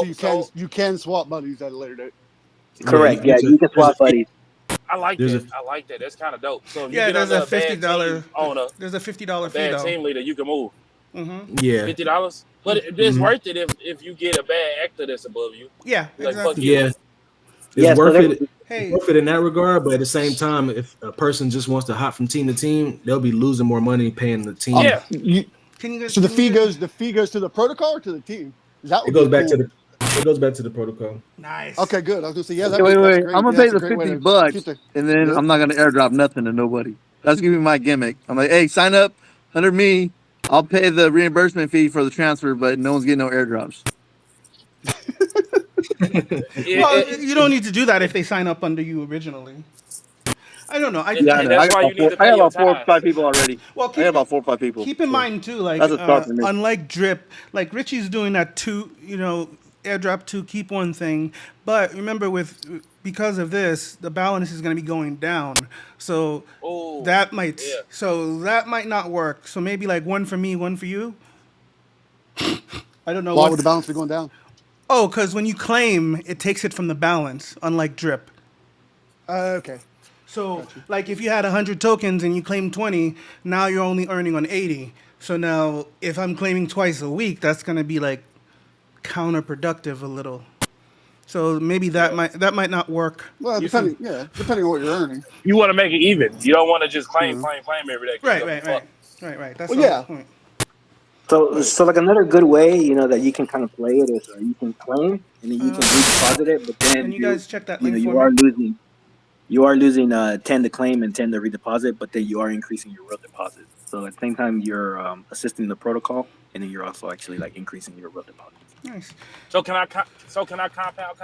you can swap buddies at a later date. Correct. Yeah, you can swap buddies. I like that. I like that. That's kind of dope. So if you Yeah, get there's under a a bad team owner, there's a $50 a fee bad though. team leader, you can move Mm-hmm. Yeah. $50. But it's worth it if you get a bad actor that's above you. Yeah, Like exactly. fuck you. Yeah. It's Yeah, so worth there- it. Hey, Worth it in that regard, but at the same time, if a person just wants to hop from team to team, they'll be losing more money paying the team. Yeah. can you guys? So the can fee you guys- goes to the protocol or to the team? That It goes back to the protocol. Nice. Okay, good. I was gonna say Wait, that's wait. great. I'm gonna Yeah, pay that's a the great way to $50, keep the- and then Yep. I'm not gonna airdrop nothing to nobody. That's gonna be my gimmick. I'm like, hey, sign up under me. I'll pay the reimbursement fee for the transfer, but no one's getting no airdrops. Well, you don't need to do that if they sign up under you originally. I don't know. Yeah, I know. that's I why got you need to I pay got your about 4 or tithes. 5 people already. well, I got about 4 or 5 people. keep in mind too, like That's a start for me. unlike Drip, like Richie's doing that airdrop to keep one thing. But remember, because of this, the balance is going to be going down. So Oh, that might yeah. not work. So maybe like one for me, one for you. I don't know. Why would the balance be going down? Oh, because when you claim, it takes it from the balance, unlike Drip. Okay. So, like, if you had 100 tokens and you claim 20, now you're only earning on 80. So now, if I'm claiming twice a week, that's going to be like counterproductive a little. So maybe that might not work. Well, depending on what you're earning. You want to make it even. You don't want to just claim every day. Right. That's Well, the yeah. whole point. So like another good way, that you can kind of play it is you can claim and then you can redeposit it, but then Can you guys check that link you for are me? losing 10 to claim and 10 to redeposit, but then you are increasing your real deposit. So at the same time you're assisting the protocol, and then you're also actually like increasing your real deposit. Nice. So can I compound?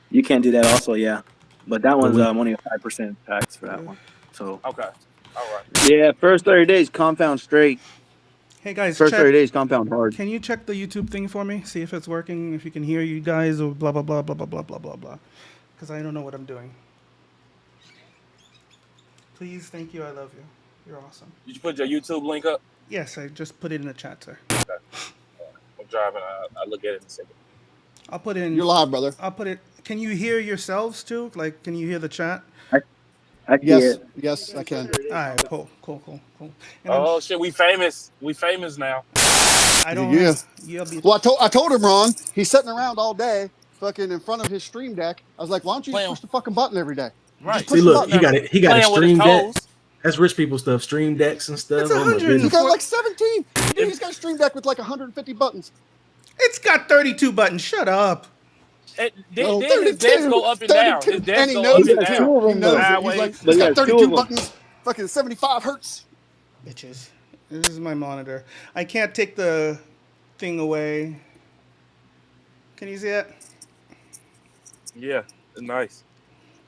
You can do that also, yeah, but that one's only a 5% tax for that one. So Okay. All right. Yeah, first 30 days compound straight. Hey guys, First 30 days compound hard. can you check the YouTube thing for me? See if it's working, if you can hear you guys, or blah, blah, blah, blah, blah, blah, blah, blah, blah. Because I don't know what I'm doing. Please, thank you, I love you. You're awesome. Did you put your YouTube link up? Yes, I just put it in the chat, sir. I'm driving. I'll look at it in a second. I'll put in. You're live, brother. I'll put it. Can you hear yourselves too? Like, can you hear the chat? I see Yes, it. yes, I can. All right, cool. And Oh shit, we famous. We famous now. I don't. Yeah. You'll be. Well, I told him, Ron. He's sitting around all day, fucking in front of his stream deck. I was like, why don't you just push the fucking button every day? Right. push See, the look, button. he got a Playing with his stream deck. toes. That's rich people stuff. Stream decks and stuff. It's Oh my 100. He's goodness. got like 17. Dude, he's got a stream deck with like 150 buttons. It's got 32 buttons. Shut up. Then No, his desk go up and down. 32. His desk And he go knows up it and too. down. He knows it. Sideways. He's like, But he's yeah, got two 32 of 'em. buttons. Fucking 75 hertz. Bitches. This is my monitor. I can't take the thing away. Can you see it? Yeah, it's nice.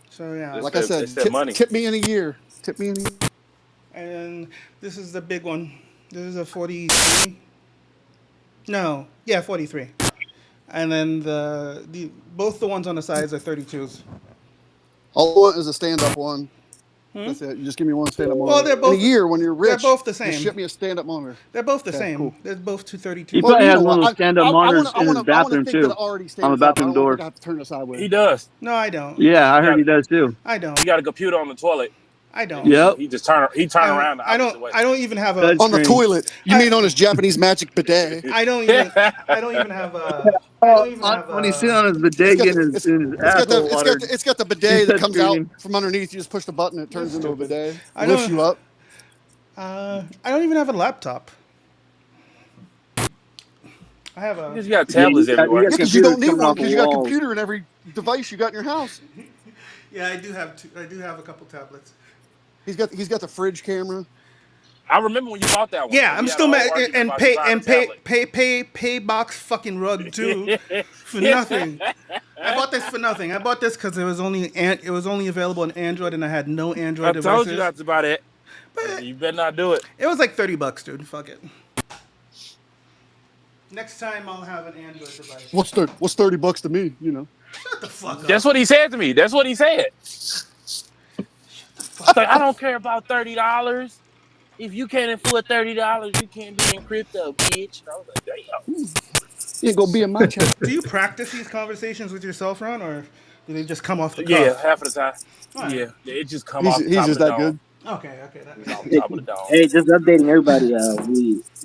So yeah. This- Like I said, It's that money. tip me in a year. Tip me in a year. And this is the big one. This is a 43. No, yeah, 43. And then the both the ones on the sides are 32s. All I want is a stand-up one. That's it. You just give me one stand-up monitor. Well, they're both- in a year when you're rich. they're both the just same. ship me a stand-up monitor. They're both the Okay, same. cool. They're both 232. He probably you has know one of what? those stand-up monitors in his bathroom think too. that it already stands On the up. bathroom I don't door. think I have to turn it sideways. He does. No, I don't. Yeah, I heard he does too. I don't. He got a computer on the toilet. I don't. Yep. He just turn around. The I opposite don't. way. I don't even have a. Touch On the screen. toilet. You mean on his Japanese magic bidet? I don't even. I don't even have a. I don't even have When he's a. sitting on his bidet getting his asshole watered. It's got the He's bidet that comes out touchscreen. from underneath. You just push the button, it turns into a bidet. I Lifts don't- you up. I don't even have a laptop. I have a. You got tablets Yeah, you got- everywhere. you Because you don't computers need coming one off the because you got a walls. computer in every device you got in your house. Yeah, I do have two. I do have a couple tablets. He's got the fridge camera. I remember when you bought that one. Yeah, You I'm had still a whole mad argument and about pay designing and a tablet. pay box fucking rug too for nothing. I bought this for nothing. I bought this because it was only available on Android and I had no Android I devices. told you not to buy that. But You better not do it. it was like $30, dude. Fuck it. Next time I'll have an Android device. What's $30 to me? You know. Shut the fuck up. That's what he said to me. That's what he said. I was like, I don't care about $30. If you can't afford $30, you can't be in crypto, bitch. I was like, damn. You ain't gonna be in my chat. Do you practice these conversations with yourself, Ron, or do they just come off the Yeah, cuff? half of the time. All right. Yeah, it just come He's off the he's top of just the that dome. good. Okay, that It's off makes the top of the dome. Hey, just updating everybody.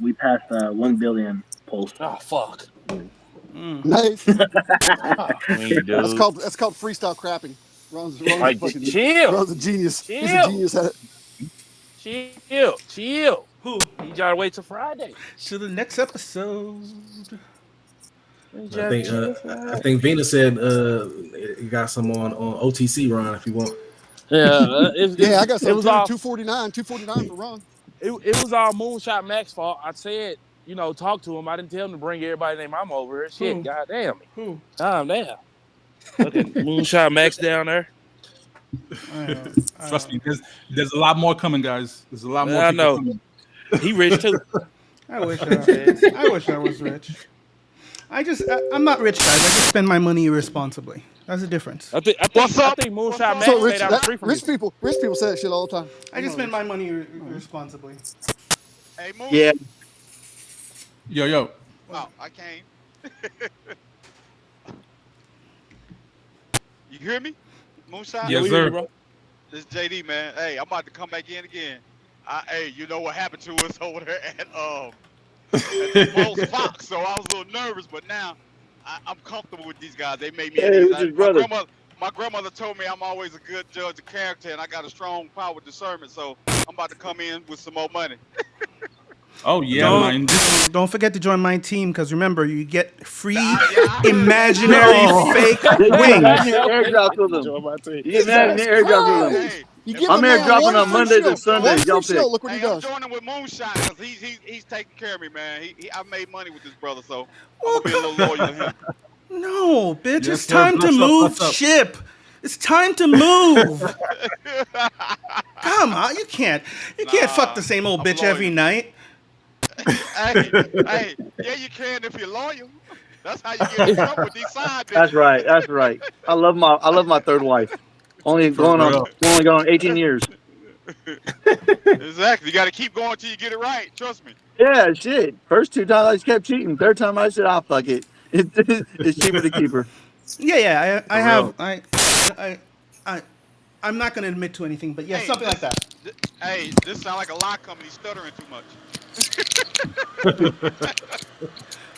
We passed 1 billion posts. Oh fuck. Nice. Me, dude. That's called freestyle crapping. Ron's Like, fucking chill. Ron's a genius. He's a Chill. genius at it. Chill. Who? You gotta wait till Friday. To the next episode. I think Venus said he got some on OTC, Ron, if you want. Yeah, Yeah, I got it some was too. all 249 for Ron. it was all Moonshot Mac's fault. I said, talk to him. I didn't tell him to bring everybody named Mama over here. Shit, Who? goddamn me. Who? Calm down. Okay, Moonshot Mac's down there. Trust me, there's a lot more coming, guys. There's a lot more. I people know. coming. He rich too. I wish I was rich. I'm not rich, guys. I just spend my money irresponsibly. That's the difference. I think Moonshot Mac So stayed out of the street from rich you. people say that shit all the time. I just spend my money irresponsibly. Hey, Moon. Yeah. Yo. Oh, I came. You hear me? Moonshot? Yes, we sir. hear you, bro. This is JD, man. Hey, I'm about to come back in again. Hey, you know what happened to us over there at Post Fox, so I was a little nervous, but now I'm comfortable with these guys. They made me at Hey, ease. this is brother. My grandmother told me I'm always a good judge of character, and I got a strong power of discernment, so I'm about to come in with some more money. Oh yeah, man. Don't forget to join my team because remember you get free Yeah. imaginary fake wings. Airdrop to them. You imagine airdrop to them. Hey, You if give I'm a man airdropping one on free Mondays show, and Sundays. one Y'all free show, pick. look what he Hey, I'm does. joining with Moonshot because he's taking care of me, man. I made money with this brother, so I'm gonna be a little loyal to him. No, bitch, Yes, it's sir. time to Bless up, move bless up. ship. It's time to move. Come on, you can't fuck the same old I'm bitch loyal. every night. hey, yeah, you can if you're loyal. That's how you get in trouble with these side bitches. That's right. I love my third wife. Only going real. on 18 years. Exactly. You got to keep going till you get it right. Trust me. Yeah, shit. First 2 times I just kept cheating. Third time I said, "I'll fuck it." It's cheaper to keep her. Yeah, I real. have I'm not gonna admit to anything, but yeah, Hey, something like that. Hey, this sound like a lie company stuttering too much.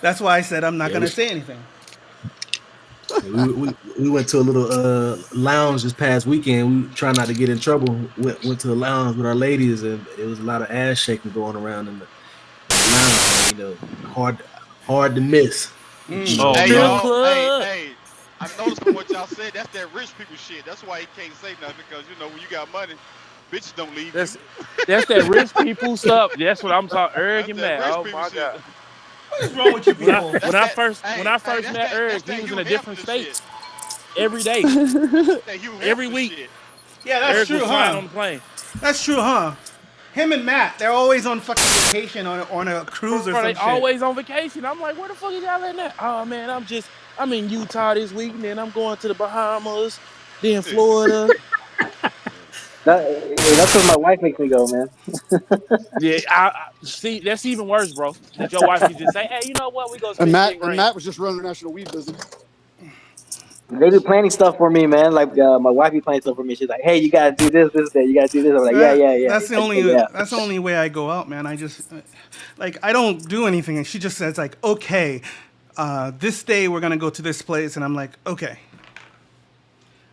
That's why I said I'm not gonna say anything. We went to a little lounge this past weekend. We try not to get in trouble. Went to the lounge with our ladies, and it was a lot of ass shaking going around in the lounge. You know, hard to miss. Oh Hey, no. y'all, hey, I noticed from what y'all said, that's that rich people shit. That's why he can't say nothing because when you got money, bitches don't leave That's you. that's that rich people stuff. That's what I'm talking. Erg and That's Matt. that Oh rich my people god. shit. What is wrong with you people? When I first Hey, met that's Erg, that he was in Hugh a different Hefner state shit. every day. That Hugh Every Hefner week. shit. Yeah, that's Erg true, was flying on huh? the plane. That's true, huh? Him and Matt, they're always on fucking vacation on a cruise or Bro, some they shit. always on vacation. I'm like, where the fuck is y'all at now? Oh man, I'm in Utah this week, and then I'm going to the Bahamas, then Florida. That's where my wife makes me go, man. Yeah, I see. That's even worse, bro. That your wife can just say, "Hey, you know what? We go And spend Matt 10 grand." Matt was just running national weed business. They be planning stuff for me, man. Like my wife be planning stuff for me. She's like, "Hey, you gotta do this, that. You gotta do this." I'm like, "Yeah." That's the I only. say, yeah. That's the only way I go out, man. I just, like, I don't do anything, and she just says like, "Okay, this day we're gonna go to this place," and I'm like, "Okay."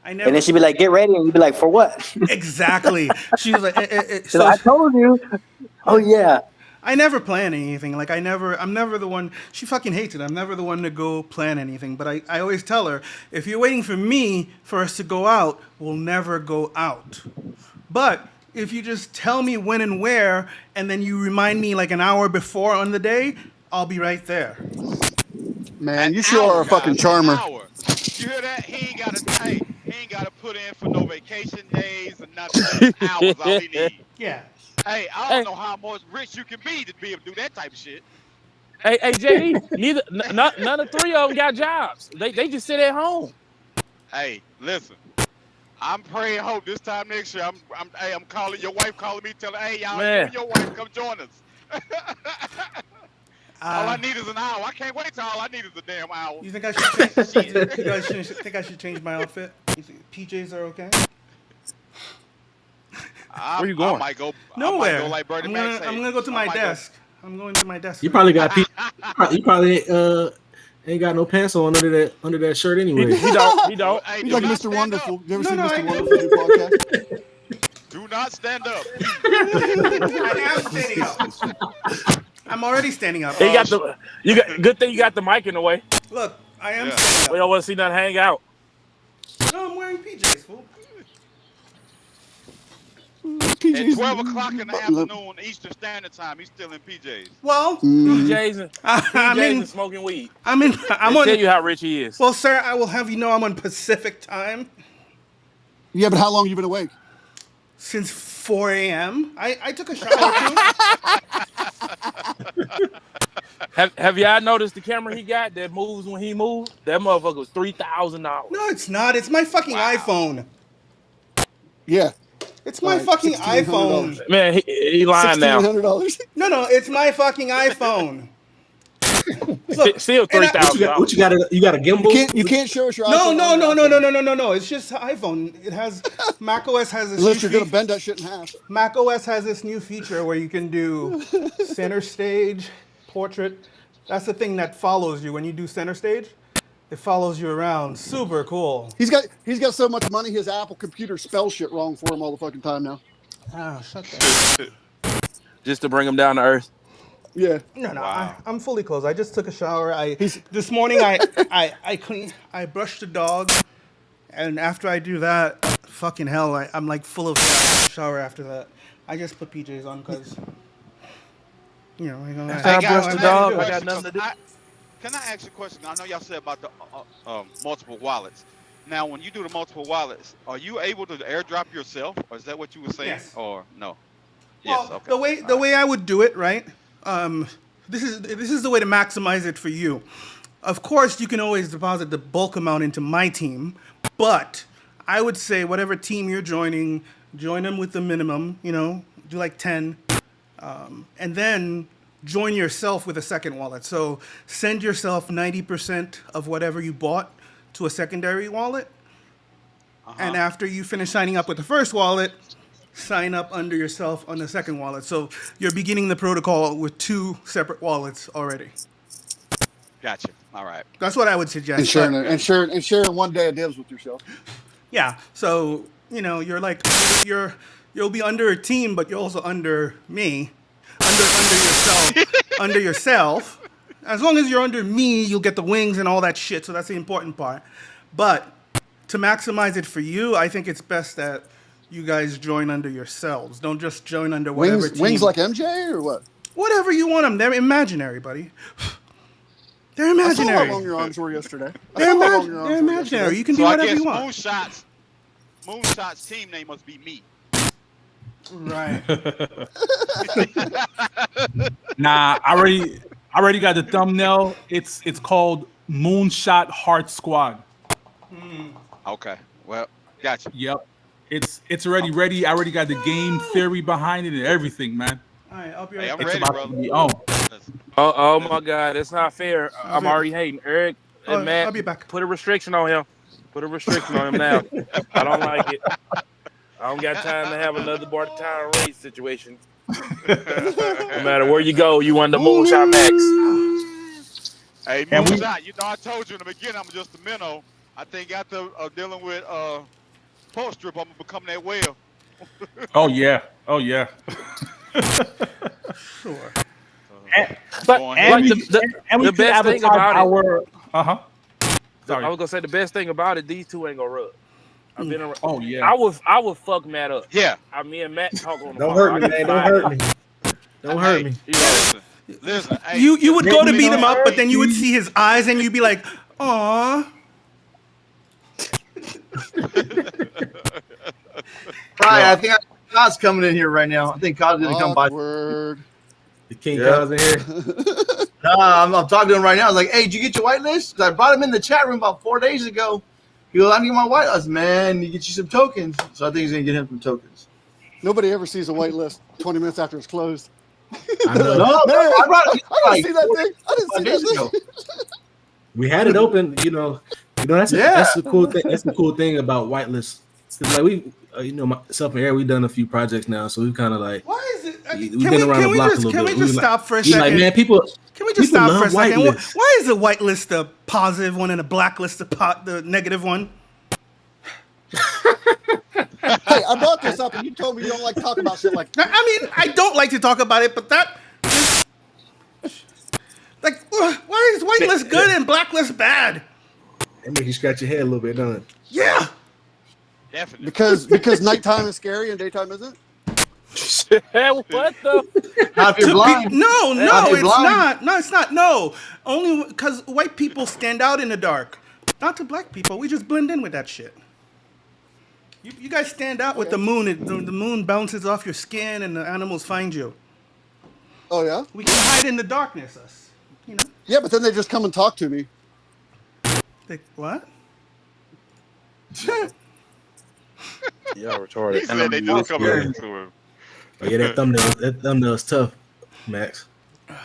I never. And then she'd be like, "Get ready," and you'd be like, "For what?" Exactly. She was like, She's like, "I told you." Oh yeah. I never plan anything. Like I'm never the one. She fucking hates it. I'm never the one to go plan anything. But I always tell her, if you're waiting for me for us to go out, we'll never go out. But if you just tell me when and where, and then you remind me like an hour before on the day, I'll be right there. Man, you sure are a fucking charmer. Hour. You hear that? He ain't got to put in for no vacation days or nothing. Just hours all he needs. Yeah. Hey, I don't know how much rich you can be to be able to do that type of shit. Hey, JD, none of three of them got jobs. They just sit at home. Hey, listen. I'm praying hope this time next year. I'm calling your wife, calling me, telling her, hey, y'all, you Man. and your wife come join us. All I need is an hour. I can't wait till all I need is a damn hour. You think I should change? You guys think I should change my outfit? You think PJs are okay? Where you going? I might go. Nowhere. I might go like Bernie Mac said. I'm gonna go to I my might go- desk. I'm going to my desk. You probably got you probably ain't got no pants on under that shirt anyway. He don't. He don't. Hey, He's do like not Mr. stand Wonderful. up. You ever No, seen no, Mr. I- Wonderful do podcast? Do not stand up. I am standing up. I'm already standing up. He got the. You got. Good thing you got the mic in the way. Look, I am Yeah. standing We up. don't want to see nothing hang out. No, I'm wearing PJs, fool. At 12 o'clock in the afternoon Eastern Standard Time, he's still in PJs. Well, PJs and I'm PJs in. and smoking weed. I'm They on. tell you how rich he is. Well, sir, I will have you know I'm on Pacific time Yeah, but how long you been awake? since 4 a.m. I took a shower too. Have y'all noticed the camera he got that moves when he moves? That motherfucker was $3,000. No, it's not. It's my fucking iPhone. Yeah. It's my Alright, fucking $1,600. iPhone. Man, he lying now. $1,600. No, it's my fucking iPhone. Look, Still and I- $3,000. What you got? You got a gimbal? You can't show us your No, iPhone no, on no, your no, iPhone. no, no, no, no, no. It's just iPhone. It has macOS has this Unless new you're gonna feature. bend that shit in half. macOS has this new feature where you can do center stage, portrait. That's the thing that follows you when you do center stage. It follows you around. Super cool. He's got so much money his Apple computer spells shit wrong for him all the fucking time now. Oh, shut that. Just to bring him down to earth. Yeah. No, Wow. I'm fully clothed. I just took a shower. He's- This morning I brushed the dog, and after I do that, fucking hell, I'm like full of shower after that. I just put PJs on because, you know, I After I Hey, guys, brushed the can I ask dog, you a I got question? nothing to do. Can I ask you a question? I know y'all said about the multiple wallets. Now, when you do the multiple wallets, are you able to airdrop yourself, or is that what you were saying, Yes. or no? Well, Yes. Okay. the way I would do it, right? This is the way to maximize it for you. Of course, you can always deposit the bulk amount into my team, but I would say whatever team you're joining, join them with the minimum. You know, do like 10, and then join yourself with a second wallet. So send yourself 90% of whatever you bought to a secondary wallet, and after you finish signing up with the first wallet, sign up under yourself on the second wallet. So you're beginning the protocol with 2 separate wallets already. Gotcha. All right. That's what I would suggest. And sharing one day of dibs with yourself. Yeah. So, you know, you'll be under a team, but you're also under me, under yourself. As long as you're under me, you'll get the wings and all that shit. So that's the important part. But to maximize it for you, I think it's best that you guys join under yourselves. Don't just join under whatever team. Wings like MJ or what? Whatever you want them. They're imaginary, buddy. They're I saw imaginary. how long your arms were yesterday. They're imaginary. You can do So I whatever guess you want. Moonshot's team name must be me. Right. Nah, I already got the thumbnail. It's called Moonshot Heart Squad. Okay. Well, gotcha. Yep. It's already ready. I already got the game theory behind it and everything, man. All right, I'll be Hey, right I'm back. It's ready, about brother. to be on. Oh my God, that's not fair. I'm already hating Eric Oh, and Matt. I'll be back. Put a restriction on him. Put a restriction on him now. I don't like it. I don't got time to have another Bartown race situation. No matter where you go, you want the Moonshot Max. Hey, And we- Moonshot, you know I told you in the beginning I'm just a minnow. I think after dealing with post strip, I'm gonna become that whale. Oh yeah. Oh yeah. Sure. But Going like And we, the and we the could best thing advertise about it, our I Sorry. was gonna say the best thing about it, these two ain't gonna rub. I've been around. Oh yeah. I would fuck Matt up. Yeah. Me and Matt talk on the Don't phone. hurt I me, get man. Don't fired. hurt me. Don't hurt me. You know, Listen. Hey, You would go to Nick, beat him up, but then you would hurt see his eyes and you'd be like, "Aw." Right, I think Cos coming in here right now. I think Cos is gonna come by. Awkward. The King Yeah. Cos in here. I'm talking to him right now. I was like, "Hey, did you get your whitelist?" 'Cause I brought him in the chat room about 4 days ago. He goes, "I need my whitelist, man. You get you some tokens." So I think he's gonna get him some tokens. Nobody ever sees a white list 20 minutes after it's closed. I know. Man, I brought it I like didn't see that thing. I didn't 5 see days that ago. thing. We had it open. That's Yeah. that's the cool thing. That's the cool thing about whitelist. It's like we, myself and Eric, we've done a few projects now, so we've kind of like Why is it? we've Can been around the block a just little can bit. we just like, stop for a we like, second? man, people. Can we just people stop for a love second? whitelist. Why is the whitelist the positive one and the blacklist the negative one? Hey, I brought this up and you told me you don't like to talk about shit like I mean, I don't like to talk about it, but like, why is whitelist good and blacklist bad? It make you scratch your head a little bit, don't it? Yeah. Definitely. because nighttime is scary and daytime isn't. What the? Not if you're blind. No, Not if you're it's blind. not. No, it's not. No, only because white people stand out in the dark. Not to black people. We just blend in with that shit. You guys stand out with the moon. The moon bounces off your skin, and the animals find you. Oh yeah. We can hide in the darkness, us. You know? Yeah, but then they just come and talk to me. Like, what? Y'all He retarded. said they don't come in to him. Oh, yeah, that thumbnail's tough, Max.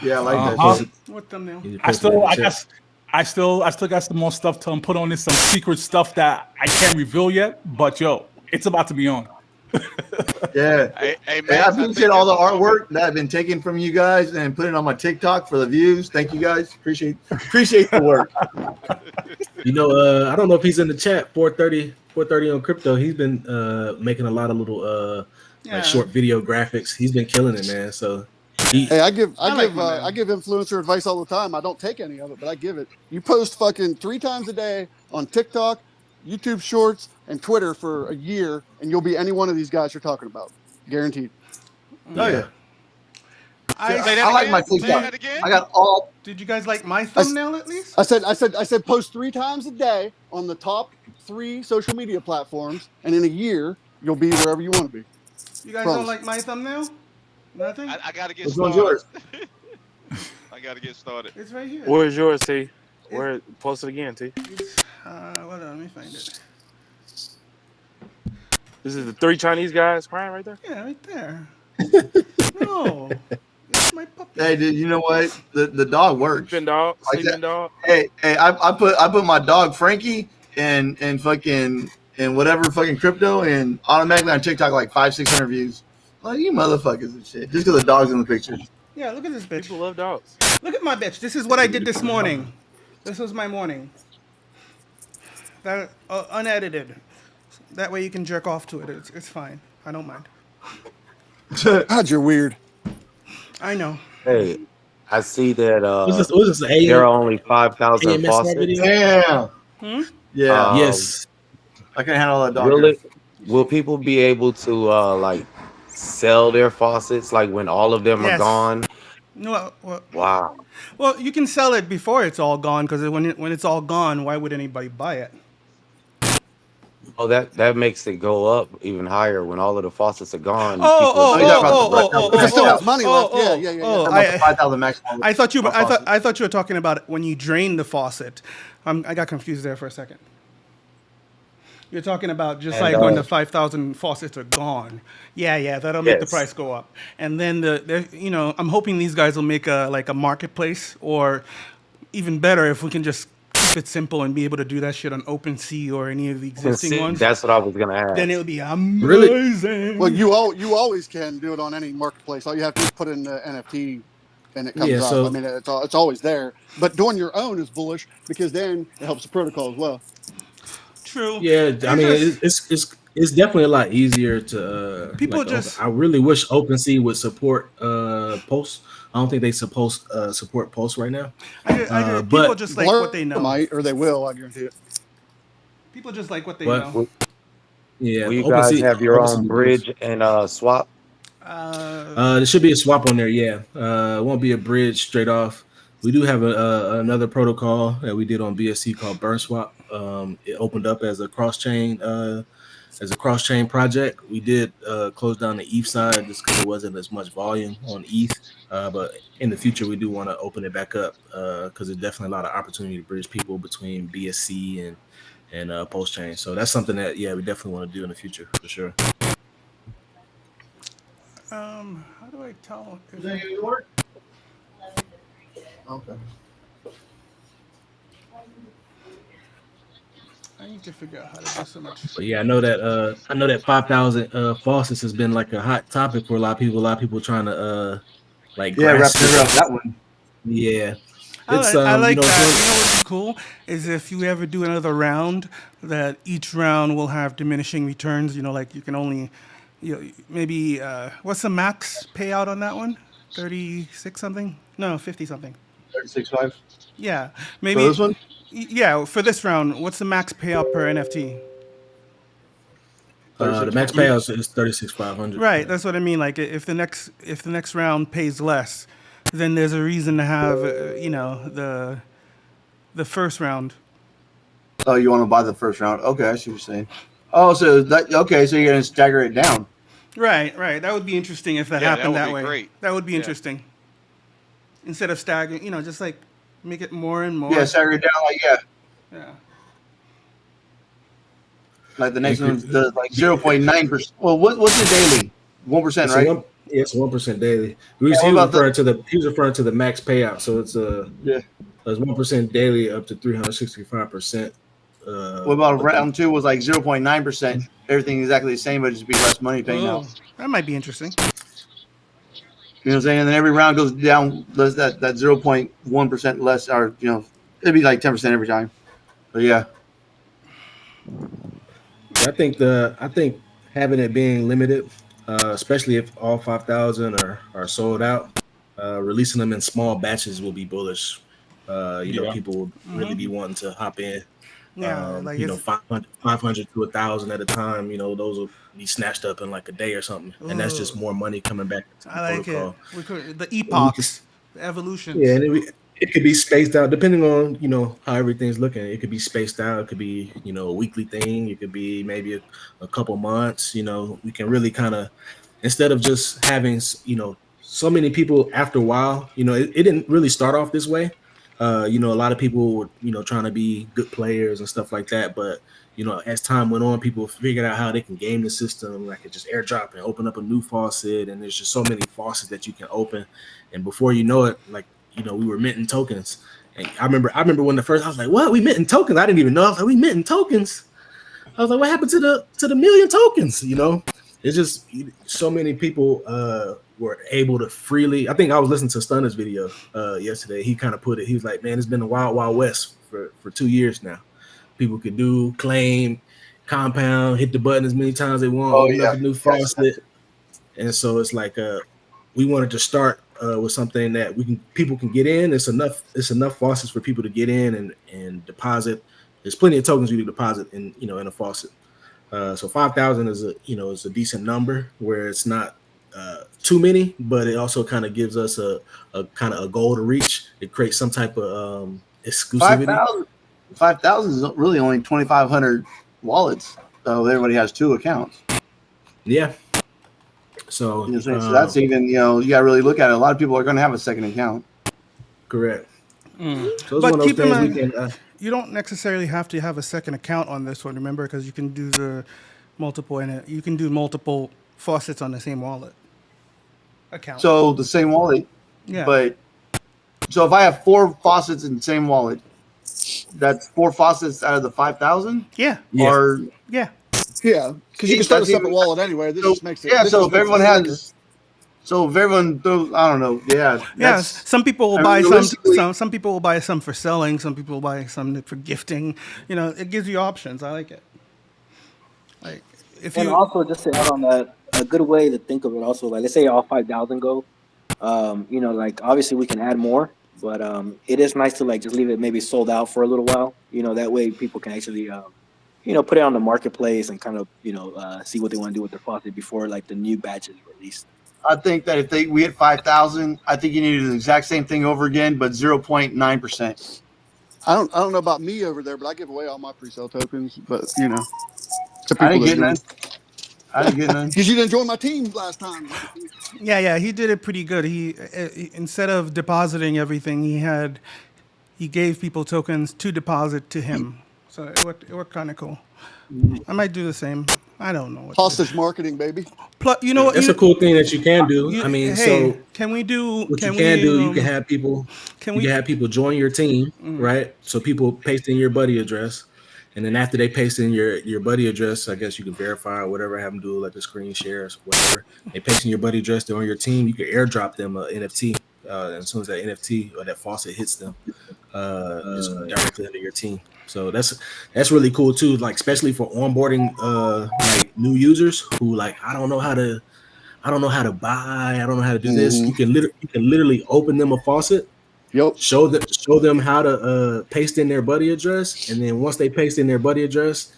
Yeah, I like that. Uh-huh. shit. What thumbnail? You I post it in still, the I chat. guess, I still got some more stuff to put on this, some secret stuff that I can't reveal yet. But yo, it's about to be on. Yeah. Hey, Hey, I Max, appreciate all the artwork that I've been taking from you guys and putting it on my TikTok for the views. Thank you guys. Appreciate the work. I don't know if he's in the chat. 430 on crypto. He's been making a lot of little Yeah. like short video graphics. He's been killing it, man. So Hey, I give like my man. I give influencer advice all the time. I don't take any of it, but I give it. You post fucking 3 times a day on TikTok, YouTube Shorts, and Twitter for a year, and you'll be any one of these guys you're talking about, guaranteed. Oh yeah. Say that I like again? my Say TikTok. that again? I got all. Did you guys like my thumbnail at least? I said post 3 times a day on the top 3 social media platforms, and in a year you'll be wherever you want to be. You guys Promise. don't like my thumbnail? Nothing? I gotta get Which one's started. yours? I gotta get started. It's right here. Where's yours, T? Where? Post it again, T. Hold on, let me find it. This is the 3 Chinese guys crying right there. Yeah, right there. No. It's my puppy. Hey, dude, you know what? The dog works. Sleeping dog. Like Sleeping that. dog. Hey, I put my dog Frankie and fucking and whatever fucking crypto and automatically on TikTok like 500-600 views. Like you motherfuckers and shit. Just because the dog's in the picture. Yeah, look at this bitch. People love dogs. Look at my bitch. This is what I did this morning. This was my morning. That unedited. That way you can jerk off to it. It's fine. I don't mind. God, you're weird. I know. Hey, I see that was this an there are only 5,000 AMS faucets. video? Damn. Hmm? Yeah. Yes. I can handle that dog. Will people be able to like sell their faucets like when all of them are Yes. gone? No. Wow. Well, you can sell it before it's all gone because when it's all gone, why would anybody buy it? Oh, that makes it go up even higher when all of the faucets are gone. If it still has money left, yeah. 5,000 maximum. I thought you were talking about when you drain the faucet. I got confused there for a second. You're talking about just like when the 5,000 faucets are gone. Yeah, that'll make the price go up. And then I'm hoping these guys will make a marketplace, or even better if we can just keep it simple and be able to do that shit on OpenSea or any of the existing ones. That's what I was gonna ask. Then it'll be amazing. Well, you always can do it on any marketplace. All you have to do is put in the NFT, and it comes up. so- I mean, it's always there. But doing your own is bullish because then it helps the protocol as well. True. Yeah, I mean, it's definitely a lot easier to. People just- I really wish OpenSea would support posts. I don't think they support posts right now. People but just like Blur what they know. might, or they will. I guarantee it. People just like what they But- know. Yeah, Will you guys OpenSea have your OpenSea own bridge and swap? There should be a swap on there. Yeah, it won't be a bridge straight off. We do have another protocol that we did on BSC called Burn Swap. It opened up as a cross chain project. We did close down the ETH side just because there wasn't as much volume on ETH. But in the future, we do want to open it back up because there's definitely a lot of opportunity to bridge people between BSC and post chain. So that's something that we definitely want to do in the future for sure. How do I tell? Is that gonna work? Okay. I need to figure out how to do so much. But yeah, I know that 5,000 faucets has been like a hot topic for a lot of people. A lot of people trying to like Yeah, wrap grasp it around it. that one. Yeah, I it's like, I like you know, that. it's You know what's cool is if you ever do another round, that each round will have diminishing returns. You know, like you can only, maybe what's the max payout on that one? 36 something? No, 50 something. 36.5. Yeah, maybe. For this one? Yeah, for this round, what's the max payout per NFT? the max payout is 36,500. Right, that's what I mean. Like if the next round pays less, then there's a reason to have the first round. Oh, you want to buy the first round? Okay, I see what you're saying. Oh, so that okay? So you're gonna stagger it down. Right. That would be interesting if that Yeah, happened that that would be way. great. That would be Yeah. interesting. Instead of staggering, just like make it more and more. Yeah, stagger it down like Yeah. like the next one's the like 0.9%. Well, what's the daily? 1%, It's right? it's 1% daily. He was what about referring to the max payout. So it's Yeah. it's 1% daily up to 365%. What about round two was like 0.9%? Everything exactly the same, but just be less money paying Oh, out. that might be interesting. You know what I'm saying? And then every round goes down less that 0.1% less, or it'd be like 10% every time. But yeah, I think having it being limited, especially if all 5,000 are sold out, releasing them in small batches will be bullish. People will really be wanting to hop in. Yeah, like it's, 500 to 1,000 at a time. Those will be snatched up in like a day or something, and that's just more money coming back to the I like protocol. it. We could, the epochs, the evolutions. Yeah, and it could be spaced out depending on how everything's looking. It could be spaced out. It could be a weekly thing. It could be maybe a couple months. We can really kind of, instead of just having so many people. After a while, it didn't really start off this way. A lot of people were trying to be good players and stuff like that, but as time went on, people figured out how they can game the system. Like, it just airdrop and open up a new faucet, and there's just so many faucets that you can open, and before you know it, like we were minting tokens. And I remember when I was like, what, we minting tokens? I didn't even know. I was like, we minting tokens. I was like, what happened to the million tokens? It's just so many people were able to freely. I think I was listening to Stunner's video yesterday. He kind of put it. He was like, man, it's been a wild, wild west for 2 years now. People could do claim, compound, hit the button as many times they want, open up a new faucet. And so it's like we wanted to start with something that people can get in. It's enough faucets for people to get in and deposit. There's plenty of tokens you can deposit in a faucet. So 5,000 is a decent number where it's not too many, but it also kind of gives us a kind of a goal to reach. It creates some type of exclusivity. 5,000 is really only 2,500 wallets. So everybody has 2 accounts. Yeah. So, So that's even, you got to really look at it. A lot of people are going to have a second account. Correct. So But keep in mind, you don't necessarily have to have a second account on this one, remember, because you can do the multiple you can do multiple faucets on the same wallet account. So the same wallet. Yeah. But so if I have 4 faucets in the same wallet, that's 4 faucets out of the 5,000? Yeah. Or Yeah. Yeah, because you can start a separate wallet anyway. This just makes it. yeah. this So just if makes it everyone slicker. has, so if everyone throws, I don't know. Yeah. Yeah, that's- some people will I buy mean, some. realistically- Some people will buy some for selling. Some people will buy some for gifting. It gives you options. I like it. Like if And you also, just to add on that, a good way to think of it also, like, let's say all 5,000 go, like, obviously we can add more, but it is nice to, like, just leave it maybe sold out for a little while. That way people can actually, put it on the marketplace and kind of, see what they want to do with their faucet before, like, the new batch is released. I think that if we hit 5,000, I think you need to do the exact same thing over again, but 0.9%. I don't know about me over there, but I give away all my pre-sale tokens. But to I didn't people get that none. do. I didn't get none. Because you didn't join my team last time. yeah, he did it pretty good. He instead of depositing everything, he gave people tokens to deposit to him. So it worked kind of cool. I might do the same. I don't know. What Hostage marketing, baby. you know what? That's a cool thing that you can do. I mean, hey, so can we do? what Can you can we, do, you can have people, Can you we? can have people join your team, right? So people paste in your buddy address, and then after they paste in your buddy address, I guess you can verify or whatever, have them do like a screen share or whatever. They paste in your buddy address, they're on your team. You can airdrop them an NFT. As soon as that NFT or that faucet hits them, it's directly under your team. So that's really cool too. Like especially for onboarding like new users who like I don't know how to buy, I don't know how to do this. You can literally open them a faucet. Yep. Show them how to paste in their buddy address, and then once they paste in their buddy address,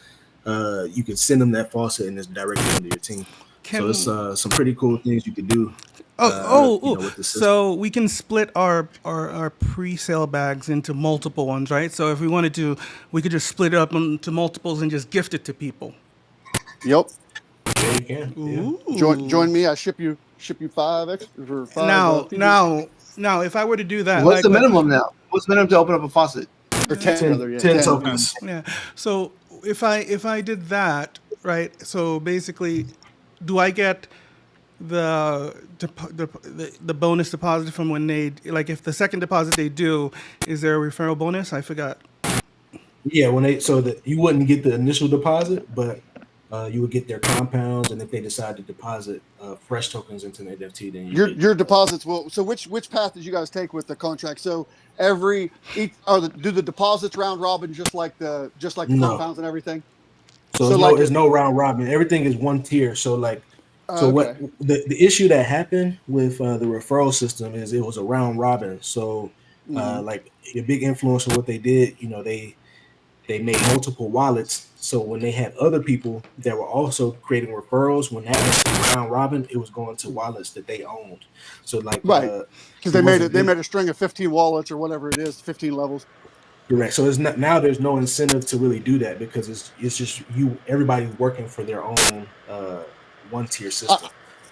you can send them that faucet, and it's directly under your team. So it's some pretty cool things you can do. With the system. So we can split our pre-sale bags into multiple ones, right? So if we wanted to, we could just split it up into multiples and just gift it to people. Yep. Yeah, you can. Ooh. Join me. I ship you 5 extra for 5. Now, if I were to do that, What's the minimum now? What's the minimum to open up a faucet? or 10, rather, yeah, 10 tokens. Yeah. So if I did that, right? So basically, do I get the bonus deposit from when they like if the second deposit they do, is there a referral bonus? I forgot. Yeah, you wouldn't get the initial deposit, but you would get their compounds, and if they decide to deposit fresh tokens into an NFT, then your deposits will. So which path did you guys take with the contract? So do the deposits round robin just like the No. compounds and everything? So there's no round robin. Everything is one tier. So like. So what the issue that happened with the referral system is it was a round robin. So like a big influence of what they did, they made multiple wallets. So when they had other people that were also creating referrals, when that was round robin, it was going to wallets that they owned. So like right, because they made a string of 15 wallets or whatever it is, 15 levels. Correct. So it's not now. There's no incentive to really do that because it's just everybody's working for their own. One tier system.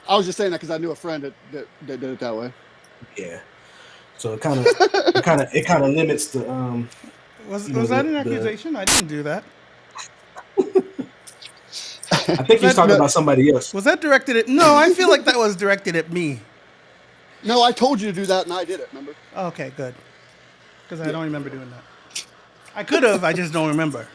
I was just saying that because I knew a friend that did it that way. Yeah. So it kind of limits the. Was that an accusation? I didn't do that. I think he's talking about somebody else. Was that directed at? No, I feel like that was directed at me. No, I told you to do that and I did it. Remember? Okay, good. Because I don't remember doing that. I could have. I just don't remember.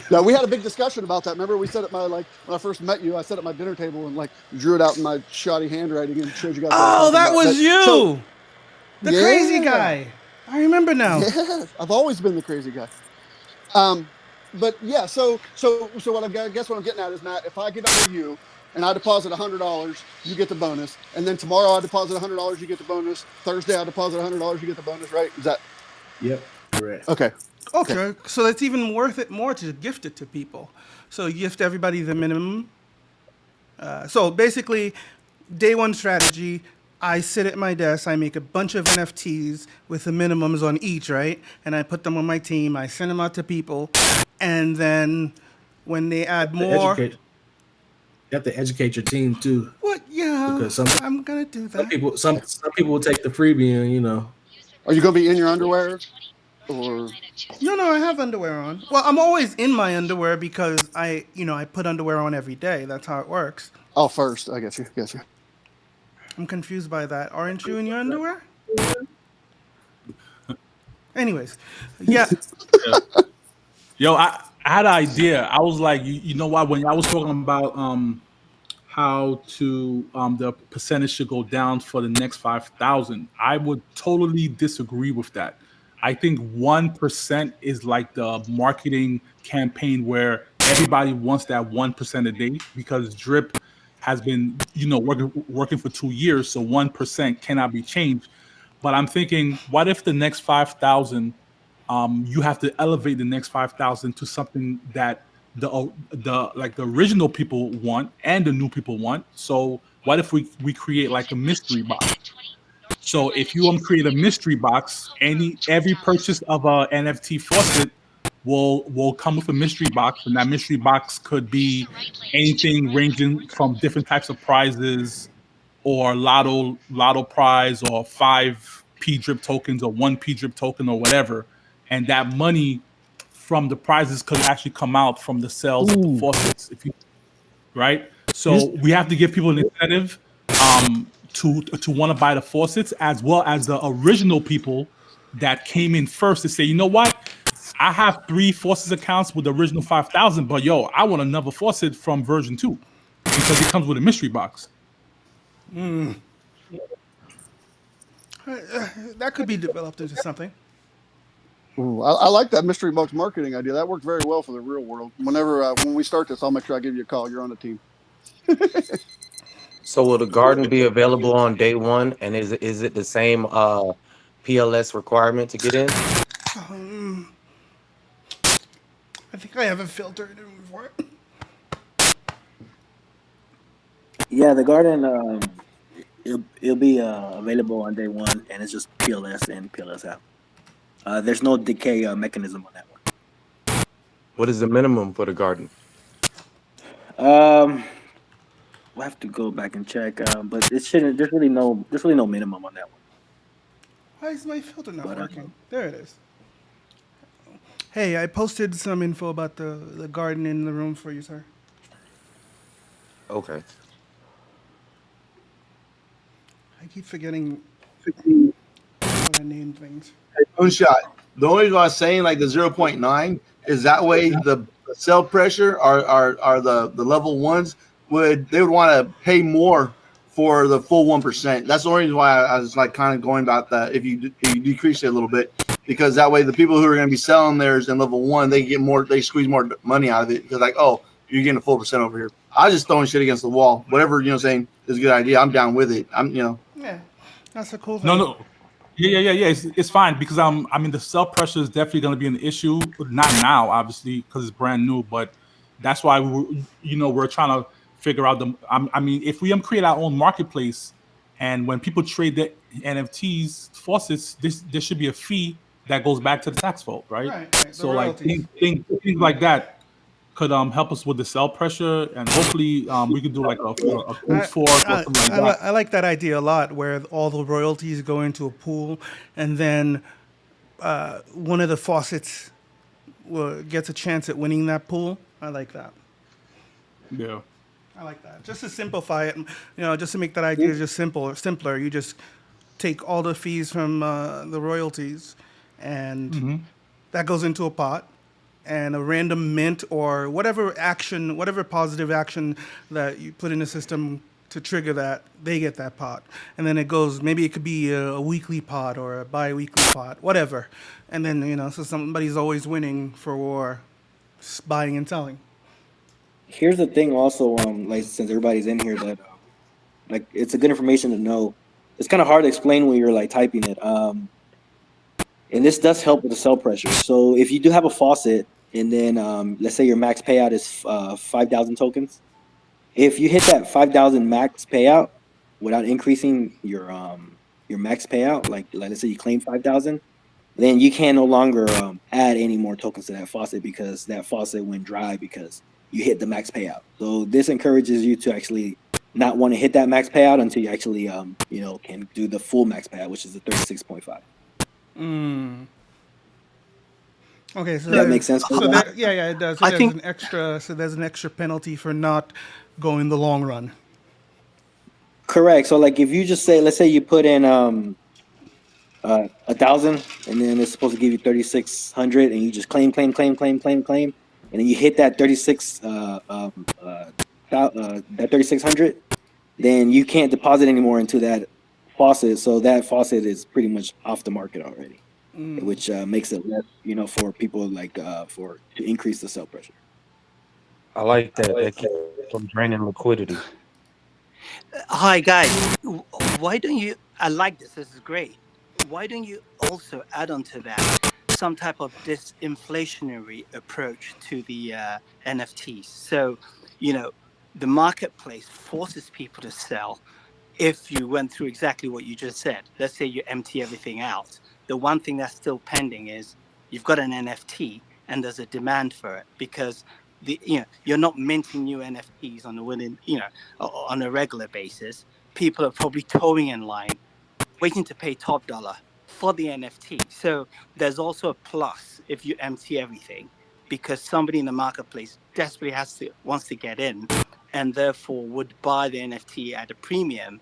No, we had a big discussion about that. Remember, we said at when I first met you, I sat at my dinner table and like drew it out in my shoddy handwriting and showed you guys. Oh, that was you, so, the crazy guy. I remember now. Yeah, I've always been the crazy guy. But yeah, so what I guess what I'm getting at is, Matt, if I give it to you and I deposit $100, you get the bonus, and then tomorrow I deposit $100, you get the bonus. Thursday I deposit $100, you get the bonus, right? Is that? Yep. Correct. Okay. Okay, so that's even worth it more to gift it to people. So you gift everybody the minimum. So basically, day one strategy, I sit at my desk, I make a bunch of NFTs with the minimums on each, right? And I put them on my team, I send them out to people, and then when they add more... You have to educate your team too. What? Yeah, because I'm going to do that. Some people will take the freebie and, Are you going to be in your underwear? Or No, I have underwear on. Well, I'm always in my underwear because I put underwear on every day. That's how it works. Oh, first, I get you. I'm confused by that. Aren't you in your underwear? Anyways, yeah. Yo, I had an idea. I was like, you know what? When I was talking about how to the percentage should go down for the next 5,000, I would totally disagree with that. I think 1% is like the marketing campaign where everybody wants that 1% a day because Drip has been, working for 2 years, so 1% cannot be changed. But I'm thinking, what if the next 5,000, you have to elevate the next 5,000 to something that the original people want and the new people want. So what if we create like a mystery box? So if you create a mystery box, every purchase of a NFT faucet will come with a mystery box, and that mystery box could be anything ranging from different types of prizes, or lotto prize, or 5 P-Drip tokens, or 1 P-Drip token, or whatever. And that money from the prizes could actually come out from the sales of the faucets. right? So we have to give people an incentive to want to buy the faucets, as well as the original people that came in first to say, you know what, I have 3 faucets accounts with the original 5,000, but yo, I want another faucet from version 2 because it comes with a mystery box. That could be developed into something. Ooh, I like that mystery box marketing idea. That worked very well for the real world. Whenever when we start this, I'll make sure I give you a call. You're on the team. So will the garden be available on day one? And is it the same PLS requirement to get in? I think I have a filter in it before. Yeah, the garden it'll be available on day one, and it's just PLS and PLS out. There's no decay mechanism on that one. What is the minimum for the garden? We'll have to go back and check, but it shouldn't. There's really no minimum on that one. Why is my filter not But, working? There it is. Hey, I posted some info about the garden in the room for you, sir. Okay. I keep forgetting how to name things. Moonshot. The only reason I was saying like the 0.9 is that way the cell pressure are the level ones would want to pay more for the full 1%. That's the only reason why I was like kind of going about that. If you decrease it a little bit, because that way the people who are going to be selling theirs in level 1, they get more, they squeeze more money out of it, because like, oh, you're getting a full % over here. I was just throwing shit against the wall. Whatever, saying is a good idea. I'm down with it. Yeah, that's a cool thing. No. Yeah. It's fine because I mean the cell pressure is definitely going to be an issue. Not now, obviously, because it's brand new. But that's why we're trying to figure out I mean, if we create our own marketplace, and when people trade the NFTs faucets, there should be a fee that goes back to the tax vault, right? Right. So like things like that could help us with the cell pressure, and hopefully we could do like a food fork or something like that. I like that idea a lot, where all the royalties go into a pool, and then one of the faucets gets a chance at winning that pool. I like that. Yeah. I like that. Just to simplify it, just to make that idea just simpler. You just take all the fees from the royalties, and that goes into a pot, and a random mint or whatever positive action that you put in the system to trigger that, they get that pot. And then it goes, maybe it could be a weekly pot or a bi-weekly pot, whatever. And then, so somebody's always winning for buying and selling. Here's the thing also, like since everybody's in here, that like it's a good information to know. It's kind of hard to explain when you're like typing it. And this does help with the cell pressure. So if you do have a faucet, and then let's say your max payout is 5,000 tokens. If you hit that 5,000 max payout without increasing your max payout, like let's say you claim 5,000, then you can no longer add any more tokens to that faucet, because that faucet went dry because you hit the max payout. So this encourages you to actually not want to hit that max payout until you actually can do the full max payout, which is the 36.5. Okay, so that makes sense. Yeah, it does. So there's an extra penalty for not going the long run. Correct. So like if you just say, let's say you put in 1,000, and then it's supposed to give you 3,600, and you just claim, and then you hit that 3,600, then you can't deposit anymore into that faucet. So that faucet is pretty much off the market already. Which makes it less, for people to increase the cell pressure. I like that. That keeps from draining liquidity. Hi guys, why don't you? I like this. This is great. Why don't you also add on to that some type of disinflationary approach to the NFTs? So, the marketplace forces people to sell. If you went through exactly what you just said, let's say you empty everything out. The one thing that's still pending is you've got an NFT and there's a demand for it, because you're not minting new NFTs on a regular basis. People are probably towing in line, waiting to pay top dollar for the NFT. So there's also a plus if you empty everything, because somebody in the marketplace desperately wants to get in, and therefore would buy the NFT at a premium,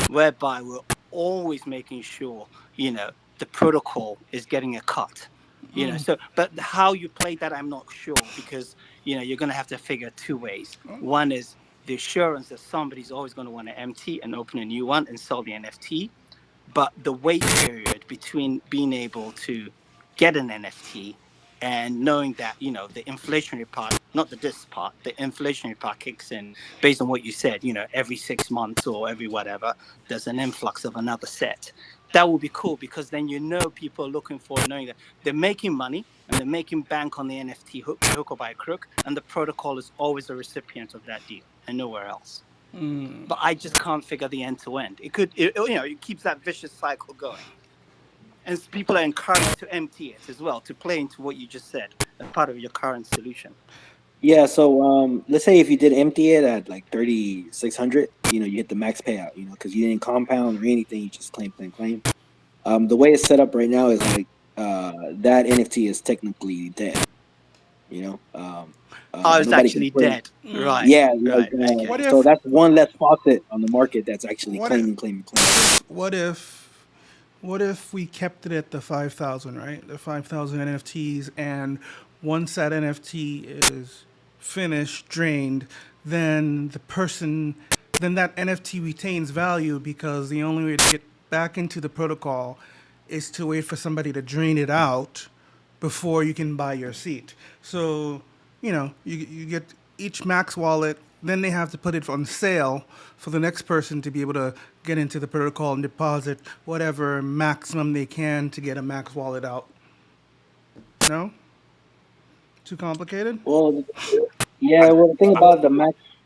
whereby we're always making sure, the protocol is getting a cut. So, but how you play that, I'm not sure, because, you're going to have to figure two ways. One is the assurance that somebody's always going to want to empty and open a new one and sell the NFT. But the wait period between being able to get an NFT and knowing that, the inflationary part, not the this part, the inflationary part kicks in based on what you said, every 6 months or every whatever, there's an influx of another set. That would be cool, because then people are looking for, knowing that they're making money and they're making bank on the NFT hook or by crook, and the protocol is always a recipient of that deal and nowhere else. But I just can't figure the end to end. It keeps that vicious cycle going. And people are encouraged to empty it as well, to play into what you just said as part of your current solution. Yeah, so let's say if you did empty it at like 3,600, you hit the max payout, because you didn't compound or anything, you just claim. The way it's set up right now is like that NFT is technically dead. It's actually dead. Right. Yeah, right. What so if- that's one less faucet on the market that's actually claiming. What if we kept it at the 5,000, right? The 5,000 NFTs, and once that NFT is finished, drained, then that NFT retains value, because the only way to get back into the protocol is to wait for somebody to drain it out before you can buy your seat. So, you get each Max wallet, then they have to put it on sale for the next person to be able to get into the protocol and deposit whatever maximum they can to get a Max wallet out. No? Too complicated? Well, yeah. Well, the thing about the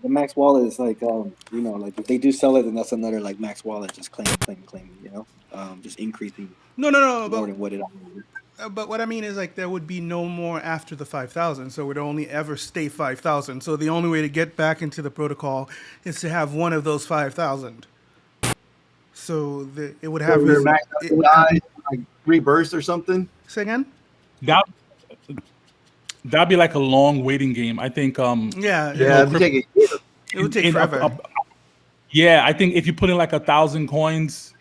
Max wallet is like, like if they do sell it, then that's another like Max wallet, just claim, just increasing. No. More than what it. But what I mean is, like, there would be no more after the 5,000, so it would only ever stay 5,000. So the only way to get back into the protocol is to have one of those 5,000. So it would have Your max die, like reburst or something. Say again? That'd be like a long waiting game. I think. Yeah. It would take forever. Yeah, I think if you put in like 1,000 coins,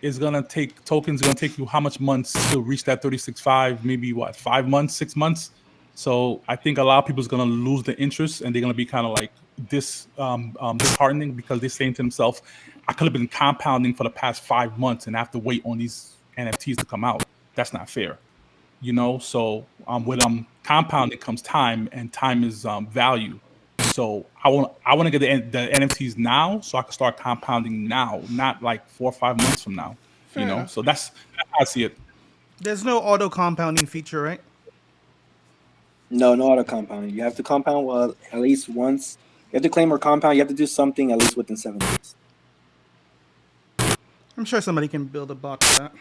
tokens gonna take you how much months to reach that 36.5? Maybe 5 months, 6 months. So I think a lot of people's gonna lose the interest, and they're gonna be kind of like disheartening, because they're saying to themselves, I could have been compounding for the past 5 months and I have to wait on these NFTs to come out. That's not fair. So with compounding comes time, and time is value. So I want to get the NFTs now, so I can start compounding now, not like 4 or 5 months from now. Fair. So that's how I see it. There's no auto compounding feature, right? No auto compounding. You have to compound at least once. You have to claim or compound. You have to do something at least within 7 days. I'm sure somebody can build a bot for that.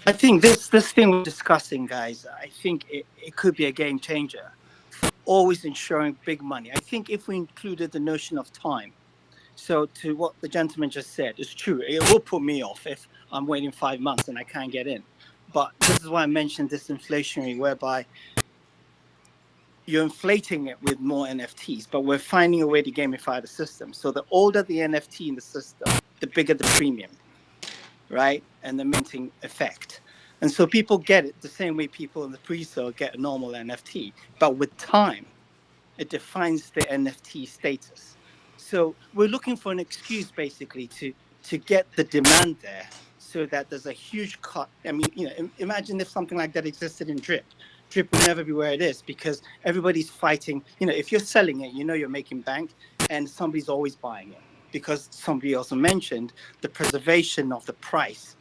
I think this thing we're discussing, guys, I think it could be a game changer for always ensuring big money. I think if we included the notion of time, so to what the gentleman just said, it's true. It will put me off if I'm waiting 5 months and I can't get in. But this is why I mentioned this inflationary, whereby you're inflating it with more NFTs, but we're finding a way to gamify the system. So the older the NFT in the system, the bigger the premium, right? And the minting effect. And so people get it the same way people in the pre-sale get a normal NFT. But with time, it defines the NFT status. So we're looking for an excuse, basically, to get the demand there, so that there's a huge cut. I mean, imagine if something like that existed in Drip. Drip would never be where it is, because everybody's fighting. If you're selling it, you're making bank, and somebody's always buying it, because somebody also mentioned the preservation of the price,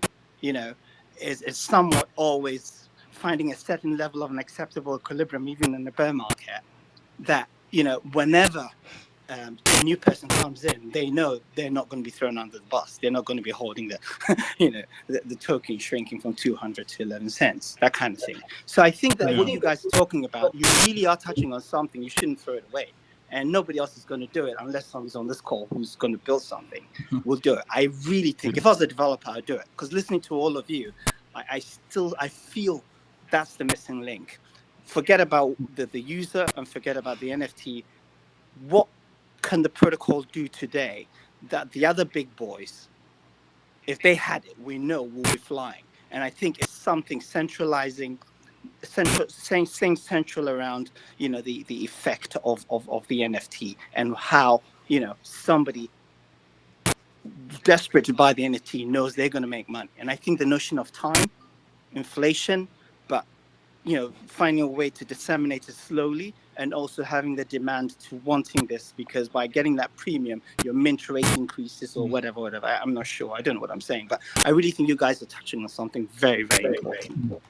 is somewhat always finding a certain level of an acceptable equilibrium, even in the bear market, that, whenever a new person comes in, they know they're not going to be thrown under the bus. They're not going to be holding the token shrinking from 200 to 11 cents, that kind of thing. So I think that what you guys are talking about, you really are touching on something. You shouldn't throw it away. And nobody else is going to do it unless somebody's on this call who's going to build something. Will do it. I really think, if I was a developer, I'd do it. Because listening to all of you, I feel that's the missing link. forget about the user and forget about the NFT. What can the protocol do today that the other big boys, if they had it, we know will be flying? And I think it's something central around, you know, the effect of the NFT and how, you know, somebody desperate to buy the NFT knows they're going to make money. And I think the notion of time, inflation, but, you know, finding a way to disseminate it slowly, and also having the demand to wanting this, because by getting that premium, your mint rate increases or whatever. I'm not sure. I don't know what I'm saying, but I really think you guys are touching on something very, very important.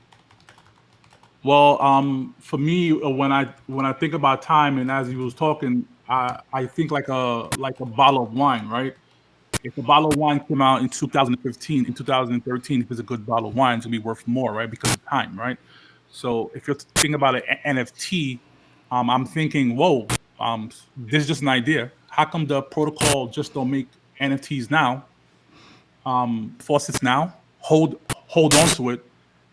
Well, for me, when I think about time, and as he was talking, I think like a bottle of wine, right? If a bottle of wine came out in 2015, in 2013, if it's a good bottle of wine, it's gonna be worth more, right? Because of time, right? So if you're thinking about an NFT, I'm thinking, whoa, this is just an idea. How come the protocol just don't make NFTs now, faucets now, hold on to it,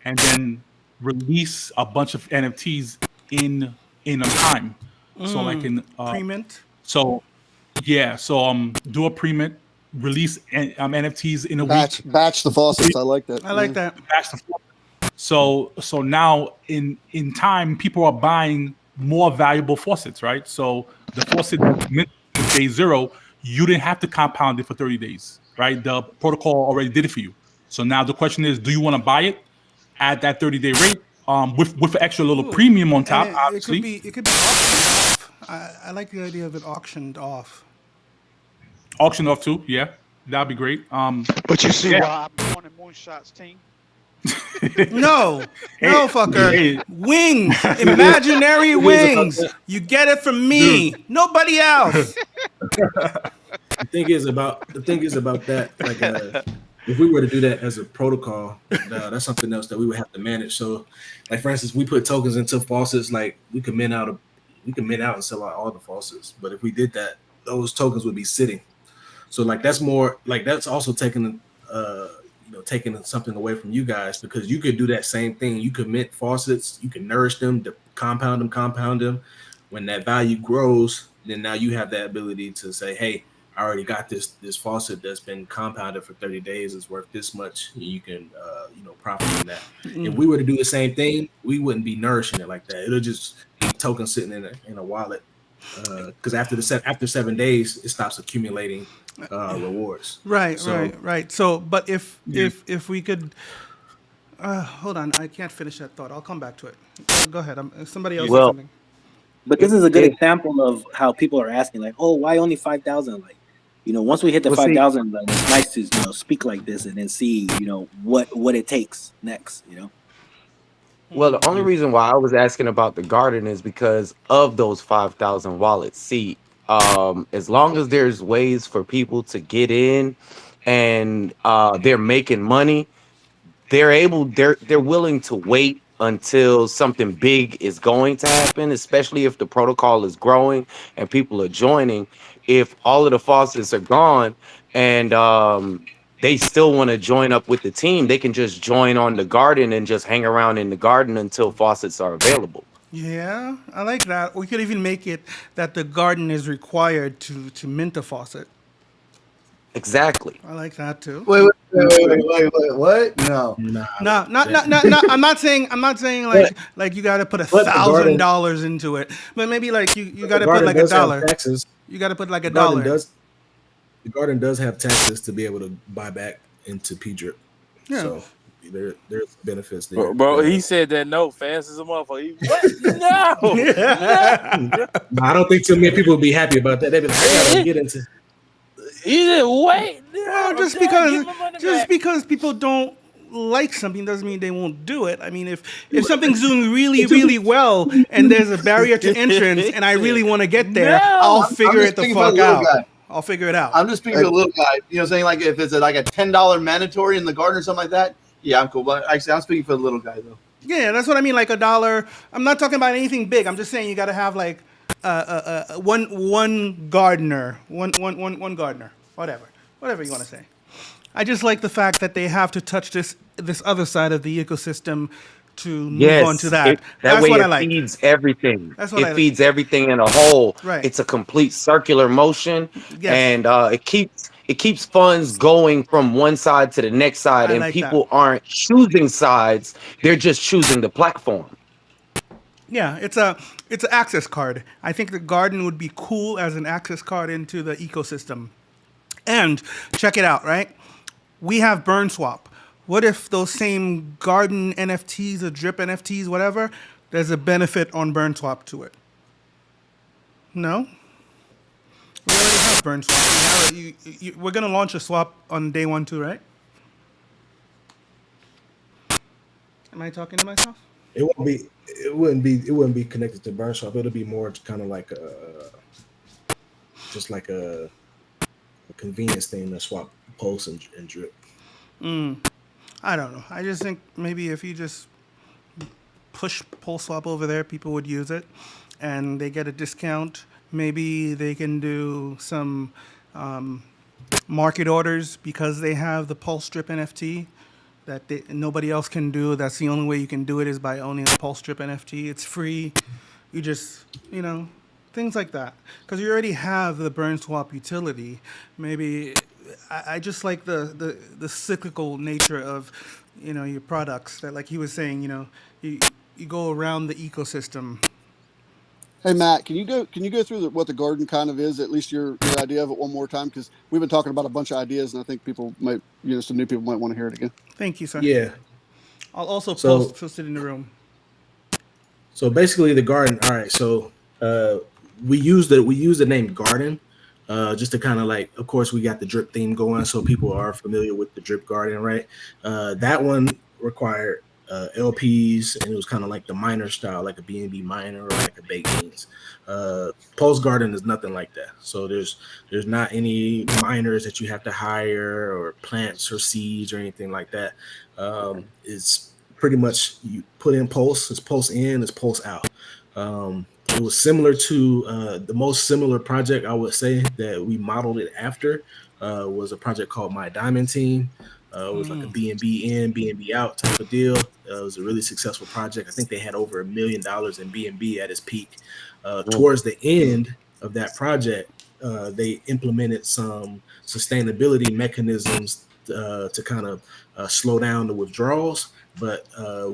and then release a bunch of NFTs in a time. So like in Pre-mint. so yeah, so do a pre-mint, release NFTs in a week. Batch the faucets. I like that. I like that. Batch the So now in time, people are buying more valuable faucets, right? So the faucet that's mint on day 0, you didn't have to compound it for 30 days, right? The protocol already did it for you. So now the question is, do you want to buy it at that 30-day rate, with an extra little premium on top? And Obviously, it could be auctioned off. I like the idea of it auctioned off. auction off too. Yeah, that'd be great. But you see Yeah. why I'm on the Moonshots team? No, fucker. Hey. Wings, imaginary wings. You get it from me, nobody else. The thing is about that, like, if we were to do that as a protocol, that's something else that we would have to manage. So, like, for instance, we put tokens into faucets, like we could mint out and sell out all the faucets. But if we did that, those tokens would be sitting. So, like, that's also taking something away from you guys, because you could do that same thing. You could mint faucets, you can nourish them, compound them. When that value grows, then now you have that ability to say, hey, I already got this faucet that's been compounded for 30 days. It's worth this much. You can, profit from that. If we were to do the same thing, we wouldn't be nourishing it like that. It'll just be tokens sitting in a wallet. Because after 7 days, it stops accumulating rewards. Right. So, but if we could, hold on, I can't finish that thought. I'll come back to it. Go ahead. Somebody else said Well, something. But this is a good example of how people are asking, like, oh, why only 5,000? Like, once we hit the 5,000, like, it's nice to speak like this and then see what it takes next. Well, the only reason why I was asking about the garden is because of those 5,000 wallets. See, as long as there's ways for people to get in and they're making money, they're willing to wait until something big is going to happen, especially if the protocol is growing and people are joining. If all of the faucets are gone and they still want to join up with the team, they can just join on the garden and just hang around in the garden until faucets are available. Yeah, I like that. We could even make it that the garden is required to mint a faucet. Exactly. I like that too. Wait, what? No. No, I'm not saying like you got to put $1,000 into it, but maybe like you got to put like $1. Taxes. You got to put like The garden does have taxes to be able to buy back into PDRIP. Yeah. So there's benefits there. Bro, he said that no, fast as a motherfucker. No. I don't think too many people would be happy about that. They'd be like, I gotta get into. He said, wait. Well, just because people don't like something doesn't mean they won't do it. I mean, if something's doing really, really well and there's a barrier to entrance and I really want to get there, I'll figure it the fuck out. I'll figure it out. I'm just speaking to the little guy. Saying like if it's like a $10 mandatory in the garden or something like that. Yeah, I'm cool. But actually, I'm speaking for the little guy though. Yeah, that's what I mean. Like $1. I'm not talking about anything big. I'm just saying you got to have like one gardener, one gardener, whatever you want to say. I just like the fact that they have to touch this other side of the ecosystem to move on to Yes, that. that That's way what I it like. feeds everything. That's what It I feeds everything in a whole. right. It's a complete circular motion, Yes, and it keeps funds going from one side to the next side, I and like that. people aren't choosing sides; they're just choosing the platform. Yeah, it's an access card. I think the garden would be cool as an access card into the ecosystem. And check it out, right? We have Burn Swap. What if those same garden NFTs or drip NFTs, whatever, there's a benefit on Burn Swap to it? No? We already have Burn Swap. We're going to launch a swap on day one too, right? Am I talking to myself? It won't be. It wouldn't be connected to Burn Swap. It'll be more kind of like just like a convenience thing to swap pulse and drip. I don't know. I just think maybe if you just push Pulse Swap over there, people would use it, and they get a discount. Maybe they can do some market orders because they have the Pulse Strip NFT that nobody else can do. That's the only way you can do it is by owning a Pulse Strip NFT. It's free. You just, things like that. Because you already have the Burn Swap utility. Maybe I just like the cyclical nature of, your products. That, like he was saying, you go around the ecosystem. Hey Matt, can you go through what the garden kind of is, at least your idea of it one more time? Because we've been talking about a bunch of ideas, and I think people might, some new people might want to hear it again. Thank you, sir. Yeah. I'll also So- post it in the room. So basically, the garden. All right. So we use the name garden just to kind of like. Of course, we got the drip theme going, so people are familiar with the drip garden, right? That one required LPs, and it was kind of like the miner style, like a BNB miner or like a baked beans. Pulse Garden is nothing like that. So there's not any miners that you have to hire or plants or seeds or anything like that. It's pretty much you put in Pulse, it's Pulse in, it's Pulse out. It was similar to the most similar project I would say that we modeled it after was a project called My Diamond Team. It was like a BNB in, BNB out type of deal. It was a really successful project. I think they had over $1 million in BNB at its peak. Towards the end of that project, they implemented some sustainability mechanisms to kind of slow down the withdrawals. But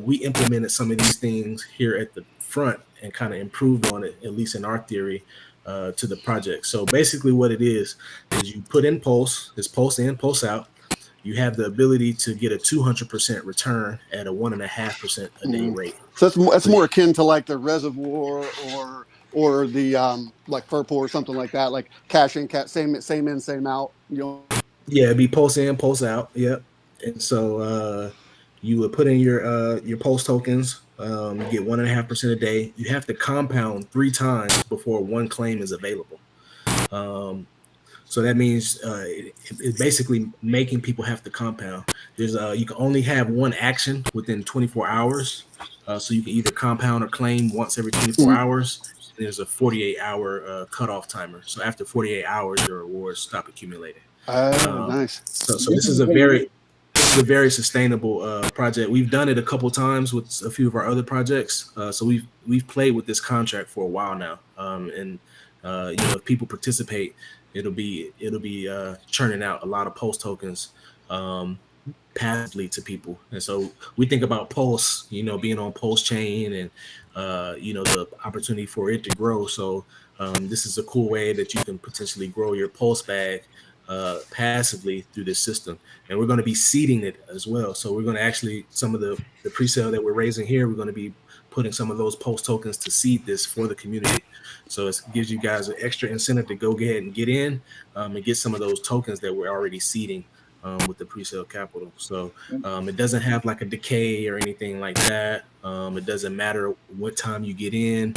we implemented some of these things here at the front and kind of improved on it, at least in our theory, to the project. So basically what it is you put in Pulse, it's Pulse in, Pulse out. You have the ability to get a 200% return at a 1.5% a day rate. So that's more akin to like the reservoir or the like Furpool or something like that, like cash in, same in, same out. Yeah, it'd be Pulse in, Pulse out. Yep. And so you would put in your Pulse tokens. You get 1.5% a day. You have to compound 3 times before one claim is available. So that means it's basically making people have to compound. There's you can only have one action within 24 hours. So you can either compound or claim once every 24 hours. There's a 48-hour cutoff timer. So after 48 hours, your rewards stop accumulating. Nice. So this is a very sustainable project. We've done it a couple times with a few of our other projects. So we've played with this contract for a while now. And if people participate, it'll be churning out a lot of Pulse tokens passively to people. And so we think about Pulse, being on Pulse chain and the opportunity for it to grow. So this is a cool way that you can potentially grow your Pulse bag passively through this system. And we're going to be seeding it as well. So we're going to actually, some of the pre-sale that we're raising here, we're going to be putting some of those Pulse tokens to seed this for the community. So it gives you guys an extra incentive to go ahead and get in and get some of those tokens that we're already seeding with the pre-sale capital. So it doesn't have like a decay or anything like that. It doesn't matter what time you get in.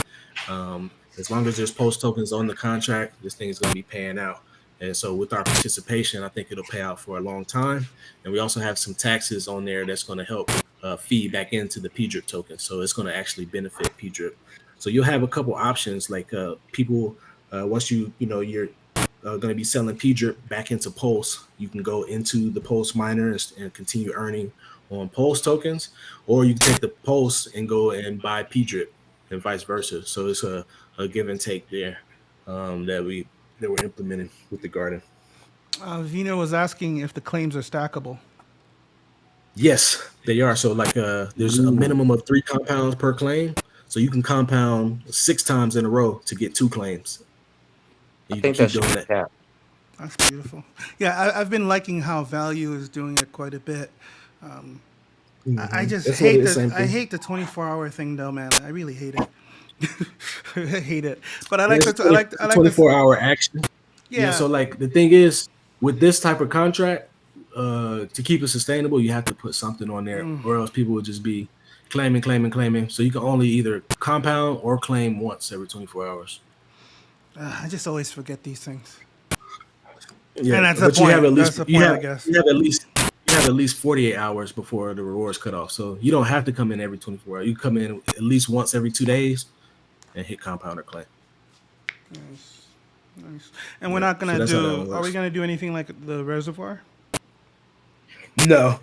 As long as there's Pulse tokens on the contract, this thing is going to be paying out. And so with our participation, I think it'll pay out for a long time. And we also have some taxes on there that's going to help feed back into the PDRIP token. So it's going to actually benefit PDRIP. So you'll have a couple options like people, once you're going to be selling PDRIP back into Pulse, you can go into the Pulse miner and continue earning, on Pulse tokens, or you can take the Pulse and go and buy P-Drip and vice versa. So it's a give and take there that we're implementing with the garden. Vino was asking if the claims are stackable. Yes, they are. So like there's a minimum of 3 compounds per claim. So you can compound 6 times in a row to get 2 claims. And I you think can that keep should doing be that. capped. That's beautiful. Yeah, I've been liking how Value is doing it quite a bit. I just That's what hate it is, the same I thing. hate the 24-hour thing though, man. I really hate it. I hate it. But I Yeah, like it's the I like 24-hour action. Yeah. So like the thing is with this type of contract, to keep it sustainable, you have to put something on there, or else people would just be claiming. So you can only either compound or claim once every 24 hours. I just always forget these things. Yeah, And that's the but you point. have at least That's the point, I guess. you have at least 48 hours before the rewards cut off. So you don't have to come in every 24 hours. You come in at least once every 2 days and hit compound or claim. Nice. And we're Yeah, not so gonna that's how that do. Are works. we gonna do anything like the reservoir? No.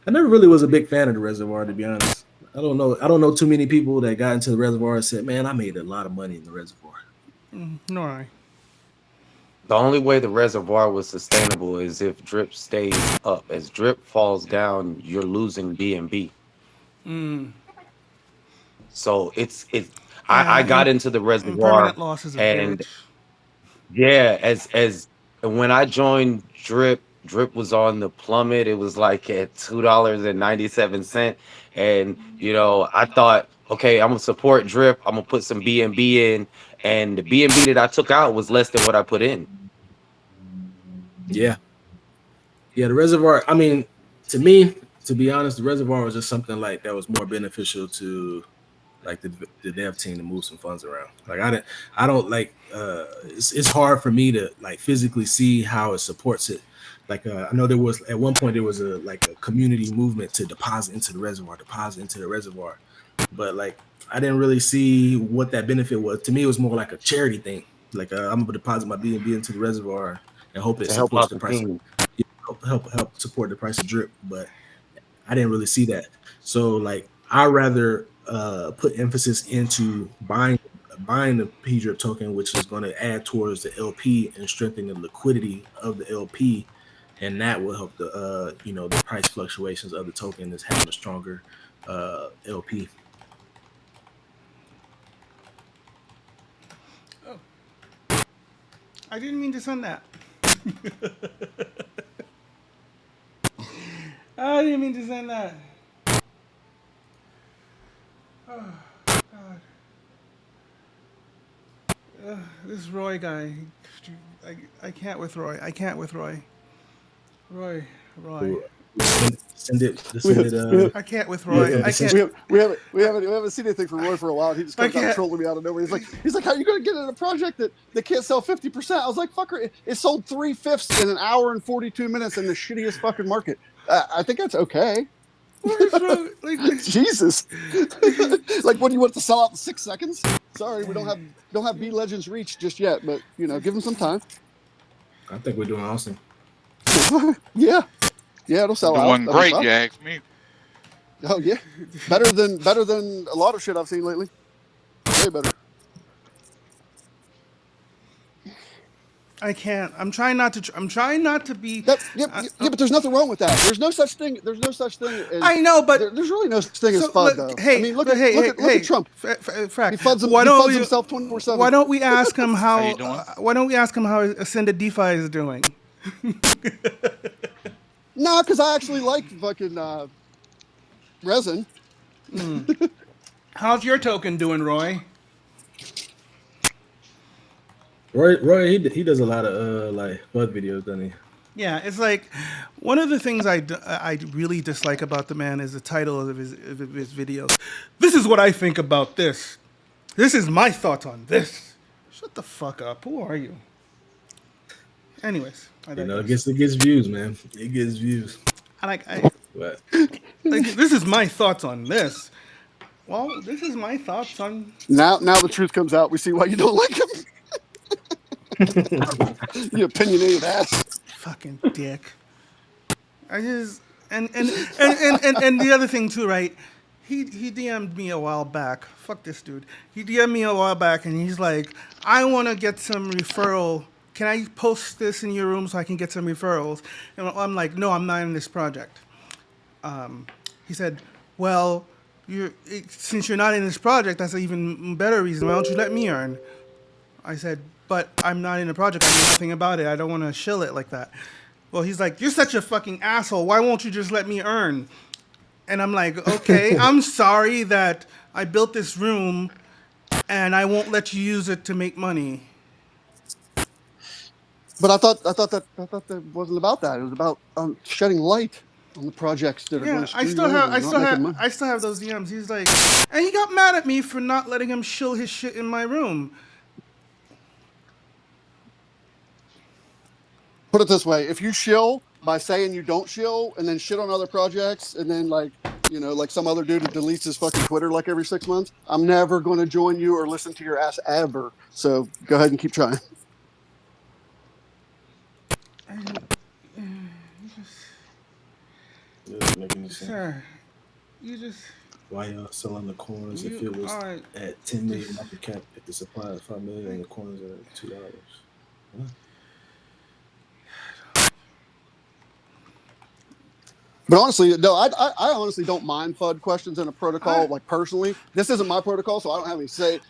I never really was a big fan of the reservoir, to be honest. I don't know too many people that got into the reservoir and said, "Man, I made a lot of money in the reservoir." Nor I. The only way the reservoir was sustainable is if drip stays up. As drip falls down, you're losing BNB. So I got into the reservoir Impermanent loss is a and bitch. yeah, as when I joined Drip was on the plummet. It was like at $2.97. And I thought, okay, I'm gonna support Drip. I'm gonna put some BNB in, and the BNB that I took out was less than what I put in. Yeah. Yeah, the reservoir, I mean, to me, to be honest, the reservoir was just something like that was more beneficial to like the dev team to move some funds around. Like I don't like it's hard for me to like physically see how it supports it. Like I know there was at one point there was a community movement to deposit into the reservoir, but like I didn't really see what that benefit was. To me, it was more like a charity thing. Like I'm gonna deposit my BNB into the reservoir and hope it To help supports out the the price. team. Help support the price of drip, but I didn't really see that. So like I rather put emphasis into buying the P drip token, which is going to add towards the LP and strengthen the liquidity of the LP, and that will help the the price fluctuations of the token that's having a stronger LP. I didn't mean to send that. I didn't mean to send that. Oh, God. This Roy guy. I can't with Roy. I can't with Roy. Roy. Send it. I can't with Roy. I can't. We haven't seen anything from Roy for a while. He just comes out can't. trolling me out of nowhere. He's like, how are you going to get in a project that can't sell 50%? I was like, fucker, it sold 3/5 in an hour and 42 minutes in the shittiest fucking market. I think that's okay. Jesus. Like, what do you want to sell out in 6 seconds? Sorry, we don't have B Legends reach just yet, but give them some time. I think we're doing awesome. Yeah, it'll sell out. Doing That'll be great, fine. you ask me. Oh yeah, better than a lot of shit I've seen lately. Way better. I can't. I'm trying not to be. But there's nothing wrong with that. There's no such thing. As, I know, but there's really no such thing as FUD though. Hey, I mean, look at Trump. He FUDs himself 24/7. Why don't we ask him how? Why don't we ask him how Ascended DeFi is doing? No, because I actually like fucking resin. How's your token doing, Roy? Roy, he does a lot of FUD videos, doesn't he? Yeah, it's like one of the things I really dislike about the man is the title of his videos. This is what I think about this. This is my thoughts on this. Shut the fuck up. Who are you? Anyways, it gets views, man. It gets views. What? This is my thoughts on this. Well, this is my thoughts on. Now the truth comes out. We see why you don't like him. You opinionated ass. Fucking dick. And the other thing too, right? He DM'd me a while back. Fuck this dude. He DM'd me a while back, and he's like, "I want to get some referral. Can I post this in your room so I can get some referrals?" And I'm like, "No, I'm not in this project." He said, "Well, since you're not in this project, that's an even better reason. Why don't you let me earn?" I said, "But I'm not in the project. I know nothing about it. I don't want to shill it like that." Well, he's like, "You're such a fucking asshole. Why won't you just let me earn?" And I'm like, "Okay, I'm sorry that I built this room and I won't let you use it to make money." But I thought that wasn't about that. It was about shedding light on the projects that are going Yeah, to screw you over and not making money. I still have those DMs. He's like, and he got mad at me for not letting him shill his shit in my room. Put it this way: if you shill by saying you don't shill and then shit on other projects, and then like some other dude who deletes his fucking Twitter like every 6 months, I'm never going to join you or listen to your ass ever. So go ahead and keep trying. Doesn't make any sense. Sir, you just. Why y'all selling the coins if You it was are- at 10 million market cap? If the supply is 5 million and the coins are at $2. Huh? But honestly, no, I honestly don't mind FUD questions in a protocol. Like personally, this isn't my protocol, so I don't have any say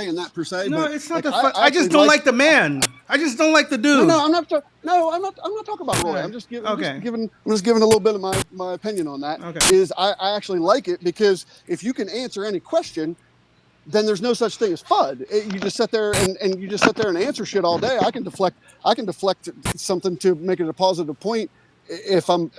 in that per se. No, but, it's not like, the fun. I just actually don't like the man. I just don't like the dude. No, I'm not. I'm not talking about Roy. Okay. I'm just giving. Okay. I'm just giving a little bit of my opinion on that. Okay. Is I actually like it because if you can answer any question, then there's no such thing as FUD. You just sit there and you just sit there and answer shit all day. I can deflect something to make it a positive point. If I'm,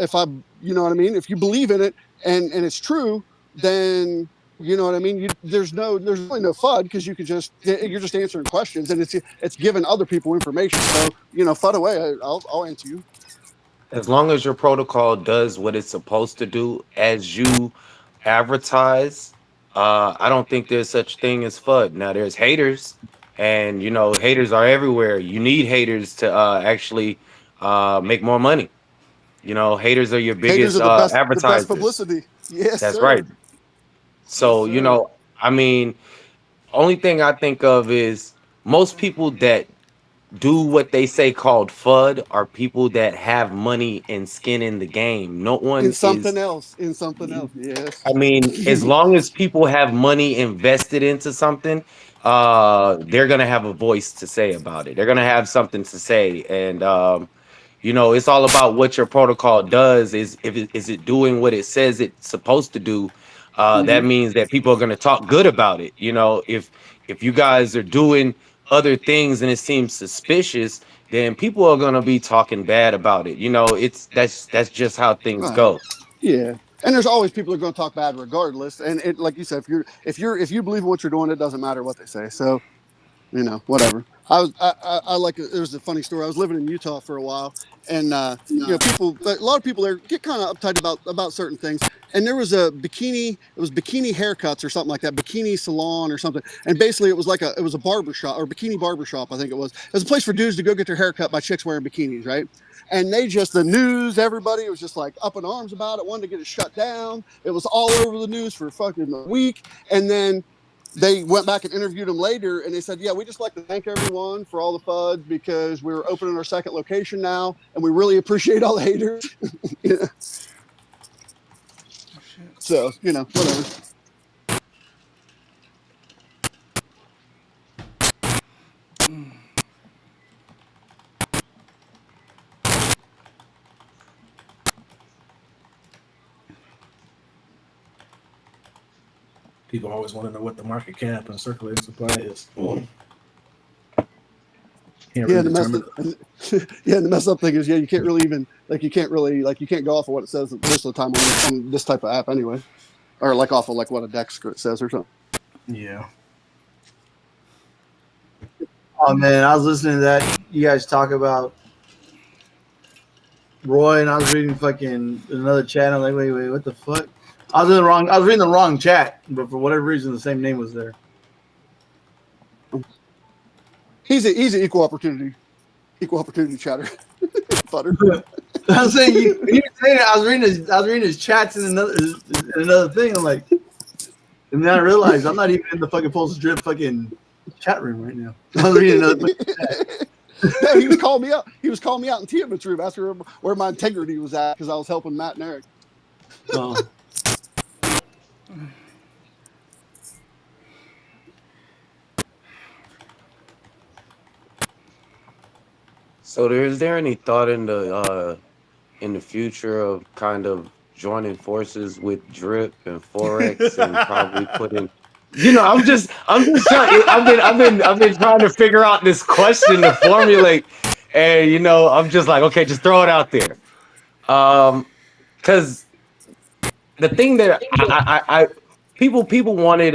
you know what I mean? If you believe in it and it's true, then you know what I mean? There's really no FUD because you're just answering questions and it's giving other people information. So, FUD away. I'll answer you. As long as your protocol does what it's supposed to do as you advertise, I don't think there's such thing as FUD. Now there's haters, and haters are everywhere. You need haters to actually make more money. Haters are your Haters biggest are the best advertisers. publicity. Yes, That's sir. right. So, Yes, sir. I mean, only thing I think of is most people that do what they say called FUD are people that have money and skin in the game. No one In something is. else. Yes. I mean, as long as people have money invested into something, they're gonna have a voice to say about it. They're gonna have something to say, and it's all about what your protocol does. Is it doing what it says it's supposed to do? That means that people are gonna talk good about it. If you guys are doing other things and it seems suspicious, then people are gonna be talking bad about it. That's just how things Right. go. Yeah. And there's always people who are going to talk bad regardless. And it, like you said, if you believe in what you're doing, it doesn't matter what they say. So, whatever. I like it. There was a funny story. I was living in Utah for a while, and a lot of people there get kind of uptight about certain things. And there was bikini haircuts or something like that, bikini salon or something. And basically, it was a barber shop or bikini barber shop, I think it was. It was a place for dudes to go get their hair cut by chicks wearing bikinis, right? And the news, everybody was just like up in arms about it, wanted to get it shut down. It was all over the news for fucking a week. And then they went back and interviewed them later, and they said, "Yeah, we just like to thank everyone for all the FUD because we're opening our second location now, and we really appreciate all the haters." Yeah. So, whatever. People always want to know what the market cap and circulating supply is. Can't Yeah, really the determine. the messed up thing is, you can't really even you can't go off of what it says most of the time on this type of app anyway, or off of what a deck script says or something. Yeah. Oh man, I was listening to that. You guys talk about Roy, and I was reading fucking another chat. I'm like, wait, what the fuck? I was reading the wrong chat, but for whatever reason, the same name was there. He's an equal opportunity chatter. Butter. I was saying, you were saying it, I was reading his chats in another thing. I'm like, and then I realized I'm not even in the fucking Pulse Drip fucking chat room right now. I was reading another chat. No, he was calling me out. He was calling me out in Tiamat's room, asking where my integrity was at because I was helping Matt and Eric. Oh. So is there any thought in the future of kind of joining forces with Drip and Forex and probably putting, I'm just trying. I've been trying to figure out this question to formulate, and I'm just like, okay, just throw it out there, because the thing that I people wanted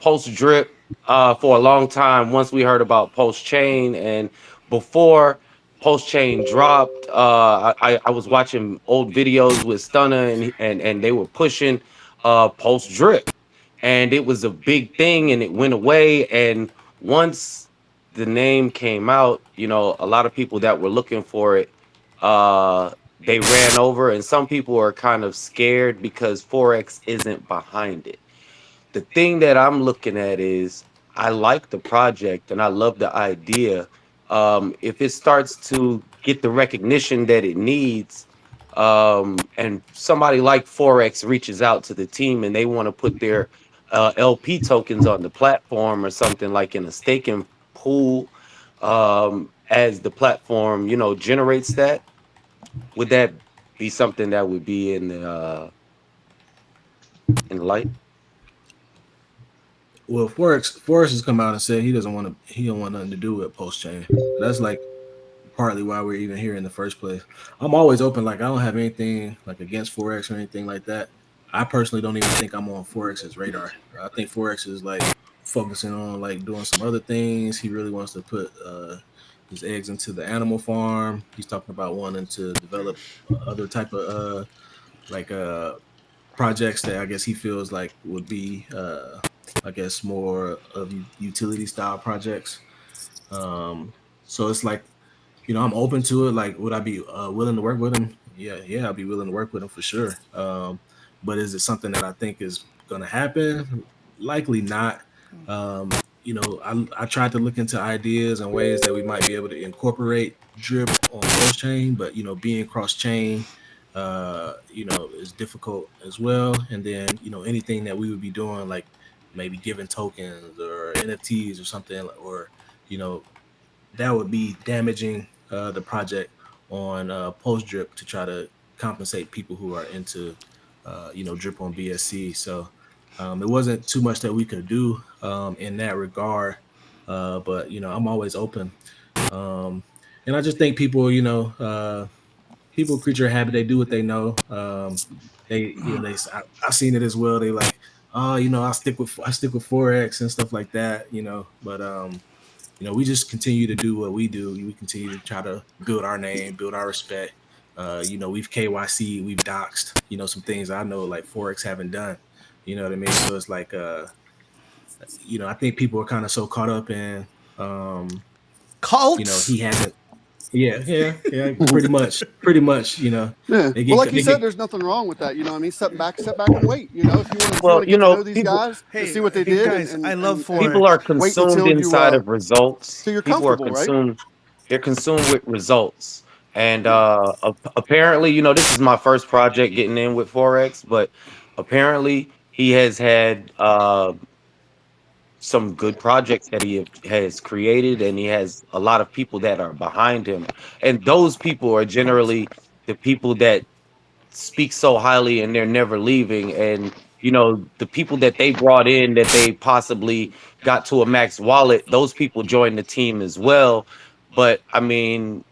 Post Drip for a long time. Once we heard about Post Chain, and before Post Chain dropped, I was watching old videos with Stunner, and they were pushing Post Drip, and it was a big thing, and it went away. And once the name came out, a lot of people that were looking for it, they ran over, and some people are kind of scared because Forex isn't behind it. The thing that I'm looking at is I like the project and I love the idea. If it starts to get the recognition that it needs, and somebody like Forex reaches out to the team and they want to put their LP tokens on the platform or something like in a staking pool, as the platform, generates that, would that be something that would be in the light? Well, Forex has come out and said he don't want nothing to do with Post Chain. That's like partly why we're even here in the first place. I'm always open. Like I don't have anything like against Forex or anything like that. I personally don't even think I'm on Forex's radar. I think Forex is like focusing on like doing some other things. He really wants to put his eggs into the animal farm. He's talking about wanting to develop other type of projects that I guess he feels like would be I guess more of utility style projects. So it's like, I'm open to it. Like, would I be willing to work with him? Yeah, I'd be willing to work with him for sure. But is it something that I think is going to happen? Likely not. I tried to look into ideas and ways that we might be able to incorporate Drip on Post Chain, but being cross chain, is difficult as well. And then anything that we would be doing, like maybe giving tokens or NFTs or something, or that would be damaging the project on Post Drip to try to compensate people who are into Drip on BSC. So it wasn't too much that we could do in that regard, but I'm always open, and I just think people people creature habit, they do what they know. I've seen it as well. They like, I stick with Forex and stuff like that, but we just continue to do what we do. We continue to try to build our name, build our respect. We've KYC, we've doxed, some things I know like Forex haven't done. You know what I mean? So it's like, I think people are kind of so caught up in, cults. He hasn't. Yeah, pretty much. Yeah. Well, like you said, there's nothing wrong with that. Step back and wait. If you want to get to know these guys, see what they did. Guys, I love Forex. People are consumed inside of results. So you're People are comfortable, consumed. Right? They're consumed with results. And apparently, this is my first project getting in with Forex, but apparently he has had some good projects that he has created, and he has a lot of people that are behind him. And those people are generally the people that speak so highly and they're never leaving. And, the people that they brought in that they possibly got to a max wallet, those people joined the team as well. But I mean,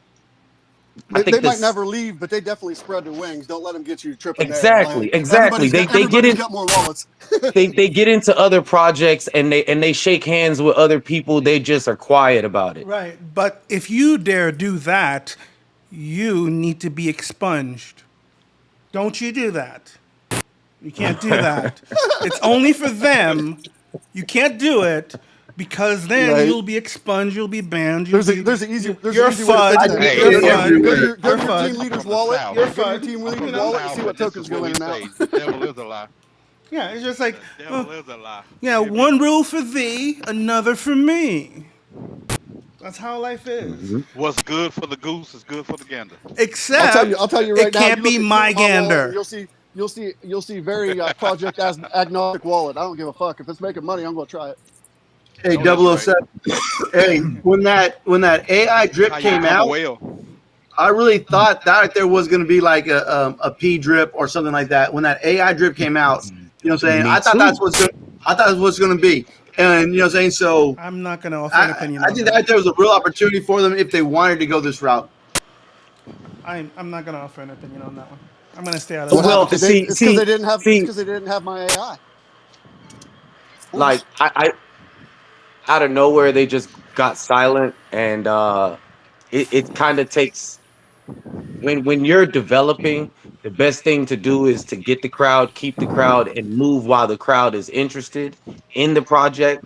they might never leave, but they definitely spread their wings. Don't let them get you tripping. Exactly. They get in. Got more wallets. they get into other projects and they shake hands with other people. They just are quiet about it. Right. But if you dare do that, you need to be expunged. Don't you do that. You can't do that. It's only for them. You can't do it. because then Right. you'll be expunged, you'll be banned. You'll There's be, an easy you're way to fix FUD. that. Hey, You're it FUD. everywhere. Go to your You're team FUD. leader's from the wallet. South. You're Go to your FUD. team leader's You know? wallet and see what This is tokens go what in we and out. say. The devil is a lie. Yeah, it's just like, The devil is a lie. yeah, one rule for thee, another for me. That's how life is. What's good for the goose is good for the gander. Except I'll tell you right it now. can't you be look at my my wallet and gander. you'll see very project agnostic wallet. I don't give a fuck if it's making money. I'm gonna try it. Hey, Oh, that's 007. Hey, when that AI drip How you came become a out, whale. I really thought that there was going to be like a P drip or something like that. When that AI drip came out, you know what I'm saying? Me I thought too. that's what's going to be. And you know what I'm saying? So I'm not gonna offer an opinion I on think that. that there was a real opportunity for them if they wanted to go this route. I'm not gonna offer an opinion on that one. I'm gonna stay out of What that. Well, happened? see, It's because see, they didn't have. It's see, because they didn't have my AI. like I out of nowhere they just got silent, and it kind of takes when you're developing, the best thing to do is to get the crowd, keep the crowd, and move while the crowd is interested in the project.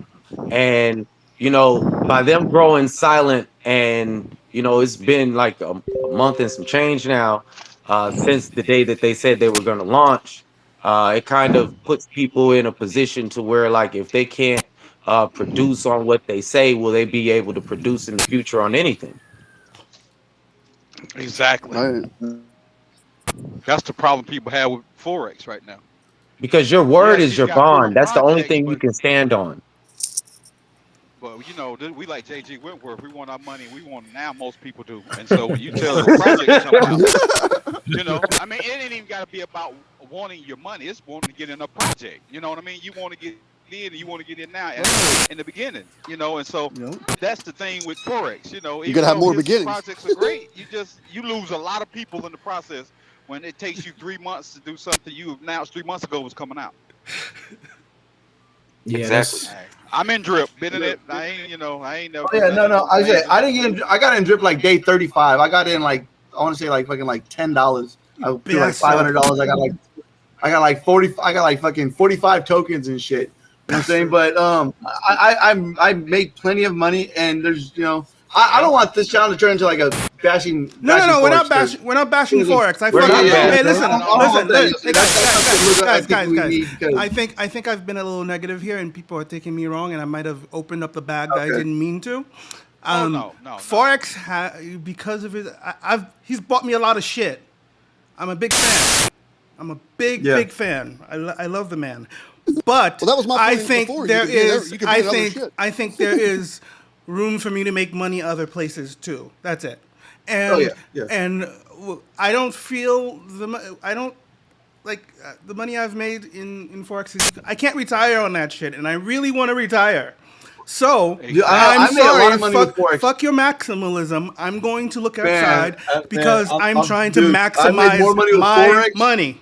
And by them growing silent, and it's been like a month and some change now, since the day that they said they were going to launch. It kind of puts people in a position to where, like, if they can't produce on what they say, will they be able to produce in the future on anything? Exactly. Right. That's the problem people have with Forex right now. Because your word Yes, is you your got proven bond. That's the only projects, thing you can stand on. but we like JG Wentworth. We want our money. We want it now. Most people do. And so when you tell the project to come out, I mean, it ain't even got to be about wanting your money. It's wanting to get in a project. You know what I mean? You want to get in, and you want to get in now in the beginning. And so that's the thing with Forex. You even gotta have though more his beginnings. projects are great, you lose a lot of people in the process when it takes you 3 months to do something you announced 3 months ago was coming out. Yeah, Exactly. I'm in drip, been in it. I ain't never. Oh, yeah, no. I said I didn't get in, I got in drip like day 35. I got in like I want to say like fucking like $10. I threw like $500. I got like 40. I got like fucking 45 tokens and shit. You know what I'm saying? But I make plenty of money, and there's I don't want this channel to turn into like a bashing. No, we're not Forex, bashing. We're not bashing Forex. We're not Hey, bashing. listen, Because I think I've been a little negative here, and people are taking me wrong, and I might have opened up the bag that I didn't mean to. No. Forex, because of his, he's bought me a lot of shit. I'm a big fan. I'm a big fan. I love the man, but Well, that was my I point think before. there is. You could be in other shit. I think there is room for me to make money other places too. That's it. And and I don't feel I don't like the money I've made in Forex. I can't retire on that shit, and I really want to retire. So I I'm made a lot sorry. of money with Forex. Fuck your maximalism. I'm going to look Man, outside because man, I'm trying to dude, I made maximize more money with my Forex. money.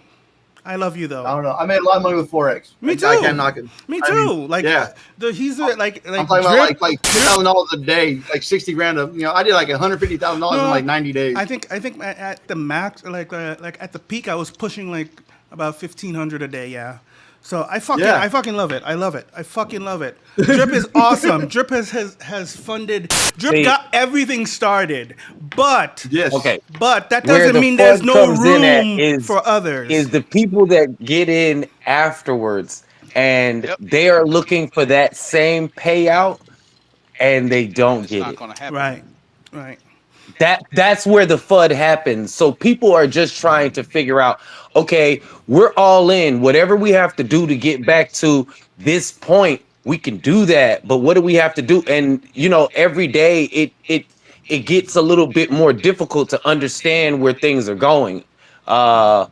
I love you though. I don't know. I made a lot of money with Forex. Me too. I can't knock it. Me I too. mean, like yeah. He's like I'm talking about like $2,000 a day, like 60 grand. I did like $150,000 in like 90 days. I think at the max, like at the peak, I was pushing like about 1,500 a day. Yeah. So I fucking love it. I love it. I fucking love it. Drip is awesome. Drip has funded. Drip got everything started, but Okay. but that Where doesn't the mean there's fun no comes in at room for others. is the people that get in afterwards, and they are looking for that same payout, and they don't It's get not it. gonna happen. Right. That's where the FUD happens. So people are just trying to figure out, okay, we're all in. Whatever we have to do to get back to this point, we can do that. But what do we have to do? And every day it gets a little bit more difficult to understand where things are going. I'm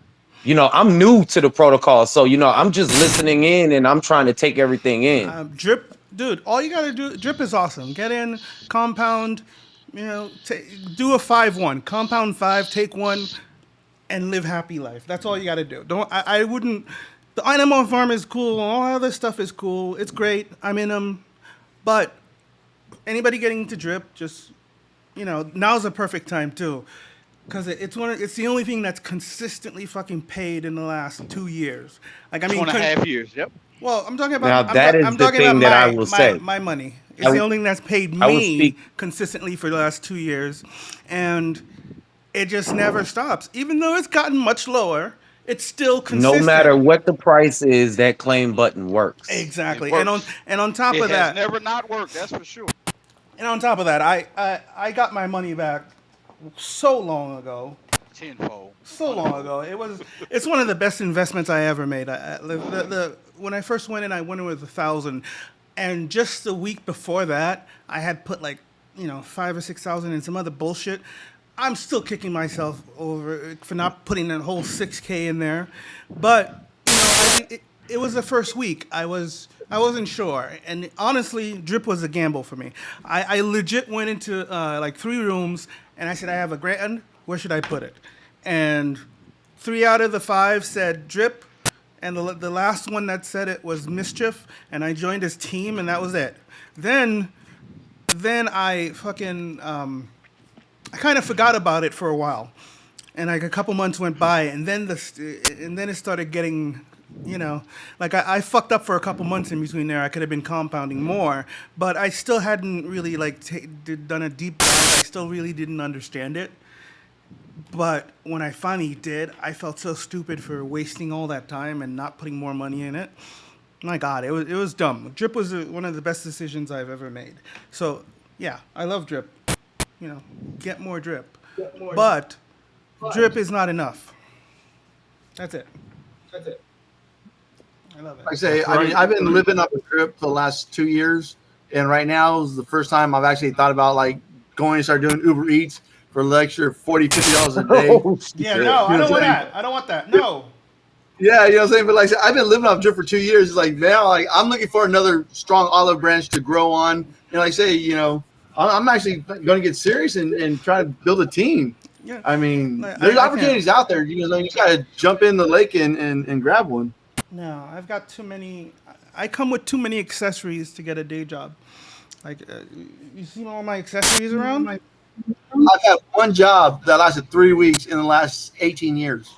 new to the protocol, so I'm just listening in and I'm trying to take everything in. Drip, dude. All you gotta do. Drip is awesome. Get in, compound. Do a 5-1, compound 5, take 1, and live happy life. That's all you got to do. I wouldn't. The Animal Farm is cool. All other stuff is cool. It's great. I'm in them, but anybody getting into Drip, just now's the perfect time too, because it's the only thing that's consistently fucking paid in the last 2 years. Like 2.5 years. Yep. Well, I'm talking about. Now, that is I'm the talking thing about that I will say. my money. It's the only thing that's paid I would me speak- consistently for the last 2 years, and it just never stops. Even though it's gotten much lower, it's still consistent. No matter what the price is, that claim button works. Exactly. It And works. on top It of has that, never not worked. That's for sure. and on top of that, I got my money back so long ago. Tenfold. So long ago. It's one of the best investments I ever made. When I first went in, I went in with 1,000, and just the week before that, I had put like 5,000 or 6,000 in some other bullshit. I'm still kicking myself over for not putting that whole 6K in there, but it was the first week. I wasn't sure, and honestly, drip was a gamble for me. I legit went into like 3 rooms, and I said, I have a grand. Where should I put it? And 3 out of the 5 said drip, and the last one that said it was mischief, and I joined his team, and that was it. Then I fucking I kind of forgot about it for a while, and like a couple months went by, and then it started getting, like I fucked up for a couple months in between there. I could have been compounding more, but I still hadn't really done a deep dive. I still really didn't understand it. But when I finally did, I felt so stupid for wasting all that time and not putting more money in it. My God, it was dumb. Drip was one of the best decisions I've ever made. So yeah, I love drip. Get more drip. But drip is not enough. That's it. I love it. Like I say, I mean, I've been living up a drip the last 2 years, and right now is the first time I've actually thought about like going and start doing Uber Eats for an extra $40-$50 a day. Yeah, no, I don't want that. I don't want that. No. Yeah, you know what I'm saying? But like I said, I've been living off drip for 2 years. It's like now, like I'm looking for another strong olive branch to grow on. And like I say, I'm actually going to get serious and try to build a team. Yeah. I mean, Like, there's I opportunities out there. You just got to jump in the lake and grab one. No, I've got too many. I come with too many accessories to get a day job. Like, you see all my accessories around? I've had one job that lasted 3 weeks in the last 18 years.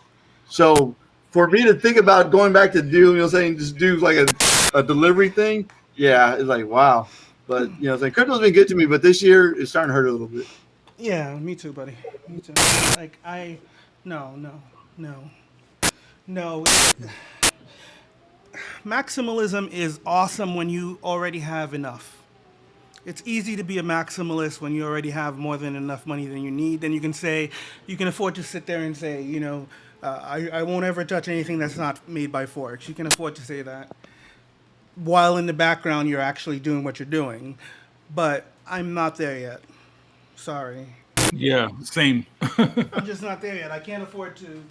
So for me to think about going back to just do like a delivery thing, yeah, it's like, wow. But, crypto's been good to me, but this year it's starting to hurt a little bit. Yeah, me too, buddy. Me too. Like, no. Maximalism is awesome when you already have enough. It's easy to be a maximalist when you already have more than enough money than you need. Then you can afford to sit there and say, I won't ever touch anything that's not made by Forex. You can afford to say that. While in the background, you're actually doing what you're doing. But I'm not there yet. Sorry. Yeah, same. I'm just not there yet. I can't afford to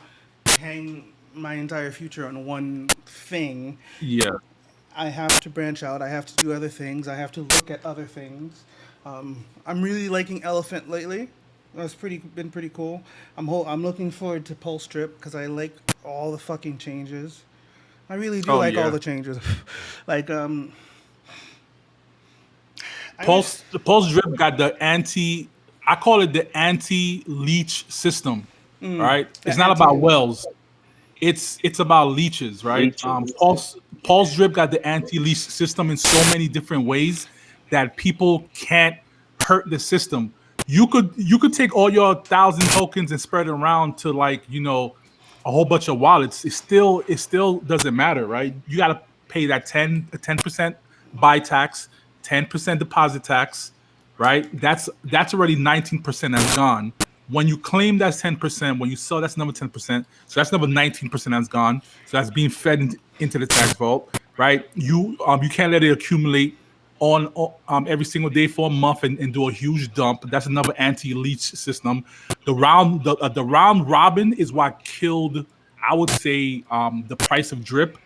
hang my entire future on one thing. Yeah. I have to branch out. I have to do other things. I have to look at other things. I'm really liking Elephant lately. That's been pretty cool. I'm looking forward to Pulse Drip because I like all the fucking changes. I really do like all the changes. Like Pulse Drip got the I call it the anti-leech system. Right? It's not about wells. It's about leeches, right? Pulse Drip got the anti-leech system in so many different ways that people can't hurt the system. You could take all your 1,000 tokens and spread it around to a whole bunch of wallets. It still doesn't matter, right? You got to pay that 10% buy tax, 10% deposit tax, right? That's already 19% that's gone. When you claim that's 10%, when you sell, that's another 10%. So that's another 19% that's gone. So that's being fed into the tax vault, right? You can't let it accumulate on every single day for a month and do a huge dump. That's another anti-leech system. The round robin is what killed, I would say, the price of drip,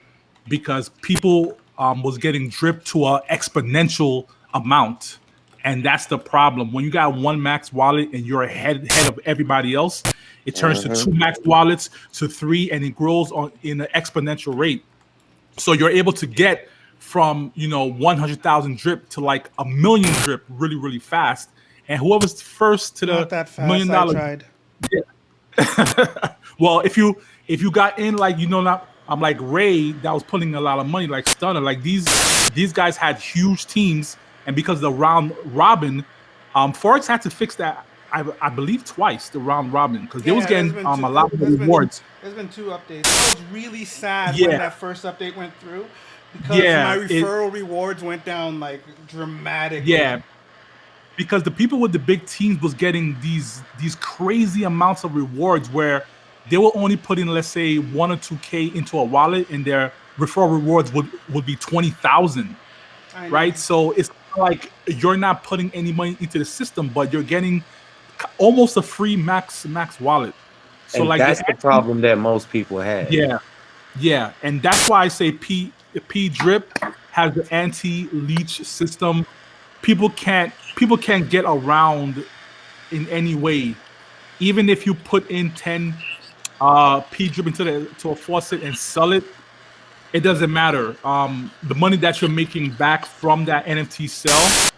because people was getting drip to an exponential amount. And that's the problem. When you got one max wallet and you're ahead of everybody else, it turns to 2 max wallets to 3, and it grows in an exponential rate. So you're able to get from 100,000 drip to like 1 million drip really, really fast. And whoever's first to Not the that fast. $1 million, I tried. well, if you got in I'm like Ray that was putting a lot of money, like Stunner, like these guys had huge teams and because the round robin, Forex had to fix that. I believe twice the round robin because they was there's getting been a two, lot of there's been rewards. there's been 2 updates. I was really sad when Yeah, that first update went through because my yeah, referral rewards went down like dramatically. yeah. Because the people with the big teams was getting these crazy amounts of rewards where they were only putting, let's say, 1 or 2K into a wallet, and their referral rewards would be 20,000, I know. right? So it's like you're not putting any money into the system, but you're getting almost a free max wallet. So And like that's the problem that most people had. yeah, yeah, and that's why I say P Drip has the anti-leech system. People can't get around in any way, even if you put in 10 P Drip to a faucet and sell it. It doesn't matter. The money that you're making back from that NFT sell,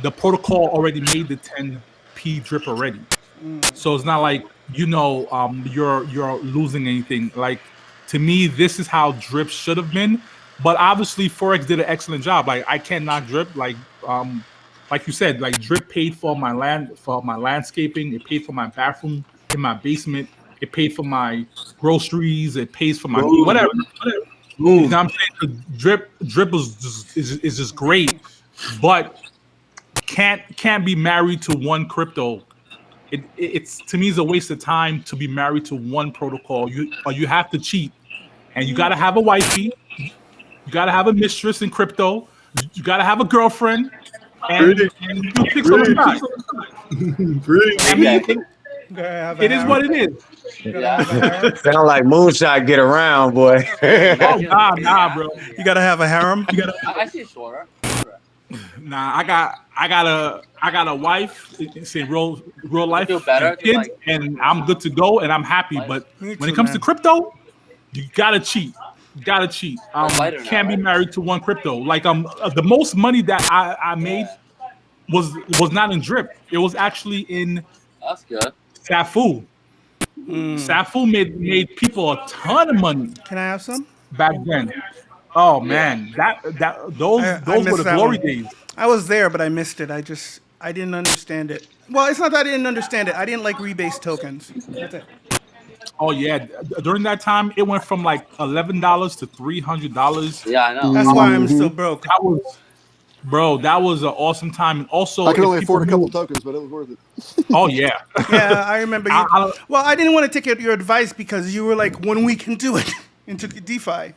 the protocol already made the 10 P Drip already. So it's not like you're losing anything. Like, to me, this is how Drip should have been. But obviously, Forex did an excellent job. Like, I can't knock Drip. Like you said, like Drip paid for my landscaping. It paid for my bathroom in my basement. It paid for my groceries. It pays for my whatever. You know what I'm saying? 'Cause Drip is just great, but can't be married to one crypto. It's to me, it's a waste of time to be married to one protocol. You have to cheat, and you got to have a wifey. You got to have a mistress in crypto. You got to have a girlfriend, and you fix on the side. I mean, it is what it is. Sound like moonshot get around, boy. Oh nah, bro. You gotta have a harem. You gotta. I see shorter. Nah, I got a wife. It's in real life, feel better, and kids, like- and I'm good to go, and I'm happy. But Me when it too, comes to man. crypto, you gotta cheat. You gotta cheat. lighter now, Can't be right? married to one crypto. Like the most money that I made was not in Drip. It was actually in That's good. Safu. Safu made people a ton of money Can I have some? back then. Oh man, those I were missed the that glory one. days. I was there, but I missed it. I didn't understand it. Well, it's not that I didn't understand it. I didn't like rebase tokens. That's it. Oh yeah, during that time it went from like $11 to $300. Yeah, I know. That's why I'm still broke. That was an awesome time. And also, I can if only afford a people couple tokens, but it was worth it. Oh yeah, Yeah, I remember you. I- Well, I didn't want to take your advice because you were like, when we can do it into DeFi.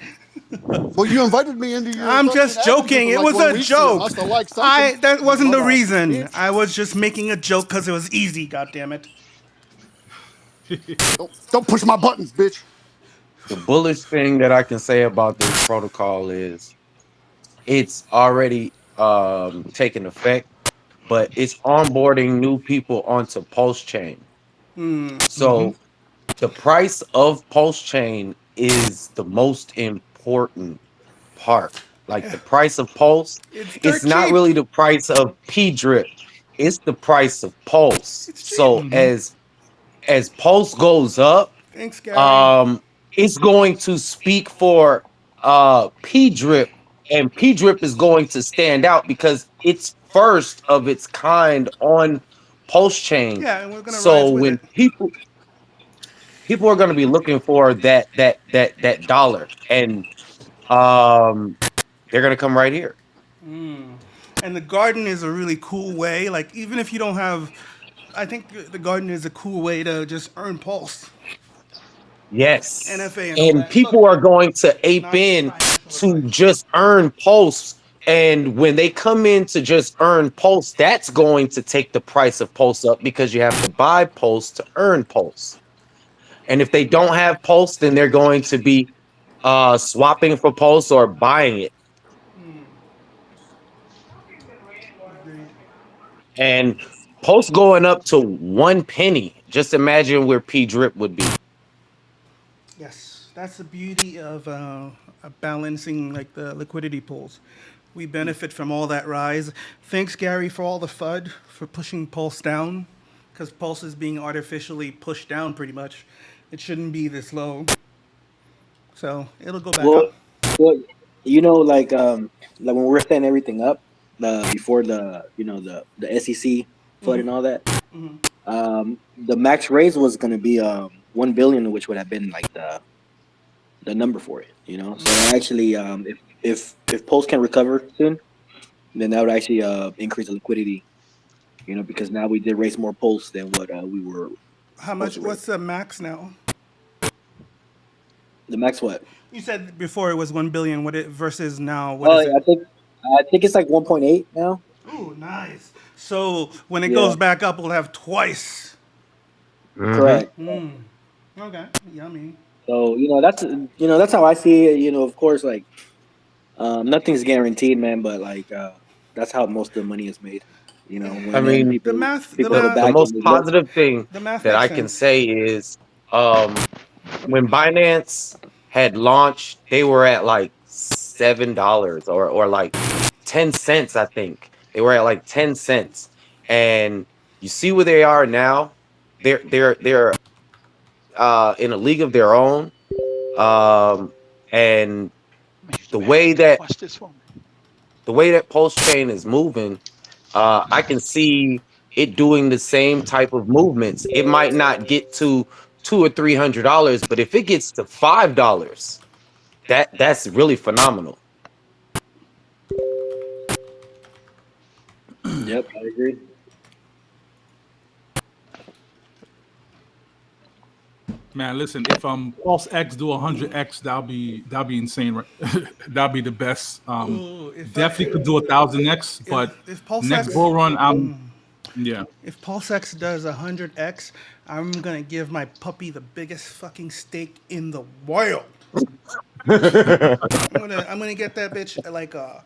Well, you invited me into your. I'm fucking just joking. admin It for was like 1 a week, so you joke. must have liked something. That wasn't the Mother reason. bitch. I was just making a joke because it was easy. God damn it. Don't push my buttons, bitch. The bullish thing that I can say about this protocol is it's already taken effect, but it's onboarding new people onto Pulse Chain. So the price of Pulse Chain is the most important part. Like the price of Pulse, it's not cheap. really the price of P Drip, it's the price of Pulse. So as Pulse goes up, Thanks, Gary. it's going to speak for P Drip, and P Drip is going to stand out because it's first of its kind on Pulse Chain. Yeah, and we're gonna So rise with when it. people are going to be looking for that dollar, and they're going to come right here. And the garden is a really cool way. Like, even if you don't have, I think the garden is a cool way to just earn pulse. Yes. NFA and all And that. people are going to ape Not in financial to just earn pulse. And when they come in to just earn pulse, that's going to take the price of pulse up because you have to buy pulse to earn pulse. And if they don't have pulse, then they're going to be swapping for pulse or buying it. And pulse going up to 1 penny. Just imagine where P Drip would be. Yes, that's the beauty of balancing like the liquidity pools. We benefit from all that rise. Thanks, Gary, for all the FUD for pushing Pulse down, because Pulse is being artificially pushed down pretty much. It shouldn't be this low. So it'll go back Well, up. well, like when we're setting everything up, before the the SEC flood and all that. Mhm. The max raise was going to be 1 billion, which would have been like the number for it. So actually, if Pulse can recover soon, then that would actually increase the liquidity. Because now we did raise more Pulse than what we were How supposed much? to What's raise. the max now? The max what? You said before it was 1 billion. What it versus now? What Oh, is it? I think it's like 1.8 now. Ooh, nice. So when it Yeah, goes back up, we'll have twice. correct. Mm. Okay, yummy. So that's how I see it. Of course, like nothing's guaranteed, man. But like that's how most of the money is made. I When mean, The people math, the people go the math, back and most they look. positive thing the math that makes I can sense. say is when Binance had launched, they were at like $7 or like 10 cents, I think. They were at like 10 cents. And you see where they are now. They're in a league of their own. And the way that Watch this for me. Pulse Chain is moving, I can see it doing the same type of movements. It might not get to $200 or $300, but if it gets to $5, that's really phenomenal. Yep, I agree. Man, listen, if Pulse X do 100x, that'll be insane. Right? That'll be the best. Ooh, Definitely could do 1000x, but if next PulseX, bull run, yeah. if PulseX does 100x, I'm gonna give my puppy the biggest fucking steak in the world. I'm gonna get that bitch like I'm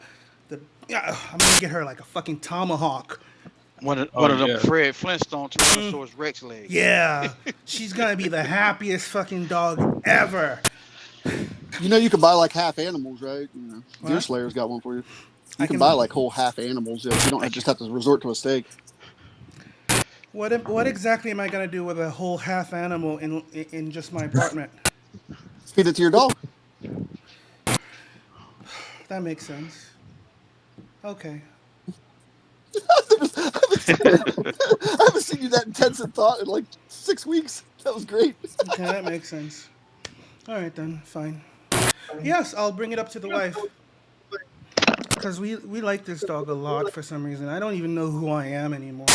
gonna get her like a fucking tomahawk. One Oh of them yeah. Fred Flintstone Tyrannosaurus Rex legs. Yeah, she's gonna be the happiest fucking dog ever. You can buy like half animals, right? Deer What? Slayer's got one for you. I You can can- buy like whole half animals. You don't just have to resort to a steak. What exactly am I gonna do with a whole half animal in just my apartment? Feed it to your dog. That makes sense. Okay. I haven't seen you that intense in thought in like 6 weeks. That was great. Okay, that makes sense. All right then, fine. Yes, I'll bring it up to the wife. Because we like this dog a lot for some reason. I don't even know who I am anymore.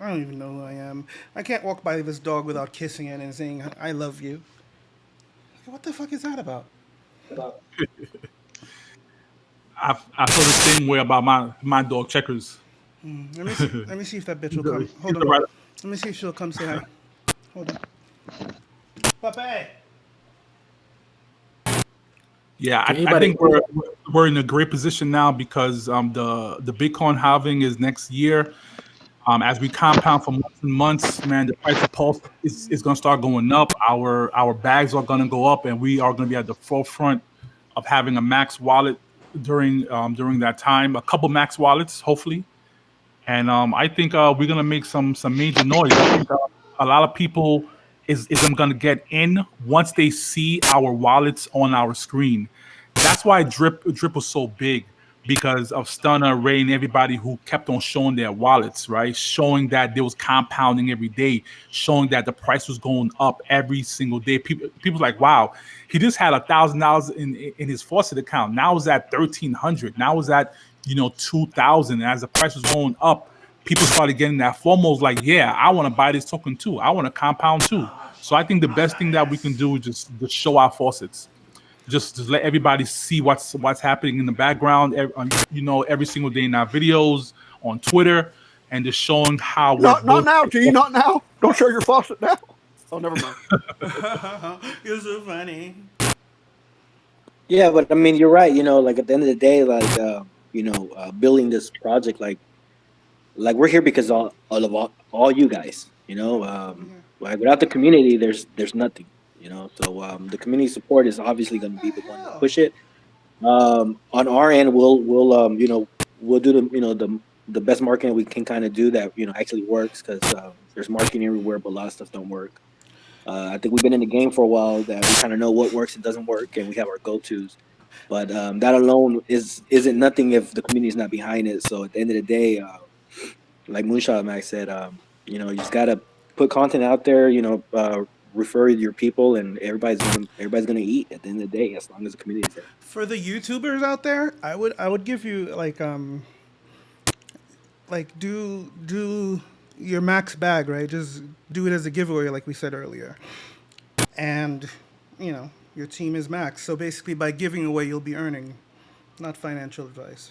I don't even know who I am. I can't walk by this dog without kissing it and saying, I love you. What the fuck is that about? I feel the same way about my dog Checkers. Let me see if that bitch will come. Hold He's on. right. Let me see if she'll come say hi. Hold on. Pape! Yeah, I Anybody- think we're in a great position now because the Bitcoin halving is next year. As we compound for months and months, man, the price of Pulse is going to start going up. Our bags are going to go up, and we are going to be at the forefront of having a Max wallet during that time. A couple Max wallets, hopefully, and I think we're going to make some major noise. I think a lot of people is going to get in once they see our wallets on our screen. That's why Drip was so big, because of Stunner, Ray, and everybody who kept on showing their wallets, right? Showing that there was compounding every day, showing that the price was going up every single day. People's like, wow, he just had $1,000 in his faucet account. Now it's at $1,300. Now it's at $2,000. And as the price was going up, people started getting that FOMO, like, yeah, I want to buy this token too. I want to compound too. So I think the best thing that we can do is just show our faucets. Just let everybody see what's happening in the background, every single day in our videos on Twitter, and just showing how Not now, G. Not now. Don't show your faucet now. Oh, never mind. You're so funny. Yeah, but I mean, you're right. Like at the end of the day, like building this project, like we're here because all you guys. Like without the community, there's nothing. So the community support is obviously going to be the one to push it. On our end, we'll do the best marketing we can kind of do that actually works, because there's marketing everywhere, but a lot of stuff don't work. I think we've been in the game for a while that we kind of know what works and doesn't work, and we have our go-tos. But that alone isn't nothing if the community is not behind it. So at the end of the day, like Moonshot Max said, you know, you just gotta put content out there. You know, refer your people, and everybody's gonna eat at the end of the day, as long as the community is there. For the YouTubers out there, I would give you like do your max bag, right? Just do it as a giveaway, like we said earlier. And you know, your team is max. So basically, by giving away, you'll be earning, not financial advice.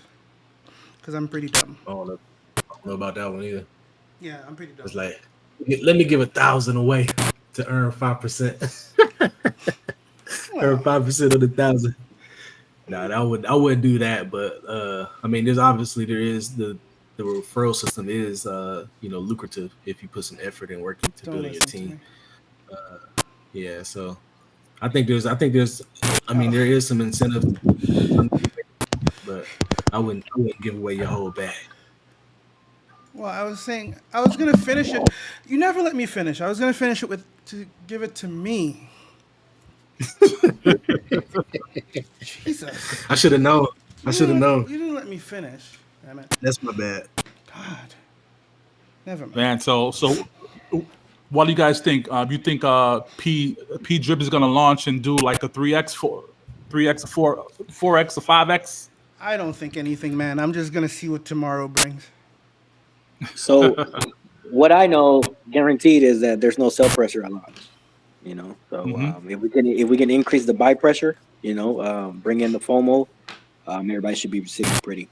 Because I'm pretty dumb. I don't know about that one either. Yeah, I'm pretty dumb. It's like, let me give 1,000 away to earn 5%. Earn 5% of the 1,000. No, I wouldn't do that. But I mean, there is the referral system is you know, lucrative if you put some effort and work into building your team. Yeah, so I think there is some incentive, but I wouldn't give away your whole bag. Well, I was saying I was gonna finish it. You never let me finish. I was gonna finish it to give it to me. Jesus. I should have known. I should have known. You didn't let me finish. Damn it. That's my bad. God. Never mind. Man, so what do you guys think? You think P Drip is gonna launch and do like a 3x, 4x, 4x, or 5x? I don't think anything, man. I'm just gonna see what tomorrow brings. So what I know guaranteed is that there's no sell pressure at launch. You know, so if we can increase the buy pressure, you know, bring in the FOMO, everybody should be sitting pretty.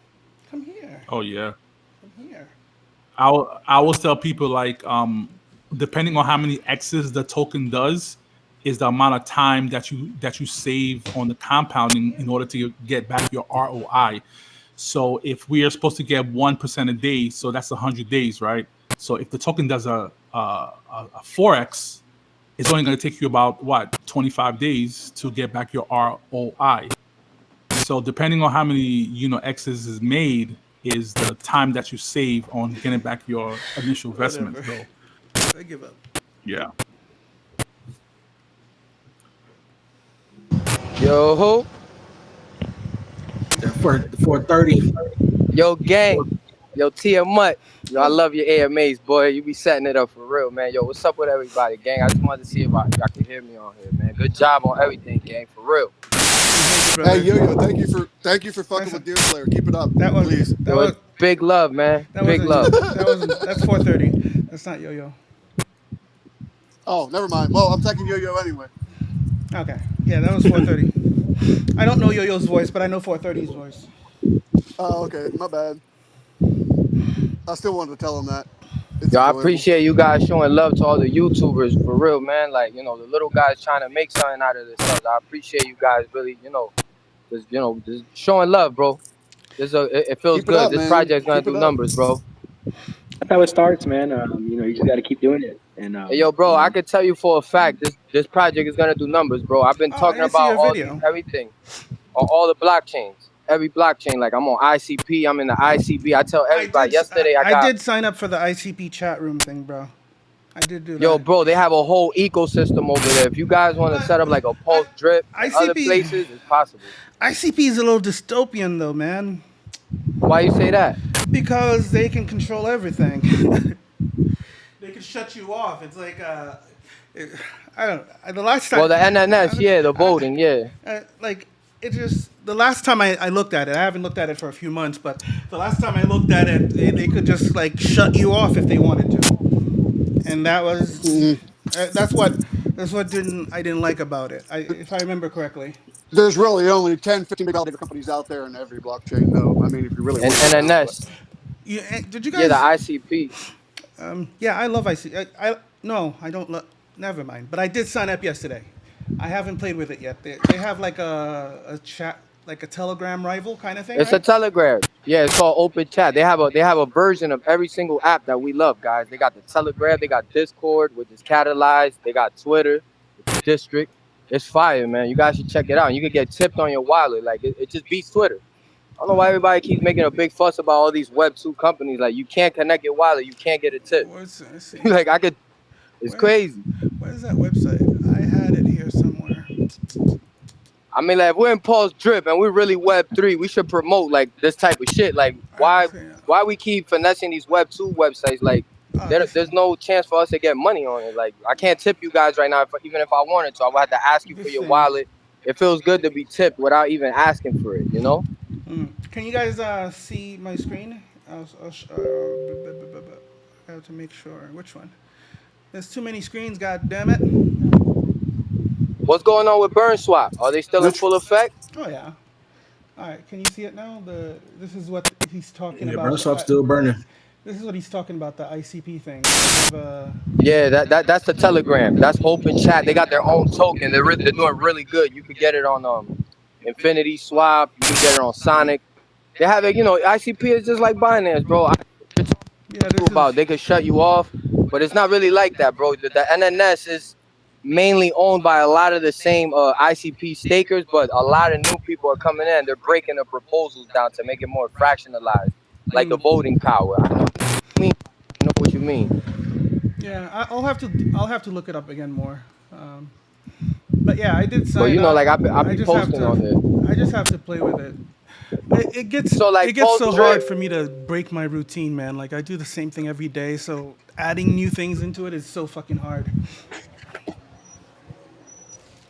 Come here. Oh yeah. Come here. I always tell people like depending on how many X's the token does, is the amount of time that you save on the compounding in order to get back your ROI. So if we are supposed to get 1% a day, so that's 100 days, right? So if the token does a 4x, it's only going to take you about 25 days to get back your ROI. So depending on how many, you know, X's is made is the time that you save on getting back your initial investment. So, I give up. yeah. Yo, ho. 430. Yo, gang. Yo, Tia Mutt. Yo, I love your AMAs, boy. You be setting it up for real, man. Yo, what's up with everybody, gang? I just wanted to see if y'all can hear me on here, man. Good job on everything, gang, for real. Hey, Yo-Yo, thank you for fucking with Deer Slayer. Keep it up, please. That was big love, man. Big love. That's 4:30. That's not Yo-Yo. Oh, never mind. Well, I'm taking Yo-Yo anyway. Okay. Yeah, that was 4:30. I don't know Yo-Yo's voice, but I know 4:30's voice. Oh, okay. My bad. I still wanted to tell him that. Yo, I appreciate you guys showing love to all the YouTubers, for real, man. Like, you know, the little guys trying to make something out of this stuff. I appreciate you guys really, just showing love, bro. It feels Keep it good. up, This man. project's gonna Keep it do up. numbers, bro. That's how it starts, man. You just got to keep doing it. And Hey, yo, bro, I can tell you for a fact this project is gonna do numbers, bro. I've been talking didn't see about your all video. everything on all the blockchains. Every blockchain, like I'm on ICP, I'm in the ICB. I tell everybody. Yesterday, I did sign up for the ICP chat room thing, bro. I did do that. Yo, bro, they have a whole ecosystem over there. If you guys want to set up like a Pulse Drip and other ICP places, it's possible. ICP is a little dystopian, though, man. Why you say that? Because they can control everything. They can shut you off. It's like I don't. The last time. Well, the NNS, yeah, the voting, yeah. Like it just the last time I looked at it, I haven't looked at it for a few months, but the last time I looked at it, they could just like shut you off if they wanted to, and that was that's what I didn't like about it. If I remember correctly. There's really only 10, 15 big validator companies out there in every blockchain, though. I mean, if you really And want to know, NNS. Did you guys? Yeah, the ICP. Yeah, I love ICP. No, I don't. Never mind. But I did sign up yesterday. I haven't played with it yet. They have like a chat, like a Telegram rival kind of thing. It's right? a Telegram. Yeah, it's called Open Chat. They have a version of every single app that we love, guys. They got the Telegram, they got Discord, which is catalyzed, they got Twitter, which is District. It's fire, man. You guys should check it out. You can get tipped on your wallet. Like it just beats Twitter. I don't know why everybody keeps making a big fuss about all these Web 2 companies. Like you can't connect your wallet, you can't get a tip. Like I could. It's crazy. Where's that website? I had it here somewhere. I mean, like, if we're in Pulse Drip and we're really Web3, we should promote like this type of shit. Like, why we keep finessing these Web2 websites? Like, there's no chance for us to get money on it. Like, I can't tip you guys right now, even if I wanted to. I would have to ask you for your wallet. It feels good to be tipped without even asking for it, you know? Can you guys see my screen? I have to make sure. Which one? There's too many screens, god damn it. What's going on with Burn Swap? Are they still in full effect? Oh yeah. All right, can you see it now? This is what he's talking Yeah, about. burn swap's still burning. This is what he's talking about, the ICP thing. Yeah, that's the Telegram. That's open chat. They got their own token. They're doing really good. You could get it on Infinity Swap. You can get it on Sonic. They have it. You know, ICP is just like Binance, bro. They could shut you off, but it's not really like that, bro. The NNS is mainly owned by a lot of the same ICP stakers, but a lot of new people are coming in. They're breaking the proposals down to make it more fractionalized, like the voting power. I know what you mean. Yeah, I'll have to look it up again more. But yeah, I did sign But you know, up. like I'll be posting on it. I just have to play with it. It gets So, like, it gets so Pulse hard Drip- for me to break my routine, man. Like I do the same thing every day, so adding new things into it is so fucking hard.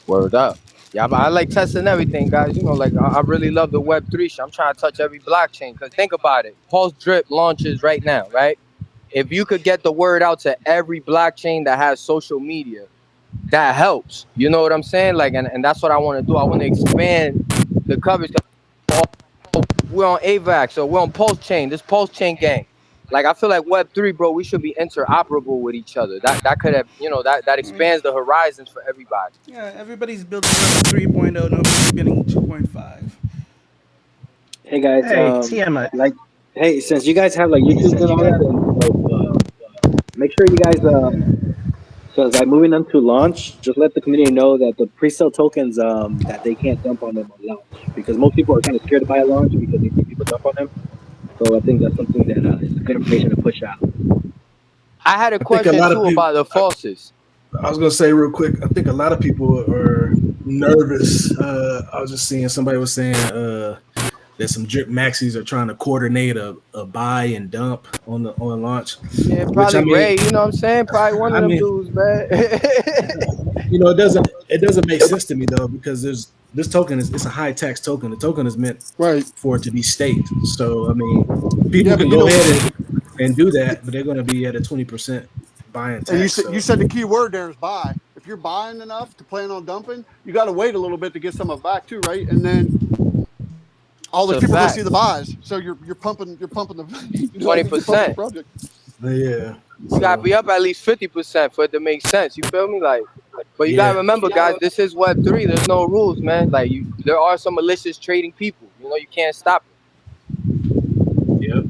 Word up. Yeah, but I like testing everything, guys. You know, like I really love the Web3 shit. I'm trying to touch every blockchain. Because think about it. Pulse Drip launches right now, right? If you could get the word out to every blockchain that has social media, that helps. You know what I'm saying? Like, and that's what I want to do. I want to expand the coverage. We're on AVAX, so we're on Pulse Chain. This Pulse Chain gang. Like, I feel like Web3, bro, we should be interoperable with each other. That could have, you know, that expands the horizons for everybody. Yeah, everybody's building Web 3.0, nobody's building 2.5. Hey guys, Hey, Tiamat. like, hey, since you guys have like YouTube and all that, and, make sure you guys, because like moving them to launch, just let the community know that the pre-sale tokens, that they can't dump on them on launch, because most people are kind of scared to buy a launch because they see people dump on them. So I think that's something that is good information to push out. I had a think a question lot of too people- about the falses. I was gonna say real quick. I think a lot of people are nervous. I was just seeing somebody was saying that some drip maxis are trying to coordinate a buy and dump on launch. Yeah, Which, probably I mean- Ray. You know what I'm saying? Probably one of I them mean- dudes, man. You know, it doesn't make sense to me though, because this token it's a high tax token. The token is meant for it to be staked. So I mean, people Yeah, can but go you know- ahead and do that, but they're going to be at a 20% buying tax. And you so- said the key word there is buy. If you're buying enough to plan on dumping, you got to wait a little bit to get some of it back too, right? And then all the It's a people go fact. see the buys, so you're pumping the 20%. project. Yeah. You gotta be up at least 50% for it to make sense. You feel me? Like, but you gotta remember, guys, this is Web3. There's no rules, man. Like, there are some malicious trading people. You know, you can't stop it. Yep.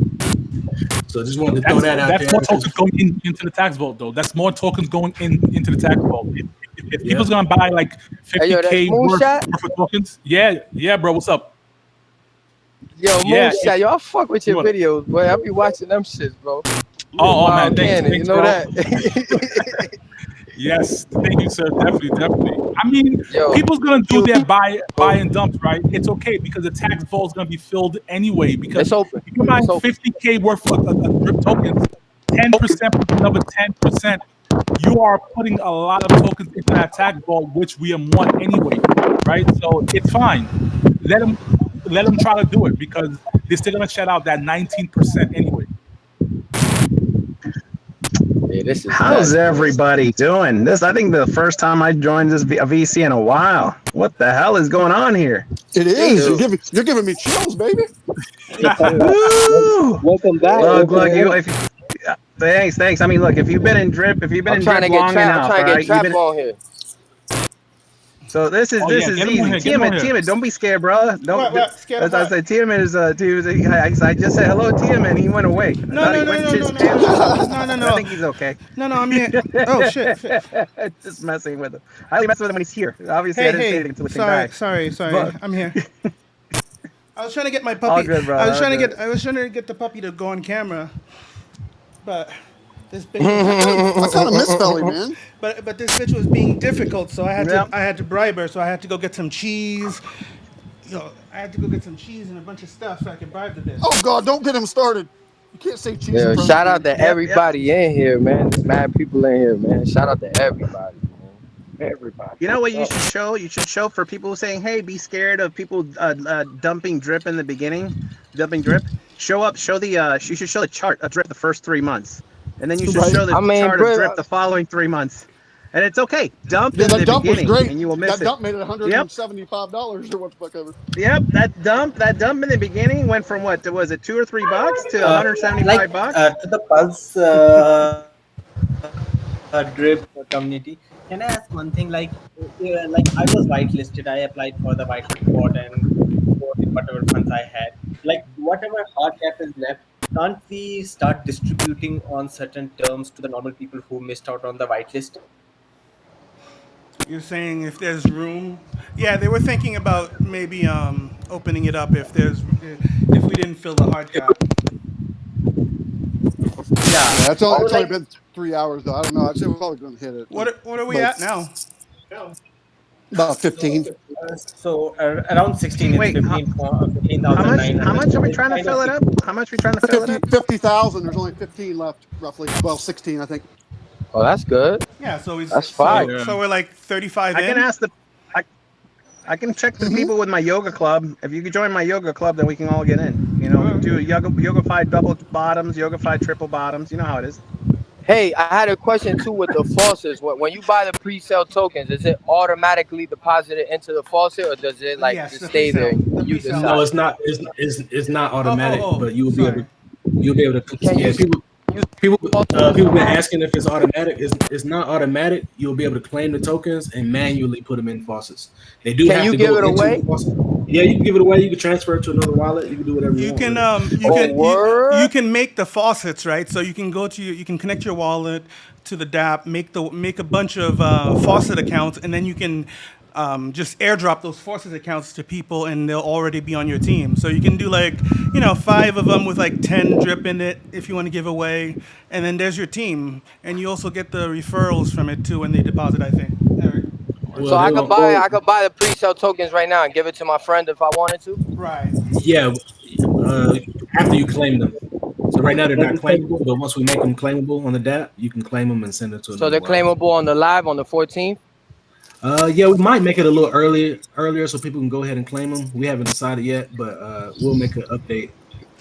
So I just wanted to throw that out That's there. more tokens going into the tax vault, though. That's more tokens going into the tax vault. If people's gonna buy like Hey, yo, 50K that's worth Moonshot? of tokens, yeah, bro. What's up? Yo, Yeah, Moonshot, yo, I fuck with your What? videos, boy. I be watching them shits, bro. Oh, Wild man, thanks, Cannon, you know bro. that? Yes, thank you, sir. Definitely. I mean, Yo. people's gonna do their buy and dumps, right? It's okay because the tax vault's gonna be filled anyway. Because It's open. if you're buying It's open. 50K worth of drip tokens, 10% plus another 10%, you are putting a lot of tokens into that tax vault, which we want anyway, right? So it's fine. Let them try to do it because they're still gonna shut out that 19% anyway. Yeah, this is How's nuts. everybody doing? I think the first time I joined this VC in a while. What the hell is going on here? It is. Dude. You're giving me chills, baby. Woo! Welcome back. Look, thanks. I mean, look, if you've been in drip, I'm in trying to drip get long Trap. I'm enough, trying to all get right, Trap you've been- on here. so this is Oh, yeah, get him on here, easy. get him on here. Tiamat, don't be scared, bro. Don't. What? Scared of As I what? said, Tiamat is I just said hello, Tiamat, and he went away. I No, thought no, he no, went no, to no, his no, pants. no, no, I no. think he's okay. No, I'm here. Oh shit. Just messing with him. I only mess with him when he's here. Obviously, I didn't say anything until the thing died. Sorry. But- I'm here. I was trying to get my All puppy. good, bro. I was All trying to good. get the puppy to go on camera, but This bitch I kind of miss Felly, man. but this bitch was being difficult, so I Yep. had to bribe her. So I had to go get some cheese. I had to go get some cheese and a bunch of stuff so I could bribe the bitch. Oh God, don't get him started. You can't say cheese. Yeah, in front of shout me. out to everybody in here, man. There's mad people in here, man. Shout out to everybody, man. Everybody. You know what you should show? You should show for people saying, "Hey, be scared of people dumping drip in the beginning, dumping drip." Show the. You should show the chart of drip the first 3 months, and then you should show the chart of drip the following 3 months. And it's okay. Dump in the dump beginning, was great. and you will miss that it. dump made it $175 or what the fuck ever. Yep, that dump in the beginning went from what was it, $2 or $3 to $175. To the Pulse drip community, can I ask one thing? Like I was whitelisted. I applied for the whitelist spot and for whatever funds I had. Like whatever hard cap is left, can't we start distributing on certain terms to the normal people who missed out on the whitelist? You're saying if there's room? Yeah, they were thinking about maybe opening it up if we didn't fill the hard cap. Yeah, it's only been 3 hours though. I don't know. I'd say we're probably going to hit it. What are we at now? About 15. So around 16. Wait, it's 15,900. How much are we trying to fill it up? How much are we trying to fill it up? 50,000. There's only 15 left, roughly. Well, 16, I think. Oh, that's good. Yeah, so that's fine. So we're like 35 I in. can ask I can check the people with my yoga club. If you could join my yoga club, then we can all get in. You know, we do yoga-fied double bottoms, yoga-fied triple bottoms. You know how it is. Hey, I had a question too with the faucets. When you buy the pre-sale tokens, is it automatically deposited into the faucet, or does it just stay there? You decide? No, it's not. It's not automatic, but you will be able to. You'll be able to. People been asking if it's automatic. It's not automatic. You'll be able to claim the tokens and manually put them in faucets. They do. Can you give it away? Yeah, you can give it away. You can transfer it to another wallet. You can do whatever you want. You can make the faucets, right? So you can you can connect your wallet to the DApp, make a bunch of faucet accounts, and then you can just airdrop those faucet accounts to people, and they'll already be on your team. So you can do 5 of them with 10 drip in it if you want to give away, and then there's your team, and you also get the referrals from it too when they deposit, I think. Eric. So I could buy the pre-sale tokens right now and give it to my friend if I wanted to. Right. Yeah, after you claim them. So right now they're not claimable, but once we make them claimable on the DApp, you can claim them and send it to. So they're claimable on the live on the 14th. Yeah, we might make it a little earlier so people can go ahead and claim them. We haven't decided yet, but we'll make an update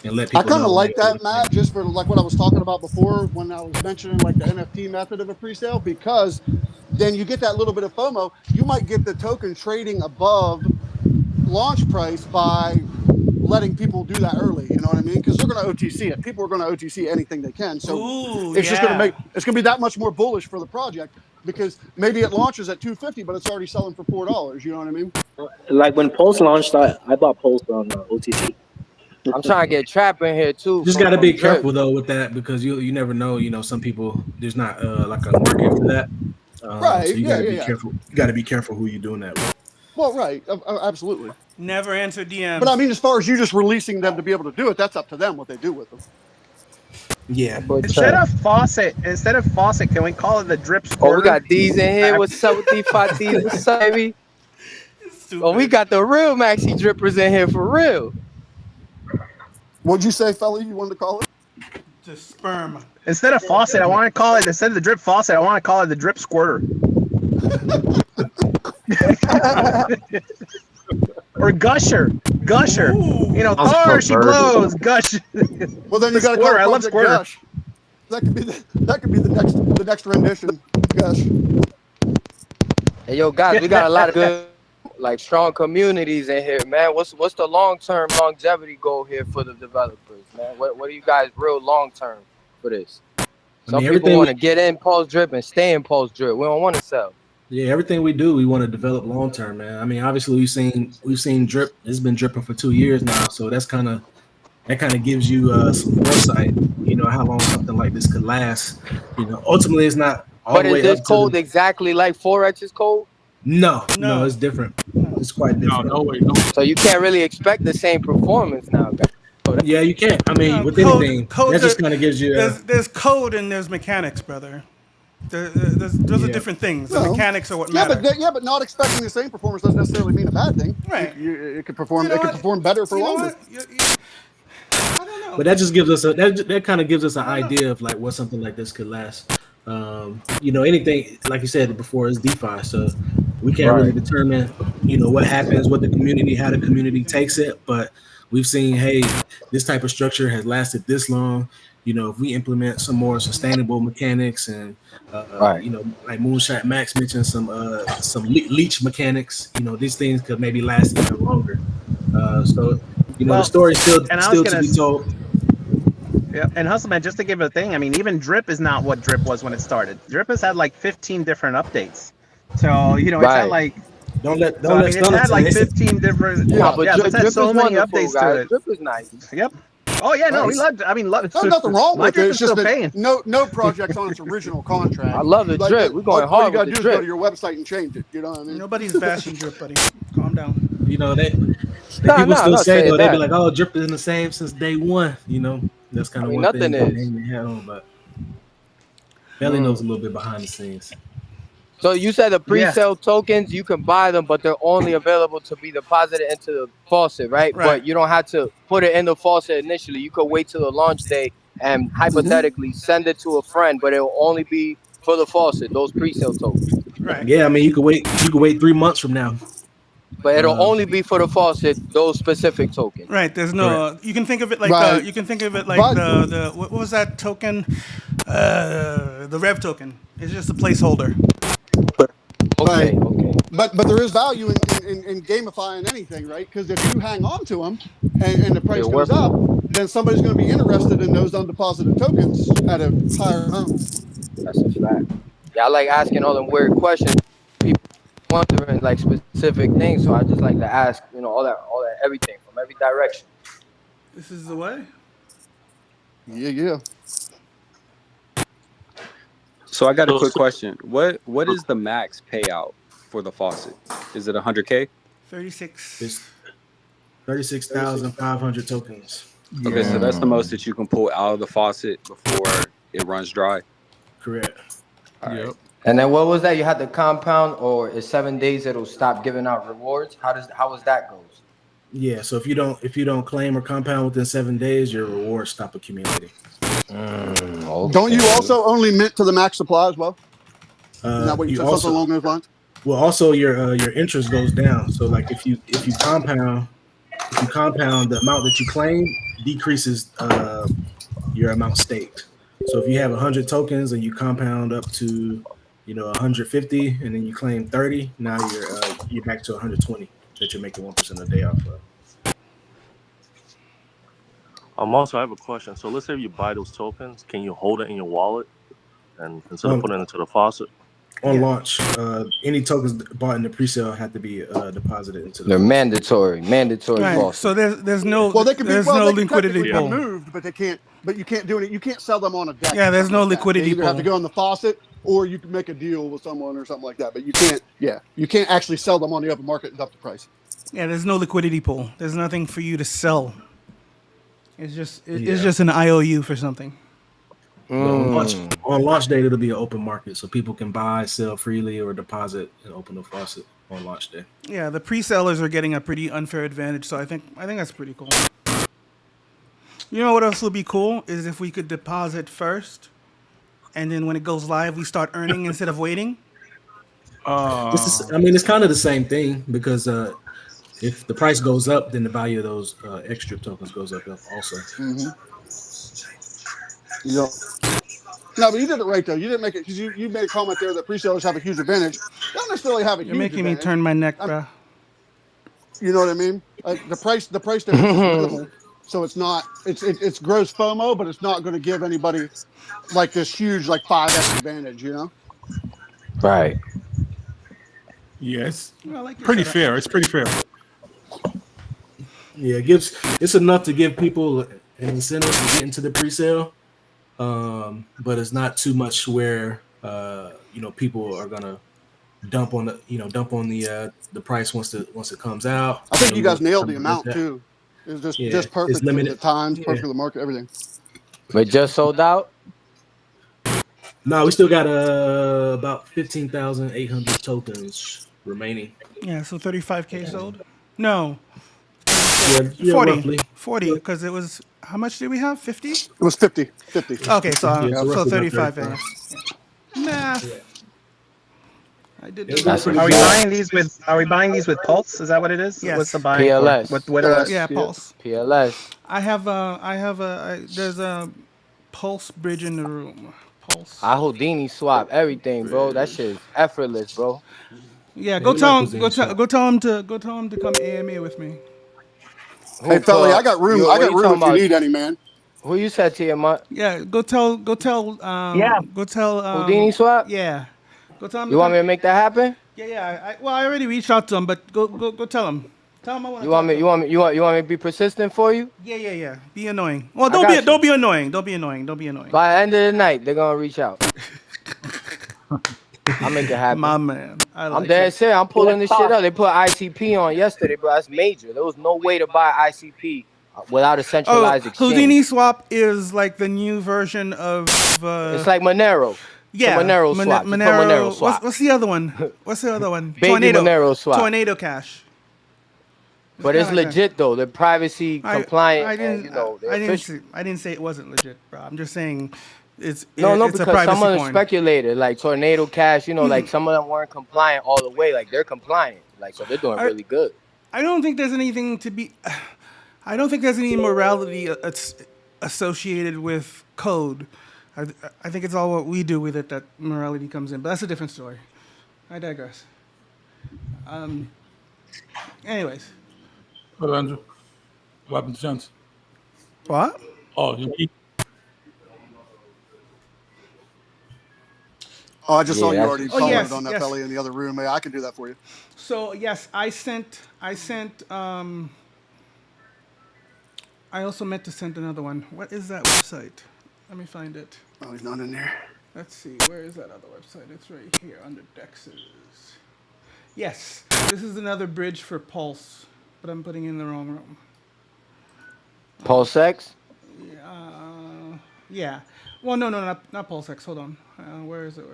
and let people I kind know. of like that, Matt, just for what I was talking about before when I was mentioning the NFT method of a pre-sale, because then you get that little bit of FOMO. You might get the token trading above launch price by letting people do that early. You know what I mean? Because they're going to OTC it. People are going to OTC anything they can. So it's just going to it's going to be that much more bullish for the project, because maybe it launches at $250, but it's already selling for $4. You know what I mean? Like when Pulse launched, I bought Pulse on OTC. I'm trying to get Trap in here too. Just got to be careful though with that, because you never know. You know, some people, there's not like a market for that. Right. So you got to be careful. You got to be careful who you're doing that with. Well, right. Absolutely. Never answer DMs. But I mean, as far as you just releasing them to be able to do it, that's up to them what they do with them. Yeah. Instead of faucet, can we call it the drip squirter? Oh, we got D's in here. What's up with D5Ds? What's up, baby? Oh, we got the real maxi drippers in here for real. What'd you say, fella? You wanted to call it? Just sperm. Instead of faucet, I want to call it. Instead of the drip faucet, I want to call it the drip squirter. Or gusher. Ooh. You know, Thor, she blows. Gush. Well, then you got to call it I love squirter. Gush. That could be the next rendition. Gush. Hey, yo, guys, we got a lot of good, strong communities in here, man. What's the long-term longevity goal here for the developers, man? What are you guys real long-term for this? Some people want to get in Pulse Drip and stay in Pulse Drip. We don't want to sell. Yeah, everything we do, we want to develop long term, man. I mean, obviously we've seen drip. It's been dripping for 2 years now, so that kind of gives you some foresight. You know how long something like this could last. You know, ultimately it's not all but the way is this up code to exactly like Forex's code? No, it's different. It's quite different. No way. So you can't really expect the same performance now, guys. Yeah, you can't. I mean, with anything, that just kind of gives you. There's code and there's mechanics, brother. Those are different things. The Well, mechanics are what yeah, matter. but not expecting the same performance doesn't necessarily mean a bad thing. Right. It could perform. It could perform better for longer. But that just gives us that kind of gives us an idea of like what something like this could last. Anything like you said before is DeFi, so we can't really determine, what happens, what how the community takes it. But we've seen, hey, this type of structure has lasted this long. If we implement some more sustainable mechanics and, like Moonshot Max mentioned some leech mechanics, these things could maybe last even longer. The story's still to be told. Yeah, and Hustleman, just to give a thing, I mean, even Drip is not what Drip was when it started. Drip has had like 15 different updates. So, it's had like... it's had like 15 different... it's had so many updates to it. Drip is nice. Yep. Oh, yeah, no, we loved it. I mean, There's nothing wrong with it. It's just that paying. no project's on its original contract. I love the Drip. We're going hard All you got to with do the is go Drip. to your website and change it. You know what I mean? Nobody's bashing Drip, buddy. Calm down. People I'm still not say saying though, they be that. like, "Oh, Drip is the same since day one." That's kind of one nothing thing is. they had on, but Belly knows a little bit behind the scenes. So you said the pre-sale tokens, you can buy them, but they're only available to be deposited into the faucet, right? But you don't have to put it in the faucet initially. You could wait till the launch day and hypothetically send it to a friend, but it will only be for the faucet, those pre-sale tokens. Right. Yeah, I mean, you could wait 3 months from now. But it'll only be for the faucet, those specific tokens. Right. There's no. You can think of it like Right. you can think of it like the what was that token? The Rev token. It's just a placeholder. Okay. But there is value in gamifying anything, right? Because if you hang on to them and the price goes up, then somebody's going to be interested in those undeposited tokens at a higher amount. That's a fact. Yeah, I like asking all them weird questions. People wondering like specific things, so I just like to ask, all that everything from every direction. This is the way. Yeah. So I got a quick question. What is the max payout for the faucet? Is it 100K? 36. It's 36,500 tokens. Okay, so that's the most that you can pull out of the faucet before it runs dry. Correct. All right. And then what was that? You had the compound, or in 7 days it'll stop giving out rewards. How does that goes? Yeah, so if you don't claim or compound within 7 days, your rewards stop accumulating. Okay. Don't you also only mint to the max supply as well? Isn't that what you said? also- Something along those lines? Well, also your interest goes down. So like if you compound the amount that you claim decreases your amount staked. So if you have 100 tokens and you compound up to 150 and then you claim 30, now you're back to 120 that you're making 1% a day off of. Also, I have a question. So let's say you buy those tokens, can you hold it in your wallet and instead of putting it into the faucet? On launch, any tokens bought in the pre-sale have to be deposited into the They're mandatory Right. faucet. So there's no They can there's no liquidity technically pool. be moved, but they can't. But you can't do it. You can't sell them on a deck. Yeah, there's no Like that. liquidity They either have to pool. go in the faucet, or you can make a deal with someone or something like that. But you can't. Yeah, you can't actually sell them on the open market and up the price. Yeah, there's no liquidity pool. There's nothing for you to sell. It's just it's Yeah. just an IOU for something. On launch day, it'll be an open market, so people can buy, sell freely, or deposit and open the faucet on launch day. Yeah, the pre-sellers are getting a pretty unfair advantage, so I think that's pretty cool. You know what else would be cool is if we could deposit first, and then when it goes live, we start earning instead of waiting. It's kind of the same thing because if the price goes up, then the value of those extra tokens goes up also. Mm-hmm. Yeah. No, but you did it right though. You didn't make it because you made a comment there that pre-sellers have a huge advantage. They don't necessarily have a You're huge making me advantage. turn my neck, bro. You know what I mean? The price difference is minimal, so it's not. It's gross FOMO, but it's not going to give anybody like this huge 5x advantage. You know? Right. Yes. I like your Pretty setup. fair. It's pretty fair. Yeah, it's enough to give people an incentive to get into the pre-sale, but it's not too much where people are gonna dump on the price once it comes out. I think you guys nailed the Something like amount that. too. It was just Yeah, just it's perfect for limited. the times, Yeah. perfect for the market, everything. But just sold out. No, we still got about 15,800 tokens remaining. Yeah, so 35K sold. No, Yeah, 40, roughly. 40, because it was how much did we have? 50. It was 50. Okay, so Yeah, so roughly about 35. 35. Math. I did the It's math. pretty Are we good. buying these with? Are we buying these with Pulse? Is that what it is? Yes. What's the buying PLS. for? What are Yeah, Pulse. PLS. There's a Pulse bridge in the room. Pulse. I Houdini swap everything, bro. That shit is effortless, bro. Yeah, Yeah, go we tell like him. Houdini swap. Go tell him to come AMA with me. Hey, Felly, I got room. I got room if you need any, man. Who you said to your mom? Yeah, go tell. Yeah. Go tell. Houdini swap? Yeah. Go tell him. You want me to make that happen? Yeah. I already reached out to him, but go tell him. Tell him I want. You want me to be persistent for you? Yeah. Be annoying. Well, I got you. don't be annoying. Don't be annoying. By the end of the night, they're gonna reach out. I'll make it happen. My man. I'm dead serious. I'm pulling this shit up. They put ICP on yesterday, bro. That's major. There was no way to buy ICP without a centralized exchange. Houdini swap is like the new version of. It's like Monero. Yeah, It's a Monero swap. Just put Monero swap. What's the other one? What's the other one? Baby Monero swap. Tornado Cash. But it's kinda like legit though. They're privacy compliant. I didn't. And, you know, they're I didn't. official. I didn't say it wasn't legit, bro. I'm just saying, it's No, it's a because privacy someone coin. speculated, like Tornado Cash, you know, like some of them weren't compliant all the way. Like they're compliant. Like so they're doing really good. I don't think there's anything to be. I don't think there's any morality associated with code. I think it's all what we do with it that morality comes in. But that's a different story. I digress. Anyways. What, Andrew? What happened to Chance? What? Oh, you. Oh, I just saw you Yeah, already Oh, commented yes, on that yes. Felly in the other room. Hey, I can do that for you. So yes, I sent. I also meant to send another one. What is that website? Let me find it. Oh, he's not in there. Let's see. Where is that other website? It's right here under Dexes. Yes, this is another bridge for Pulse, but I'm putting in the wrong room. PulseX? Yeah. Well, no, not PulseX. Hold on. Where is it?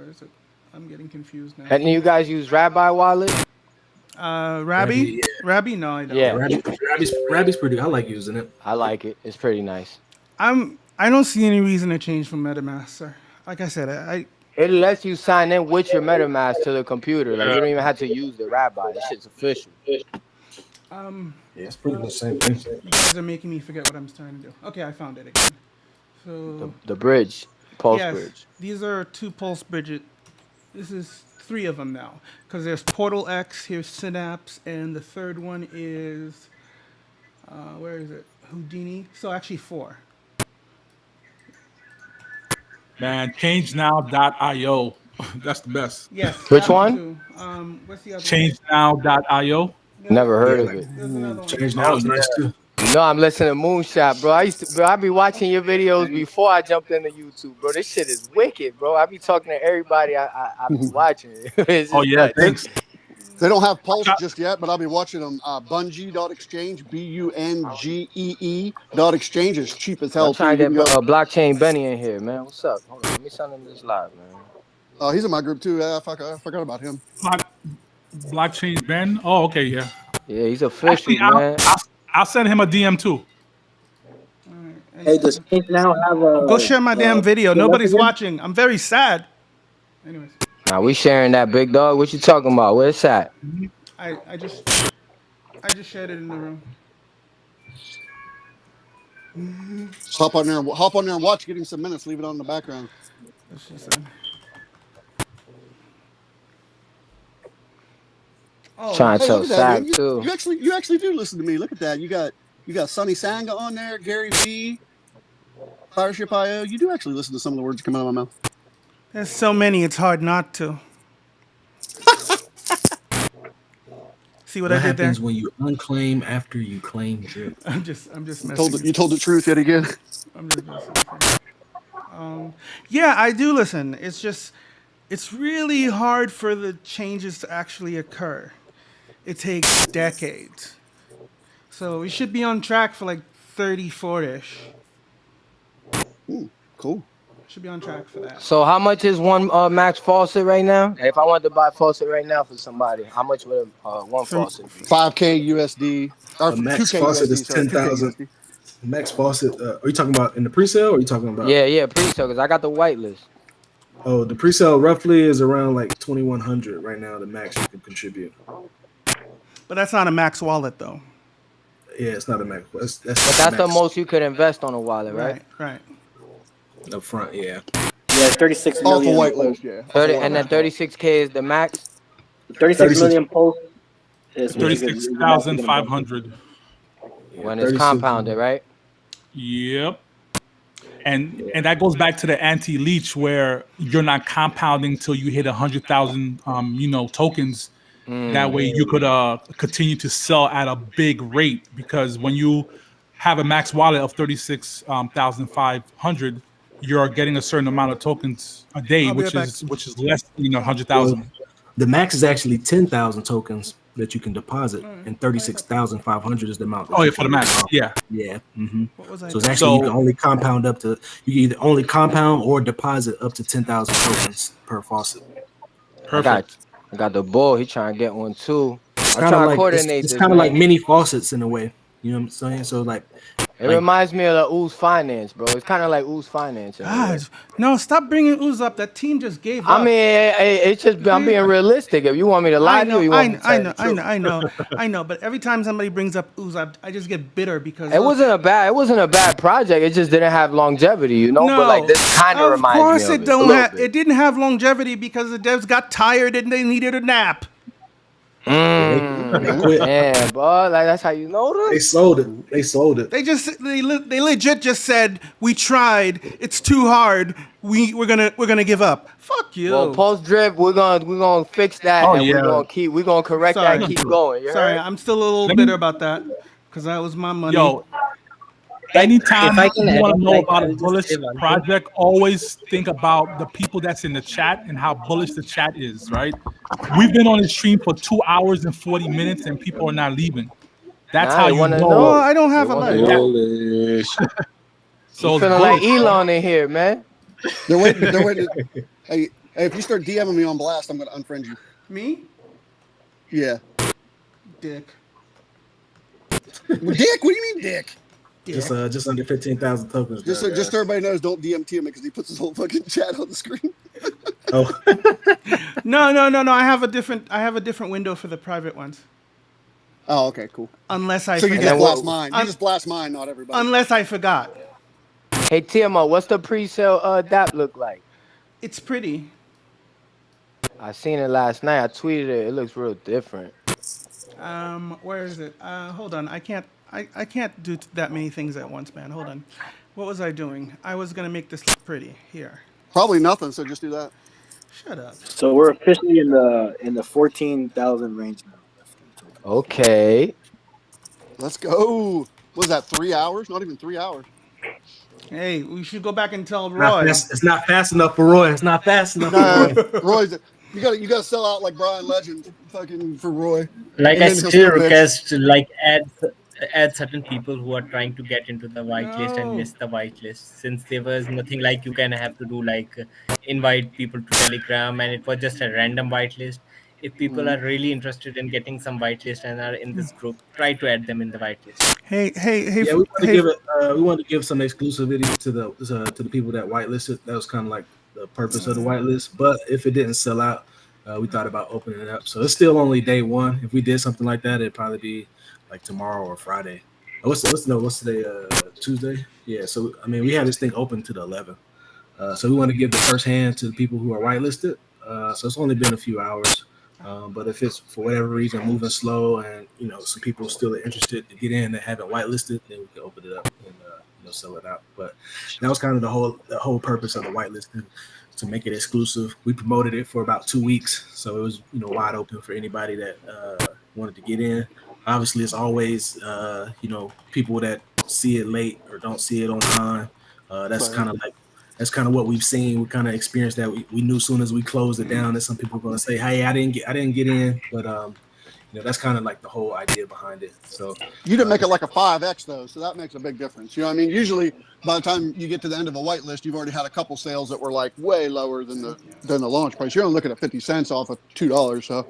I'm getting confused now. And you guys use Rabbi Wallet? Rabbi? Rabbi? No, I don't. Yeah. Rabbi's pretty. I like using it. I like it. It's pretty nice. I don't see any reason to change from MetaMask, sir. Like I said, It lets you sign in with your MetaMask to the computer. Like you don't even have to use the Rabbi. This shit's official. Yeah, it's pretty much the same thing. You guys are making me forget what I'm trying to do. Okay, I found it again. So The bridge. Pulse yes, bridge. these are two Pulse bridges. This is 3 of them now, because there's Portal X, here's Synapse, and the third one is where is it? Houdini. So actually 4. Man, changenow.io. That's the best. Yes. Which that one? too. What's the other Changenow.io. Never heard of it. Change now is nice too. You know I'm listening to Moonshot, bro. I be watching your videos before I jumped into YouTube, bro. This shit is wicked, bro. I be talking to everybody I be watching. It's Oh just yeah, nuts. thanks. They don't have Pulse just yet, but I'll be watching them. Bungee.exchange, BUNGEE.exchange is cheap as hell. I'm trying too. to You get can go- Blockchain Benny in here, man. What's up? Hold on, let me send him this live, man. Oh, he's in my group too. I forgot about him. Blockchain Ben. Oh, okay, yeah. Yeah, he's official, Actually, man. I'll send him a DM too. Hey, does Change now have a? Go share my damn video. Nobody's watching. I'm very sad. Anyways, Nah, we sharing that, big dog. What you talking about? Where's it's at? I just shared it in the room. Just hop on there and watch. Get him some minutes. Leave it on in the background. That's what she said. Oh, Trying to Hey, tell look at that, man. Sack too. You actually do listen to me. Look at that. You got Sonny Sanga on there, Gary V, Fireship IO. You do actually listen to some of the words that come out of my mouth. There's so many, it's hard not to. See what I did there? happens when you unclaim after you claim drip? I'm just messing. You told the truth yet again. I'm just messing. Yeah, I do listen. It's just, it's really hard for the changes to actually occur. It takes decades. So we should be on track for like 34-ish. Cool. Should be on track for that. So how much is one max faucet right now? If I wanted to buy a faucet right now for somebody, how much would one faucet be? 5K USD. Or A max 2K faucet USD, is sorry, 2K 10,000. USD. Max faucet. Are you talking about in the pre-sale? Or are you talking about? Yeah, pre-sale. Cause I got the whitelist. Oh, the pre-sale roughly is around like 2,100 right now. The max you can contribute. But that's not a max wallet though. Yeah, it's not a max. That's But that's the max most you could invest on a wallet, right? Right. up front. Yeah. Yeah, 36 Off million. a whitelist, yeah. 30, and then 36K is the max. 36 million posts is what you can- 36,500. When it's compounded, right? Yep. And that goes back to the anti-leech where you're not compounding till you hit 100,000 tokens. That way you could continue to sell at a big rate, because when you have a max wallet of 36,500, you're getting a certain amount of tokens a day, I'll be which right is less than 100,000. The max is actually 10,000 tokens that you can deposit, and 36,500 is the amount. Oh, yeah, for the max. Yeah. Yeah. hmm What was I So it's doing? actually you can only compound up to, you can either only compound or deposit up to 10,000 tokens per faucet. I got the bull. He trying to get one too. It's I'm kind of trying to like coordinate it's this, kind of like man. mini faucets in a way. You know what I'm saying? So like, It reminds me of the Ooze Finance, bro. It's kind of like Ooze Finance. in a way. Guys, no, stop bringing Ooze up. That team just gave up. I mean, it's just I'm being realistic. If you want me to lie to you, you want me to tell you the truth. I know. But every time somebody brings up Ooze, I just get bitter because It wasn't a bad project. It just didn't have longevity, you know. But like this kind of reminds me course of it it. don't have. It didn't have longevity because the devs got tired and they needed a nap. Yeah, bro. Like that's how you know them. They sold it. They sold it. They legit just said we tried. It's too hard. We're gonna give up. Fuck you. Well, post drip, we're gonna fix that, Oh, and yeah. we're gonna correct that and keep going. You Sorry, heard? I'm still a little bitter about that because that was my money. Yo, anytime If I can you add want on, to know like, about I'll a just bullish say one thing. project, always think about the people that's in the chat and how bullish the chat is, right? We've been on the stream for 2 hours and 40 minutes and people are not leaving. That's Nah, how they you wanna know. know. I don't have a wanna light. Bullish. So You feeling like Elon in here, man. They're waiting. Hey, if you start DMing me on blast, I'm gonna unfriend you. Me? Yeah. Dick. Dick? What do you mean, Dick? Just under 15,000 tokens. Just so everybody knows, don't DM Tim because he puts his whole fucking chat on the screen. Oh. No. I have a different window for the private ones. Oh, okay, cool. Unless I So you forget. just blast mine. You just blast mine, not everybody. Unless I forgot. Hey TMO, what's the pre-sale DAP look like? It's pretty. I seen it last night. I tweeted it. It looks real different. Where is it? Hold on. I can't do that many things at once, man. Hold on. What was I doing? I was gonna make this look pretty. Here. Probably nothing. So just do that. Shut up. So we're officially in the 14,000 range now. Okay. Let's go. What was that? 3 hours? Not even 3 hours. Hey, we should go back and tell Not Roy. fast- it's not fast enough for Roy. It's not fast enough for Roy. Roy's. You gotta sell out like Brian Legend, fucking for Roy. Like And I then he'll still rich. request like add certain people who are trying to get into the whitelist and miss the whitelist, since there was nothing like you can have to do like invite people to Telegram, and it was just a random whitelist. If people are really interested in getting some whitelist and are in this group, try to add them in the whitelist. Hey, Yeah, we wanted to give some exclusivity to the people that whitelisted. That was kind of like the purpose of the whitelist. But if it didn't sell out, we thought about opening it up. So it's still only day one. If we did something like that, it'd probably be like tomorrow or Friday. What's today? Tuesday. Yeah. So I mean, we have this thing open to the 11th. So we want to give the first hand to the people who are whitelisted. So it's only been a few hours. But if it's for whatever reason moving slow and some people still are interested to get in that haven't whitelisted, then we can open it up and sell it out. But that was kind of the whole purpose of the whitelisting, to make it exclusive. We promoted it for about 2 weeks, so it was wide open for anybody that wanted to get in. Obviously, it's always people that see it late or don't see it on time. That's kind of what we've seen. We kind of experienced that. We knew as soon as we closed it down that some people were going to say, "Hey, I didn't get in," but that's kind of like the whole idea behind it. So You didn't make it like a 5X though, so that makes a big difference. You know what I mean? Usually by the time you get to the end of a whitelist, you've already had a couple sales that were like way lower than the launch price. You're only looking at 50 cents off of $2. So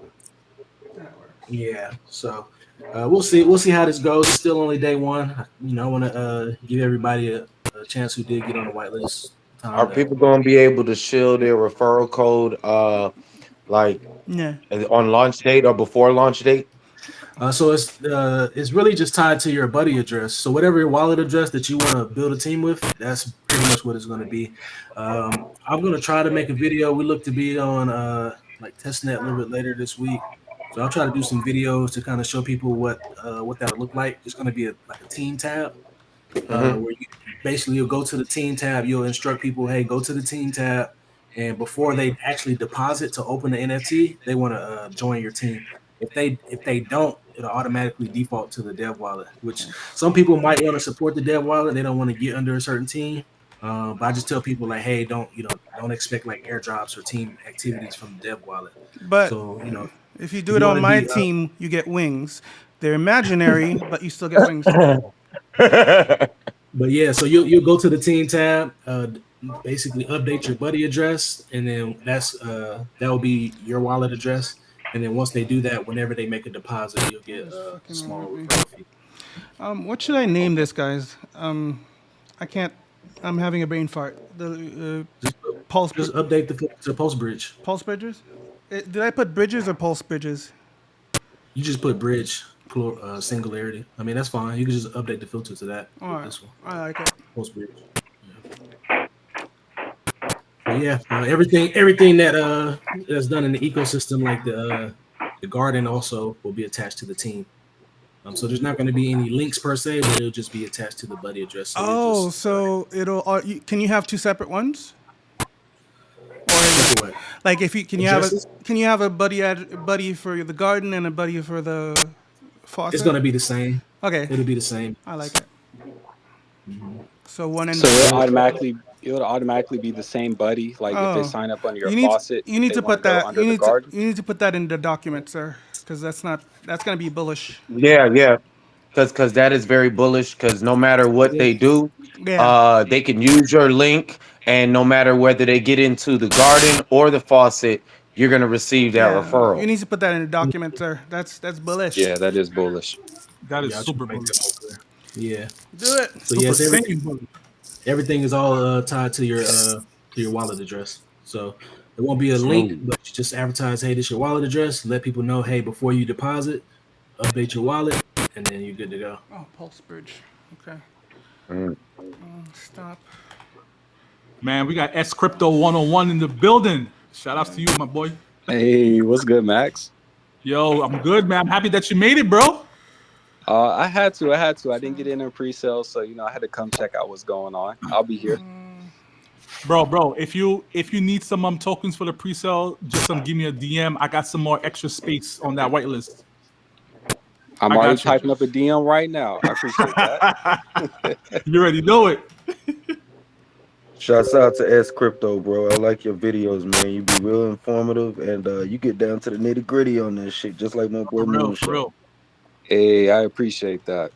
yeah, so we'll see how this goes. It's still only day one. I want to give everybody a chance who did get on the whitelist. Are people going to be able to shield their referral code like Yeah. on launch date or before launch date? So it's really just tied to your buddy address. So whatever your wallet address that you want to build a team with, that's pretty much what it's going to be. I'm going to try to make a video. We look to be on like testnet a little bit later this week. So I'll try to do some videos to kind of show people what that'll look like. It's going to be like a team tab where you basically you'll go to the team tab. You'll instruct people, hey, go to the team tab, and before they actually deposit to open the NFT, they want to join your team. If they don't, it'll automatically default to the dev wallet, which some people might want to support the dev wallet. They don't want to get under a certain team. But I just tell people like, hey, don't expect like airdrops or team activities from the dev wallet. But so if you do it on my team, you get wings. They're imaginary, but you still get wings. But yeah, so you'll go to the team tab, basically update your buddy address, and then that will be your wallet address. And then once they do that, whenever they make a deposit, you'll get a small referral fee. What should I name this, guys? I can't. I'm having a brain fart. The Pulse. Just update the Pulse Bridge. Pulse Bridges. Did I put bridges or Pulse Bridges? You just put bridge, singularity. I mean, that's fine. You can just update the filter to that. All right. This one. I like it. Pulse Bridge. Yeah, everything that that's done in the ecosystem, like the garden, also will be attached to the team. So there's not going to be any links per se, but it'll just be attached to the buddy address. So So it'll. Can you have two separate ones? what? Like if you can you have a buddy for the garden and a buddy for the faucet? It's going to be the same. Okay. It'll be the same. I like it. So one and So it'll automatically be the same buddy. Like if they sign up on your faucet, you need they to wanna put go that. under You the need garden. you need to put that in the document, sir, because that's gonna be bullish. Yeah. Because that is very bullish. Because no matter what they do, they can use your link, and no matter whether they get into the garden or the faucet, you're gonna receive that referral. You need to put that in the document, sir. That's bullish. Yeah, that is bullish. That is Yeah, super make bullish. that more clear. Yeah. Do it. So yes, everything is all tied to your wallet address. So it won't be a link, but you just advertise, hey, this is your wallet address. Let people know, hey, before you deposit, update your wallet, and then you're good to go. Oh, Pulse Bridge. Okay. Stop. Man, we got S Crypto 101 in the building. Shout out to you, my boy. Hey, what's good, Max? Yo, I'm good, man. I'm happy that you made it, bro. I had to. I didn't get in a pre-sale, so I had to come check out what's going on. I'll be here. Bro, if you need some tokens for the pre-sale, just give me a DM. I got some more extra space on that whitelist. I'm already typing up a DM right now. I appreciate that. You already know it. Shouts out to S Crypto, bro. I like your videos, man. You be real informative, and you get down to the nitty gritty on that shit, just like my boy Moonshot. Hey, I appreciate that.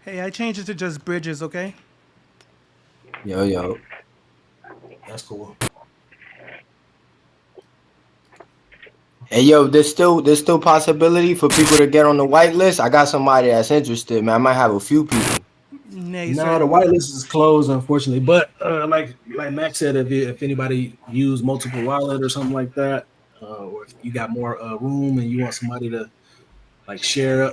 Hey, I changed it to just bridges, okay? Yo. That's cool. Hey, yo, there's still possibility for people to get on the whitelist. I got somebody that's interested, man. I might have a few people. No, the whitelist is closed, unfortunately. But like Max said, if anybody use multiple wallet or something like that, or if you got more room and you want somebody to like share,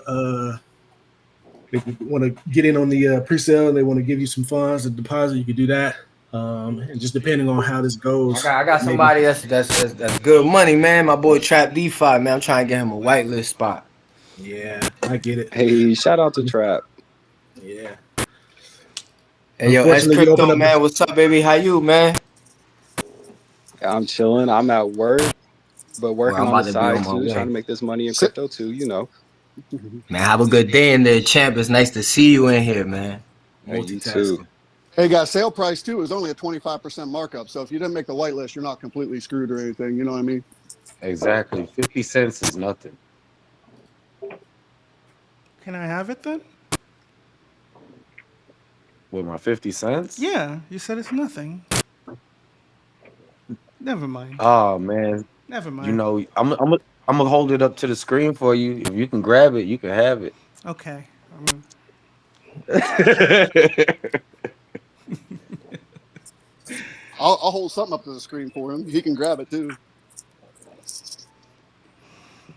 they want to get in on the pre-sale, they want to give you some funds to deposit, you can do that. And just depending on how this goes. I got somebody that's good money, man. My boy Trap DeFi, man. I'm trying to get him a whitelist spot. Yeah, I get it. Hey, shout out to Trap. Yeah. Hey, yo, S Crypto, man. What's up, baby? How you, man? I'm chilling. I'm at work, but working I'm on about the to be on side my too, way. trying to make this money in crypto too. Man, have a good day in there, champ. It's nice to see you in here, man. Hey, you too. Hey guys, sale price too is only a 25% markup. So if you didn't make the whitelist, you're not completely screwed or anything. You know what I mean? Exactly. 50 cents is nothing. Can I have it then? With my 50 cents? Yeah, you said it's nothing. Never mind. Oh man. Never You mind. know, I'm gonna hold it up to the screen for you. If you can grab it, you can have it. Okay. I'll hold something up to the screen for him. He can grab it too.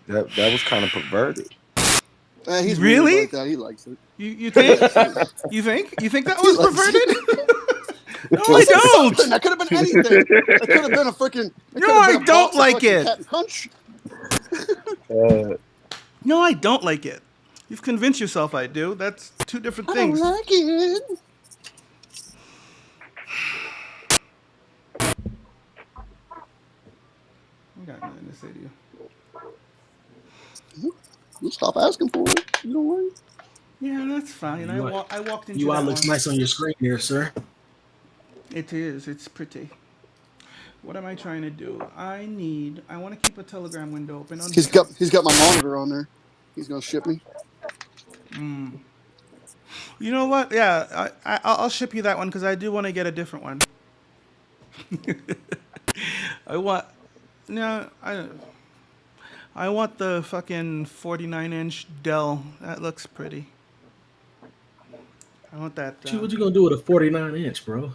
That was kind of perverted. He's Really? weird like that. He likes it. You think? You think that was He likes perverted? No, He I said don't. something. That could have been anything. It could have been a freaking. No, I don't like it. Captain Crunch. No, I don't like it. You've convinced yourself I do. That's two different things. I don't like it. I got nothing to say to you. You stop asking for it. You don't worry. Yeah, that's fine. I walked into UI that looks one. nice on your screen here, sir. It is. It's pretty. What am I trying to do? I want to keep a Telegram window open. On He's got my monitor on there. He's gonna ship me. You know what? Yeah, I'll ship you that one because I do want to get a different one. I want the fucking 49-inch Dell. That looks pretty. I want that. What you gonna do with a 49-inch, bro?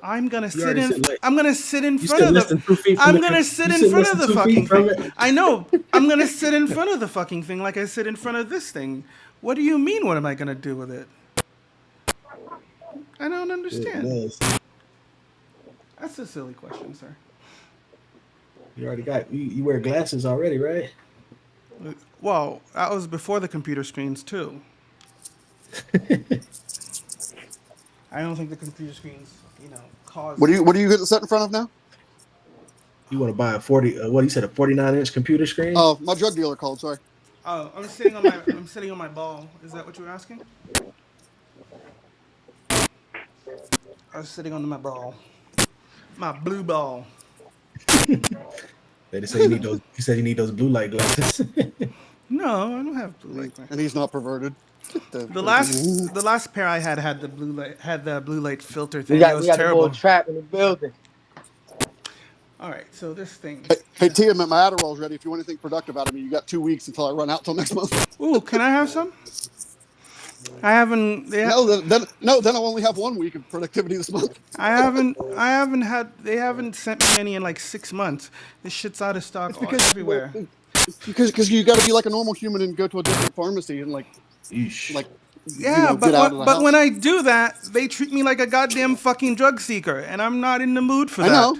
I'm gonna You sit already in. said, like, I'm gonna sit in you front sit of less than 2 feet the. from I'm the- gonna you sit sit in front less of than the 2 fucking feet from thing. it? I know. I'm gonna sit in front of the fucking thing like I sit in front of this thing. What do you mean? What am I gonna do with it? I don't understand. That's a silly question, sir. You already got. You wear glasses already, right? Well, that was before the computer screens too. I don't think the computer screens, cause. What are you getting set in front of now? You want to buy a 40? What you said, a 49-inch computer screen? Oh, my drug dealer called. Sorry. Oh, I'm sitting on my ball. Is that what you were asking? I was sitting on my ball. My blue ball. They say you need those. You said you need those blue light glasses. No, I don't have blue light. And he's not perverted. The last pair I had the blue light filter thing. We got It was the terrible. little trap in the building. All right, so this thing. Hey, Tim, my Adderall's ready. If you want anything productive out of me, you got 2 weeks until I run out till next month. Ooh, can I have some? I haven't. No, then I'll only have 1 week of productivity this month. I haven't had. They haven't sent me any in like 6 months. This shit's out of stock everywhere. Because you got to be like a normal human and go to a different pharmacy and like. Yeah, get out of the house. when I do that, they treat me like a goddamn fucking drug seeker, and I'm not in the mood for that. I know.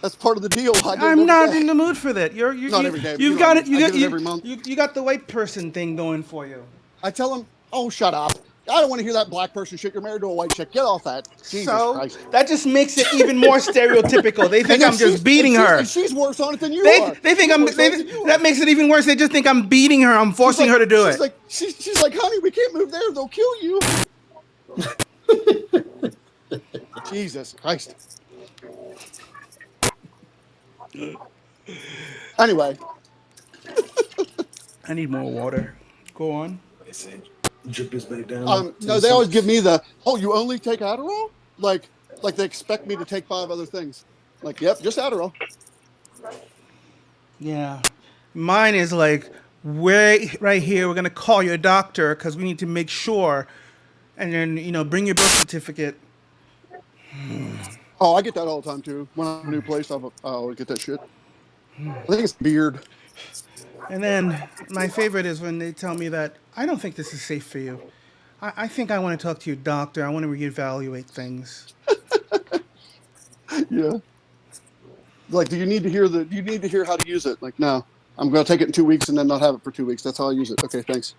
That's part of the deal. I'm not in the mood for that. Not every day. You've got it. I get it every month. You got the white person thing going for you. I tell them, "Oh, shut up! I don't want to hear that black person shit. You're married to a white chick. Get off that." Jesus Christ. That just makes it even more stereotypical. They think And I'm just beating her. She's worse on it than you are. They think that makes it even worse. They just think I'm beating her. I'm forcing her to do it. She's like, honey, we can't move there. They'll kill you. Jesus Christ. Anyway. I need more water. Go on. Drip this back down. No, they always give me the, oh, you only take Adderall? Like they expect me to take 5 other things. Like, yep, just Adderall. Yeah. Mine is like, right here, we're going to call your doctor because we need to make sure. And then, bring your birth certificate. Oh, I get that all the time, too. When I'm in a new place, I always get that shit. I think it's beard. And then my favorite is when they tell me that, I don't think this is safe for you. I think I want to talk to your doctor. I want to reevaluate things. Yeah. Like, do you need to hear how to use it? Like, no. I'm going to take it in 2 weeks and then not have it for 2 weeks. That's how I use it. Okay, thanks.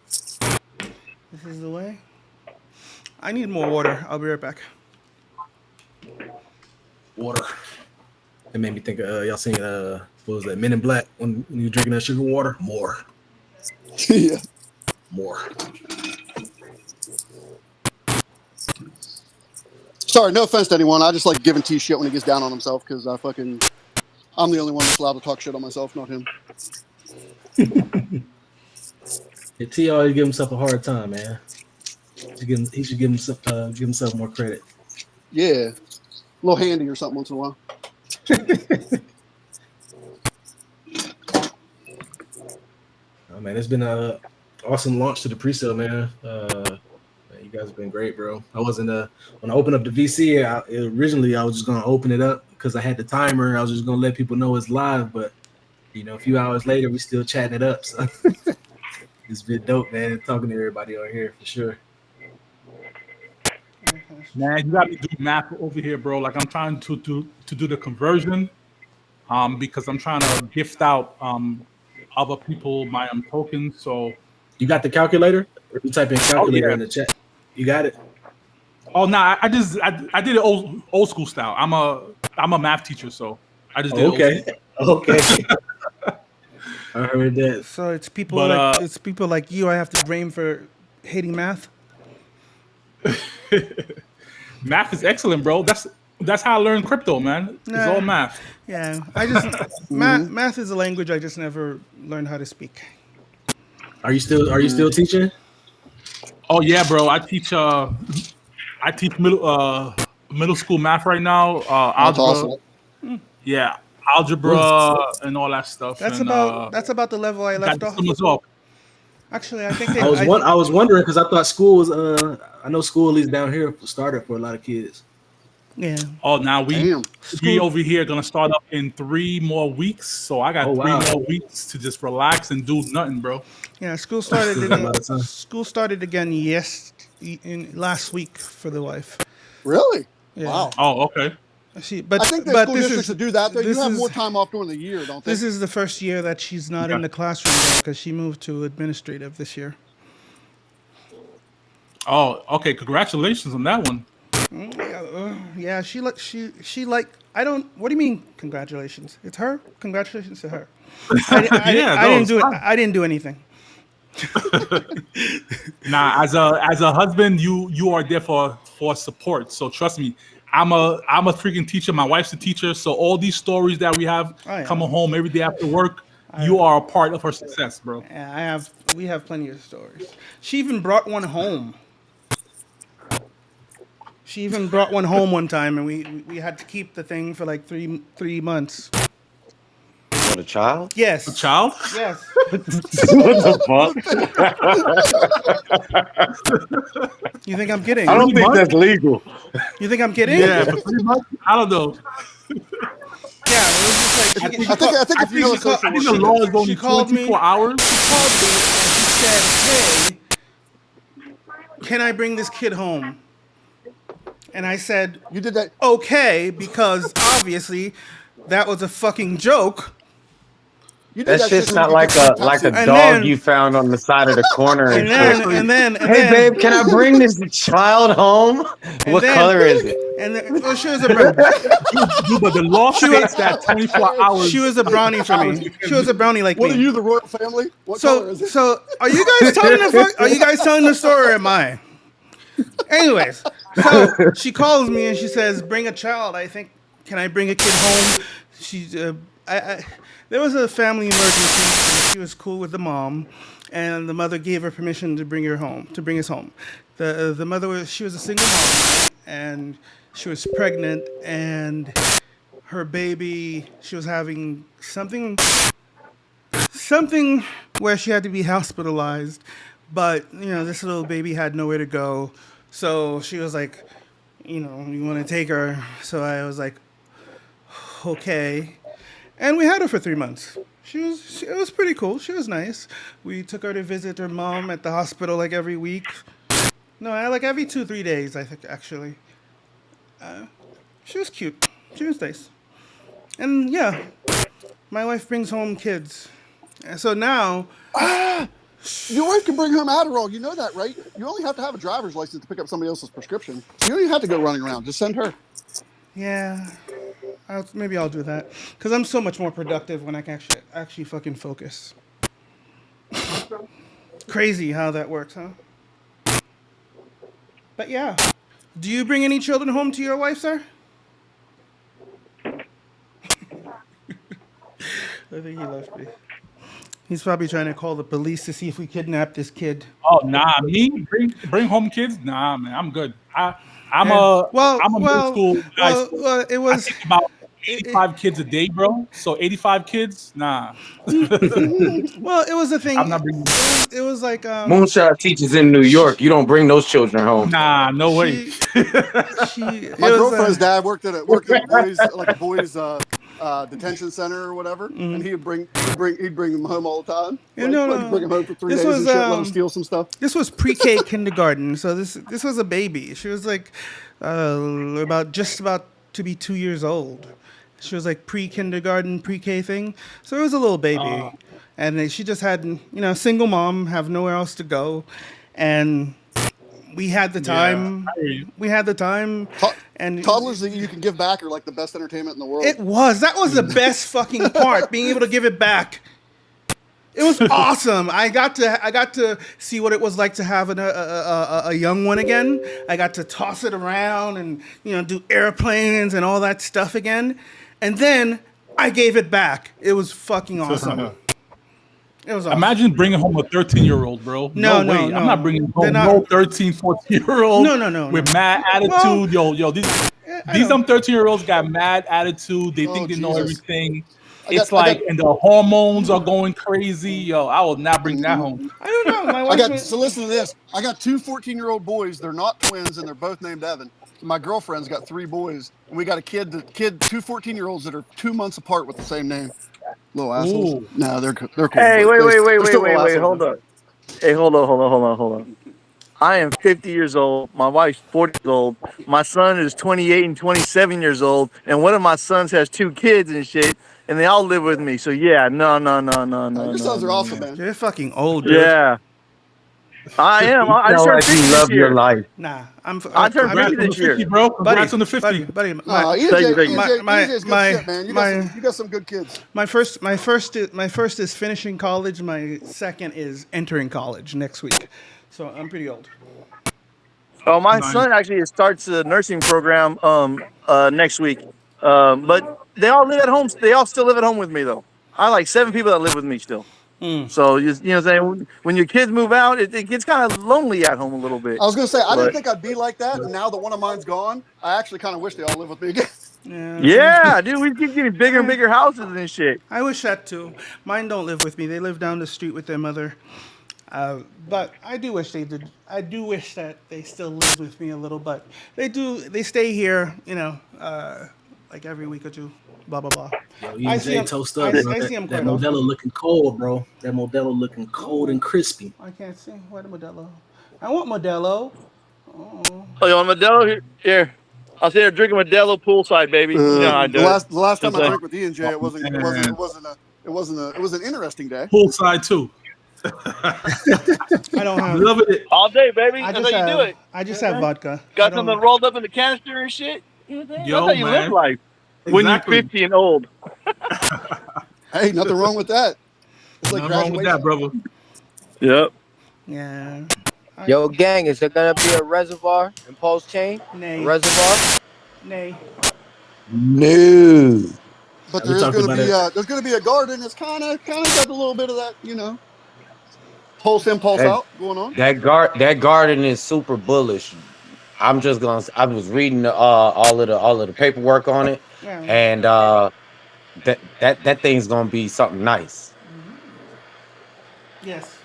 This is the way. I need more water. I'll be right back. Water. It made me think of y'all seen what was that, Men in Black, when you're drinking that sugar water? More. Yeah. More. Sorry, no offense to anyone. I just like giving T shit when he gets down on himself because I'm the only one that's allowed to talk shit on myself, not him. Yeah, T always give himself a hard time, man. He should give himself more credit. Yeah, a little handy or something once in a while. Oh man, it's been a awesome launch to the pre-sale, man. You guys have been great, bro. I wasn't when I opened up the VC. Originally, I was just gonna open it up because I had the timer. I was just gonna let people know it's live, but a few hours later, we still chatting it up. So it's been dope, man. Talking to everybody on here for sure. Man, you got me do math over here, bro. Like I'm trying to do the conversion, because I'm trying to gift out other people my tokens. So you got the calculator? Or you type in calculator in the chat. You got it. Oh no, I did it old school style. I'm a math teacher, so I just did it old school. Okay. I heard that. So it's people like you I have to blame for hating math. Math is excellent, bro. That's how I learned crypto, man. It's all math. Yeah, I just math is a language I just never learned how to speak. Are you still teaching? Oh yeah, bro. I teach middle school math right now. Algebra. Awesome. Yeah, algebra and all that stuff. That's and, about the level I left off. Actually, I think I was wondering because I thought school was I know school at least down here started for a lot of kids. Yeah. Oh, now we over here gonna start up in 3 more weeks. So I got 3 more weeks to just relax and do nothing, bro. Yeah, school started again last week for the wife. Really? Yeah. Wow. Oh, okay. I think the school districts should do that. Though you have more time off during the year, don't they? This is the first year that she's not in the classroom because she moved to administrative this year. Oh, okay. Congratulations on that one. Yeah, she I don't. What do you mean? Congratulations. It's her. Congratulations to her. I didn't do anything. Nah, as a husband, you are there for support. So trust me, I'm a freaking teacher. My wife's a teacher. So all these stories that we have coming home every day after work, you are a part of her success, bro. Yeah, we have plenty of stories. She even brought one home. She even brought one home one time, and we had to keep the thing for like three months. What, a child? Yes. A child? Yes. What the fuck? You think I'm kidding? I don't think that's legal. You think I'm kidding? Yeah, for 3 months? I don't know. Yeah, it was just like I think if you know I think the law is only 24 hours. She called me and she said, "Hey, can I bring this kid home?" And I said, "You did that, okay?" Because obviously, that was a fucking joke. That shit's not like a dog you found on the side of the corner. And then, hey babe, can I bring this child home? What color is it? And then, she was a brownie. But the law states that 24 hours. She was a brownie for me. She was a brownie like What me. are you, the royal family? What color is it? So are you guys telling the story or am I? Anyways, so she calls me and she says, "Bring a child. I think, can I bring a kid home?" She's there was a family emergency. And she was cool with the mom, and the mother gave her permission to bring us home. The mother she was a single mom, and she was pregnant, and her baby, she was having something where she had to be hospitalized, but this little baby had nowhere to go. So she was like, you want to take her? So I was like, okay. And we had her for 3 months. It was pretty cool. She was nice. We took her to visit her mom at the hospital like every week. No, like every 2-3 days, I think, actually. She was cute. She was nice. And yeah, my wife brings home kids. And so now... Your wife can bring home Adderall. You know that, right? You only have to have a driver's license to pick up somebody else's prescription. You don't even have to go running around. Just send her. Yeah. Maybe I'll do that. Because I'm so much more productive when I can actually fucking focus. Crazy how that works, huh? But yeah. Do you bring any children home to your wife, sir? I think he left me. He's probably trying to call the police to see if we kidnapped this kid. Oh nah, me bring home kids? Nah, man, I'm good. I'm And- a well, I'm a middle well, school guy. well, well, it I was think about 85 kids a day, bro. So 85 kids, nah. well, it was a thing. I'm not bringing. It was like Moonshot teaches in New York. You don't bring those children home. Nah, no way. My girlfriend's dad worked at a boys detention center or whatever, and he'd bring them home all the time. Yeah, Like, no, like no. bring them home for 3 This days was, and shit, let them um, steal some stuff. This was pre-K kindergarten, so this was a baby. She was like about to be 2 years old. She was like pre-kindergarten, pre-K thing. So it was a little baby, and then she just had single mom, have nowhere else to go, and we had the time. I hear you. We had the time, and Toddlers that you can give back are like the best entertainment in the world. that was the best fucking part, being able to give it back. It was awesome. I got to see what it was like to have a young one again. I got to toss it around and do airplanes and all that stuff again. And then I gave it back. It was fucking awesome. It was awesome. Imagine bringing home a 13-year-old, bro. No, way. no. I'm not bringing They're home not- no 13, 14-year-old. No. With mad attitude. Well, yo, these dumb 13-year-olds got mad attitude. They think they know Jesus. everything. I got- It's like, and the hormones are going crazy. Yo, I will not bring that home. I don't know. My wife So listen to this. I got two 14-year-old boys. They're not twins, and they're both named Evan. My girlfriend's got 3 boys, and we got a kid, two 14-year-olds that are 2 months apart with the same name. Little assholes. Ooh. No, they're cool. Hey, but wait, they're still little assholes. hold on. Hey, hold on. I am 50 years old. My wife's 40 years old. My son is 28 and 27 years old, and one of my sons has 2 kids and shit, and they all live with me. So yeah, no. Your sons are awesome, man. You're fucking old, dude. Yeah, I am. I just turned 50 this year. life. Nah, I turned 50 Congrats on the this year. 50, bro. Congrats on the 50. buddy. EJ's my- good shit, man. You got some good kids. My first is finishing college. My second is entering college next week. So I'm pretty old. Oh, my Nice. son actually starts the nursing program next week. But they all live at home. They all still live at home with me though. I like 7 people that live with me still. So you know what I'm saying, when your kids move out, it gets kind of lonely at home a little bit. I was gonna say I didn't But- think I'd be like that, and now that one of mine's gone, I actually kind of wish they all live with me again. Yeah, dude, we keep getting bigger and bigger houses and shit. I wish that too. Mine don't live with me. They live down the street with their mother. But I do wish they did. I do wish that they still lived with me a little. But they do. They stay here. Like every week or two. Blah blah blah. Yo, EJ toast up. I bro. see him That quite often. Modelo looking cold, bro. That Modelo looking cold and crispy. I can't see. Where the Modelo? I want Modelo. Oh. Oh, you want Modelo? Here. I'll sit here drinking Modelo poolside, baby. You know how I do the it. last time I Just, drank with E&J, it was an interesting day. Poolside too. I don't have. Loving it. all day, baby. I That's just how you do have. it. I just have vodka. I Got don't- something rolled up in the canister and shit. You know what I'm saying? Yo, That's how you live man. life when you're Exactly. 50 and old. Hey, nothing wrong with that. It's like Nothing wrong with that, brother. Yep. Yeah. Yo, gang, is there gonna be a reservoir in Pulse Chain? Nay. A reservoir? Nay. No. But We there's talked gonna about be it. there's gonna be a garden. It's kind of got a little bit of that, pulse in, pulse Hey. out going on. That garden is super bullish. I was reading all of the paperwork on it, Yeah. and that thing's gonna be something nice. Yes.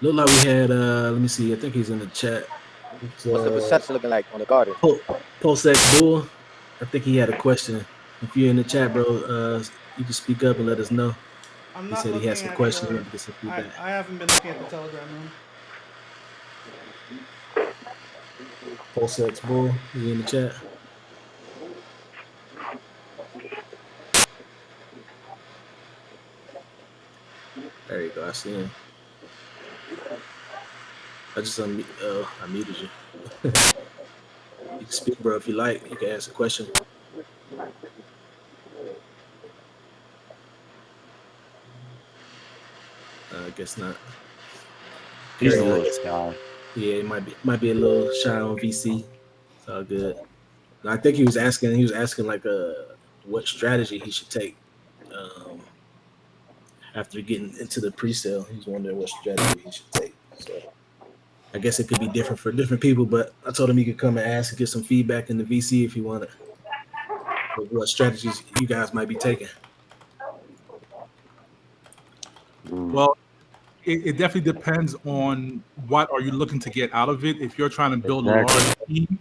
Looked like we had. Let me see. I think he's in the chat. It's, What's the percentage looking like on the garden? Pulsex Bull. I think he had a question. If you're in the chat, bro, you can speak up and let us know. I'm He not said he had some looking at questions. the- He wanted to get some feedback. I haven't been looking at the Telegram room. Pulsex Bull, is he in the chat? There you go. I see him. I just I muted you. You can speak, bro, if you like. You can ask a question. I guess not. He's Carry a on. nice guy. Yeah, it might be a little shy on VC. It's all good. And I think he was asking like what strategy he should take. after getting into the pre-sale. He's wondering what strategy he should take. So I guess it could be different for different people, but I told him he could come and ask and get some feedback in the VC if he wanted. What strategies you guys might be taking. Well, it definitely depends on what are you looking to get out of it. If you're trying to build a large team,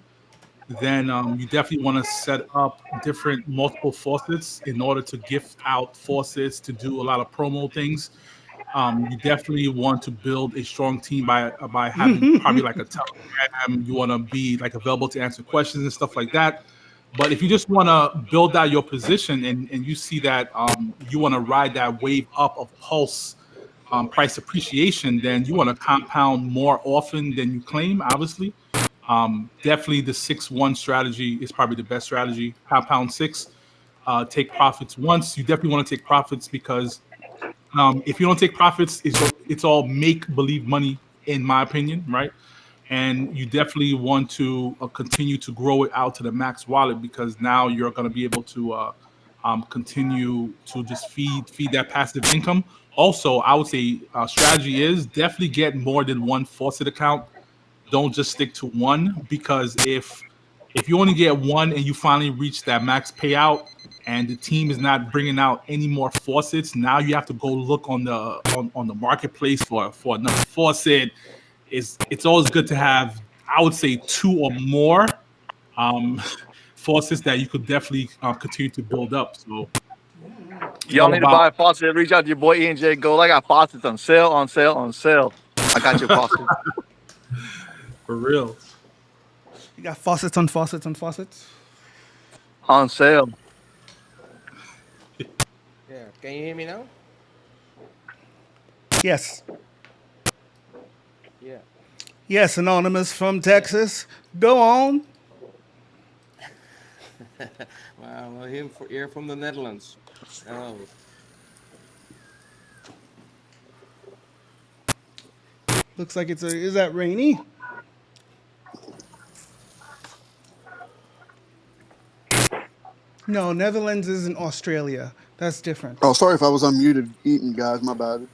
then you definitely want to set up different multiple faucets in order to gift out faucets, to do a lot of promo things. You definitely want to build a strong team by having probably like a Telegram. You want to be like available to answer questions and stuff like that. But if you just want to build out your position and you see that you want to ride that wave up of Pulse price appreciation, then you want to compound more often than you claim, obviously. Definitely the 6-1 strategy is probably the best strategy. Compound 6, take profits once. You definitely want to take profits because if you don't take profits, it's all make-believe money, in my opinion, right? And you definitely want to continue to grow it out to the max wallet because now you're going to be able to continue to just feed that passive income. Also, I would say strategy is definitely get more than one faucet account. Don't just stick to one, because if you only get one and you finally reach that max payout and the team is not bringing out any more faucets, now you have to go look on the marketplace for another faucet. It's always good to have, I would say, 2 or more faucets that you could definitely continue to build up. So Y'all need to buy a faucet. Reach out to your boy E&J Gold. I got faucets on sale, on sale, on sale. I got your faucet. For real. You got faucets on faucets on faucets? On sale. Yeah. Can you hear me now? Yes. Yeah. Yes, Anonymous from Texas. Go on. Well, here from the Netherlands. Oh. Looks like is that rainy? No, Netherlands isn't Australia. That's different. Oh, sorry if I was unmuted eating, guys. My bad.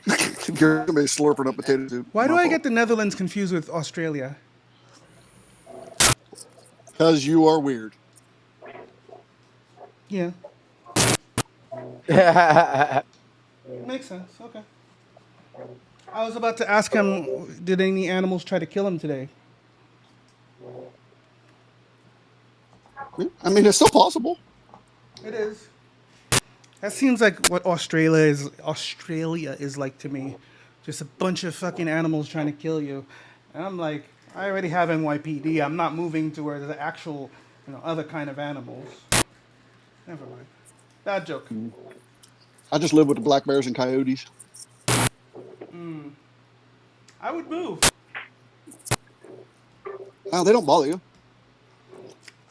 You're gonna be slurping up potato soup. Why do I get the Netherlands confused with Australia? Because you are weird. Yeah. Makes sense. Okay. I was about to ask him, did any animals try to kill him today? I mean, it's still possible. It is. That seems like what Australia is like to me. Just a bunch of fucking animals trying to kill you. And I'm like, I already have NYPD. I'm not moving to where there's actual, other kind of animals. Never mind. Bad joke. I just live with the black bears and coyotes. I would move. Oh, they don't bother you.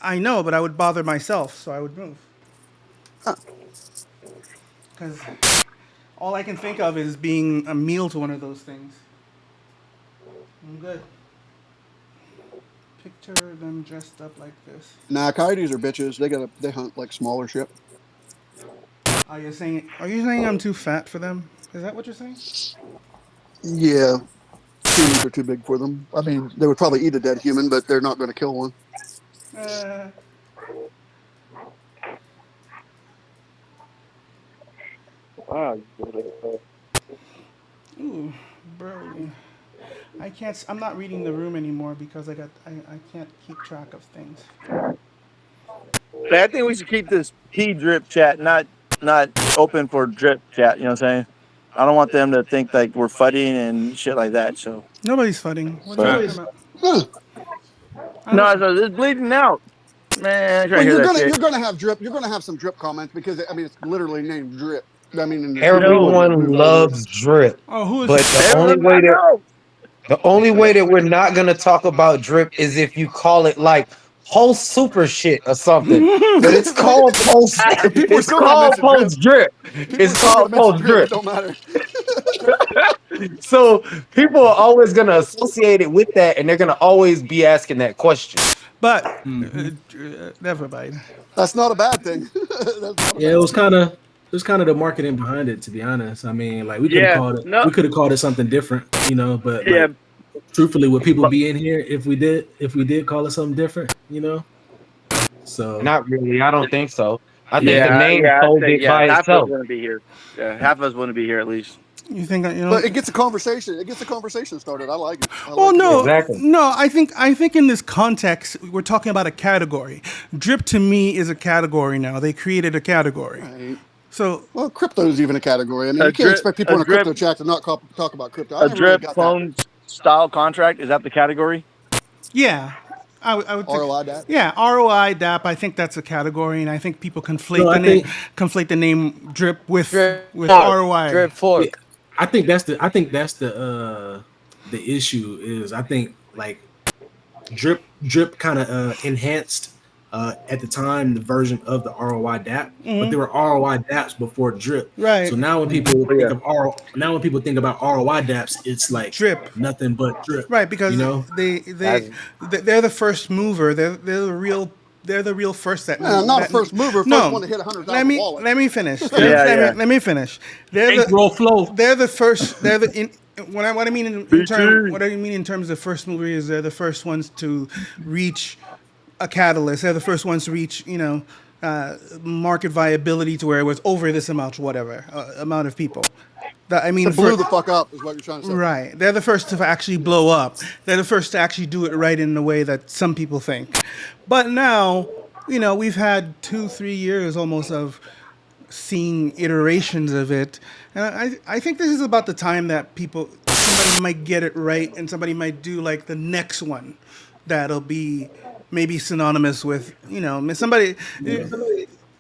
I know, but I would bother myself, so I would move. Because all I can think of is being a meal to one of those things. I'm good. Picture them dressed up like this. Nah, coyotes are bitches. They hunt like smaller shit. Are you saying I'm too fat for them? Is that what you're saying? Yeah. Humans are too big for them. I mean, they would probably eat a dead human, but they're not going to kill one. Wow. Ooh, bro. I'm not reading the room anymore because I can't keep track of things. I think we should keep this P-drip chat not open for drip chat. You know what I'm saying? I don't want them to think like we're fighting and shit like that. So nobody's fighting. What are you talking about? No, it's bleeding out, man. Well, you're gonna have drip. You're gonna have some drip comments because I mean it's literally named drip. I mean, Everyone loves drip. Oh, who is but it? the only way that we're not gonna talk about drip is if you call it like Pulse Super shit or something. But it's called Pulse. It's called Pulse Drip. It's called Pulse Drip. It don't matter. So people are always gonna associate it with that, and they're gonna always be asking that question. But never mind. That's not a bad thing. Yeah, it was kind of There's kind of the marketing behind it, to be honest. I mean, like we could have Yeah, called it, no, we could have called it something different, you know. But yeah, like, truthfully, would people but be in here if we did call it something different, you know? So Not really. I don't think so. I think the yeah, name yeah, I'd sold say it yeah. by Half of us itself. wouldn't be here. Yeah, half of us wouldn't be here at least. You think But it gets a conversation. It gets a conversation started. I like it. I Well, like it. no, Exactly. no. I think in this context, we're talking about a category. Drip to me is a category now. They created a category. Right. So Well, crypto is even a category. I mean, A you can't drip, expect people a in a crypto drip, chat to not talk about crypto. I a never really drip got that. phone style contract. Is that the category? yeah, I would think. ROI that. Yeah, ROI DAP. I think that's a category, and I think people conflate no, I the name drip with Drip with fork. ROI. Drip fork. I think that's the issue is I think like drip kind of enhanced at the time the version of the ROI DAP, but there were ROI DAPs before drip. Right. So now when people think about ROI DAPs, it's like Drip. nothing but drip. Right, because you know they're the first mover. They're the real first that. Yeah, not a that- first mover. First No, one to hit 100,000 wallet. let me finish. Yeah. Let me finish. They're Bankroll flow. They're the first. They're the what I mean in terms of first mover is they're the first ones to reach a catalyst. They're the first ones to reach market viability to where it was over this amount, whatever amount of people. I mean, It blew the fuck up is what you're trying to say. right. They're the first to actually blow up. They're the first to actually do it right in the way that some people think. But now, we've had 2-3 years almost of seeing iterations of it. And I think this is about the time that somebody might get it right and somebody might do like the next one that'll be maybe synonymous with, somebody.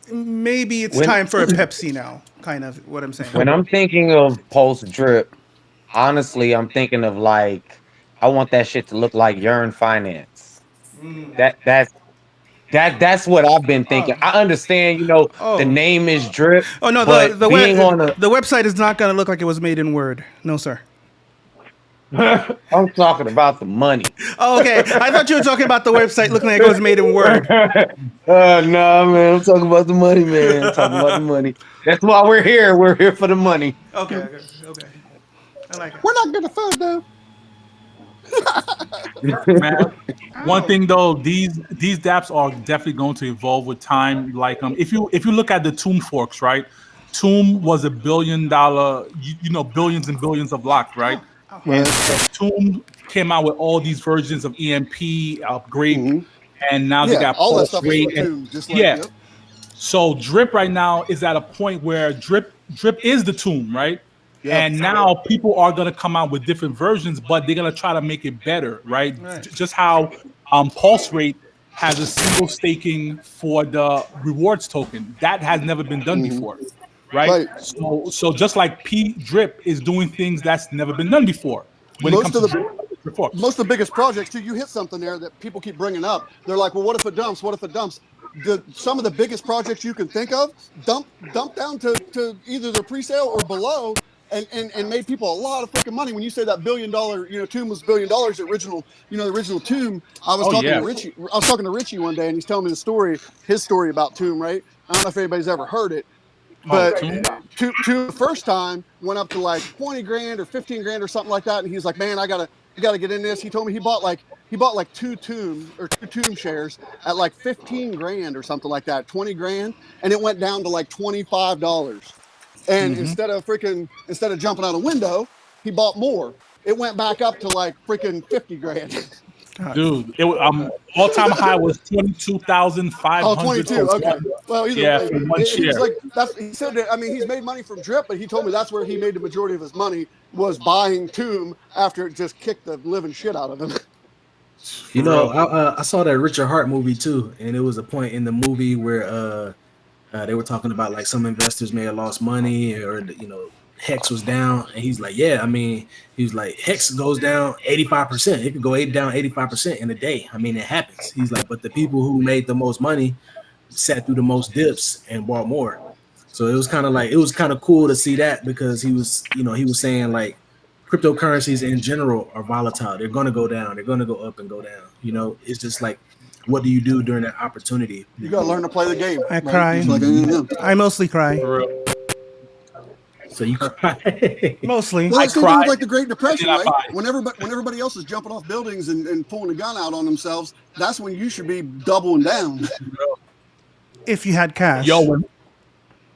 Maybe it's time for a Pepsi now, kind of what I'm saying. When I'm thinking of post drip, honestly, I'm thinking of like I want that shit to look like Yearn Finance. That's what I've been thinking. I understand, the name is drip. Oh no, but the website is not going to look like it was made in Word. No, sir. I'm talking about the money. Oh, okay. I thought you were talking about the website looking like it was made in Word. No, man. I'm talking about the money, man. I'm talking about the money. That's why we're here. We're here for the money. Okay. I like it. We're not gonna fund though. Man, one thing though, these dApps are definitely going to evolve with time. Like if you look at the Tomb forks, right? Tomb was $1 billion, billions and billions of locked, right? And Tomb came out with all these versions of EMP upgrade, and now they got all that pulse stuff rate. is Tomb, just like Yeah. So drip right now is at a point where drip is the Tomb, right? And now people are gonna come out with different versions, but they're gonna try to make it better, right? Just how pulse rate has a single staking for the rewards token that has never been done before, right? So just like P drip is doing things that's never been done before when it comes to most of the biggest projects too, you hit something there that people keep bringing up. They're like, well, what if it dumps? What if it dumps? Some of the biggest projects you can think of dump down to either the pre-sale or below, and made people a lot of fucking money. When you say that $1 billion, Tomb was $1 billion, the original Tomb. I was talking to Richie one day, and he's telling me his story about Tomb, right? I don't know if anybody's ever heard it. But Tomb the first time went up to like 20 grand or 15 grand or something like that, and he was like, "Man, I gotta get in this." He told me he bought like two Tomb shares at like 15 grand or something like that, 20 grand, and it went down to like $25. And instead of jumping out a window, he bought more. It went back up to like freaking 50 grand. Dude, all-time high was 22,500. Oh, 22. Okay. Well, either way, for one share. he said that. I mean, he's made money from drip, but he told me that's where he made the majority of his money was buying Tomb after it just kicked the living shit out of him. I saw that Richard Hart movie too, and it was a point in the movie where they were talking about like some investors may have lost money, or Hex was down, and he's like, yeah, I mean, he was like, Hex goes down 85%. It could go down 85% in a day. I mean, it happens. He's like, but the people who made the most money sat through the most dips and bought more. So it was kind of cool to see that, because he was saying like cryptocurrencies in general are volatile. They're going to go down. They're going to go up and go down. It's just like, what do you do during that opportunity? You got to learn to play the game. I cry. I mostly cry. So you Mostly. Well, I it's the same thing with cried. like the Great Depression, I right? buy it. When everybody else is jumping off buildings and pulling a gun out on themselves, that's when you should be doubling down. If you had cash. When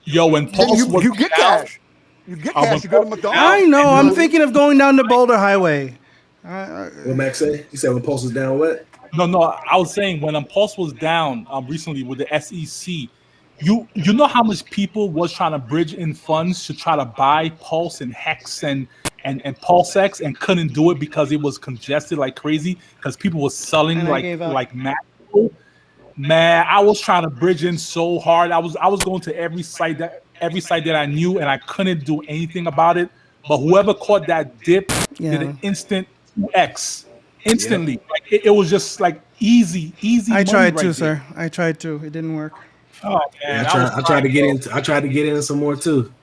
Then Pulse was you get down, cash. You get when cash. You go to Pulse was McDonald's. I know. You I'm what I mean? thinking of going down the Boulder Highway. What Max say? He said when Pulse is down, what? No, I was saying when Pulse was down recently with the SEC, you know how much people was trying to bridge in funds to try to buy Pulse and Hex and PulseX and couldn't do it because it was congested like crazy because people was selling And I gave up. like mad. Man, I was trying to bridge in so hard. I was going to every site that I knew and I couldn't do anything about it. But whoever caught that dip did an instant 2x instantly. Like it was just like easy. I money tried right to, there. sir. I tried to. It didn't work. Oh man, I tried to get in. I tried to get in some more too.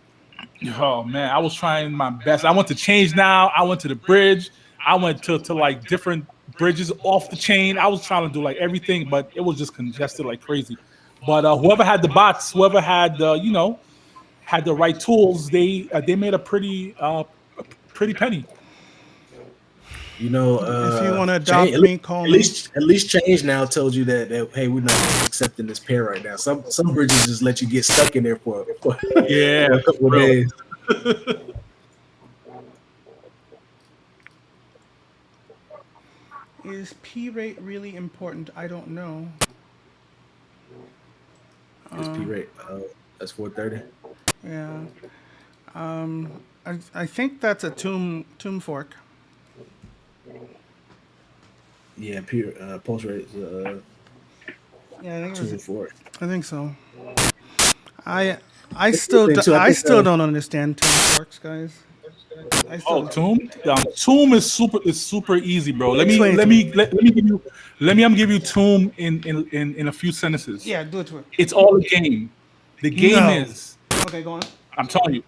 Oh man, I was trying my best. I went to Change Now. I went to the bridge. I went to like different bridges off the chain. I was trying to do like everything, but it was just congested like crazy. But whoever had the bots, whoever had had the right tools, they made a pretty penny. You know, If you wanna adopt me, call at me. least Change Now told you that hey, we're not accepting this pair right now. Some bridges just let you get stuck in there for Yeah, a couple of bro. days. Is P rate really important? I don't know. It's P rate. That's 430. Yeah. I think that's a tomb fork. Yeah, pulse rate is Yeah, I think it 2 was, and 4. I think so. I It's still the thing, too. I think, don't understand tomb forks, guys. I still don't. Tomb. Tomb is super easy, bro. Let me Explain it give you Tomb in a few sentences. Yeah, do it to it. It's all a game. The game No. is, Okay, go on. I'm telling you,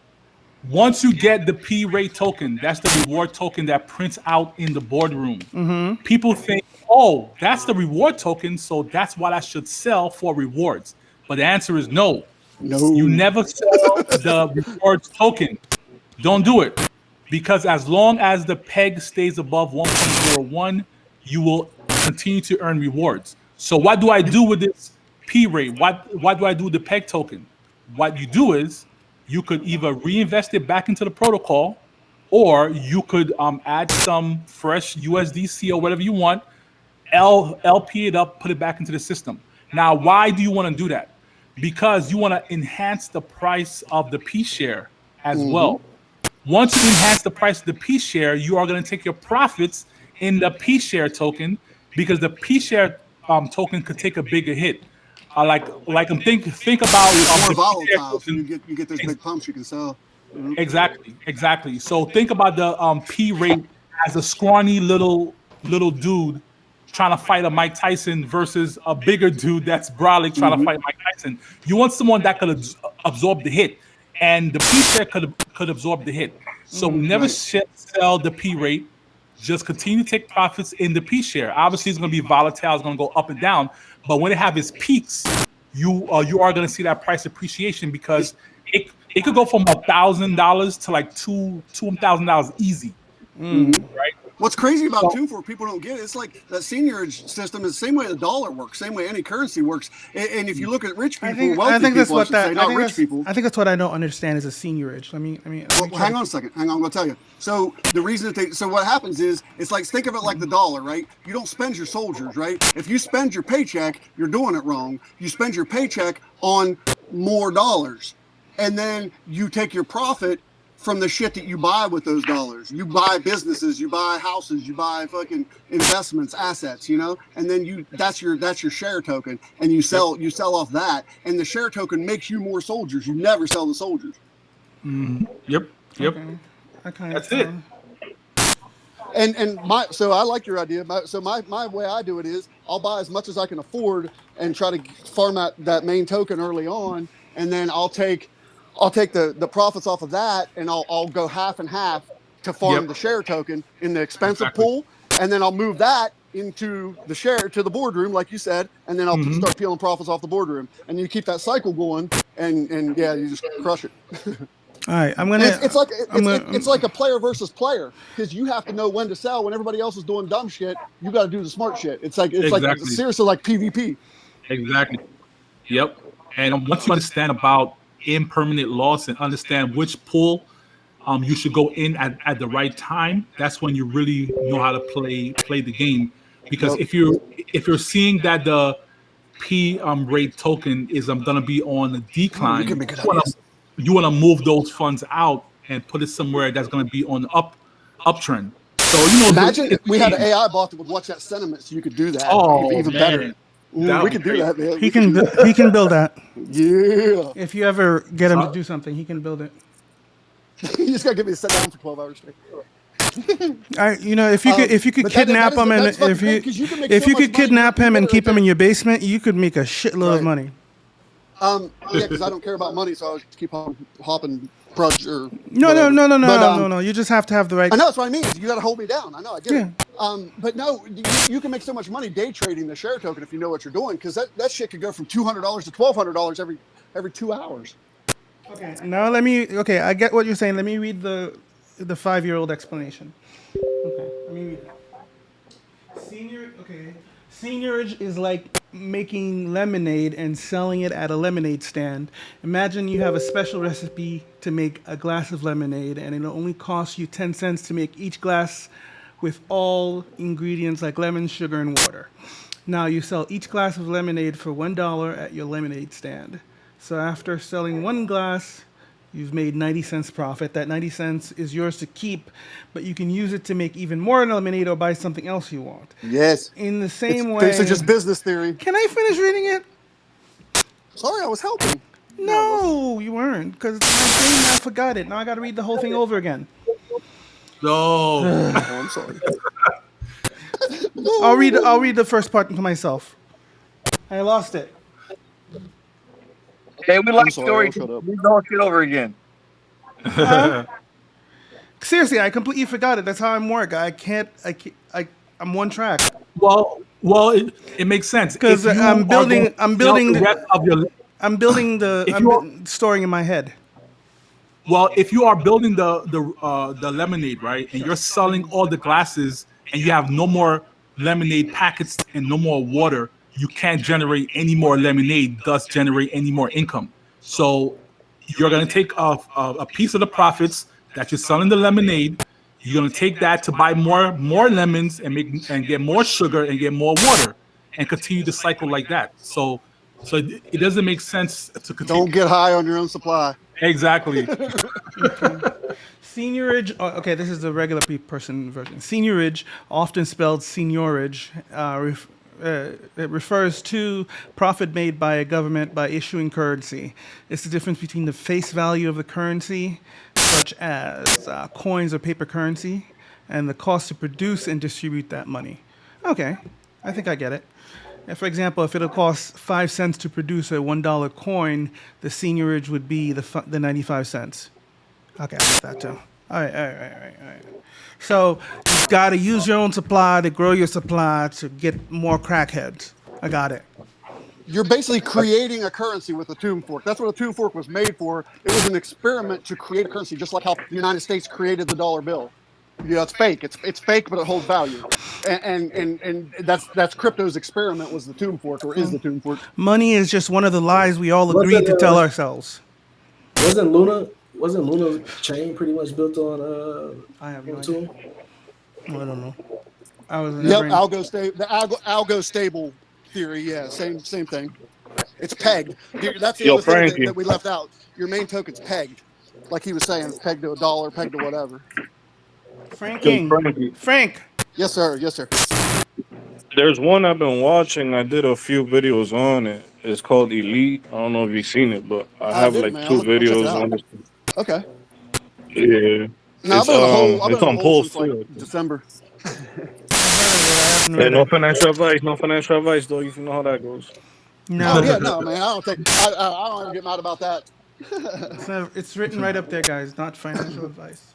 once you get the P-rate token, that's the reward token that prints out in the boardroom. Mm-hmm. People think, oh, that's the reward token, so that's what I should sell for rewards. But the answer is no. No. You never sell the rewards token. Don't do it. Because as long as the peg stays above 1.01, you will continue to earn rewards. So what do I do with this P-rate? What do I do with the peg token? What you do is you could either reinvest it back into the protocol, or you could add some fresh USDC or whatever you want, LP it up, put it back into the system. Now, why do you want to do that? Because you want to enhance the price of the P share as well. Once you enhance the price of the P share, you are going to take your profits in the P share token, because the P share token could take a bigger hit. Think about It's the more P share volatile, so token. you get those big pumps you can sell. Mhm. Exactly. So think about the P rate as a scrawny little dude trying to fight a Mike Tyson versus a bigger dude that's Brolic trying to fight Mike Tyson. You want someone that could absorb the hit, and the P share could absorb the hit. So we never sell the P rate. Just continue to take profits in the P share. Obviously, it's going to be volatile. It's going to go up and down. But when it have its peaks, you are going to see that price appreciation, because it could go from $1,000 to like $2,000 easy. Right? What's crazy about Tomb Fork, people don't get it. It's like that seniorage system is the same way the dollar works, same way any currency works. And if you look at rich people, wealthy people, I should say, not rich people. I think that's what I don't understand is a seniorage. Well, hang on a second. I'm going to tell you. So the reason that so what happens is, it's like, think of it like the dollar, right? You don't spend your soldiers, right? If you spend your paycheck, you're doing it wrong. You spend your paycheck on more dollars, and then you take your profit from the shit that you buy with those dollars. You buy businesses, you buy houses, you buy fucking investments, assets, and then that's your share token, and you sell off that, and the share token makes you more soldiers. You never sell the soldiers. Yep. Okay. That's it. And so I like your idea. My way I do it is, I'll buy as much as I can afford and try to farm out that main token early on, and then I'll take the profits off of that, and I'll go half and half to farm the share token in the expensive pool, and then I'll move that into the share to the boardroom, like you said, and then I'll start peeling profits off the boardroom, and you keep that cycle going, and yeah, you just crush it. All right, I'm And gonna. it's like a player versus player because you have to know when to sell when everybody else is doing dumb shit. You got to do the smart shit. It's like Exactly. seriously like PvP. Exactly. Yep. And once you understand about impermanent loss and understand which pool you should go in at the right time, that's when you really know how to play the game. Because Yep. if you're seeing that the P rate token is gonna be on the decline, you make good you wanna move those funds out and put it somewhere that's gonna be on the uptrend. So Imagine we had an AI bot that would watch that sentiment, so you could do that. Oh, even man. better. Ooh, That we would could be do great. that, man. He can build that. Yeah. If you ever get him to do something, he can build it. You just gotta get me to sit down for 12 hours straight. If you could but kidnap him and that's fucking if great 'cause you can make if so you much could money kidnap with him and Twitter keep him in your basement, you could make a shitload of money. Yeah, because I don't care about money, so I just keep on hopping Prudge or No, whatever. no. You just have to have the right. I know that's what I mean. You got to hold me down. I know. I get Yeah. it. But no, you can make so much money day trading the share token if you know what you're doing, because that shit could go from $200 to $1,200 every 2 hours. Okay. Now let me. Okay, I get what you're saying. Let me read the 5-year-old explanation. Okay. Let me read it. Seniorage is like making lemonade and selling it at a lemonade stand. Imagine you have a special recipe to make a glass of lemonade, and it only costs you 10 cents to make each glass with all ingredients like lemon, sugar, and water. Now you sell each glass of lemonade for $1 at your lemonade stand. So after selling one glass, you've made 90 cents profit. That 90 cents is yours to keep, but you can use it to make even more lemonade or buy something else you want. Yes. In the same way. Thanks to just business theory. Can I finish reading it? Sorry, I was helping. No, you weren't, because my brain now forgot it. Now I got to read the whole thing over again. No. Oh, I'm sorry. I'll read the first part to myself. I lost it. Okay, we like sorry, story. I'll shut up. Read the whole shit over again. Seriously, I completely forgot it. That's how I'm work. I'm one track. Well, it makes sense Because If you I'm are building going to I'm sell building the rest of your. storing in my head. Well, if you are building the lemonade, right, and you're selling all the glasses, and you have no more lemonade packets and no more water, you can't generate any more lemonade, thus generate any more income. So you're gonna take a piece of the profits that you're selling the lemonade. You're gonna take that to buy more lemons and get more sugar and get more water, and continue the cycle like that. So it doesn't make sense to continue. Don't get high on your own supply. Exactly. Seniorage. Okay, this is the regular person version. Seniorage, often spelled seniorage, it refers to profit made by a government by issuing currency. It's the difference between the face value of the currency, such as coins or paper currency, and the cost to produce and distribute that money. Okay, I think I get it. For example, if it'll cost 5 cents to produce a $1 coin, the seniorage would be the 95 cents. Okay, I got that too. All right. So you've got to use your own supply to grow your supply to get more crackheads. I got it. You're basically creating a currency with a tomb fork. That's what a tomb fork was made for. It was an experiment to create a currency, just like how the United States created the dollar bill. Yeah, it's fake. It's fake, but it holds value. And that's crypto's experiment was the tomb fork, or is the tomb fork. Money is just one of the lies we all agreed to tell ourselves. Wasn't Luna's chain pretty much built on I have no no idea. I don't know. I was Yep, never the algo stable theory. Yeah, same thing. It's pegged. That's the Yo, other thing Frankie. that we left out. Your main token's pegged, like he was saying, it's pegged to $1, pegged to whatever. Frank. Yes, sir. Yes, sir. There's one I've been watching. I did a few videos on it. It's called Elite. I don't know if you've seen it, but I have didn't, like man. 2 I'll check it videos out. on it. Okay. Yeah. No, I've been It's on on hold Pulse since like too. December. Yeah, no financial advice though. You know how that goes. No. Oh yeah, no, man. I don't ever get mad about that. It's written right up there, guys. Not financial advice.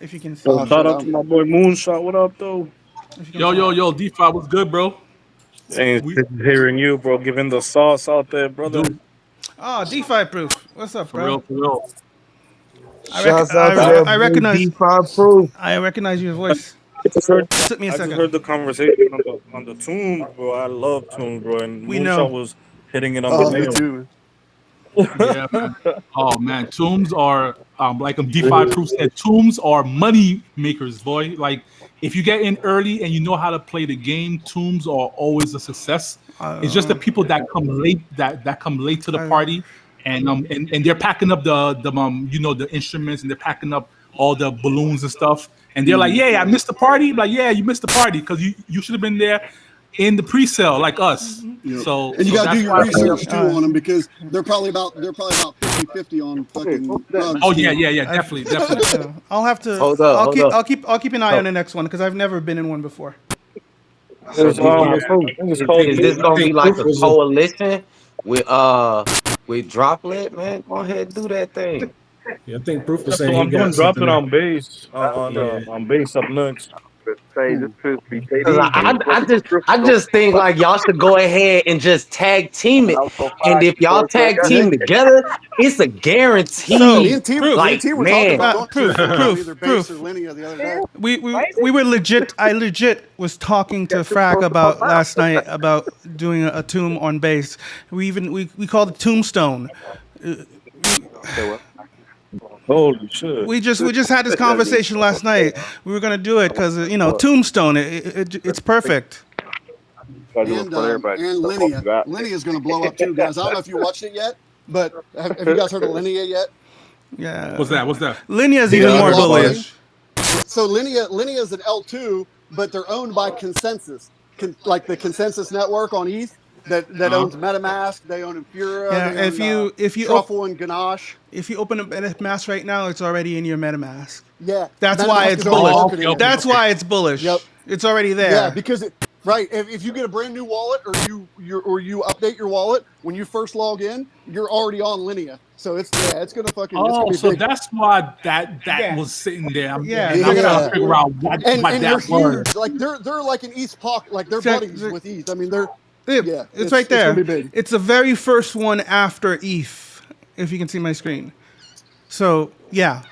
If you can see. Yo, shout out to my boy Moonshot. What up, though? Yo, DeFi, what's good, bro? Ain't hearing you, bro. Giving the sauce out there, brother. Oh, DeFi proof. What's up, bro? For real. Shouts out to that I boy recognize. D5 Pro. I recognize your voice. I just heard, Took me a I just second. heard the conversation on the tune, bro. I love tune, bro, and We Moonshot know. was hitting it on Oh, the me nail. too. Yeah, man. Oh man, tombs are like DeFi Proof said, tombs are money makers, boy. Like if you get in early and you know how to play the game, tombs are always a success. It's just the people that come late that come late to the party, and they're packing up the you know, the instruments, and they're packing up all the balloons and stuff, and they're like, yeah, I missed the party. Like, yeah, you missed the party because you should have been there in the pre-sale like us. Yep. So And you so got to that's do your why- research too on them because they're probably about 50-50 on fucking bugs. Oh too. yeah, definitely. Yeah, I'll have to. Hold up, I'll keep an eye on the next one because I've never been in one before. So is this gonna be like a coalition with Droplet, man? Go ahead and do that thing. Yeah, I think Proof Yeah, was so saying I'm he doing got drop it something. on base on base up next. I just think like y'all should go ahead and just tag team it, and if y'all tag team together, it's a guarantee. Me and T, like were talking man, about going to either base or linear the other day. We were legit. I legit was talking to Frack about last night about doing a tomb on base. We called it Tombstone. Holy shit! We just had this conversation last night. We were gonna do it because you know Tombstone. It's perfect. And Linea. Linea is going to blow up too, guys. I don't know if you watched it yet, but have you guys heard of Linea yet? Yeah. What's that? Linea's even more bullish. So Linea is an L2, but they're owned by Consensus, like the Consensus network on ETH that owns MetaMask. They own Infura. Yeah, they own, if you Truffle and Ganache. If you open a MetaMask right now, it's already in your MetaMask. Yeah, That's MetaMask why it's is already bullish. marketing it. That's why it's bullish. Yep. It's already there. Yeah, because if you get a brand new wallet or you update your wallet when you first log in, you're already on Linea. So it's gonna fucking. it's Oh, gonna be so big. that's why that was sitting there. I'm trying to figure out what and they're that was. huge. Like they're like an East Pocket. Like they're Check- buddies with ETH. I mean they're it's right there. It's gonna be big. It's the very first one after ETH, if you can see my screen. So yeah,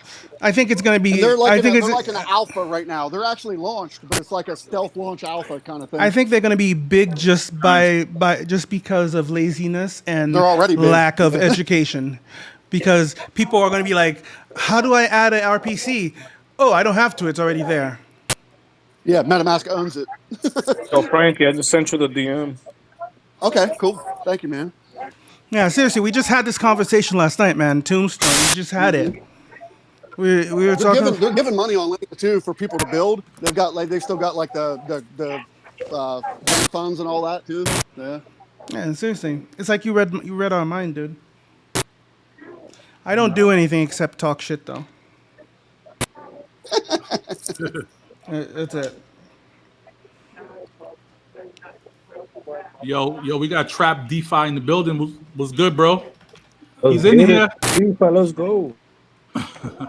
I think it's going to be. And they're like they're like an alpha right now. They're actually launched, but it's like a stealth launch alpha kind of thing. I think they're going to be big just just because of laziness and They're already big. lack of education. Because people are going to be like, "How do I add an RPC? Oh, I don't have to. It's already there." Yeah, MetaMask owns it. So Frankie, I just sent you the DM. Okay, cool. Thank you, man. Yeah, seriously, we just had this conversation last night, man. Tombstone, we just had it. We were talking. They're giving money on Linea too for people to build. They've still got like the funds and all that too. Yeah. Yeah, seriously, it's like you read our mind, dude. I don't do anything except talk shit, though. That's it. Yo, we got Trap DeFi in the building. Was good, bro. Let's He's in get here. it. DeFi, let's go.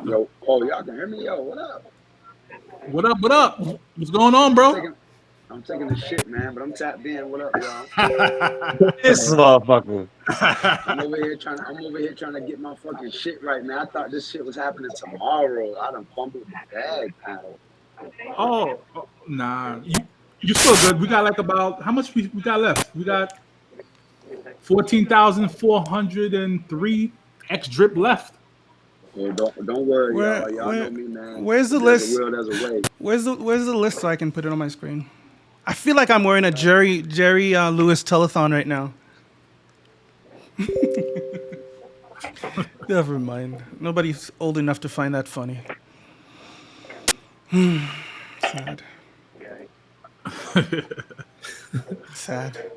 Yo, y'all can hear me? Yo, what up? What up? What's going on, bro? I'm taking the shit, man, but I'm tapped in. What up, y'all? This motherfucker. I'm over here trying to get my fucking shit right, man. I thought this shit was happening tomorrow. I done fumbled the bag, man. Oh, nah. You still good. We got like about how much we got left? We got 14,403 X drip left. Well, don't worry, y'all. Y'all know me, man. Where's the There's list? a will, there's a way. Where's the list so I can put it on my screen? I feel like I'm wearing a Jerry Lewis telethon right now. Never mind. Nobody's old enough to find that funny. Sad. Sad.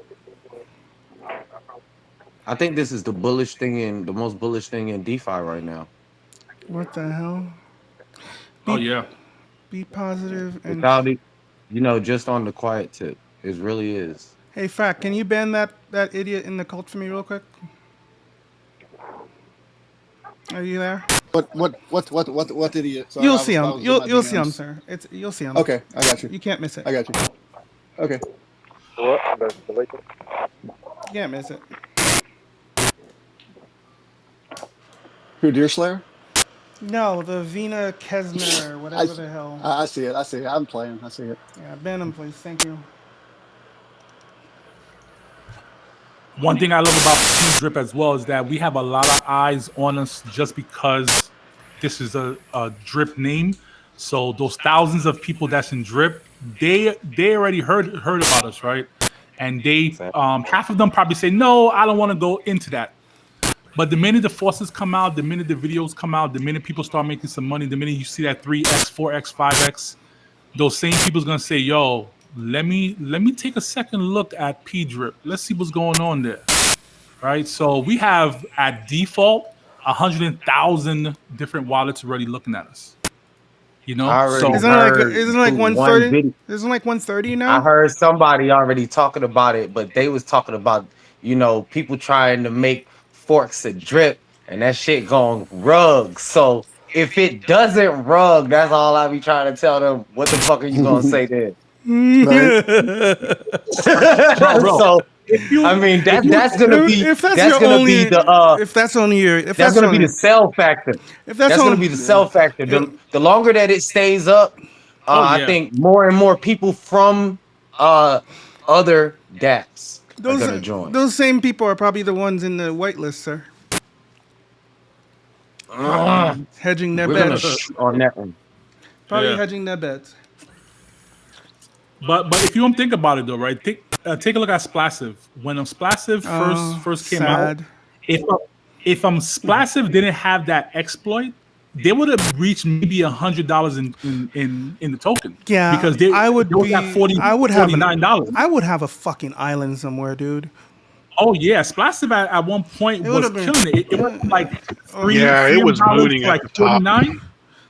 I think this is the most bullish thing in DeFi right now. What the hell? Oh yeah. Be positive and. Without it, just on the quiet tip, it really is. Hey, Frack, can you ban that idiot in the cult for me real quick? Are you there? What idiot? Sorry, You'll see I him. was in You'll my see him, DMs. sir. You'll see him. Okay, I got you. You can't miss it. I got you. Okay. What? You can't miss it. Who, Deerslayer? No, the Vina Kesner or whatever the hell. I see it. I see it. I'm playing. I see it. Yeah, ban him, please. Thank you. One thing I love about P Drip as well is that we have a lot of eyes on us just because this is a Drip name. So those thousands of people that's in Drip, they already heard about us, right? And they half of them probably say, no, I don't want to go into that. But the minute the forces come out, the minute the videos come out, the minute people start making some money, the minute you see that 3x, 4x, 5x, those same people's gonna say, yo, let me take a second look at P Drip. Let's see what's going on there. Right? So we have at default 100,000 different wallets already looking at us. You know, so isn't it like 130? Isn't it like 130 now? I heard somebody already talking about it, but they was talking about, you know, people trying to make forks and Drip, and that shit going rug. So if it doesn't rug, that's all I be trying to tell them. What the fuck are you gonna say then? So I mean that's gonna be the sell factor. If that's gonna be the sell factor. The longer that it stays up, I think more and more people from other dApps are gonna join. Those same people are probably the ones in the whitelist, sir. Hedging their We're gonna bets. shoot on that one. Probably Yeah. hedging their bets. But if you don't think about it though, right? Take a look at Splassive. When Splassive first came sad. out, if Splassive didn't have that exploit, they would have reached maybe $100 in the token. Yeah, because they would have $49. I would have a fucking island somewhere, dude. Oh yeah, Splassive at one point It was would've been- killing it. It went from like Yeah, it was $3 mooning to at like the top. 49.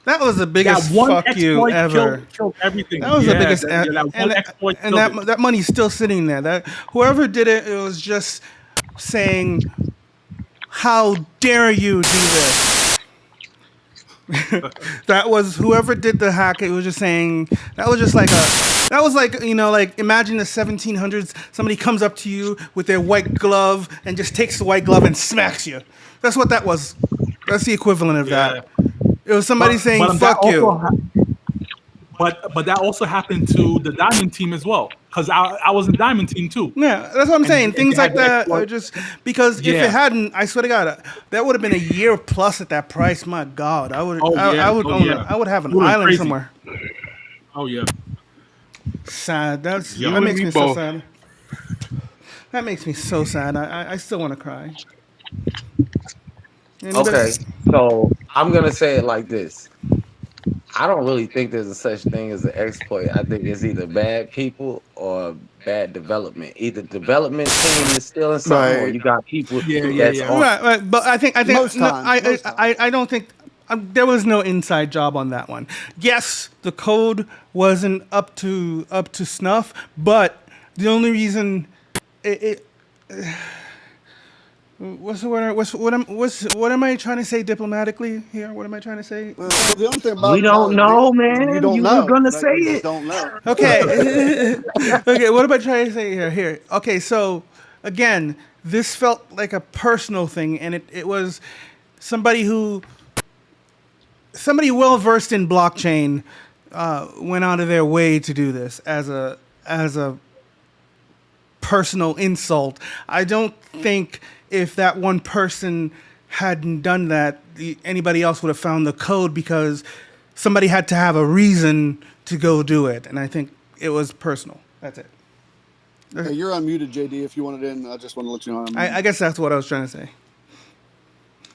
That was the biggest That one fuck you exploit ever. killed everything. That was the Yeah, biggest, that one and exploit killed it. that money's still sitting there. That whoever did it, it was just saying, "How dare you do this?" That was whoever did the hack. It was just saying that was just like you know, like imagine the 1700s. Somebody comes up to you with their white glove and just takes the white glove and smacks you. That's what that was. That's the equivalent of that. It was somebody saying that "fuck you." also but that also happened to the Diamond team as well, because I was in Diamond team too. Yeah, that's what I'm saying. Things they like had the that exploit. are just because if Yeah. it hadn't, I swear to God, that would have been a year plus at that price. My God, I would, Oh, I yeah. would Oh, own yeah. it. I would have an It would've been island crazy. somewhere. Oh yeah. Sad. That You makes and me me so both. sad. That makes me so sad. I still want to cry. Anybody- Okay, so I'm gonna say it like this. I don't really think there's a such thing as an exploit. I think it's either bad people or bad development. Either development team is stealing something, or Right. you got people Yeah, that's on. Right. But I think Most no, times, I don't think there was no inside job on that one. Yes, the code wasn't up to snuff, but the only reason it what's the word? What am I trying to say diplomatically here? What am I trying to say? Well, the only thing about We it don't now is know, man. You don't You know. were gonna Like, say you just it. Don't know. Okay. Okay, what am I trying to say here? Here. Okay, so again, this felt like a personal thing, and it was somebody well versed in blockchain went out of their way to do this as a personal insult. I don't think if that one person hadn't done that, anybody else would have found the code, because somebody had to have a reason to go do it. And I think it was personal. That's it. Hey, you're unmuted, JD. If you wanted in, I just want to let you know. I guess that's what I was trying to say.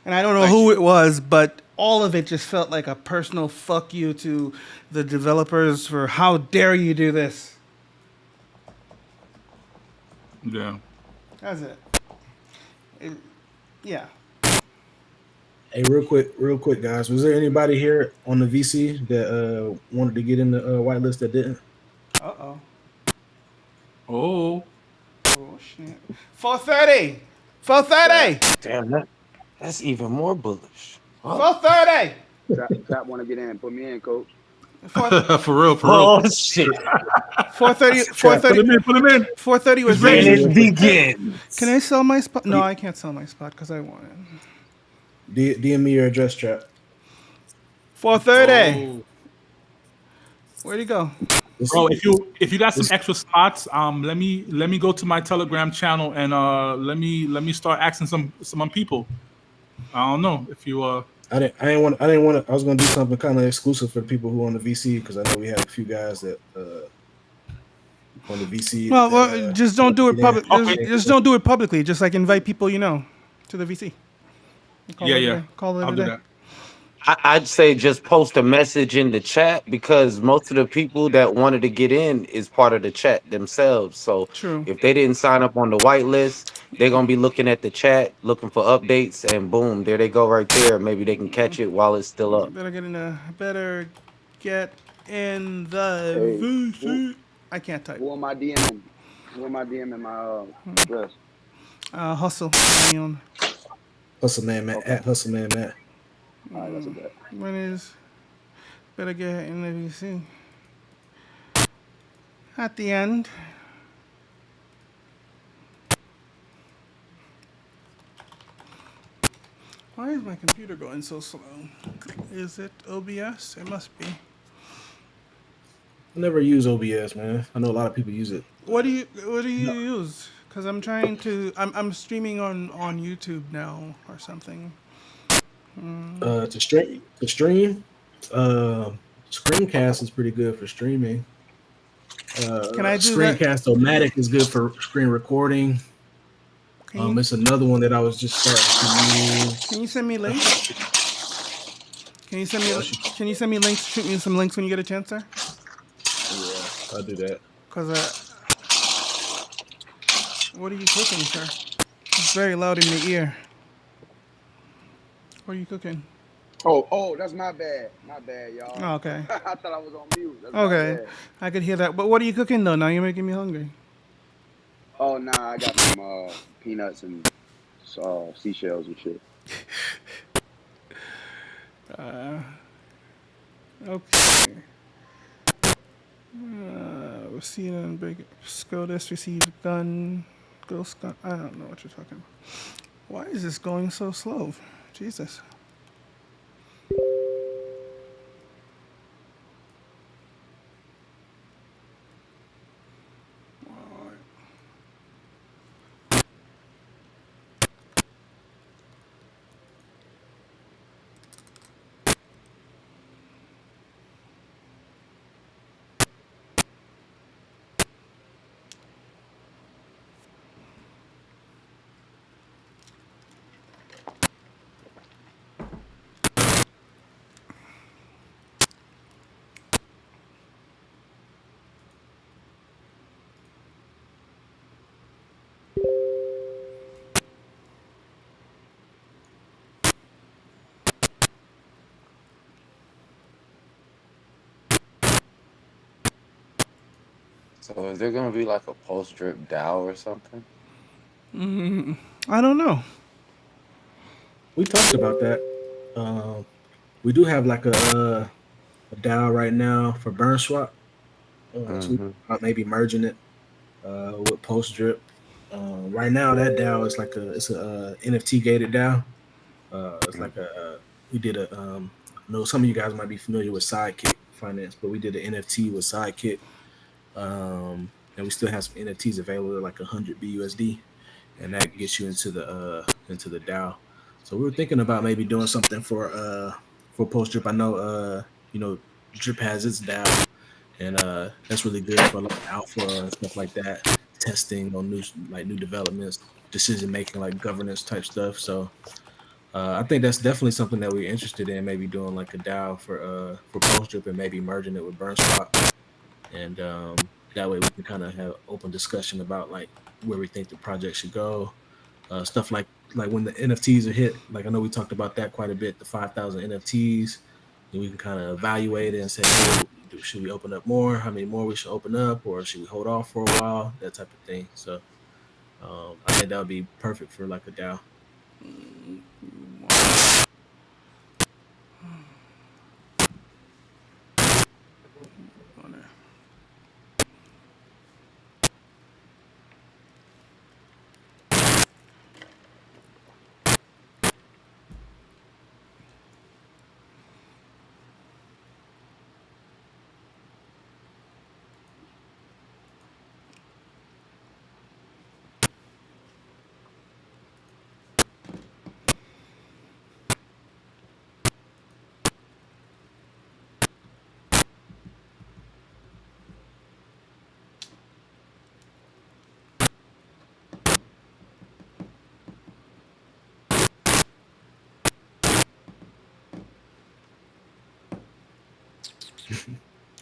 And I don't know who it was, but all of it just felt like a personal fuck you to the developers for how dare you do this. Yeah. That's it. Yeah. Hey, real quick, guys. Was there anybody here on the VC that wanted to get in the whitelist that didn't? Uh-oh. Oh. Oh, shit. 430. 430. Damn, that's even more bullish. 430. Trap want to get in. Put me in, coach. For real. Oh shit. 430. Put him in. 430 was When ready. it begins. Can I sell my spot? No, I can't sell my spot because I want it. DM me your address, Trap. 4:30. Oh. Where'd he go? Bro, if you got some extra spots, let me go to my Telegram channel and let me start asking some people. I don't know if you I didn't want to. I was gonna do something kind of exclusive for people who on the VC because I know we have a few guys that on the VC. Well, just don't do it public. Okay. Just don't do it publicly. Just like invite people you know to the VC. Call it I'll a do day. that. I'd say just post a message in the chat because most of the people that wanted to get in is part of the chat themselves. So True. if they didn't sign up on the white list, they're gonna be looking at the chat, looking for updates, and boom, there they go right there. Maybe they can catch it while it's still up. Better get in the Hey, VC. I can't type. Who am I DMing? Who am I DMing my address? Hustle. Leon. Hustle Man Matt at Hustle Man Matt. All right, that's a bet. When is better get in the VC? At the end. Why is my computer going so slow? Is it OBS? It must be. I never use OBS, man. I know a lot of people use it. What do you use? Because I'm trying to. I'm streaming on YouTube now or something. To stream, Screencast is pretty good for streaming. Can I do that? Screencast-O-Matic is good for screen recording. It's another one that I was just starting to use. Can you send me links? Can you send me links? Shoot me some links when you get a chance, sir. Yeah, I'll do that. Cause what are you cooking, sir? It's very loud in the ear. What are you cooking? Oh, that's my bad. My bad, y'all. Oh, okay. I thought I was on mute. That's my Okay, bad. I could hear that. But what are you cooking though? Now you're making me hungry. Oh, nah, I got some peanuts and seashells and shit. Okay. Receive and break. SCOTUS receive gun. Ghost gun. I don't know what you're talking about. Why is this going so slow? Jesus. So is there gonna be like a post drip DAO or something? I don't know. We talked about that. We do have like a DAO right now for Burn Swap. So we maybe merging it with Post Drip. Right now, that DAO is like it's a NFT gated DAO. It's like we did a I know some of you guys might be familiar with Sidekick Finance, but we did an NFT with Sidekick. And we still have some NFTs available, like 100 BUSD, and that gets you into the DAO. So we were thinking about maybe doing something for Post Drip. I know Drip has its DAO, and that's really good for like alpha and stuff like that, testing on new developments, decision making, like governance type stuff. So I think that's definitely something that we're interested in, maybe doing like a DAO for Post Drip and maybe merging it with BurnSwap. And that way we can kind of have open discussion about like where we think the project should go. Stuff like when the NFTs are hit, like I know we talked about that quite a bit, the 5,000 NFTs, and we can kind of evaluate it and say, hey, should we open up more? How many more we should open up, or should we hold off for a while? That type of thing. So I think that would be perfect for like a DAO.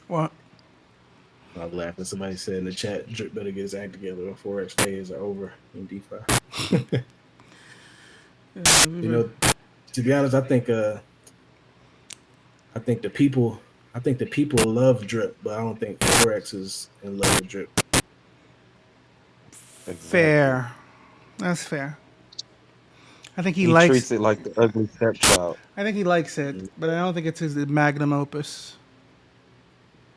What? I was laughing. Somebody said in the chat, Drip better get his act together or Forex days are over in DeFi. You know, to be honest, I think the people love Drip, but I don't think Forex is in love with Drip. Fair. That's fair. I think he He likes. treats it like the ugly stepchild. I think he likes it, but I don't think it's his magnum opus.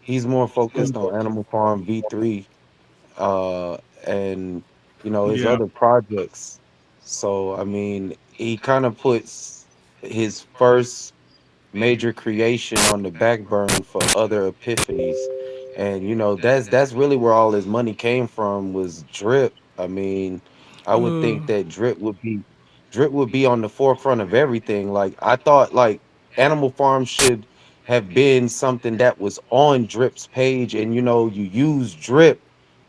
He's more focused on Animal Farm V3, and you know his Yeah. other projects. So I mean, he kind of puts his first major creation on the back burner for other epiphanies, and you know that's really where all his money came from was Drip. I mean, I would think that Drip would be on the forefront of everything. Like I thought, like Animal Farm should have been something that was on Drip's page, and you know you use Drip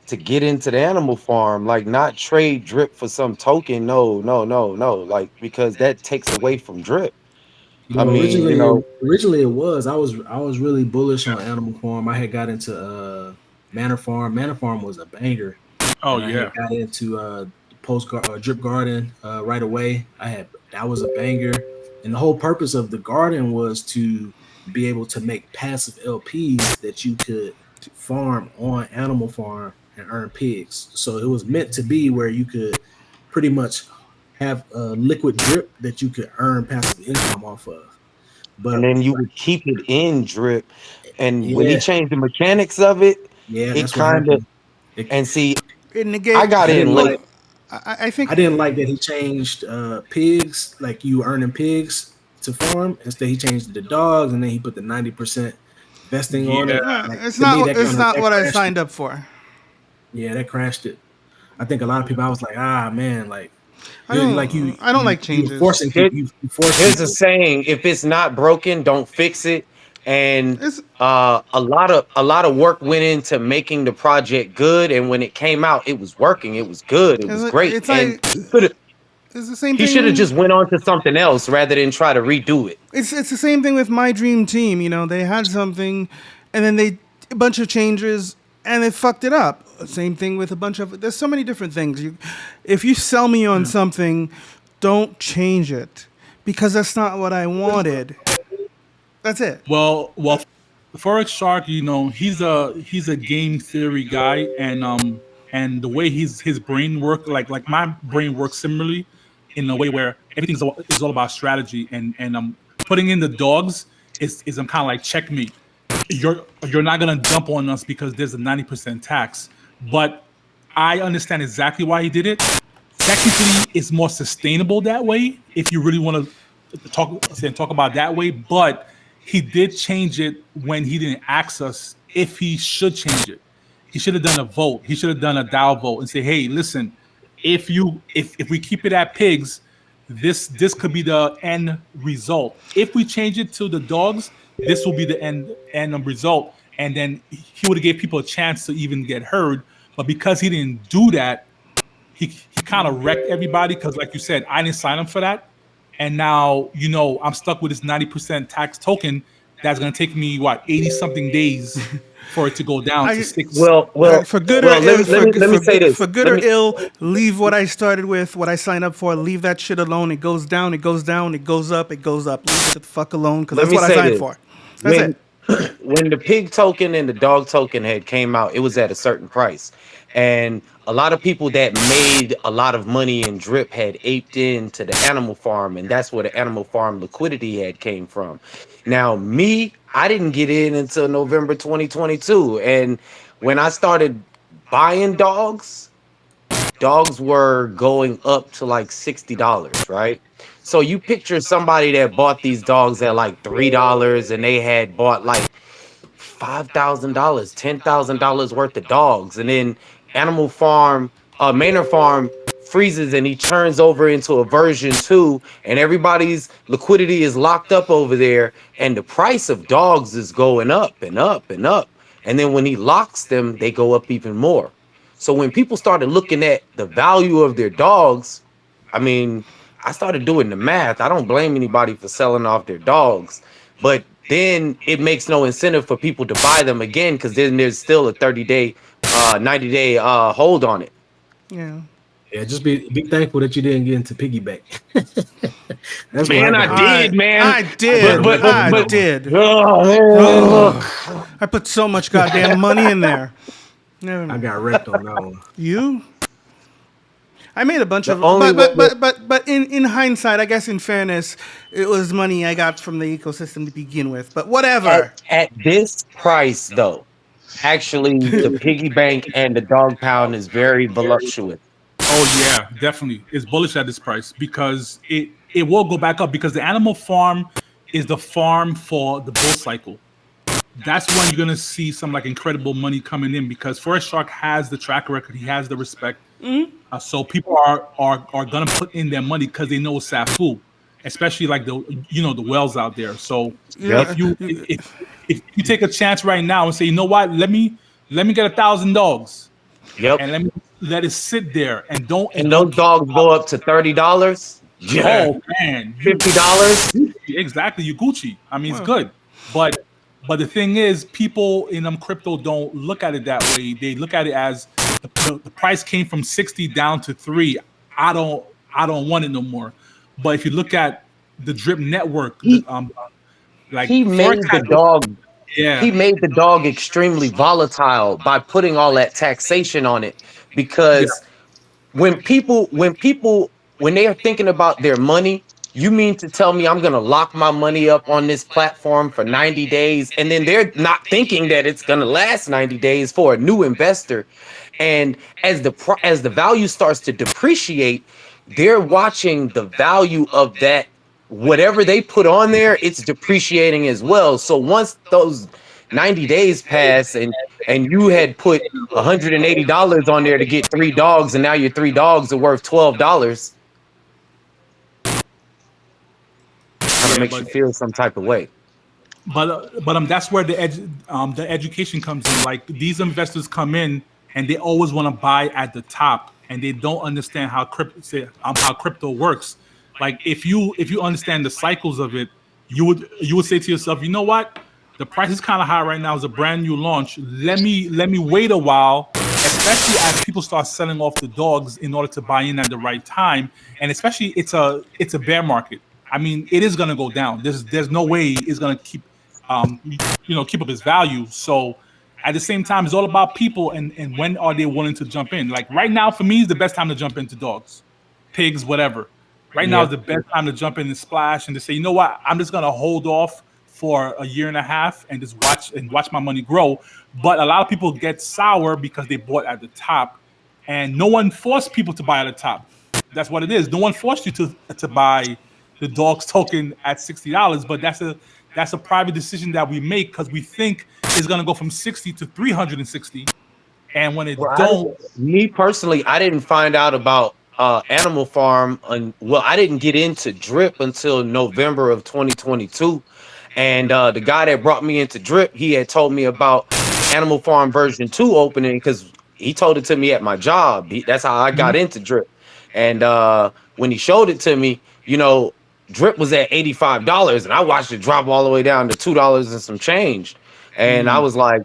to get into the Animal Farm, like not trade Drip for some token. No, no, no, no. Like because that takes away from Drip. I Well, mean, you know, originally it was. I was really bullish on Animal Farm. I had got into Manor Farm. Manor Farm was a banger. Oh, And I yeah. had got into Drip Garden right away. That was a banger. And the whole purpose of the garden was to be able to make passive LPs that you could farm on Animal Farm and earn pigs. So it was meant to be where you could pretty much have a liquid Drip that you could earn passive income off of. But and then you would keep it in Drip, and when he Yeah. changed the mechanics of it, Yeah, it that's what kind of happened. and see, It negates. I got in late. I think I didn't like that he changed pigs, like you earning pigs to farm. Instead, he changed it to dogs, and then he put the 90% vesting on it. Like, it's to me, not. that It's kinda- not that what I crashed signed it. up for. Yeah, that crashed it. I think a lot of people. I was like, man, like, I don't like changes. Forcing Here- people. You force Here's people. a saying: if it's not broken, don't fix it. And a lot of work went into making the project good, and when it came out, it was working. It was good. It was great. It's And like he coulda- it's the same he thing. should have just went on to something else rather than try to redo it. It's the same thing with My Dream Team. You know, they had something, and then a bunch of changes, and they fucked it up. Same thing with a bunch of. There's so many different things. If you sell me on something, don't change it because that's not what I wanted. That's it. Well, Forex Shark, you know, he's a game theory guy, and the way his brain work, like my brain works similarly, in a way where everything's is all about strategy, and putting in the dogs is kind of like checkmate. You're not gonna dump on us because there's a 90% tax, but I understand exactly why he did it. Technically, it's more sustainable that way if you really want to talk about that way, but he did change it when he didn't ask us if he should change it. He should have done a vote. He should have done a DAO vote and say, "Hey, listen, if we keep it at pigs, this could be the end result. If we change it to the dogs, this will be the end result." And then he would have gave people a chance to even get heard. But because he didn't do that, he kind of wrecked everybody. Because, like you said, I didn't sign up for that. And now, you know, I'm stuck with this 90% tax token that's going to take me, 80-something days for it to go down to 6. For good or ill, for good or ill, leave what I started with, what I signed up for. Leave that shit alone. It goes down. It goes down. It goes up. It goes up. Leave it the fuck alone because that's what I signed for. That's it. When the pig token and the dog token had came out, it was at a certain price. And a lot of people that made a lot of money in Drip had aped into the Animal Farm, and that's where the Animal Farm liquidity had came from. Now, I didn't get in until November 2022. And when I started buying dogs were going up to like $60, right? So you picture somebody that bought these dogs at like $3 and they had bought like $5,000, $10,000 worth of dogs. And then Animal Farm, Manor Farm freezes and he turns over into a version 2 and everybody's liquidity is locked up over there and the price of dogs is going up and up and up. And then when he locks them, they go up even more. So when people started looking at the value of their dogs, I mean, I started doing the math. I don't blame anybody for selling off their dogs, but then it makes no incentive for people to buy them again because then there's still a 30-day, 90-day hold on it. Yeah. Yeah, just be thankful that you didn't get into piggyback. That's Man, what I did, man. I did. I did. I put so much goddamn money in there. Never I mind. got wrecked on that one. You? I made a bunch The of, only but in hindsight, I guess in fairness, it was money I got from the ecosystem to begin with. But whatever. At this price, though, actually, the piggy bank and the dog pound is very voluptuous. Oh yeah, definitely. It's bullish at this price because it will go back up because the animal farm is the farm for the bull cycle. That's when you're gonna see some like incredible money coming in because Forest Shark has the track record, he has the respect. So people are gonna put in their money because they know it's Safu, especially like the whales out there. So if you take a chance right now and say, you know what, let me get 1,000 dogs. Yep. And let me let it sit there and don't. And those dogs go up to $30. Yeah. Oh man, $50. Exactly, you Gucci. I mean, it's good, but the thing is, people in crypto don't look at it that way. They look at it as the price came from 60 down to 3. I don't want it no more. But if you look at the Drip Network, like he made the dog. Yeah. He made the dog extremely volatile by putting all that taxation on it. Because when they are thinking about their money, you mean to tell me I'm gonna lock my money up on this platform for 90 days, and then they're not thinking that it's gonna last 90 days for a new investor. And as the value starts to depreciate, they're watching the value of that. Whatever they put on there, it's depreciating as well. So once those 90 days pass and you had put $180 on there to get 3 dogs, and now your 3 dogs are worth $12, kind of makes you feel some type of way. But that's where the education comes in. Like these investors come in and they always want to buy at the top, and they don't understand how crypto works. Like if you understand the cycles of it, you would say to yourself, you know what, the price is kind of high right now. It's a brand new launch. Let me wait a while, especially as people start selling off the dogs in order to buy in at the right time. And especially it's a bear market. I mean, it is gonna go down. There's no way it's gonna keep keep up its value. So at the same time, it's all about people and when are they willing to jump in. Like right now, for me, is the best time to jump into dogs, pigs, whatever. Right now is the best time to jump in and splash and to say, you know what, I'm just gonna hold off for a year and a half and just watch my money grow. But a lot of people get sour because they bought at the top, and no one forced people to buy at the top. That's what it is. No one forced you to buy the dogs token at $60, but that's a private decision that we make because we think it's gonna go from 60 to 360, and when it me personally, I didn't find out about Animal Farm. I didn't get into Drip until November of 2022, and the guy that brought me into Drip, he had told me about Animal Farm version 2 opening because he told it to me at my job. That's how I got into Drip, and when he showed it to me, Drip was at $85, and I watched it drop all the way down to $2 and some change, and I was like,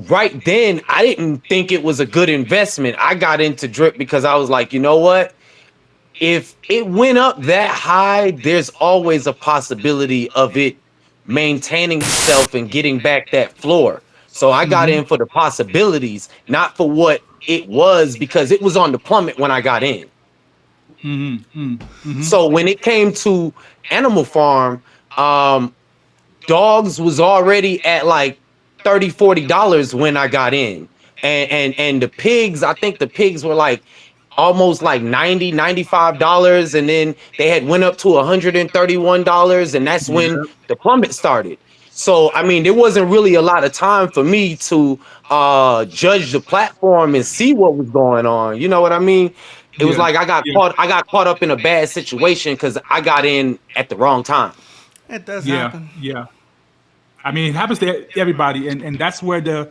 right then, I didn't think it was a good investment. I got into Drip because I was like, you know what? If it went up that high, there's always a possibility of it maintaining itself and getting back that floor. So I got in for the possibilities, not for what it was, because it was on the plummet when I got in. So when it came to Animal Farm, dogs was already at like $30-$40 when I got in, and the pigs, I think the pigs were like almost like $90-$95, and then they had went up to $131, and that's when the plummet started. So I mean, there wasn't really a lot of time for me to judge the platform and see what was going on. You know what I mean? It was like I got caught up in a bad situation because I got in at the wrong time. It does happen. Yeah. I mean, it happens to everybody, and that's where the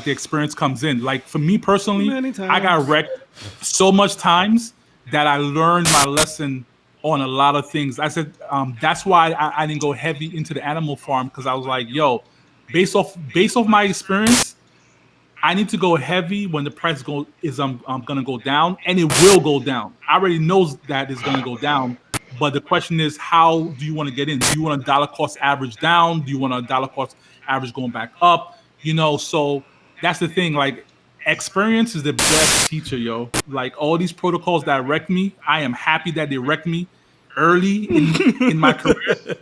experience comes in. Like for me personally, I got wrecked so much times that I learned my lesson on a lot of things. I said that's why I didn't go heavy into the animal farm, because I was like, yo, based off my experience, I need to go heavy when the price is gonna go down, and it will go down. I already knows that it's gonna go down, but the question is, how do you want to get in? Do you want a dollar cost average down? Do you want a dollar cost average going back up? You know, so that's the thing. Like, experience is the best teacher, yo. Like, all these protocols that wrecked me, I am happy that they wrecked me early in my career.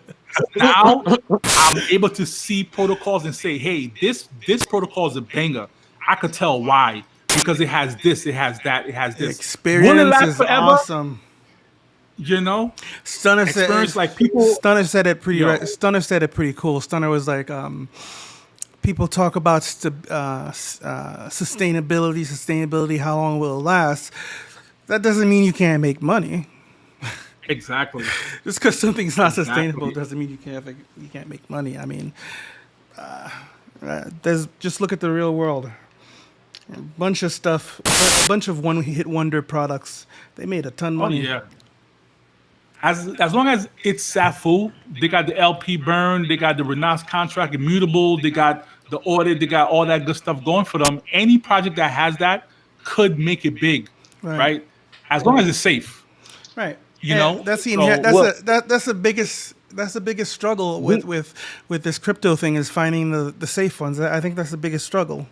Now I'm able to see protocols and say, hey, this protocol is a banger. I could tell why, because it has this, it has that, it has this. Experience is awesome. You know, Stunner experience, said, like people. Stunner said it pretty. Yo. Stunner said it pretty cool. Stunner was like, people talk about sustainability, how long will it last? That doesn't mean you can't make money. Exactly. Just because something's not sustainable doesn't mean you can't make money. I mean, just look at the real world. A bunch of stuff, a bunch of one-hit wonder products. They made a ton of money. Oh, yeah. As long as it's SAFU, they got the LP burn, they got the Renas contract immutable, they got the audit, they got all that good stuff going for them. Any project that has that could make it big, right? As long as it's safe, right? You know, that's the so, that's the biggest struggle with this crypto thing, is finding the safe ones. I think that's the biggest struggle.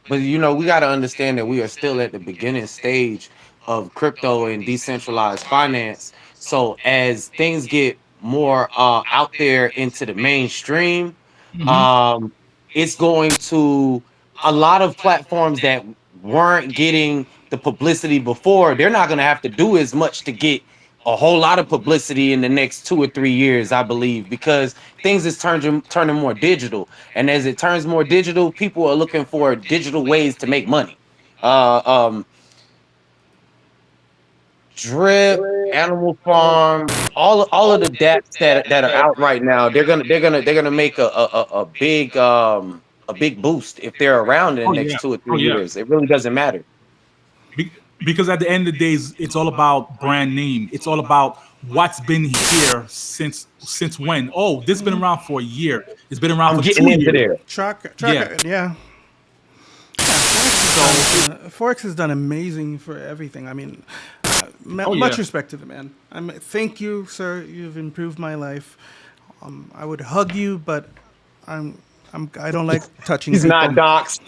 But you know, we got to understand that we are still at the beginning stage of crypto and decentralized finance. So as things get more out there into the mainstream, it's going to, a lot of platforms that weren't getting the publicity before, they're not going to have to do as much to get a whole lot of publicity in the next 2 or 3 years, I believe, because things is turning more digital. And as it turns more digital, people are looking for digital ways to make money. Drip, Animal Farm, all of the dApps that are out right now, they're gonna make a big boost if they're around in the next 2 or 3 years. It really doesn't matter. Because at the end of the day, it's all about brand name. It's all about what's been here since when. Oh, this has been around for a year. It's been around for 2 years. Tracker, yeah. Forex has done amazing for everything. I mean, much respect to the man. Thank you, sir. You've improved my life. I would hug you, but I don't like touching. He's people. not doxed.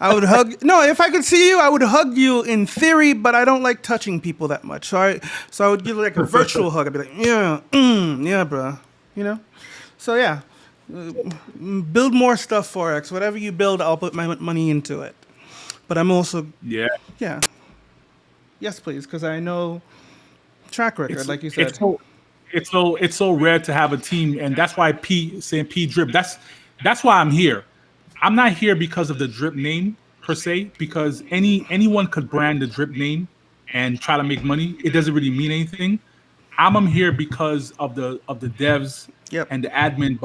I would hug. No, if I could see you, I would hug you in theory, but I don't like touching people that much. So I would give like a virtual hug. I'd be like, yeah, bro. You know. So yeah, build more stuff, Forex. Whatever you build, I'll put my money into it. But I'm also yeah. Yes, please, because I know track record, like you said. It's so rare to have a team, and that's why P Drip. That's why I'm here. I'm not here because of the Drip name per se, because anyone could brand the Drip name and try to make money. It doesn't really mean anything. I'm here because of the devs and the admin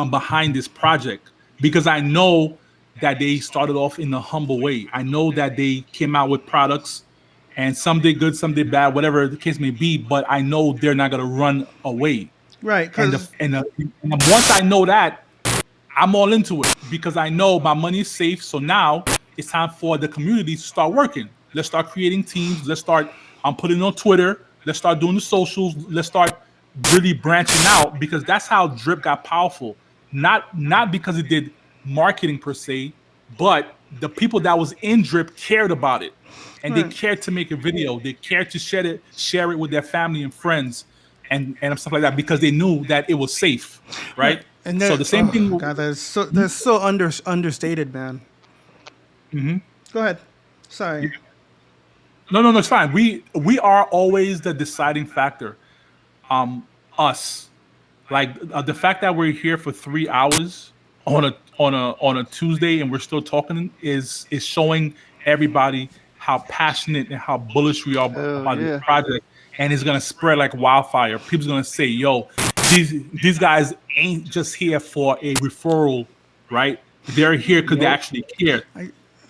behind this project, because I know that they started off in a humble way. I know that they came out with products, and some did good, some did bad, whatever the case may be. But I know they're not gonna run away. Right. And once I know that, I'm all into it, because I know my money is safe. So now it's time for the community to start working. Let's start creating teams. Let's start putting on Twitter. Let's start doing the socials. Let's start really branching out, because that's how Drip got powerful. Not because it did marketing per se, but the people that was in Drip cared about it. And they cared to make a video. They cared to share it with their family and friends and stuff like that, because they knew that it was safe, right? And so the same thing. God, that's so understated, man. Go ahead. Sorry. No, it's fine. We are always the deciding factor. Us, like the fact that we're here for 3 hours on a Tuesday and we're still talking is showing everybody how passionate and how bullish we are about this project, and it's gonna spread like wildfire. People's gonna say, "Yo, these guys ain't just here for a referral, right? They're here because they actually care."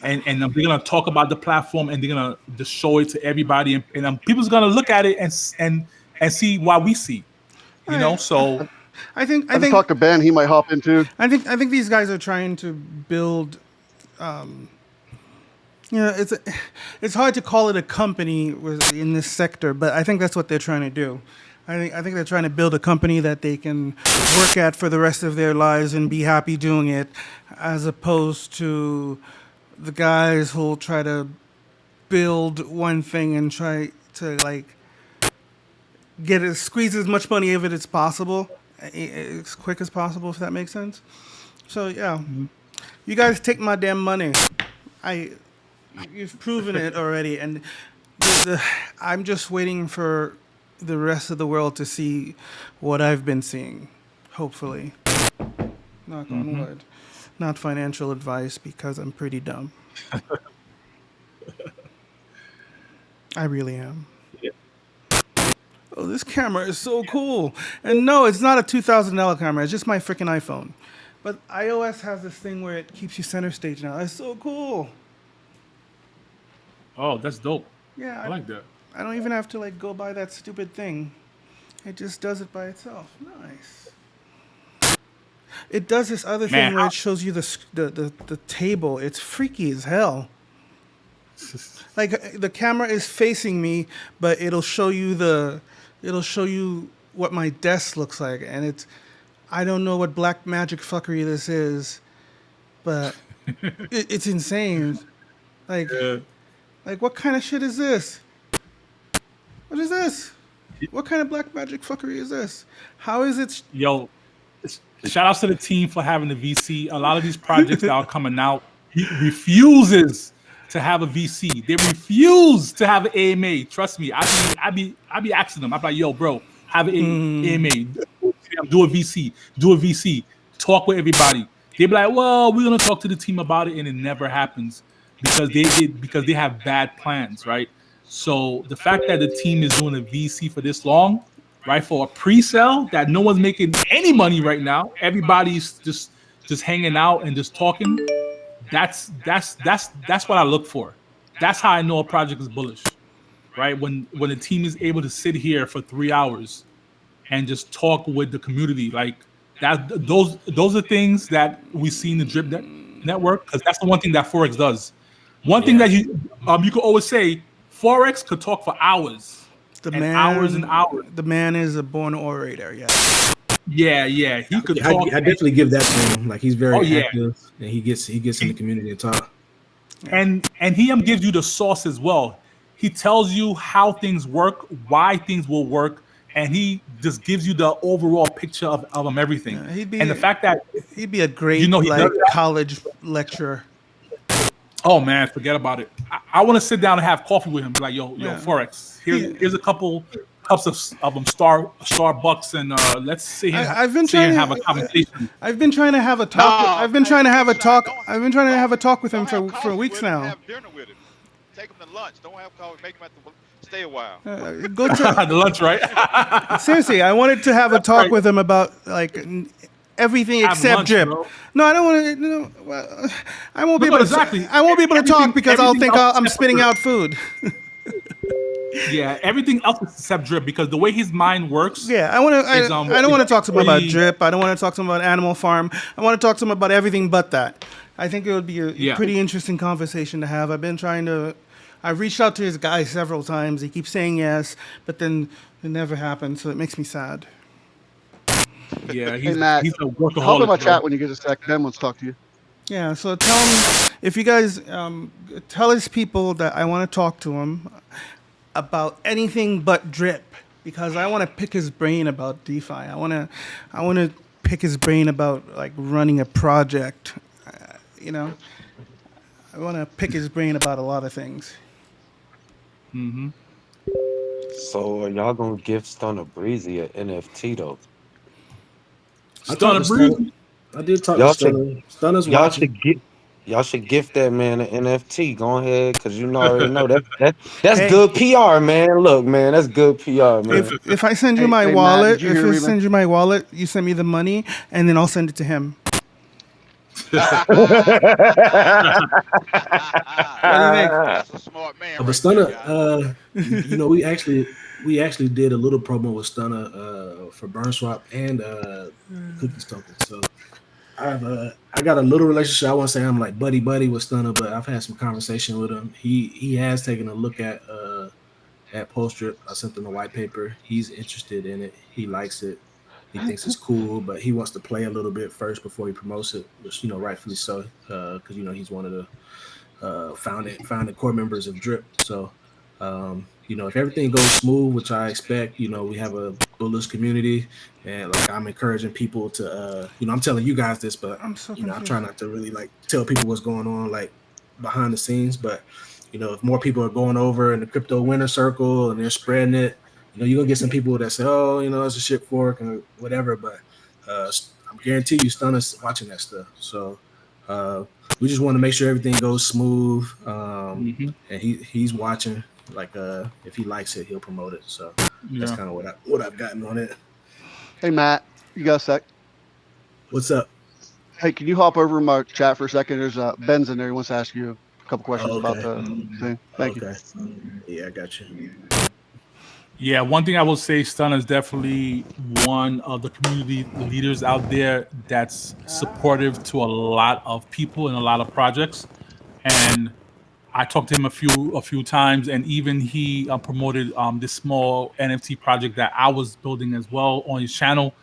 and they're gonna talk about the platform, and they're gonna just show it to everybody, and people's gonna look at it and see what we see, you know. So I think I just talked to Ben. He might hop in too. I think these guys are trying to build. It's hard to call it a company in this sector, but I think that's what they're trying to do. I think they're trying to build a company that they can work at for the rest of their lives and be happy doing it, as opposed to the guys who'll try to build one thing and try to like squeeze as much money of it as possible, as quick as possible, if that makes sense. So yeah, you guys take my damn money. You've proven it already, and I'm just waiting for the rest of the world to see what I've been seeing. Hopefully, knock on wood. Not financial advice because I'm pretty dumb. I really am. Oh, this camera is so cool. And no, it's not a $2,000 camera. It's just my freaking iPhone. But iOS has this thing where it keeps you center stage now. It's so cool. Oh, that's dope. Yeah, I like that. I don't even have to like go buy that stupid thing. It just does it by itself. Nice. It does this other thing where it shows you the table. It's freaky as hell. Like the camera is facing me, but it'll show you what my desk looks like, and I don't know what black magic fuckery this is, but it's insane. Like what kind of shit is this? What is this? What kind of black magic fuckery is this? How is it? Yo, shout out to the team for having the VC. A lot of these projects that are coming out, he refuses to have a VC. They refuse to have an AMA. Trust me, I be asking them. I'm like, yo, bro, have an AMA. Do a VC. Talk with everybody. They be like, well, we're gonna talk to the team about it, and it never happens because they have bad plans, right? So the fact that the team is doing a VC for this long, right, for a pre-sale that no one's making any money right now, everybody's just hanging out and just talking. That's what I look for. That's how I know a project is bullish, right? When a team is able to sit here for 3 hours and just talk with the community, like that. Those are things that we see in the Drip Network, because that's the one thing that Forex does. One thing that you could always say, Forex could talk for hours, hours and hours. The man is a born orator. Yeah. Yeah. He could talk. I definitely give that to him. Like he's very active, and he gets in the community and talk. And he gives you the sauce as well. He tells you how things work, why things will work, and he just gives you the overall picture of everything. And the fact that he'd be a great college lecturer. Oh man, forget about it. I want to sit down and have coffee with him. Be like, yo, Forex. Here's a couple cups of Starbucks, and let's see him. I've been trying to to have a conversation. I've been trying to have a talk. I've been trying to have a talk. I've been trying to have a talk with him for weeks now. Have dinner with him. Take him to lunch. Don't have coffee. Make him have to stay a while. Go to the lunch, right? Seriously, I wanted to have a talk with him about like everything Have except lunch, drip. bro. No, I don't want to. No, well, I won't be No, able to. exactly. I won't be able to talk because I'll everything think else I'm except spitting for- out food. Yeah, everything else except drip, because the way his mind works. Yeah, I want to. I don't want to talk to him about pretty- drip. I don't want to talk to him about Animal Farm. I want to talk to him about everything but that. I think it would be a pretty interesting conversation to have. I've reached out to his guy several times. He keeps saying yes, but then it never happens. So it makes me sad. Yeah, Hey Matt, he's a workaholic. hop in my bro. chat when you get a sec. Ben wants to talk to you. Yeah, so tell him, if you guys tell his people that I want to talk to him about anything but drip, because I want to pick his brain about DeFi. I want to pick his brain about like running a project. I want to pick his brain about a lot of things. Mm-hmm. So are y'all gonna give Stunner Breezy an NFT though? I did talk Y'all to Stunner. Stunner's y'all watching. y'all should gift that man an NFT. Go ahead, cause you already know that's Hey. good PR, man. Look, man, that's good PR, man. If I send you my wallet, you send me the money, and then I'll send it to him. That's a smart man. But Right Stunner, there, you know, we actually did a little promo with Stunner for Burn Swap and Cookies Token. So I got a little relationship. I won't say I'm like buddy with Stunner, but I've had some conversation with him. He has taken a look at Post Drip. I sent him a white paper. He's interested in it. He likes it. He thinks it's cool, but he wants to play a little bit first before he promotes it, which, you know, rightfully so, because, you know, he's one of the founding core members of Drip. So, you know, if everything goes smooth, which I expect, you know, we have a bullish community, and like I'm encouraging people to, you know, I'm telling you guys this, but you know, I'm trying not to really like tell people what's going on like behind the scenes. But you know, if more people are going over in the crypto winner circle and they're spreading it, you know, you're gonna get some people that say, oh, you know, it's a shit fork and whatever. But I'm guarantee you, Stunner's watching that stuff. So we just want to make sure everything goes smooth, and he's watching. Like if he likes it, he'll promote it. So that's kind of what I've gotten on it. Hey Matt, you got a sec? What's up? Hey, can you hop over in my chat for a second? There's Ben's in there. He wants to ask you a couple questions about the thing. Thank you. Yeah, I got you. Yeah, one thing I will say, Stunner is definitely one of the community leaders out there that's supportive to a lot of people and a lot of projects. And I talked to him a few times, and even he promoted this small NFT project that I was building as well on his channel.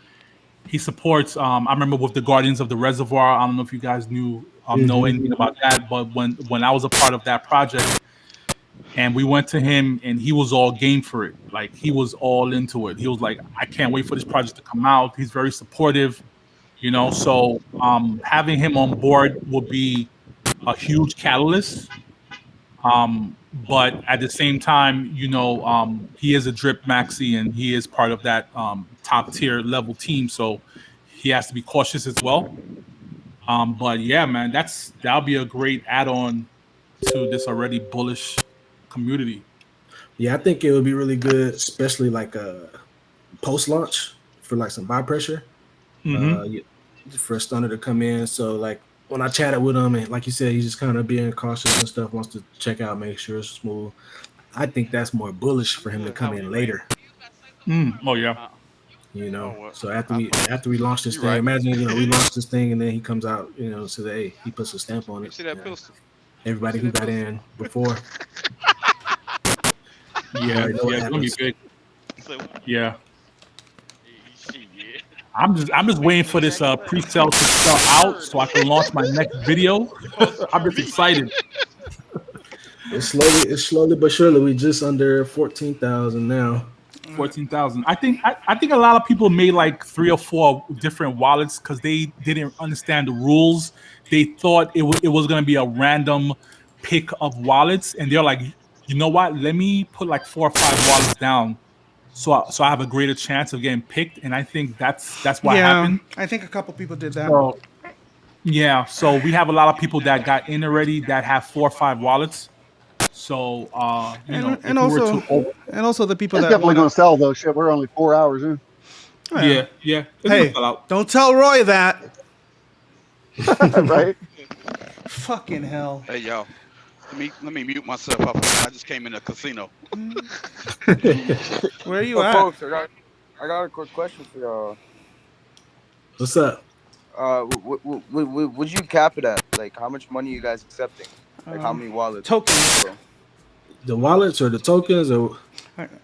He supports. I remember with the Guardians of the Reservoir. I don't know if you guys know anything about that, but when I was a part of that project, and we went to him, and he was all game for it. Like he was all into it. He was like, "I can't wait for this project to come out." He's very supportive, you know. So having him on board will be a huge catalyst. But at the same time, you know, he is a Drip maxi and he is part of that top tier level team, so he has to be cautious as well. But yeah, man, that'll be a great add-on to this already bullish community. Yeah, I think it would be really good, especially like post launch for like some buy pressure for Stunner to come in. So like when I chatted with him, and like you said, he's just kind of being cautious and stuff, wants to check out, make sure it's smooth. I think that's more bullish for him to come in later. Oh yeah. You know, so after we launch this thing, imagine, you know, we launch this thing and then he comes out, you know, so hey, he puts a stamp on it. See that pistol? Everybody who got in before. Yeah, it's gonna be big. Yeah. I'm just waiting for this pre-sale to start out so I can launch my next video. I'm just excited. It's slowly but surely. We just under 14,000 now. 14,000. I think a lot of people made like 3 or 4 different wallets because they didn't understand the rules. They thought it was gonna be a random pick of wallets, and they're like, you know what? Let me put like 4 or 5 wallets down, so I have a greater chance of getting picked. And I think that's what happened. I think a couple people did that. So, yeah, so we have a lot of people that got in already that have 4 or 5 wallets. So and also the people It's that definitely going to sell though. Shit, we're only 4 hours in. Yeah. It's Hey, gonna sell out. don't tell Roy that. Right? Fucking hell. Hey y'all, let me mute myself up. I just came in the casino. Where are you So, at? folks, I got a quick question for y'all. What's up? Would you cap it at? Like, how much money you guys accepting? Like, how many wallets? Tokens. The wallets or the tokens or?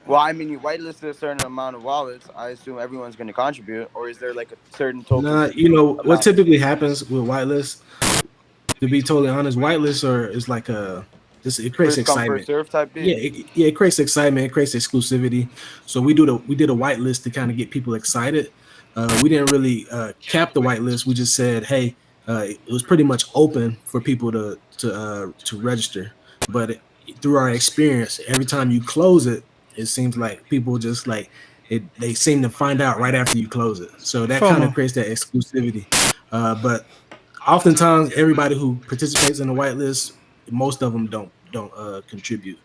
Well, I mean, you whitelisted a certain amount of wallets. I assume everyone's going to contribute, or is there like a certain token? Nah, you know what typically happens with whitelists. To be totally honest, whitelists is like it creates First come, excitement. first serve type deal? Yeah, it creates excitement. It creates exclusivity. So we did a whitelist to kind of get people excited. We didn't really cap the whitelist. We just said, hey, it was pretty much open for people to register. But through our experience, every time you close it, it seems like people just like it. They seem to find out right after you close it. So that kind of creates that exclusivity. But oftentimes, everybody who participates in the whitelist, most of them don't contribute.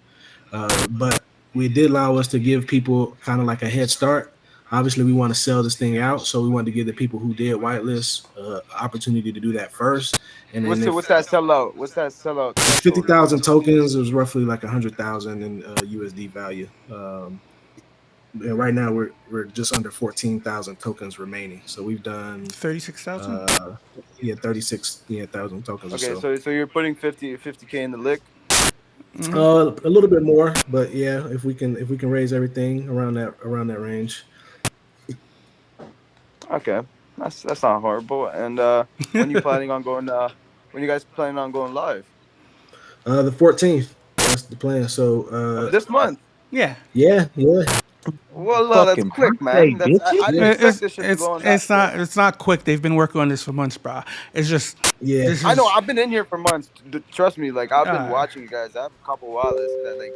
But we did allow us to give people kind of like a head start. Obviously, we want to sell this thing out, so we wanted to give the people who did whitelist opportunity to do that first. And then What's that sellout? What's that sellout? 50,000 tokens is roughly like 100,000 in USD value. And right now we're just under 14,000 tokens remaining. So we've done 36,000. 36,000 tokens. Okay, or so. so you're putting 50K in the lick. A little bit more, but yeah, if we can raise everything around that range. Okay, that's not horrible. And when you planning on going? When you guys planning on going live? The 14th. That's the plan. So This month. Yeah. Yeah. Well, that's quick, man. I didn't expect this shit to go on that It's not quick. They've been working on this for months, bro. It's just I know. I've been in here for months. Trust me. Like I've been watching you guys. I have a couple wallets that, like,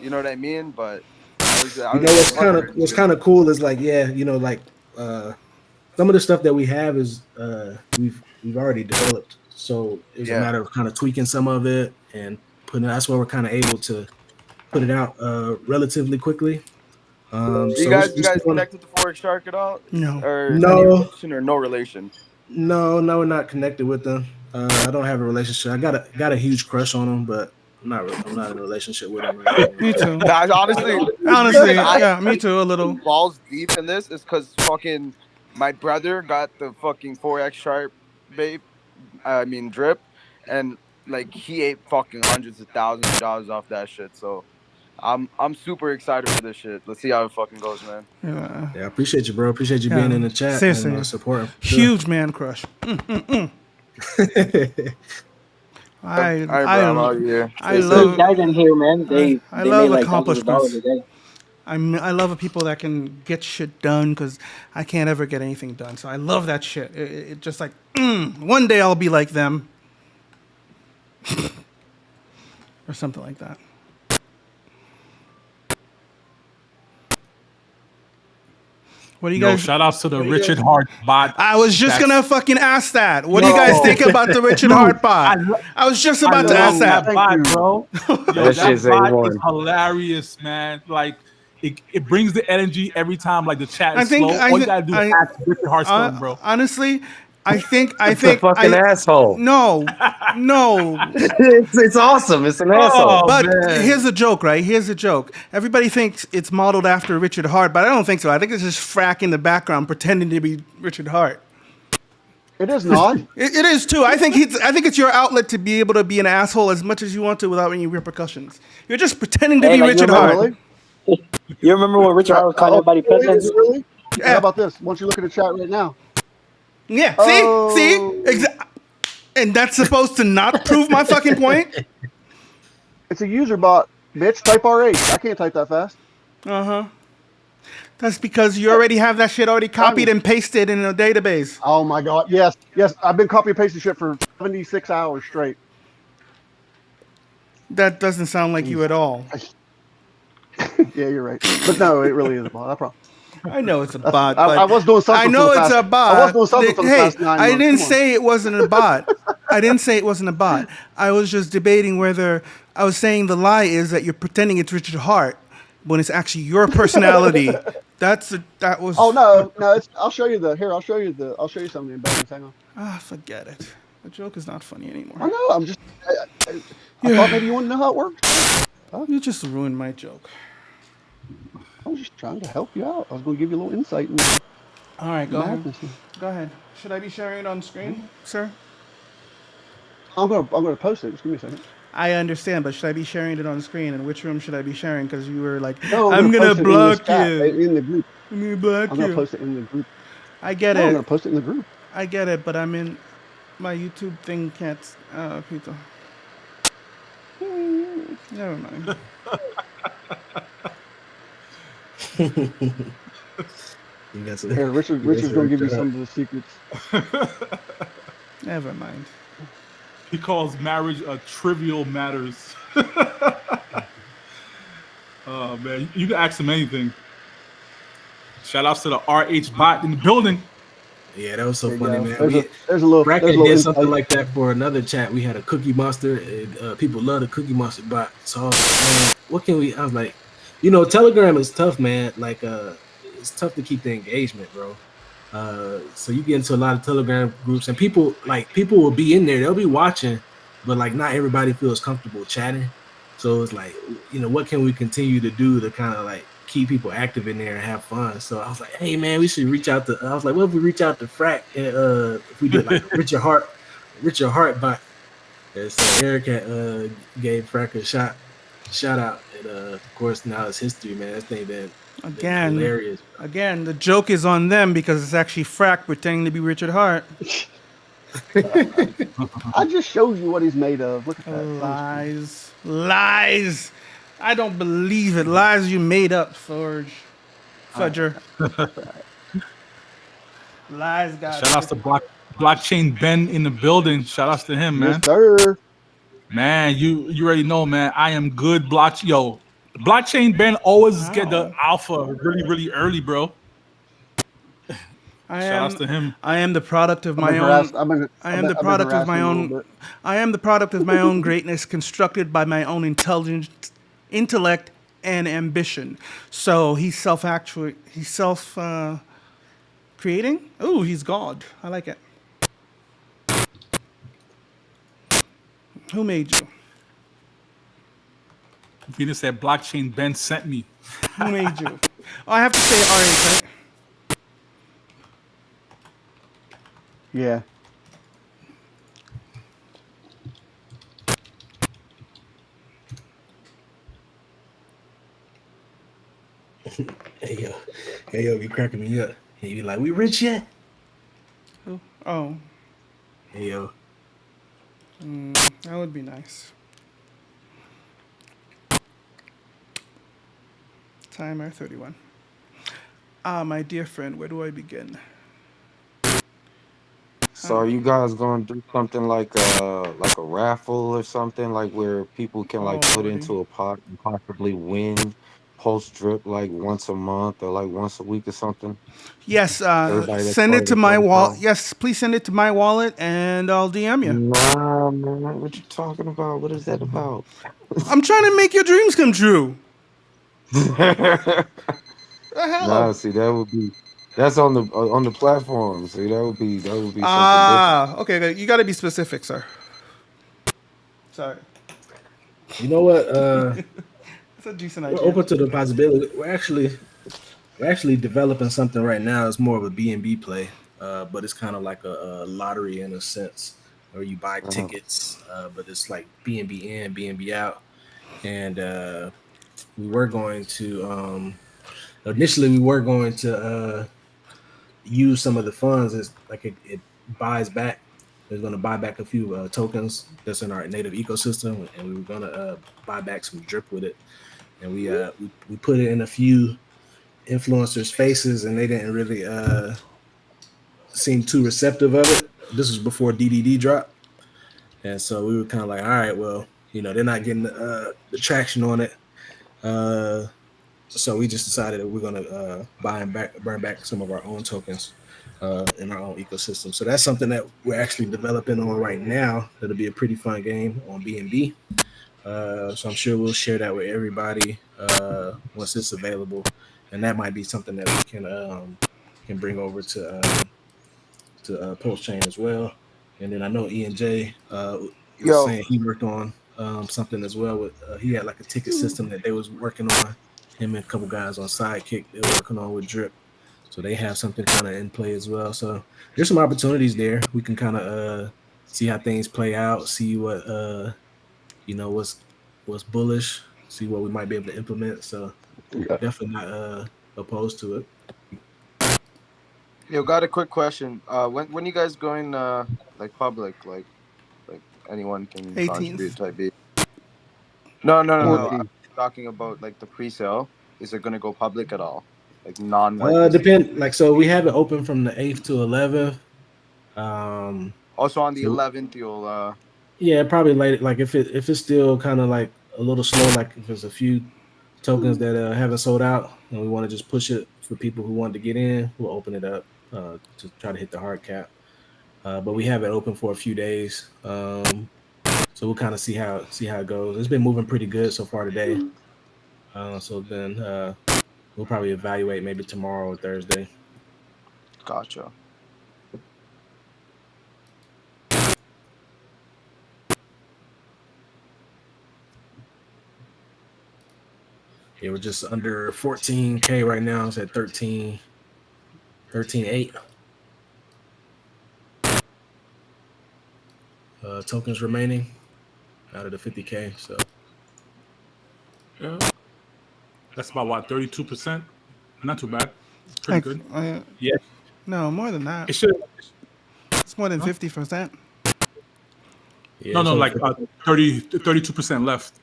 you know what I mean. But what's kind of cool is like, some of the stuff that we have is we've already developed. So it's a matter of kind of tweaking some of it and putting. That's why we're kind of able to put it out relatively quickly. You guys connected to Forex Shark at all? No. Or No. any relation or no relation? No, we're not connected with them. I don't have a relationship. I got a huge crush on them, but I'm not in a relationship with them. Me too. Honestly, me too. A little balls deep in this is because fucking my brother got the fucking Forex Sharp drip, and like he ate fucking hundreds of thousands of dollars off that shit. So I'm super excited for this shit. Let's see how it fucking goes, man. Yeah. I appreciate you, bro. Appreciate you being in the chat Seriously. and supporting. Huge man crush. I love guys in here, man. I they love make like accomplishments. $1,000 a day. I love people that can get shit done because I can't ever get anything done. So I love that shit. It just like one day I'll be like them, or something like that. What do you guys? Shout outs to the Richard Hart bot. I was just gonna fucking ask that. What do you guys think about the Richard Hart bot? I was just about to ask that. bot, bro. Yo, That shit's that bot A1. is hilarious, man. Like it brings the energy every time. Like the chat I is think- slow. I All you thi- gotta do is I- ask Richard Hart something, bro. Honestly, I think It's a fucking asshole. No. It's awesome. It's an asshole. But here's a joke, right? Here's a joke. Everybody thinks it's modeled after Richard Hart, but I don't think so. I think it's just Frack in the background pretending to be Richard Hart. It is not. It is too. I think it's your outlet to be able to be an asshole as much as you want to without any repercussions. You're just pretending to be Richard Hart. You remember when Richard Hart was calling everybody peasants? Really? How about this? Once you look at the chat right now. Yeah. See. And that's supposed to not prove my fucking point. It's a user bot, bitch. Type R8. I can't type that fast. That's because you already have that shit already copied and pasted in a database. Oh my god. Yes. I've been copy and pasting shit for 76 hours straight. That doesn't sound like you at all. Yeah, you're right. But no, it really is a bot. I promise. I know it's a bot. I was doing something. I know for the it's past- a bot. I was doing something for the Hey, past 9 I months. didn't Come on. say it wasn't a bot. I didn't say it wasn't a bot. I was just debating whether I was saying the lie is that you're pretending it's Richard Hart when it's actually your personality. That was. Oh no. I'll show you I'll show you something embarrassing. Hang on. Forget it. The joke is not funny anymore. I know. I'm just. I thought maybe you want to know how it works. You just ruined my joke. I was just trying to help you out. I was going to give you a little insight. Into All right, go ahead. madness. Go ahead. Should I be sharing it on screen, sir? I'm gonna post it. Just give me a second. I understand, but should I be sharing it on screen? And which room should I be sharing? Because you were like, No, I'm gonna post it in block this chat, you. in the group. I'm gonna block I'm gonna you. post it in the group. I get No, it. I'm gonna post it in the group. I get it, but I'm in my YouTube thing can't. Peter. Never mind. Here, Richard's gonna give you some of the secrets. Never mind. He calls marriage a trivial matters. Oh man, you can ask him anything. Shout outs to the RH bot in the building. Yeah, that was so There you funny, go. man. There's a little. Bracket there's a little did something insight. like that for another chat. We had a Cookie Monster. And, people love the Cookie Monster bot. So I was like, man, what can we? I was like, Telegram is tough, man. Like, it's tough to keep the engagement, bro. So you get into a lot of Telegram groups, and people will be in there, they'll be watching, but like not everybody feels comfortable chatting. So it's like, what can we continue to do to kind of like keep people active in there and have fun? So I was like, hey man, we should reach out to. I was like, what if we reach out to Frack and if we did like Richard Hart bot. And so Eric gave Frack a shout out, and of course now it's history, man. That thing been hilarious. Again, the joke is on them because it's actually Frack pretending to be Richard Hart. I just showed you what he's made of. Look at that. Lies. I don't believe it. Lies you made up, Fudger. Lies, guys. Shout out to Blockchain Ben in the building. Shout outs to him, man. Yes, sir. Man, you already know, man. I am good. Blockchain Ben always get the alpha really, really early, bro. Shout outs to him. I am the product of my own. I am the product of my own. I am the product of my own greatness, constructed by my own intelligence, intellect, and ambition. So he's creating. Oh, he's God. I like it. Who made you? Venus said Blockchain Ben sent me. Who made you? Oh, I have to say RH, right? Yeah. Hey yo, you cracking me up. And you like, we rich yet? Who? Oh. Hey yo. That would be nice. Timer 31. My dear friend, where do I begin? So are you guys gonna do something like a raffle or something, like where people can like put into a pot and possibly win post drip like once a month or like once a week or something? Yes, Everybody that's send part it of to the my wallet. protocol? Yes, please send it to my wallet and I'll DM you. Nah, man, what you talking about? What is that about? I'm trying to make your dreams come true. Nah, see, that's on the platform. See, that would be something different. Okay. You got to be specific, sir. Sorry. You know what? It's a decent We're idea. open to the possibility. We're actually developing something right now. It's more of a B&B play, but it's kind of like a lottery in a sense, where you buy tickets, but it's like B&B in, B&B out. And we were going to initially use some of the funds. It's like it buys back. We're going to buy back a few tokens that's in our native ecosystem, and we were going to buy back some drip with it. And we put it in a few influencers' faces, and they didn't really seem too receptive of it. This was before DDD dropped, and so we were kind of like, all right, well, they're not getting the traction on it. So we just decided that we're gonna burn back some of our own tokens in our own ecosystem. So that's something that we're actually developing on right now. That'll be a pretty fun game on BNB. So I'm sure we'll share that with everybody once it's available, and that might be something that we can bring over to Pulse Chain as well. And then I know ENJ was saying he worked on something as well with he had like a ticket system that they was working on. Him and a couple guys on Sidekick, they were working on with Drip, so they have something kind of in play as well. So there's some opportunities there. We can kind of see how things play out, see what what's bullish, see what we might be able to implement. So definitely not opposed to it. Yo, got a quick question. When you guys going like public, like anyone can 18th. contribute type B? No. I'm talking about like the pre-sale. Is it gonna go public at all? Like Depend. Like, so we have it open from the 8th to 11th. Also on the 11th, you'll Yeah, probably late. Like if it's still kind of like a little slow, like if there's a few tokens that haven't sold out, and we want to just push it for people who want to get in, we'll open it up to try to hit the hard cap. But we have it open for a few days, so we'll kind of see how it goes. It's been moving pretty good so far today. So then We'll probably evaluate maybe tomorrow or Thursday. Gotcha. Yeah, we're just under 14K right now. It's at 13.8. Tokens remaining out of the 50K. So Yeah. That's about what, 32%? Not too bad. Pretty good. Yeah. No, more than that. It should. It's more than 50%. yeah, No, so like 32% left.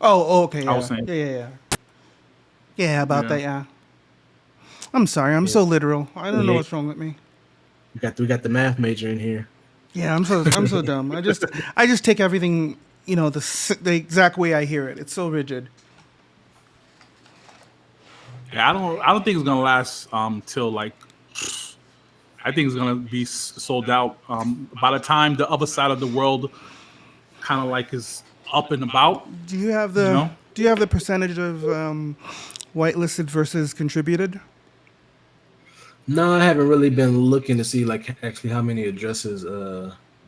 Oh, okay. Yeah. I was saying. Yeah. Yeah, about Yeah. that. Yeah. I'm sorry. I'm so literal. I don't know what's wrong with me. we got the math major in here. Yeah, I'm so dumb. I just take everything, the exact way I hear it. It's so rigid. Yeah, I don't think it's gonna last till like, I think it's gonna be sold out by the time the other side of the world kind of like is up and about. Do you have the percentage of whitelisted versus contributed? No, I haven't really been looking to see like actually how many addresses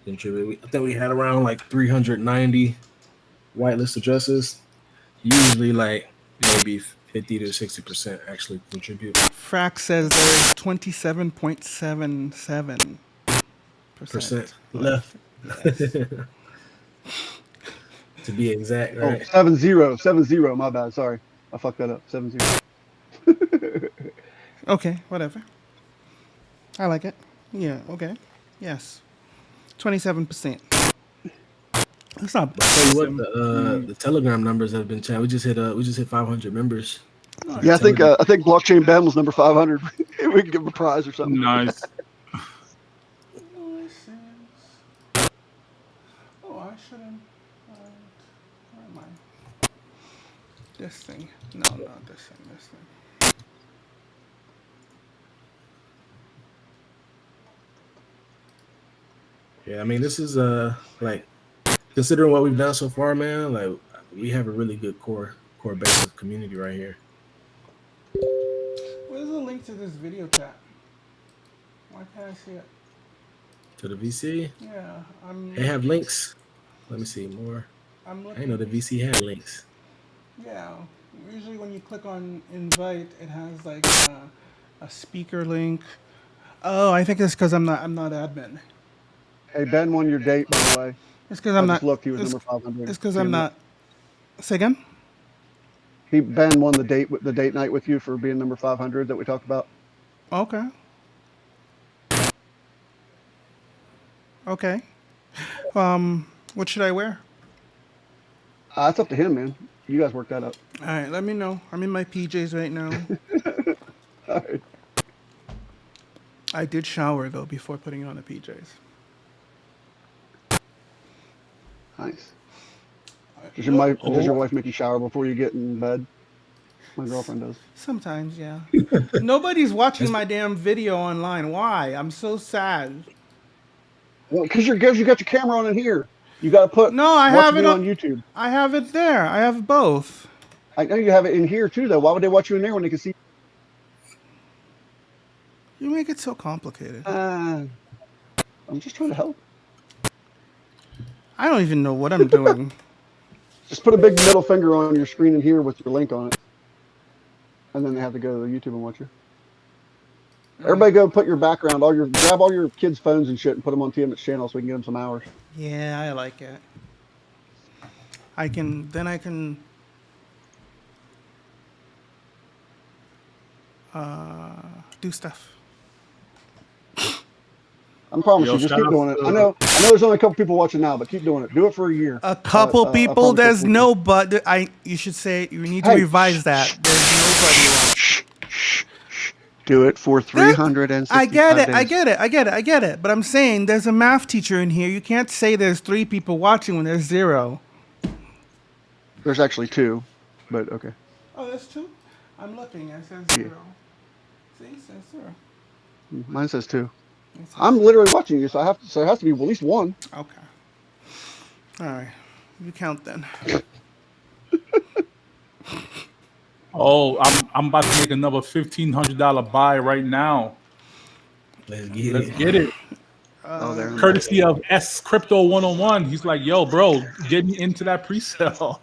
contribute. I think we had around like 390 whitelist addresses. Usually like maybe 50 to 60% actually contribute. Frac says there's 27.77% left. To be exact, right? Oh, 7-0. My bad. Sorry. I fucked that up. 7-0. Okay, whatever. I like it. Yeah, okay. Yes. 27%. That's not bad. I'll tell you what, the Telegram numbers have been chatting. We just hit 500 members. Yeah, I think Blockchain Ben was number 500. We can give him a prize or something. Nice. Oh, I shouldn't. Where am I? This thing. No, not this thing. This thing. Yeah, I mean, this is like considering what we've done so far, man. Like we have a really good core base of community right here. Where's the link to this video chat? Why can't I see it? To the VC, Yeah, they have links. Let me see more. I didn't know the VC had links. Yeah, usually when you click on invite, it has like a speaker link. Oh, I think it's because I'm not admin. Hey, Ben won your date, by the way. It's because I'm I not. just looked. He was it's- number 500. It's because I'm not. Say again. Ben won the date night with you for being number 500 that we talked about. Okay. Okay. What should I wear? It's up to him, man. You guys work that out. All right, let me know. I'm in my PJs right now. All right. I did shower though before putting on the PJs. Nice. Does your wife make you shower before you get in bed? My girlfriend does. Sometimes, yeah. Nobody's watching my damn video online. Why? I'm so sad. Well, because you got your camera on in here. You got to put. No, I watch have it me on on YouTube. I have it there. I have both. I know you have it in here too, though. Why would they watch you in there when they can see? You make it so complicated. I'm just trying to help. I don't even know what I'm doing. Just put a big middle finger on your screen in here with your link on it, and then they have to go to YouTube and watch you. Everybody, go put your background, grab all your kids' phones and shit, and put them on TM's channel so we can get them some hours. Yeah, I like it. I can do stuff. I promise you, just keep doing it. I know there's only a couple people watching now, but keep doing it. Do it for a year. A couple I people. promise There's you. no but. You should say you need to Hey, revise that. There's nobody. Do it for 365 I get it. days. I get it. But I'm saying there's a math teacher in here. You can't say there's 3 people watching when there's 0. There's actually 2, but okay. Oh, there's 2. I'm looking. It says 0. See, it says 0. Mine says 2. I'm literally watching you, so it has to be at least 1. Okay. All right. You count then. Oh, I'm about to make another $1,500 buy right now. Let's get Let's it. get it. Oh, there. Courtesy of S Crypto 101. He's like, yo, bro, get me into that pre-sale.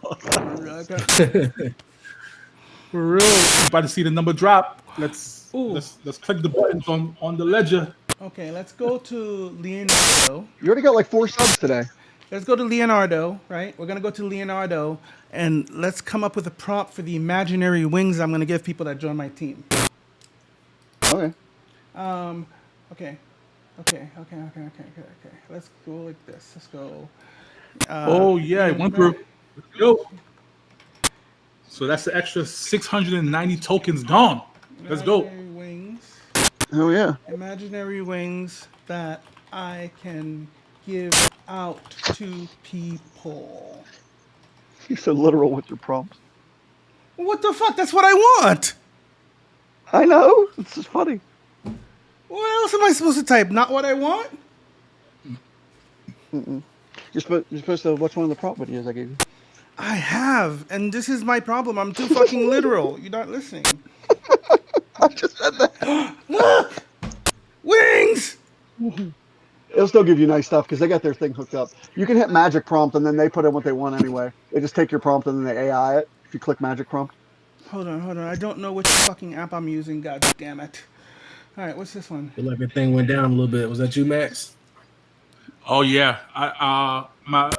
For real. About to see the number drop. Let's click the buttons on the ledger. Okay, let's go to Leonardo. You already got like 4 subs today. Let's go to Leonardo, right? We're gonna go to Leonardo and let's come up with a prompt for the imaginary wings I'm gonna give people that join my team. Okay. Okay. Let's go like this. Let's go. Oh yeah, it went through. Yo. So that's the extra 690 tokens gone. Let's go. Imaginary wings. Oh yeah. Imaginary wings that I can give out to people. You're so literal with your prompts. What the fuck? That's what I want. I know. It's just funny. What else am I supposed to type? Not what I want? Mm-mm. You're supposed to watch one of the prompt videos I gave you. I have, and this is my problem. I'm too fucking literal. You're not listening. I just said that. Look! Wings! It'll still give you nice stuff because they got their thing hooked up. You can hit magic prompt and then they put in what they want anyway. They just take your prompt and then they AI it. If you click magic prompt. Hold on. I don't know which fucking app I'm using. God damn it. All right, what's this one? Feel like the thing went down a little bit. Was that you, Max? Oh yeah. My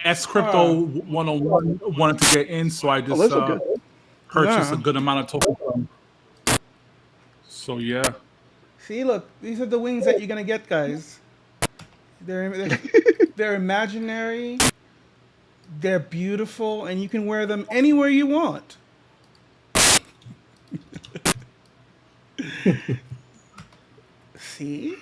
S Crypto 101 wanted to get in, so I just those are good. purchased Yeah. a good amount of tokens. So yeah. See, look, these are the wings that you're gonna get, guys. They're imaginary. They're beautiful, and you can wear them anywhere you want. See?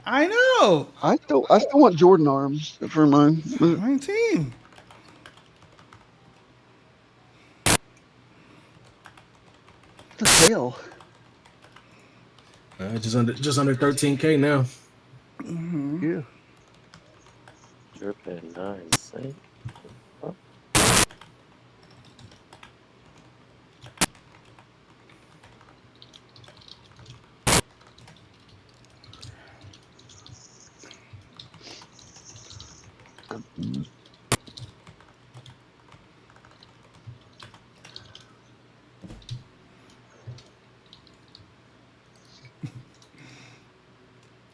I know. I still want Jordan arms for mine. 19. The tail. Just under 13K now. Yeah. Dripping nice. Eh?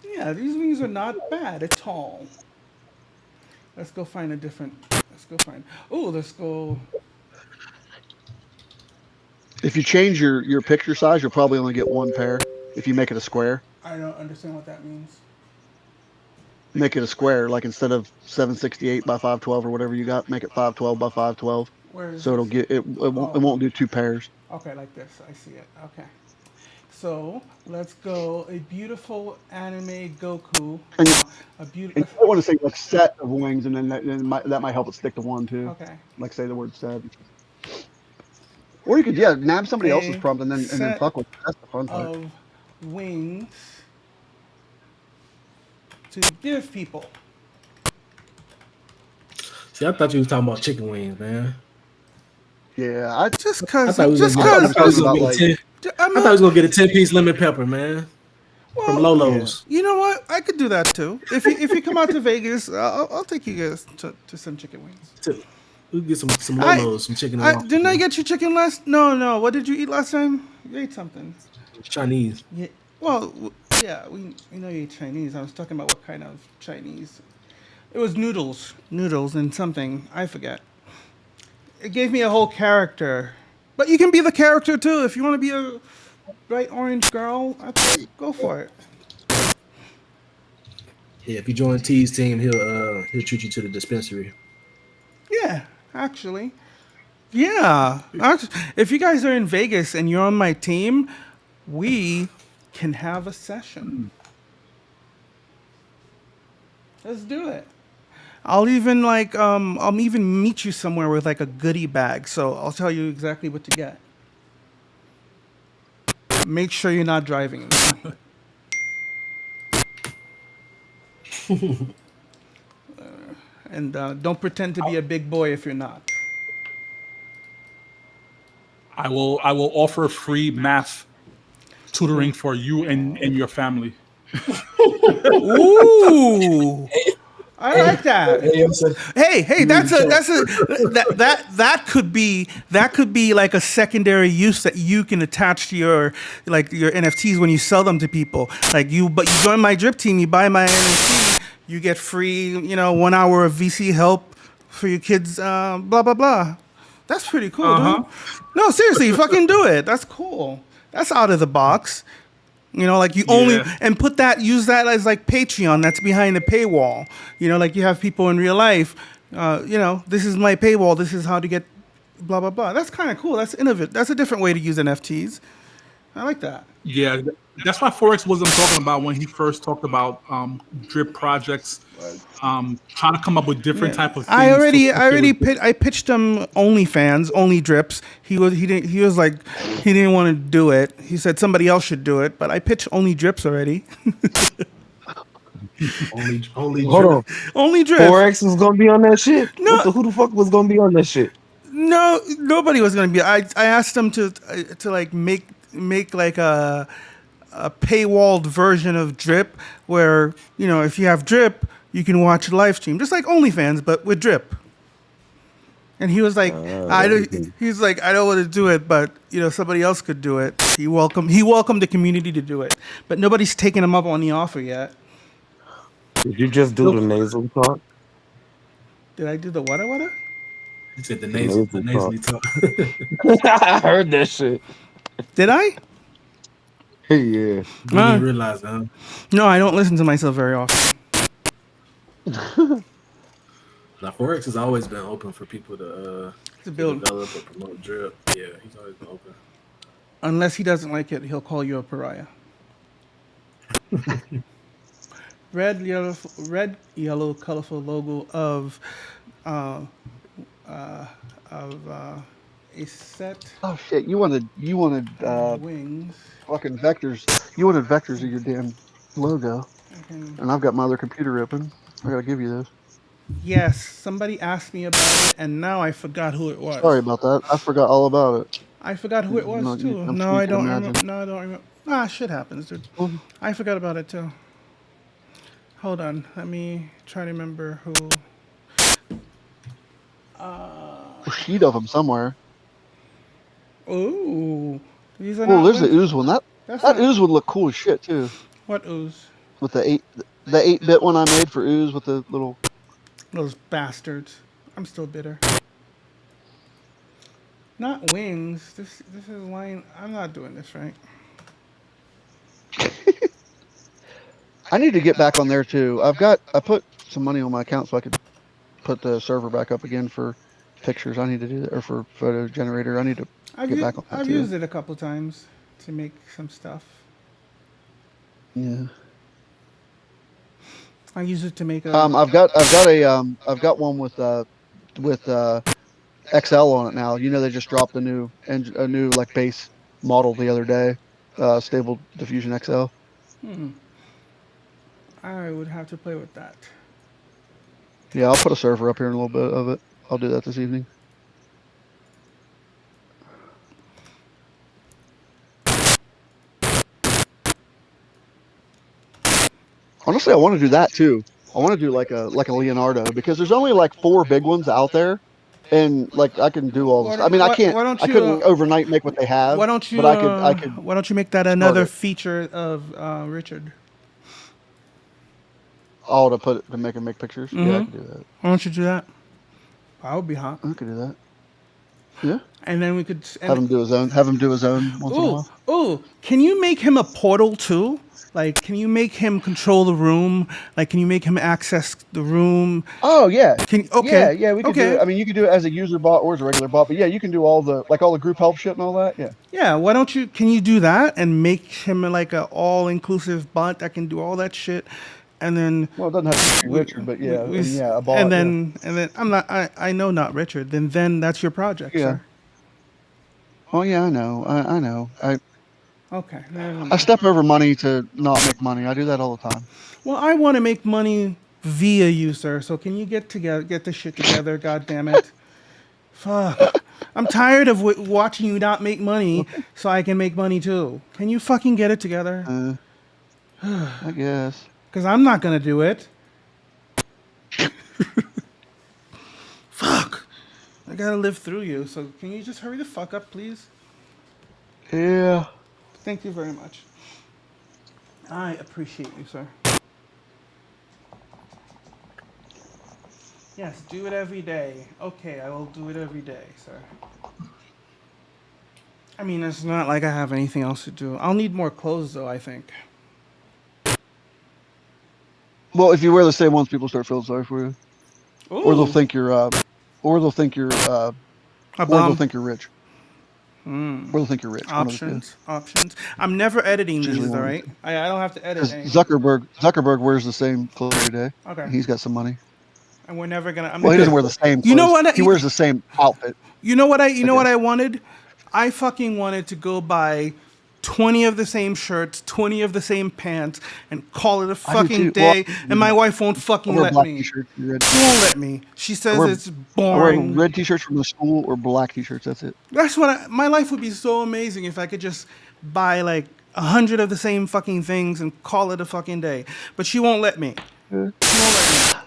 Yeah, these wings are not bad at all. Let's go find a different. Let's go. If you change your picture size, you'll probably only get 1 pair. If you make it a square, I don't understand what that means. make it a square. Like instead of 768 by 512 or whatever you got, make it 512 by 512. Where is So it'll get it. It won't do 2 pairs. Okay, like this. I see it. Okay. So let's go. A beautiful anime Goku. And A And beautiful. I want to say like set of wings, and then that might help it stick to one too. Okay. Like say the word set. Or you could nab somebody else's prompt and then set fuck with it. That's the fun part. Of wings to give people. See, I thought you was talking about chicken wings, man. Yeah, I just cause. I thought we was gonna get a 10-piece lemon pepper, man. From Lolo's. You know what? I could do that too. If you come out to Vegas, I'll take you guys to some chicken wings. We can get some Lolo's, some chicken. Didn't I get you chicken last? No. What did you eat last time? You ate something. Chinese. Yeah. Well, yeah. We know you ate Chinese. I was talking about what kind of Chinese. It was noodles and something. I forget. It gave me a whole character. But you can be the character too if you want to be a bright orange girl. Go for it. Yeah, if you join T's team, he'll treat you to the dispensary. Yeah, actually. Yeah. If you guys are in Vegas and you're on my team, we can have a session. Let's do it. I'll even I'll even meet you somewhere with like a goodie bag. So I'll tell you exactly what to get. Make sure you're not driving. And don't pretend to be a big boy if you're not. I will offer free math tutoring for you and your family. Ooh. I like that. Hey, that could be like a secondary use that you can attach to your NFTs when you sell them to people. But you join my drip team, you buy my NFT, you get free, 1 hour of VC help for your kids, blah blah blah. That's pretty cool, dude. No, seriously, fucking do it. That's cool. That's out of the box. You only and use that as like Patreon. That's behind the paywall. You have people in real life. This is my paywall. This is how to get blah blah blah. That's kind of cool. That's innovative. That's a different way to use NFTs. I like that. Yeah, that's why Forex wasn't talking about when he first talked about drip projects, trying to come up with different type of things. I pitched him OnlyFans, only drips. He didn't want to do it. He said somebody else should do it, but I pitched only drips already. only Hold on. Only drip. Forex was gonna be on that shit. No. Who the fuck was gonna be on that shit? No, nobody was gonna be. I asked him to make like a paywalled version of drip where if you have drip you can watch a live stream just like OnlyFans but with drip. And he was like, I don't want to do it, but somebody else could do it. He welcomed the community to do it, but nobody's taken him up on the offer yet. Did you just do the nasal talk? Did I do the what? He said the nasally talk. I heard that shit. Did I? Yeah. You didn't realize that, huh? No, I don't listen to myself very often. Now, Forex has always been open for people to build, develop or promote drip. Yeah, he's always been open. Unless he doesn't like it, he'll call you a pariah. Red, yellow, colorful logo of a set. Oh shit! You wanted wings. Fucking vectors. You wanted vectors of your damn logo, and I've got my other computer open. I gotta give you those. Yes, somebody asked me about it, and now I forgot who it was. Sorry about that. I forgot all about it. I forgot who it was too. No, I don't remember. No, I don't remember. Shit happens, dude. I forgot about it too. Hold on, let me try to remember who. A sheet of them somewhere. Ooh, these are there's the ooze one. That ooze would look cool as shit too. What ooze? With the 8-bit one I made for ooze with the little. Those bastards. I'm still bitter. Not wings. This is line. I'm not doing this right. I need to get back on there too. I put some money on my account so I could put the server back up again for pictures. I need to do that, or for photo generator. I need to get back on that I've too. used it a couple times to make some stuff. Yeah. I use it to make a. I've got one with XL on it now. They just dropped a new like base model the other day, Stable Diffusion XL. I would have to play with that. Yeah, I'll put a server up here in a little bit of it. I'll do that this evening. Honestly, I want to do that too. I want to do like a Leonardo because there's only like 4 big ones out there, and like I can do all this. I mean, I couldn't overnight make what they have. Why don't you? But I could. Why don't you make that another feature of Richard? Oh, to make him make pictures. Mm-hmm. Yeah, I can do that. Why don't you do that? That would be hot. I could do that. Yeah. And then we could have him do his own. Have him do his own once in a while. Ooh, can you make him a portal too? Like, can you make him control the room? Like, can you make him access the room? Oh yeah. Okay. Yeah, we could do it. I mean, you could do it as a user bot or as a regular bot, but yeah, you can do all the group help shit and all that. Yeah. Yeah. Why don't you? Can you do that and make him like a all-inclusive bot that can do all that shit? And then. Well, it doesn't have to be Richard, but yeah, a bot. And then I'm not. I know not Richard. Then that's your project. Yeah. Sir. Oh yeah, I know. I know. Okay. I step over money to not make money. I do that all the time. Well, I want to make money via you, sir. So can you get this shit together? God damn it! Fuck. I'm tired of watching you not make money so I can make money too. Can you fucking get it together? I guess. Because I'm not going to do it. Fuck. I got to live through you. So can you just hurry the fuck up, please? Yeah. Thank you very much. I appreciate you, sir. Yes, do it every day. Okay, I will do it every day, sir. I mean, it's not like I have anything else to do. I'll need more clothes, though, I think. Well, if you wear the same ones, people start feeling sorry for you, or they'll Ooh. think you're, or they'll think you're, A or they'll bum. think you're rich. Mm. Or they'll think you're rich. One of the two. Options. I'm never editing It's usually these, all one. right? I don't have to edit 'Cause anything. Zuckerberg wears the same clothes every day. Okay. And he's got some money. And we're never gonna. Well, he doesn't wear the same clothes. You know what? He wears the same outfit. You know what I wanted? I fucking wanted to go buy 20 of the same shirts, 20 of the same pants, and call it a I do fucking too. day. Well, and my wife won't fucking I wear let black me. t-shirts and red. She won't let me. She says it's I wear boring. red t-shirts from the school or black t-shirts. That's it. That's what my life would be so amazing if I could just buy like 100 of the same fucking things and call it a fucking day. But she won't let me. She won't let me.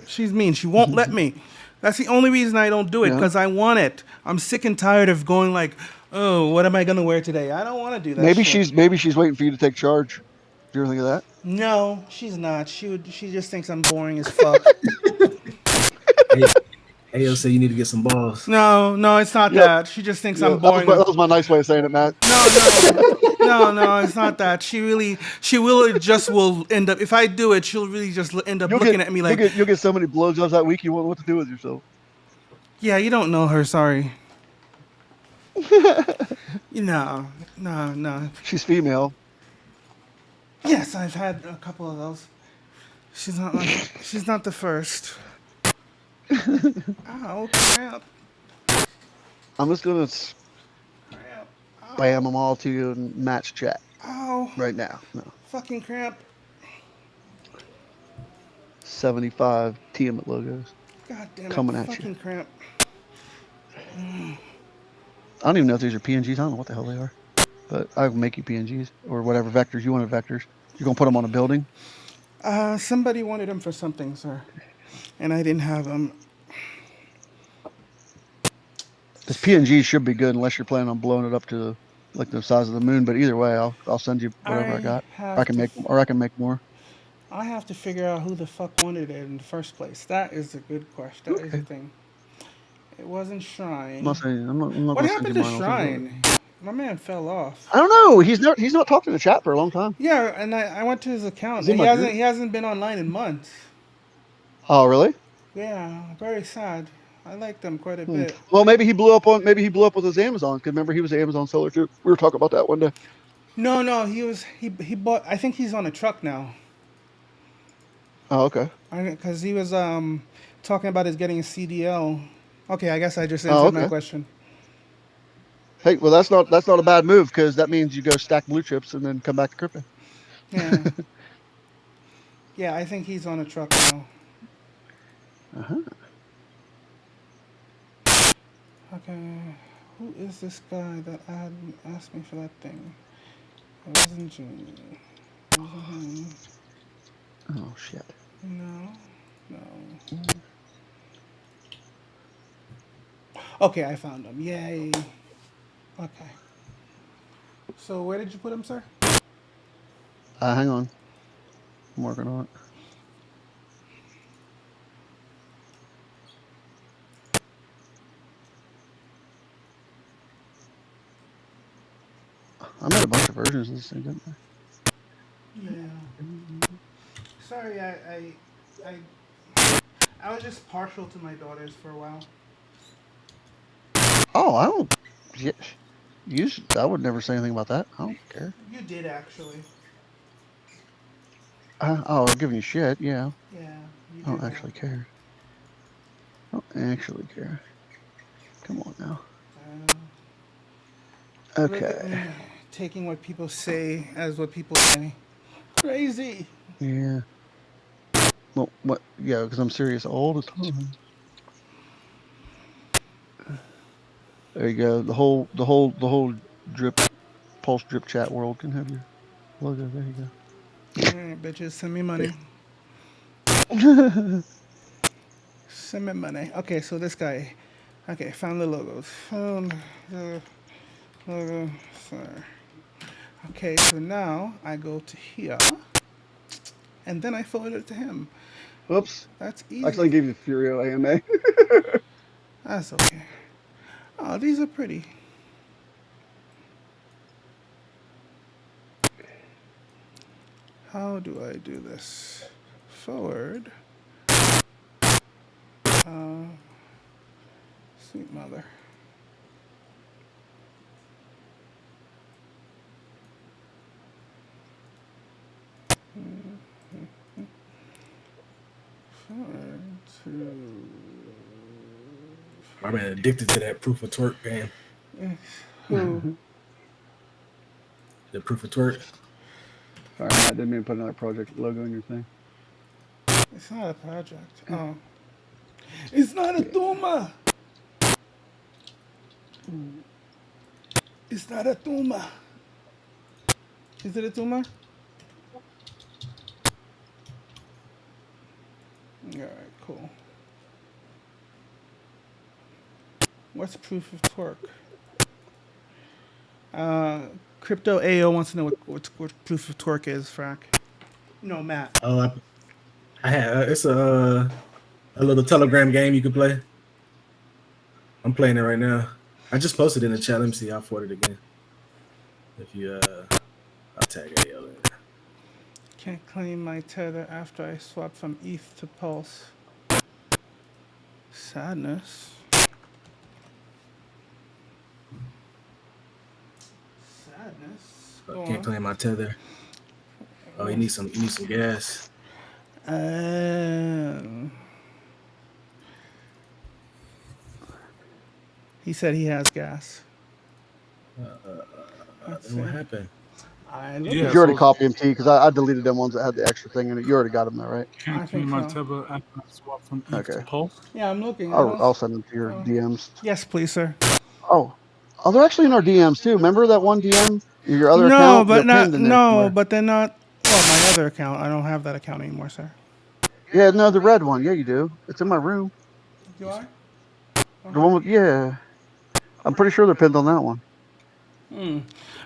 She's mean. She won't let me. That's the only reason I don't do it, Yeah. because I want it. I'm sick and tired of going like, oh, what am I gonna wear today? I don't want to do that. Maybe shit. she's waiting for you to take charge. Do you ever think of that? No, she's not. She just thinks I'm boring as fuck. Ayo said you need to get some balls. No, it's not that. She just thinks I'm boring. That was my nice way of saying it, Matt. No, it's not that. She will end up. If I do it, she'll really just end up looking at me like, you'll get so many blowjobs that week you won't know what to do with yourself. yeah, you don't know her. Sorry. No. She's female. Yes, I've had a couple of those. She's not the first. Ow, crap. I'm just gonna spam them all to you in match chat Ow. right now. No. Fucking crap. 75 Tiamat logos. God damn it. Coming at you. Fucking crap. I don't even know if these are PNGs. I don't know what the hell they are. But I can make you PNGs or whatever vectors you wanted vectors. You're gonna put them on a building. Somebody wanted them for something, sir, and I didn't have them. This PNG should be good unless you're planning on blowing it up to like the size of the moon. But either way, I'll send you whatever I got. I can make more. I have to figure out who the fuck wanted it in the first place. That is a good question. That is the thing. It wasn't Shrine. I'm not saying. I'm not What gonna send happened you to mine. I'll send you Shrine? My man fell off. I don't know. He's not talked in the chat for a long time. Yeah, and I went to his account. Is he And my he dude? hasn't been online in months. Oh, really? Yeah, very sad. I liked him quite a Hmm. bit. Well, maybe he blew up with his Amazon. Because remember, he was an Amazon seller too. We were talking about that one day. No, he bought. I think he's on a truck now. Oh, okay. Because he was talking about his getting a CDL. Okay, I guess I just Oh, answered my okay. question. Hey, well, that's not a bad move because that means you go stack blue chips and then come back to crypto. Yeah. Yeah, I think he's on a truck now. Uh-huh. Okay, who is this guy that asked me for that thing? It wasn't Jimmy. It wasn't him. Oh shit. No. Okay, I found him. Yay. Okay. So where did you put him, sir? Hang on. I'm working on it. I made a bunch of versions of this thing, didn't I? Yeah. Sorry, I was just partial to my daughters for a while. Oh, I don't. Yeah, I would never say anything about that. I don't care. You did actually. Oh, I'm giving you shit. Yeah. Yeah. You I don't did actually care. I don't actually care. Come on now. Look at Okay. me taking what people say as what people say. Crazy. Yeah. Well, what? Yeah, because I'm serious all the time. There you go. The whole drip, pulse drip chat world can have your logo. There you All right, bitches, send me money. go. Send me money. Okay, so this guy. Okay, found the logos. Found the logo. Sorry. Okay, so now I go to here, and then I forward it to him. Whoops. That's I actually easy. gave you Furio AMA. That's okay. Oh, these are pretty. How do I do this? Forward. Sweet mother. Forward to. I've been addicted to that proof of twerk game. Who? The proof of twerk. Sorry, Matt, didn't mean to put another project logo in your thing. It's not a project. Oh. It's not a Tuma. It's not a Tuma. Is it a Tuma? Alright, cool. What's proof of torque? Crypto AO wants to know what proof of torque is, Frack. No, Matt. Oh, I had it's a little Telegram game you can play. I'm playing it right now. I just posted it in the chat. Let me see. I'll forward it again. If you I'll tag AO. Can't claim my tether after I swap from ETH to Pulse. Sadness. Sadness. Go Can't on. claim my tether. Oh, you need some gas. He said he has gas. Then what happened? You already copied them, T, because I deleted them ones that had the extra thing in it. You already got them, though, right? Can't claim my tether after I swap from ETH to Okay. Pulse. Yeah, I'm looking. I I'll, don't- I'll send them to your DMs. Yes, please, sir. Oh, they're actually in our DMs too. Remember that one DM, your other No, account? but They're not. pinned in there No, somewhere. but they're not. Well, my other account. I don't have that account anymore, sir. Yeah, no, the red one. Yeah, you do. It's in my room. Do I? The one with I'm pretty sure they're pinned on that one.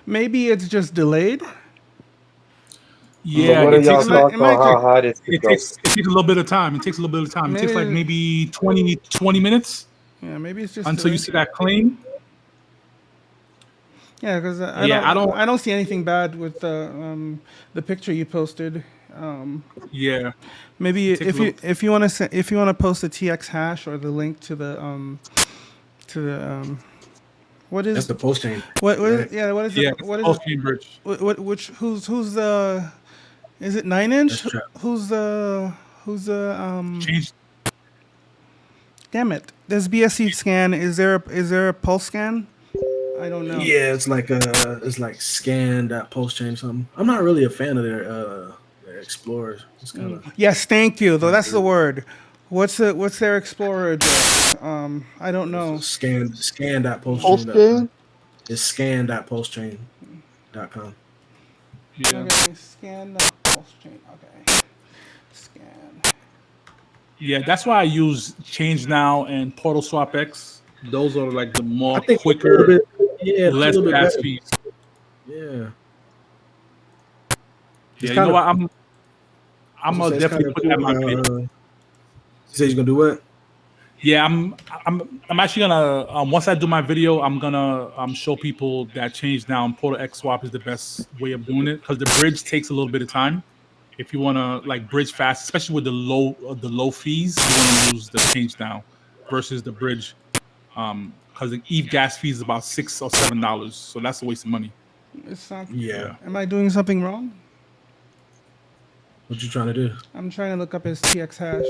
Maybe it's just delayed. Yeah, what it are y'all takes thoughts on how hard it it goes? takes a little bit of time. It takes a little bit of time. It takes like maybe 20 minutes Yeah, maybe it's just until you delayed. see that claim. Yeah, because I Yeah, don't see anything bad with the picture you posted. Yeah. Maybe Take a if you look. if you want to post the TX hash or the link to the what is That's the post chain. what right? yeah what is Yeah, it, what is Pulse it, Chain Bridge. which who's the is it 9-inch? That's trap. Who's the Change. damn it, there's BSC scan. Is there a pulse scan? I don't know. Yeah, it's like scan.post chain something. I'm not really a fan of their explorers. It's kind of Yes, thank you. Though that's the word. What's their Explorer address? I don't know. scan.postchain.com. Postchain? It's scan.postchain.com. Yeah. Okay, scan the pulse chain. Okay, scan. Yeah, that's why I use Change Now and Portal Swap X. Those are like the more I think it's a quicker, little bit- yeah, it's a less little bit gas better. fees. Yeah. Yeah, It's you know kinda- what? I'm It's gonna definitely kinda put that in my cool video. how, you say you're gonna do what? Yeah, I'm actually gonna once I do my video, I'm gonna show people that Change Now and Portal X Swap is the best way of doing it because the bridge takes a little bit of time. If you wanna like bridge fast, especially with the low fees, you wanna use the Change Now versus the bridge, because the ETH gas fees is about $6 or $7, so that's a waste of money. It's not. Yeah. Am I doing something wrong? What you trying to do? I'm trying to look up his TX hash.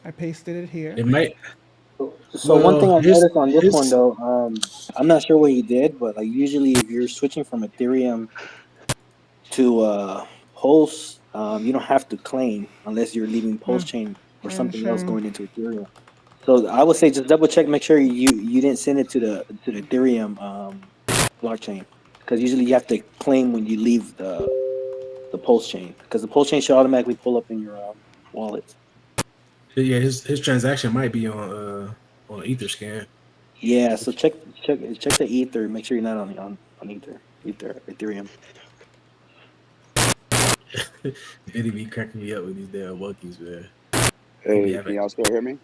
I pasted it here. It might. So one thing I've his- noticed on this his- one though, I'm not sure what he did, but like usually if you're switching from Ethereum to Pulse, you don't have to claim unless you're leaving Pulse chain or something else sure. going into Ethereum. So I would say just double check, make sure you didn't send it to the Ethereum blockchain, because usually you have to claim when you leave the Pulse chain, because the Pulse chain should automatically pull up in your wallet. Yeah, his transaction might be on Etherscan. Yeah, so check the Ether. Make sure you're not on Ethereum. Vinny be cracking me up with these damn monkeys, man. Hey, can y'all still hear me?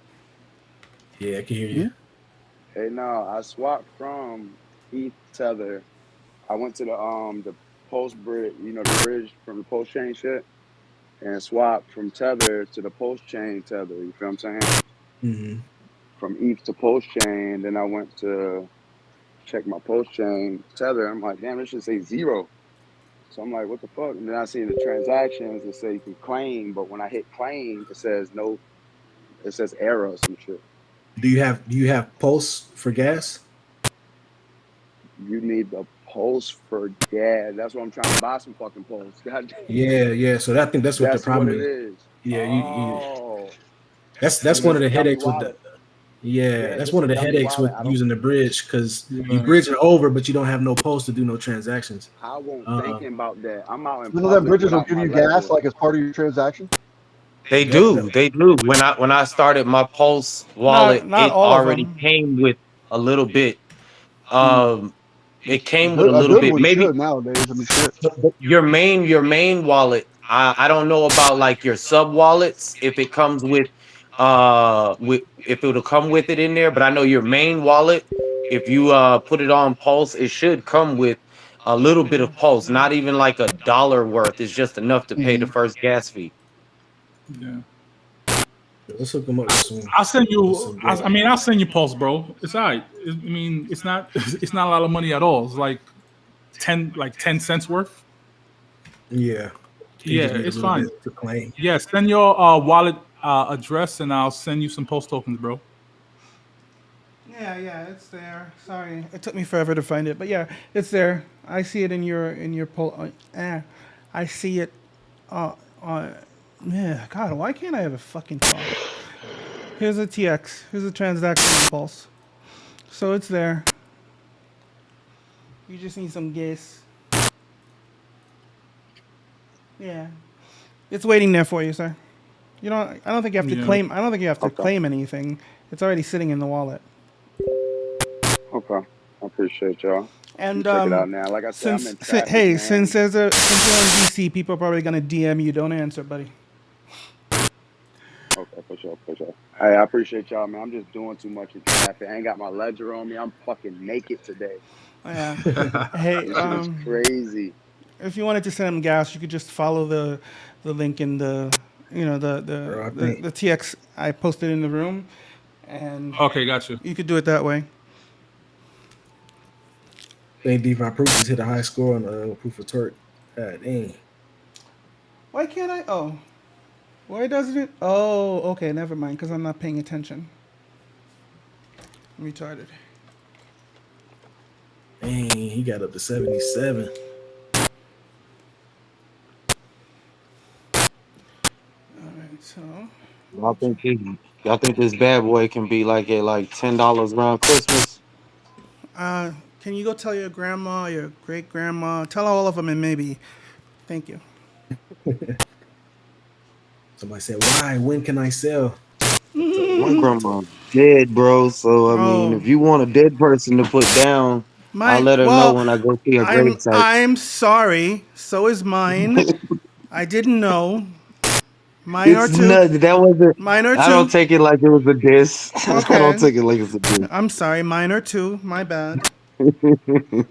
Yeah, I can hear you. Hey, no, I swapped from ETH Tether. I went to the Pulse bridge, the bridge from the Pulse chain shit, and swapped from Tether to the Pulse chain Tether. You feel what I'm saying? Mm-hmm. From ETH to Pulse chain. Then I went to check my Pulse chain Tether. I'm like, damn, it should say 0. So I'm like, what the fuck? And then I see the transactions that say you can claim, but when I hit claim, it says no. It says error or some shit. Do you have Pulse for gas? You need the Pulse for gas. That's what I'm trying to buy some fucking Pulse. God damn. Yeah. So I think that's what the problem what it is. is. Yeah, that's one of the Dummy headaches with wallet. that's just one of a the dummy headaches with wallet. I don't- using the bridge, because you bridge it over, but you don't have no Pulse to do no transactions. I wasn't thinking about that. I'm out in None of them public bridges will without give my you gas ledger. like as part of your transaction. They do. They do. When I started my Pulse wallet, not it all of already them. came with a little bit. It came A with a little good bit. one Maybe should nowadays. I mean, shit. your main wallet. I don't know about like your sub wallets, if it comes with if it'll come with it in there, but I know your main wallet, if you put it on Pulse, it should come with a little bit of Pulse, not even like $1 worth. It's just enough to pay the first gas fee. Yeah. Let's hook them up with some. I'll send you. some I'll send you Pulse, bro. It's alright. It's not a lot of money at all. It's like 10 cents worth. Yeah. Yeah, just need a it's little fine. bit to claim. Yeah, send your wallet address, and I'll send you some Pulse tokens, bro. Yeah, it's there. Sorry, it took me forever to find it, but yeah, it's there. I see it in your poll. I see it. Yeah, God, why can't I have a fucking phone? Here's a TX. Here's a transaction on Pulse. So it's there. You just need some gas. Yeah, it's waiting there for you, sir. I don't think you have to claim. I don't think you have to claim anything. It's already sitting in the wallet. Okay, I appreciate y'all. And check it out now. Like I said, I'm in traffic, man. since since you're in DC, people are probably gonna DM you. Don't answer, buddy. Okay, for sure. Hey, I appreciate y'all, man. I'm just doing too much in traffic. I ain't got my ledger on me. I'm fucking naked today. Yeah. Hey, This shit is crazy. if you wanted to send them gas, you could just follow the link in the the TX I posted in the room, and Okay, got you. You could do it that way. I think DeFi Proof just hit a high score on Proof of Torque. God dang. Why can't I? Oh, why doesn't it? Oh, okay, never mind. Because I'm not paying attention. I'm retarded. Dang, he got up to 77. All right, so Y'all think this bad boy can be like at like $10 around Christmas? can you go tell your grandma, your great grandma, tell all of them, and maybe. Thank you. Somebody said, "Why? When can I sell?" My grandma dead, bro. So I mean, if you want a dead person to put down, I'll let her know when I go see her gravesite. I'm sorry. So is mine. I didn't know. Mine are It's too. not, that wasn't. Mine are I don't too. take it like it was a diss. I Okay. don't take it like it's a diss. I'm sorry. Mine are too. My bad. I'm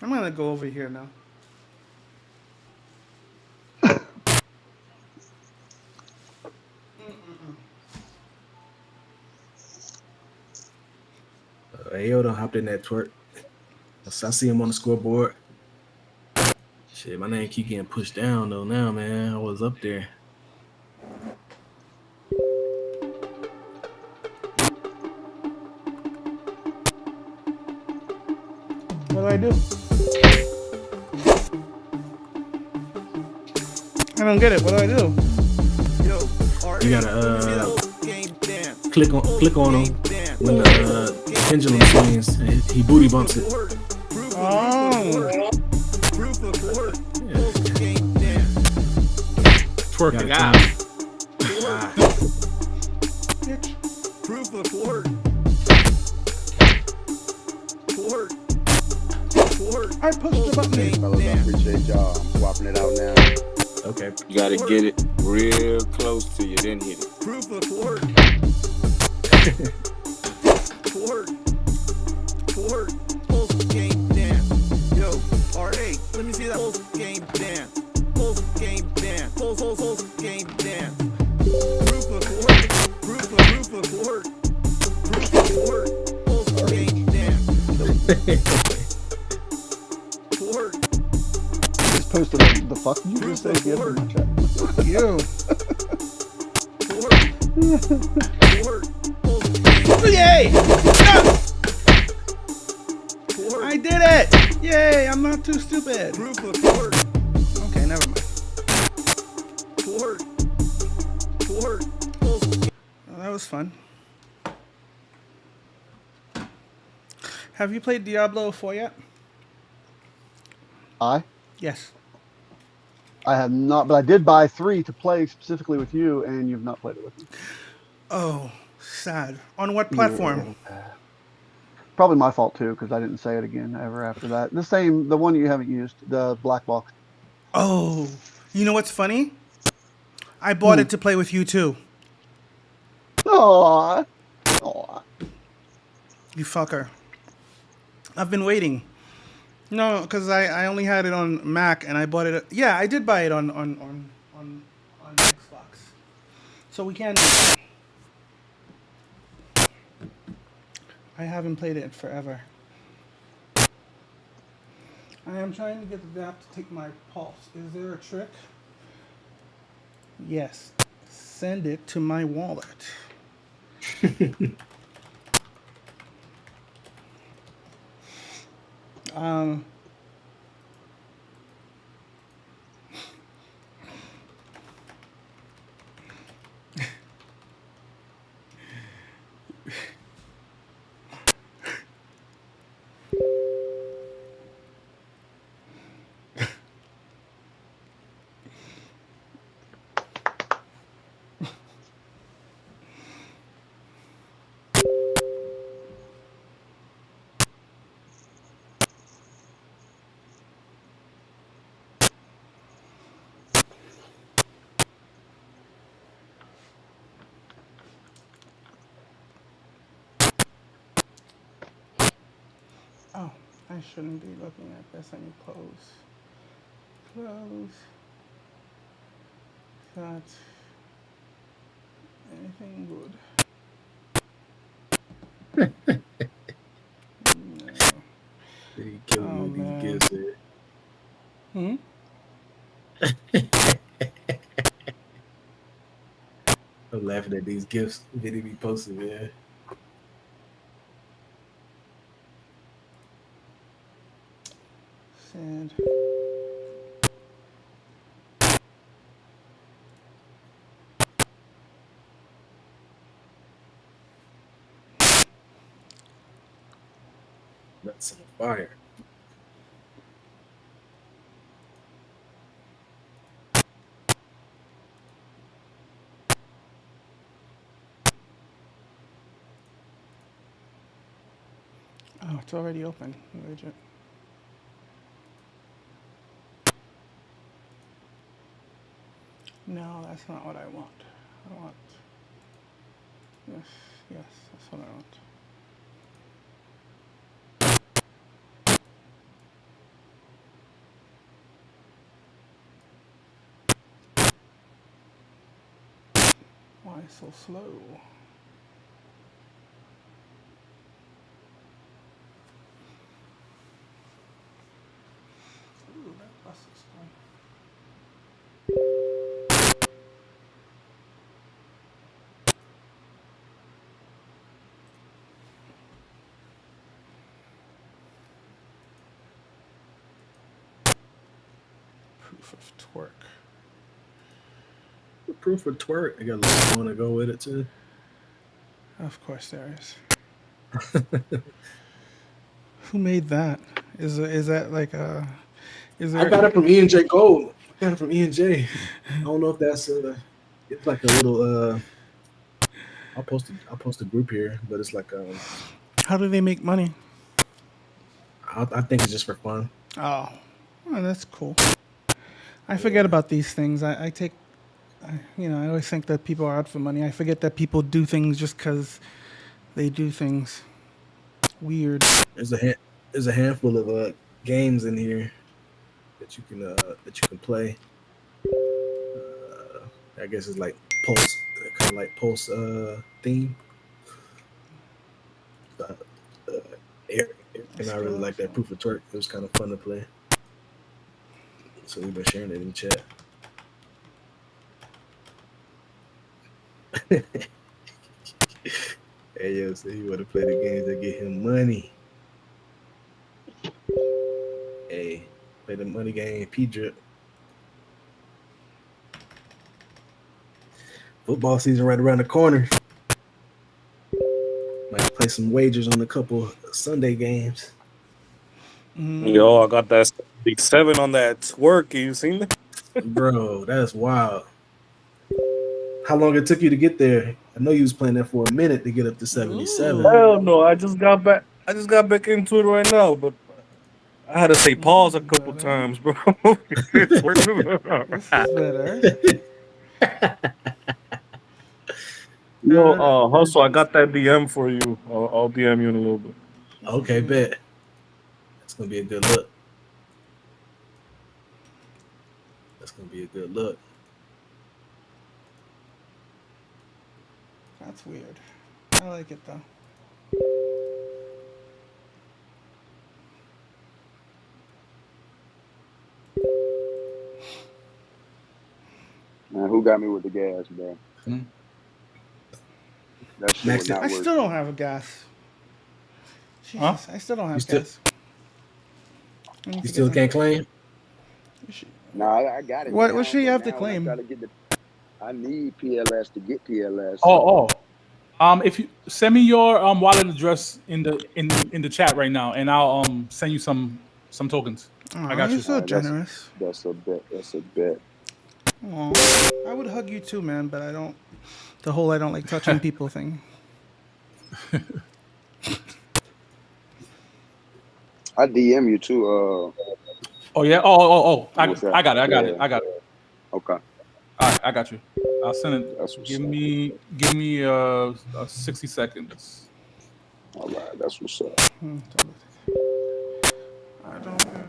gonna go over here now. Ayo done hopped in that twerk. I see him on the scoreboard. Shit, my name keep getting pushed down though now, man. I was up there. What do I do? I don't get it. What do I do? You gotta click on him when the pendulum swings and he booty bumps it. Oh. Twerking Gotta out. Proof of work. I pushed the button. Fellas, I appreciate y'all. I'm swapping it out now. Okay. You gotta get it real close to you, then hit it. Proof of work. Work. Post game dance. Yo, RA, let me see that post game dance. Post game dance. Post game dance. Proof of work. Proof of work. Proof of work. Post game dance. Work. Just posted the fuck you just said again in my chat. Fuck you. Yay! No! I did it! Yay! I'm not too stupid. Okay, never mind. Well, that was fun. Have you played Diablo 4 yet? Yes. I have not, but I did buy 3 to play specifically with you, and you've not played it with me. Oh, sad. On what platform? Yeah. Probably my fault too, because I didn't say it again ever after that. The one you haven't used, the black box. Oh, you know what's funny? I bought it to play with you too. Aww. You fucker. I've been waiting. No, because I only had it on Mac and I bought it. Yeah, I did buy it on Xbox. So we can do that. I haven't played it forever. I am trying to get the app to take my pulse. Is there a trick? Yes. Send it to my wallet. Oh, I shouldn't be looking at this. I need close. Close. Not anything good. No. He killing me with these gifts here. I'm laughing at these gifts that he be posting, man. Send. That's on fire. Oh, it's already open. Legit. No, that's not what I want. I want. Yes, that's what I want. Why so slow? Ooh, that bus is fun. Proof of twerk. Proof of twerk. I got a lot want to go with it too. Of course there is. Who made that? Is that like a? Is I there? got it from E and J Gold. I got it from E and J. I don't know if that's it's like a little I'll post a group here, but it's like How do they make money? I think it's just for fun. Oh, well, that's cool. I forget about these things. I always think that people are out for money. I forget that people do things just because they do things. Weird. There's a handful of games in here that you can play. I guess it's like pulse, kind of like pulse theme. And I really like that Proof of Twerk. It was kind of fun to play. So we've been sharing it in the chat. Hey yo, so he want to play the games that get him money. Hey, play the money game, P drip. Football season right around the corner. Might play some wagers on a couple Sunday games. Yo, I got that big 7 on that twerk. You seen that? Bro, that's wild. How long it took you to get there? I know you was playing that for a minute to get up to 77. Hell no, I just got back. I just got back into it right now, but I had to say pause a couple times, bro. This is better. Yo, Hustle, I got that DM for you. I'll DM you in a little bit. Okay, bet. That's gonna be a good look. That's gonna be a good look. That's weird. I like it though. Man, who got me with the gas, bro? That shit would not I work. still don't have a gas. Jesus, I still don't have gas. I need You to still get can't claim? No, I got it. What now, should you but have to now when I claim? try to get I need PLS to get PLS. If you send me your wallet address in the chat right now, and I'll send you some tokens. I got you're you. so generous. That's a bet. That's a bet. Aw, I would hug you too, man, but I don't. The whole I don't like touching people thing. I DM you too. Oh yeah. Oh. What's that? I got it. Yeah. I got it. Okay. All right, I got you. I'll send it. That's what's Give up. me 60 seconds. All right, that's what's up. I don't have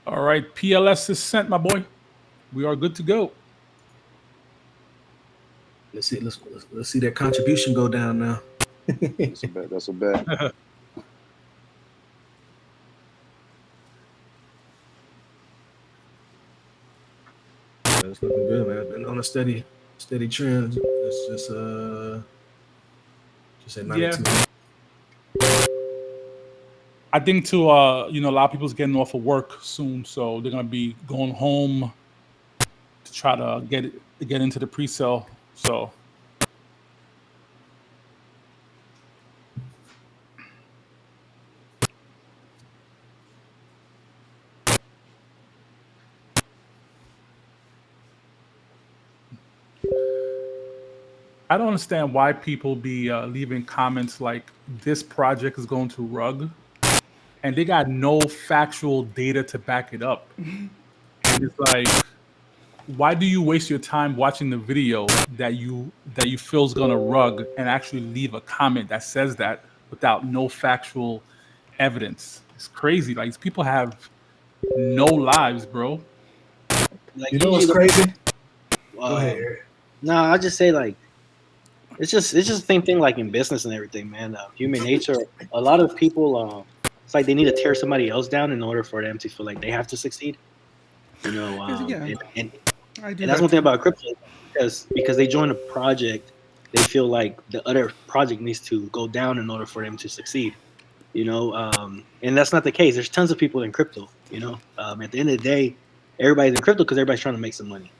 All right, PLS is sent, my boy. We are good to go. Let's see that contribution go down now. That's a bet. That's a bet. It's looking good, man. Been on a steady trend. It's just at 92. I think too, a lot of people's getting off of work soon, so they're gonna be going home to try to get into the pre-sale. So I don't understand why people be leaving comments like this project is going to rug, and they got no factual data to back it up. And it's like, why do you waste your time watching the video that you feel is gonna rug and actually leave a comment that says that without no factual evidence? It's crazy. Like, these people have no lives, bro. Like, You know what's usually crazy? Go ahead. No, I just say like it's just the same thing like in business and everything, man. Human nature. A lot of people, it's like they need to tear somebody else down in order for them to feel like they have to succeed. You know, Yeah. and I do that's that one thing too. about crypto because they join a project, they feel like the other project needs to go down in order for them to succeed. You know, and that's not the case. There's tons of people in crypto. You know, at the end of the day, everybody's in crypto because everybody's trying to make some money.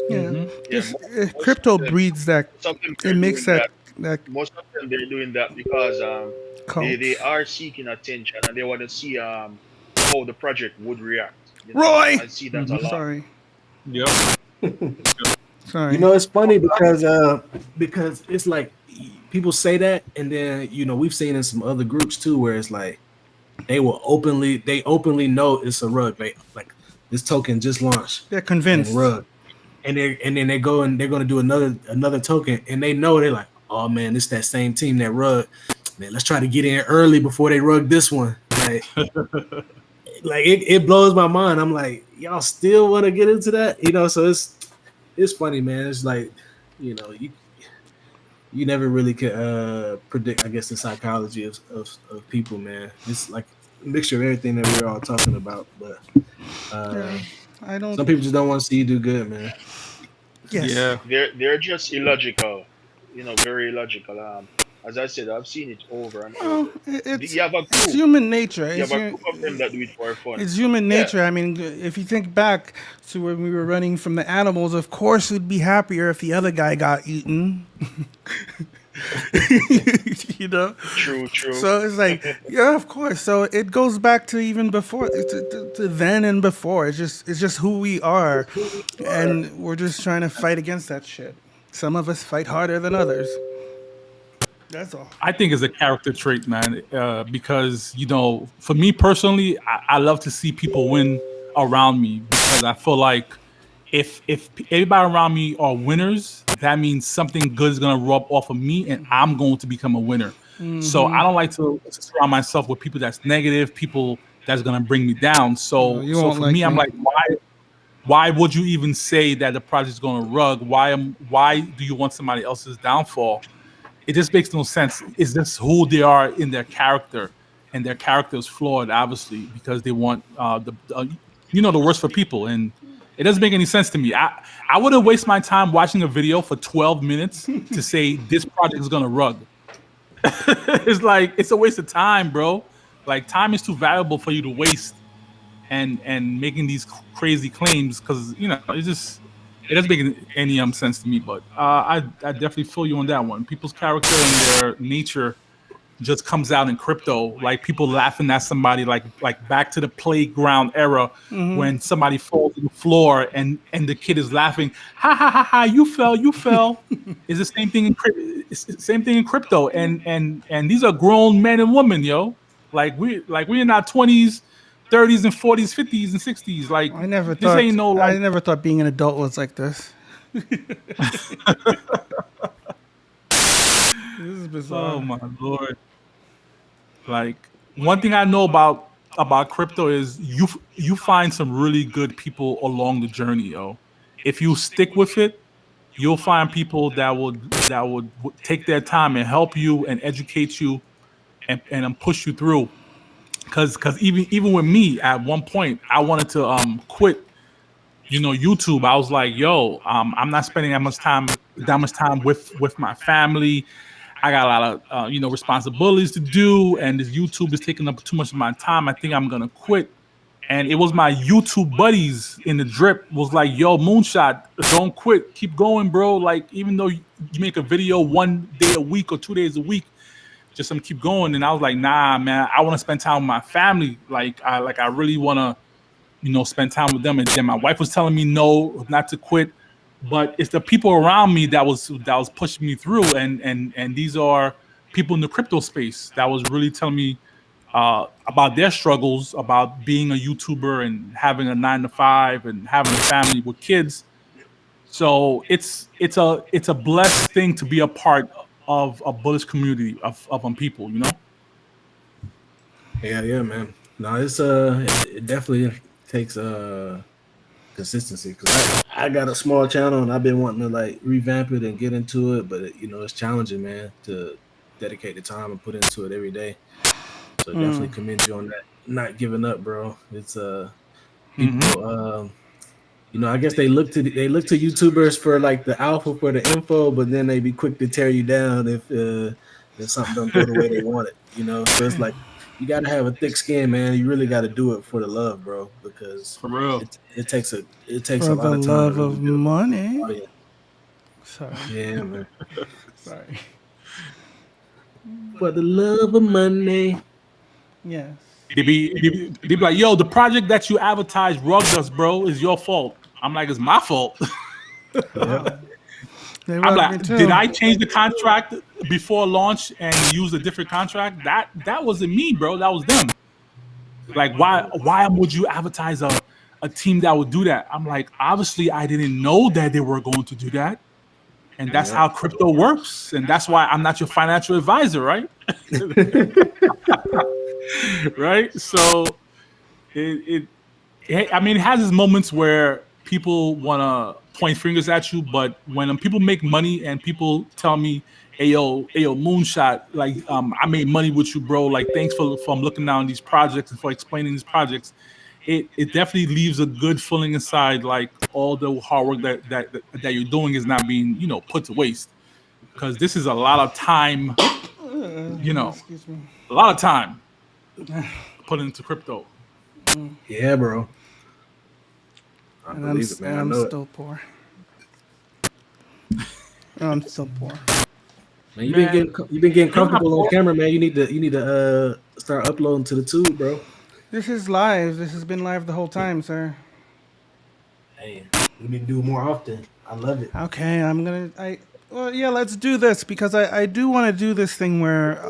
Yeah. Just, crypto breeds that. It makes that Most of them they're doing that because Cults. they are seeking attention and they want to see how the project would react. You know? Roy! I see that a lot. Sorry. Yep. Sorry. You know, it's funny because it's like people say that, and then we've seen in some other groups too where it's like they openly know it's a rug. Like this token just launched. They're convinced. And rug. And then they go and they're gonna do another token, and they know they're like, oh man, it's that same team that rug. Man, let's try to get in early before they rug this one. Like, it blows my mind. I'm like, y'all still want to get into that? So it's funny, man. It's like, you never really could predict, I guess, the psychology of people, man. It's like a mixture of everything that we're all talking about, but I don't. some people just don't want to see you do good, man. Yes. Yeah. They're just illogical. Very illogical. As I said, I've seen it over and over. It's You have a group. it's human nature. You It's, have a group of them that do it for fun. it's human Yeah. nature. I mean, if you think back to when we were running from the animals, of course we'd be happier if the other guy got eaten. True. So it's like, yeah, of course. So it goes back to even before, to then and before. It's just who we are, and we're just trying to fight against that shit. Some of us fight harder than others. That's all. I think it's a character trait, man. Because for me personally, I love to see people win around me because I feel like if everybody around me are winners, that means something good is gonna rub off of me, and I'm going to become a winner. So I don't like to surround myself with people that's negative, people that's gonna bring me down. So, you so won't for like me, I'm me. like, why would you even say that the project's gonna rug? Why do you want somebody else's downfall? It just makes no sense. It's just who they are in their character, and their character is flawed, obviously, because they want the worst for people, and it doesn't make any sense to me. I wouldn't waste my time watching a video for 12 minutes to say this project is gonna rug. It's like, it's a waste of time, bro. Like, time is too valuable for you to waste and making these crazy claims because it doesn't make any sense to me. But I definitely feel you on that one. People's character and their nature just comes out in crypto. Like, people laughing at somebody like back to the playground era when somebody falls to the floor and the kid is laughing, ha ha ha ha, you fell. It's the same thing in crypto. And these are grown men and women, yo. Like we're in our 20s, 30s and 40s, 50s and 60s. Like, I never this thought. ain't no I never thought being an adult was like this. This is bizarre. Oh my lord! Like, one thing I know about crypto is you find some really good people along the journey, yo. If you stick with it, you'll find people that would take their time and help you and educate you and push you through. Cause even with me, at one point I wanted to quit YouTube. I was like, yo, I'm not spending that much time with my family. I got a lot of responsibilities to do, and this YouTube is taking up too much of my time. I think I'm gonna quit. And it was my YouTube buddies in the drip was like, yo, Moonshot, don't quit, keep going, bro. Like, even though you make a video 1 day a week or 2 days a week, just keep going. And I was like, nah, man, I want to spend time with my family. I really want to spend time with them. And then my wife was telling me no, not to quit. but it's the people around me that was pushing me through, and these are people in the crypto space that was really telling me about their struggles, about being a YouTuber and having a 9 to 5 and having a family with kids. So it's a blessed thing to be a part of a bullish community of people, you know. Yeah, man. No, it definitely takes consistency, because I got a small channel and I've been wanting to like revamp it and get into it, but it's challenging, man, to dedicate the time and put into it every day. So definitely commend you on that, not giving up, bro. It's people I guess they look to YouTubers for like the alpha, for the info, but then they be quick to tear you down if something don't go the way they want it, so it's like you gotta have a thick skin, man. You really gotta do it for the love, bro, because for real it takes a For lot the of time. love to really of do it. money. Oh, yeah. Sorry. Yeah, man. Sorry. For the love of money. Yes. They be like, yo, the project that you advertised rugged us, bro, is your fault. I'm like, it's my fault. They I'm rugged like, me too. did I change the contract before launch and use a different contract? That wasn't me, bro. That was them. Like, why would you advertise a team that would do that? I'm like, obviously, I didn't know that they were going to do that. And that's how crypto works. And that's why I'm not your financial advisor, right? Right? So it has its moments where people want to point fingers at you, but when people make money and people tell me, hey yo, Moonshot, like I made money with you, bro, like thanks for looking down these projects and for explaining these projects, it definitely leaves a good feeling inside, like all the hard work that you're doing is not being put to waste, because this is a lot of time, Excuse me. a lot of time put into crypto. Yeah, bro. I And believe it, man. I I'm know it. still poor. I'm still poor. Man, you've been getting comfortable on camera, man. You need to start uploading to the tube, bro. This is live. This has been live the whole time, sir. Hey, we need to do it more often. I love it. Okay, let's do this, because I do want to do this thing where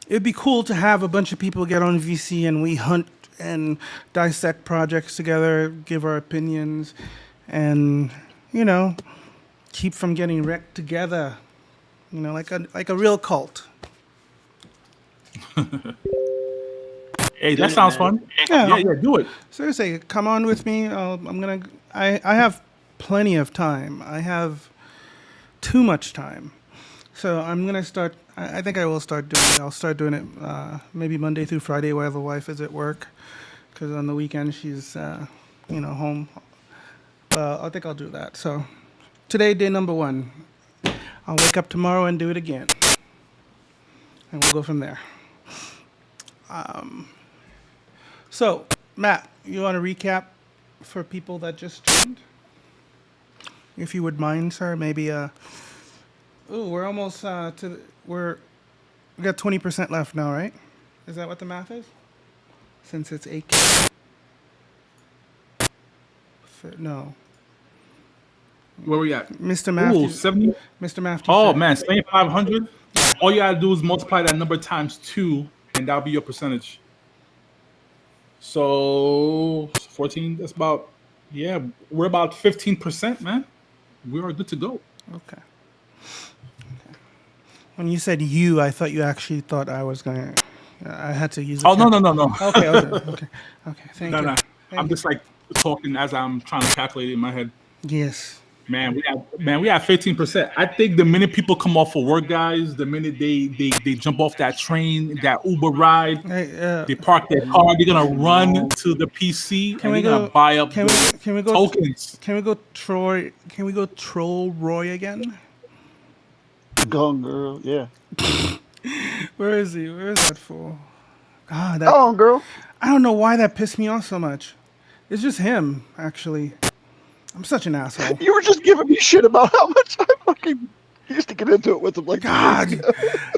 it'd be cool to have a bunch of people get on VC and we hunt and dissect projects together, give our opinions, and keep from getting wrecked together. Like a real cult. Hey, that sounds fun. Yeah, do it. Seriously, come on with me. I have plenty of time. I have too much time. So I'm gonna start. I think I will start doing it. I'll start doing it maybe Monday through Friday while the wife is at work, because on the weekend she's home. I think I'll do that. So today, day number 1. I'll wake up tomorrow and do it again, and we'll go from there. So Matt, you want to recap for people that just joined, if you would mind, sir? Maybe we're almost we got 20% left now, right? Is that what the math is? Since it's 8K. No. Where we at? Mr. Matthew. Ooh, 70? Mr. Matthew. Oh said- man, 7,500. All you gotta do is multiply that number times 2, and that'll be your percentage. So 14. That's about we're about 15%, man. We are good to go. Okay. When you said you, I thought you actually thought I was going to... I had to use... Oh, no. Okay. Thank No, you. no. Thank I'm you. just like talking as I'm trying to calculate it in my head. Yes. Man, we have 15%. I think the minute people come off of work, guys, the minute they jump off that train, that Uber ride, they park their car, they're gonna run to the PC and they're gonna buy up Can we go tokens. Can we go Troy? Can we go troll Roy again? Gone girl, yeah. Where is he? Where is that fool? Ah, that. Gone girl. I don't know why that pissed me off so much. It's just him, actually. I'm such an asshole. You were just giving me shit about how much I fucking used to get into it with him. Like, God.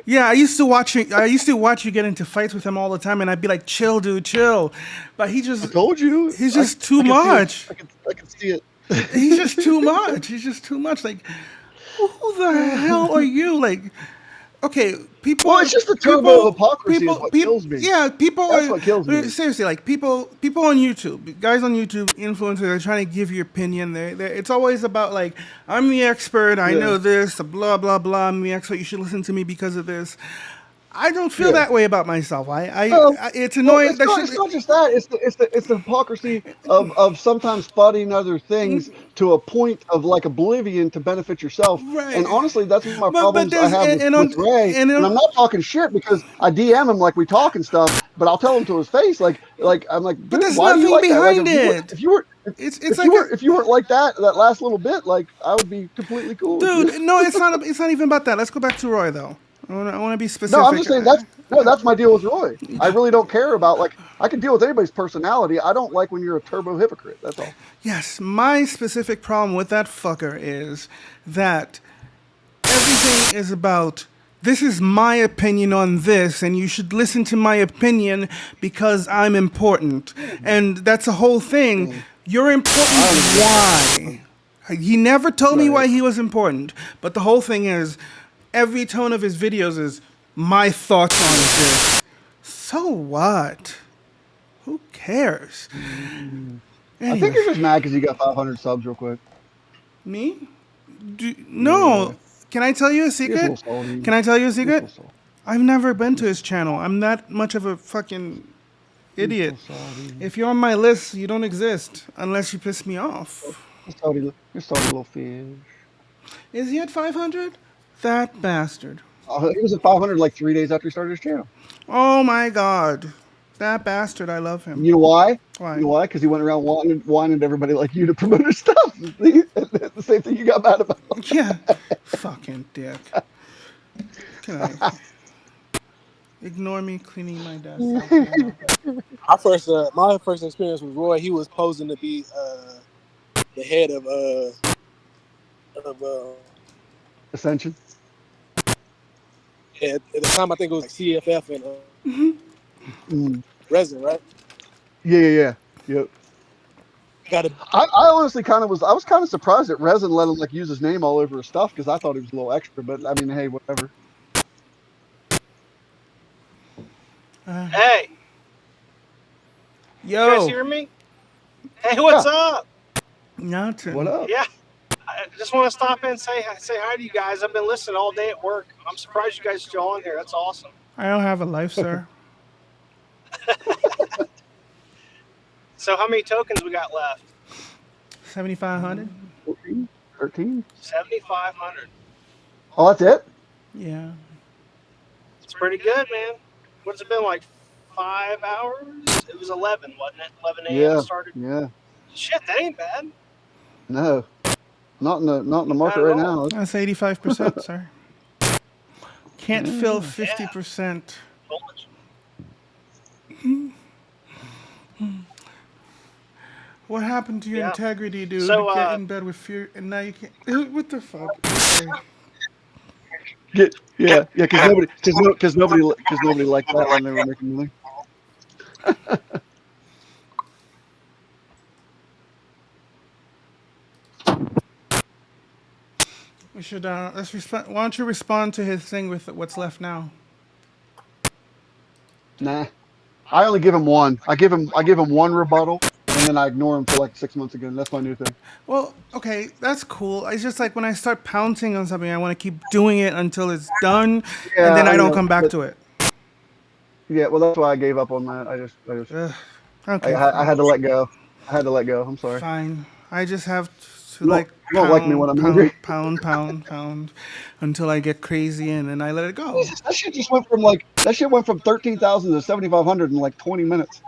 Yeah, I used to watch you get into fights with him all the time, and I'd be like, "Chill, dude, chill." But he just told you. He's just too much. I can see it. He's just too much. He's just too much. Like, who the hell are you? Like, okay, people. Well, it's just the turbo hypocrisy is what kills me. Yeah, people. That's what kills me. Seriously, like people on YouTube, guys on YouTube, influencers are trying to give your opinion. It's always about like, I'm the expert. I know this. Blah blah blah. I'm the expert. You should listen to me because of this. I don't feel that way about myself. It's annoying. Well, it's not just that. It's the hypocrisy of sometimes spotting other things to a point of like oblivion to benefit yourself. Right. And honestly, that's one of my problems I have with Ray. And I'm not talking shit because I DM him like we talk and stuff, but I'll tell him to his face like I'm like, but there's why do you nothing like behind that? Like, it. if you weren't like that last little bit, like I would be completely cool. Dude, no, it's not. It's not even about that. Let's go back to Roy though. I want to be specific. No, I'm just saying that's my deal with Roy. I really don't care about like I can deal with anybody's personality. I don't like when you're a turbo hypocrite. That's all. Yes, my specific problem with that fucker is that everything is about this is my opinion on this, and you should listen to my opinion because I'm important. And that's the whole thing. You're important. Why? He never told me why he was important. But the whole thing is, every tone of his videos is my thoughts on this. So what? Who cares? I think you're just mad because you got 500 subs real quick. Me? No. Can I tell you a secret? Can I tell you a secret? I've never been to his channel. I'm that much of a fucking idiot. If you're on my list, you don't exist unless you piss me off. You're salty little fish. Is he at 500? That bastard. He was at 500 like 3 days after he started his channel. Oh my god. That bastard, I love him. You know why? Why? You know why? Because he went around whining to everybody like you to promote his stuff. The same thing you got mad about. Yeah. Fucking dick. Can I ignore me cleaning my desk? My first experience with Roy, he was posing to be the head of Ascension. At the time, I think it was like CFF and Resin, right? Yeah. Yep. I honestly I was kind of surprised that Resin let him like use his name all over his stuff because I thought he was a little extra. But I mean, hey, whatever. Hey. Yo. You guys hear me? Hey, what's up? Nothing. What up? Yeah. I just want to stop in and say hi to you guys. I've been listening all day at work. I'm surprised you guys are still on here. That's awesome. I don't have a life, sir. So how many tokens we got left? 7,500. 13. 7,500. Oh, that's it? Yeah. It's pretty good, man. What's it been like? 5 hours? It was 11, wasn't it? 11 a.m. Yeah. started. Yeah. Shit, that ain't bad. No. Not in the market right now. That's 85%, sir. Can't fill 50%. What happened to your integrity, dude? So, Get in bed with fear, and now you can't. What the fuck? Because nobody liked that when they were making money. We should let's respond. Why don't you respond to his thing with what's left now? Nah, I only give him one. I give him one rebuttal, and then I ignore him for like 6 months again. That's my new thing. Well, okay, that's cool. It's just like when I start pouncing on something, I want to keep doing it until it's done, and then I don't come back to it. Yeah, well, that's why I gave up on that. I just okay. I had to let go. I'm sorry. Fine. I just have to You like don't like me when I'm angry. pound until I get crazy and then I let it go. Jesus, that shit went from 13,000 to 7,500 in like 20 minutes.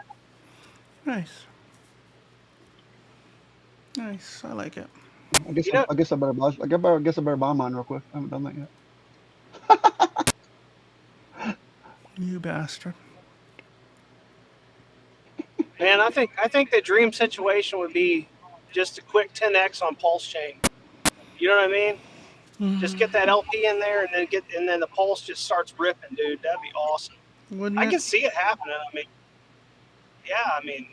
Nice. I like it. I guess I better buy mine real quick. I haven't done that yet. You bastard. Man, I think the dream situation would be just a quick 10x on Pulse Chain. You know what I mean? Just get that LP in there and then the Pulse just starts ripping, dude. That'd be awesome. Wouldn't I it? can see it happening. I mean,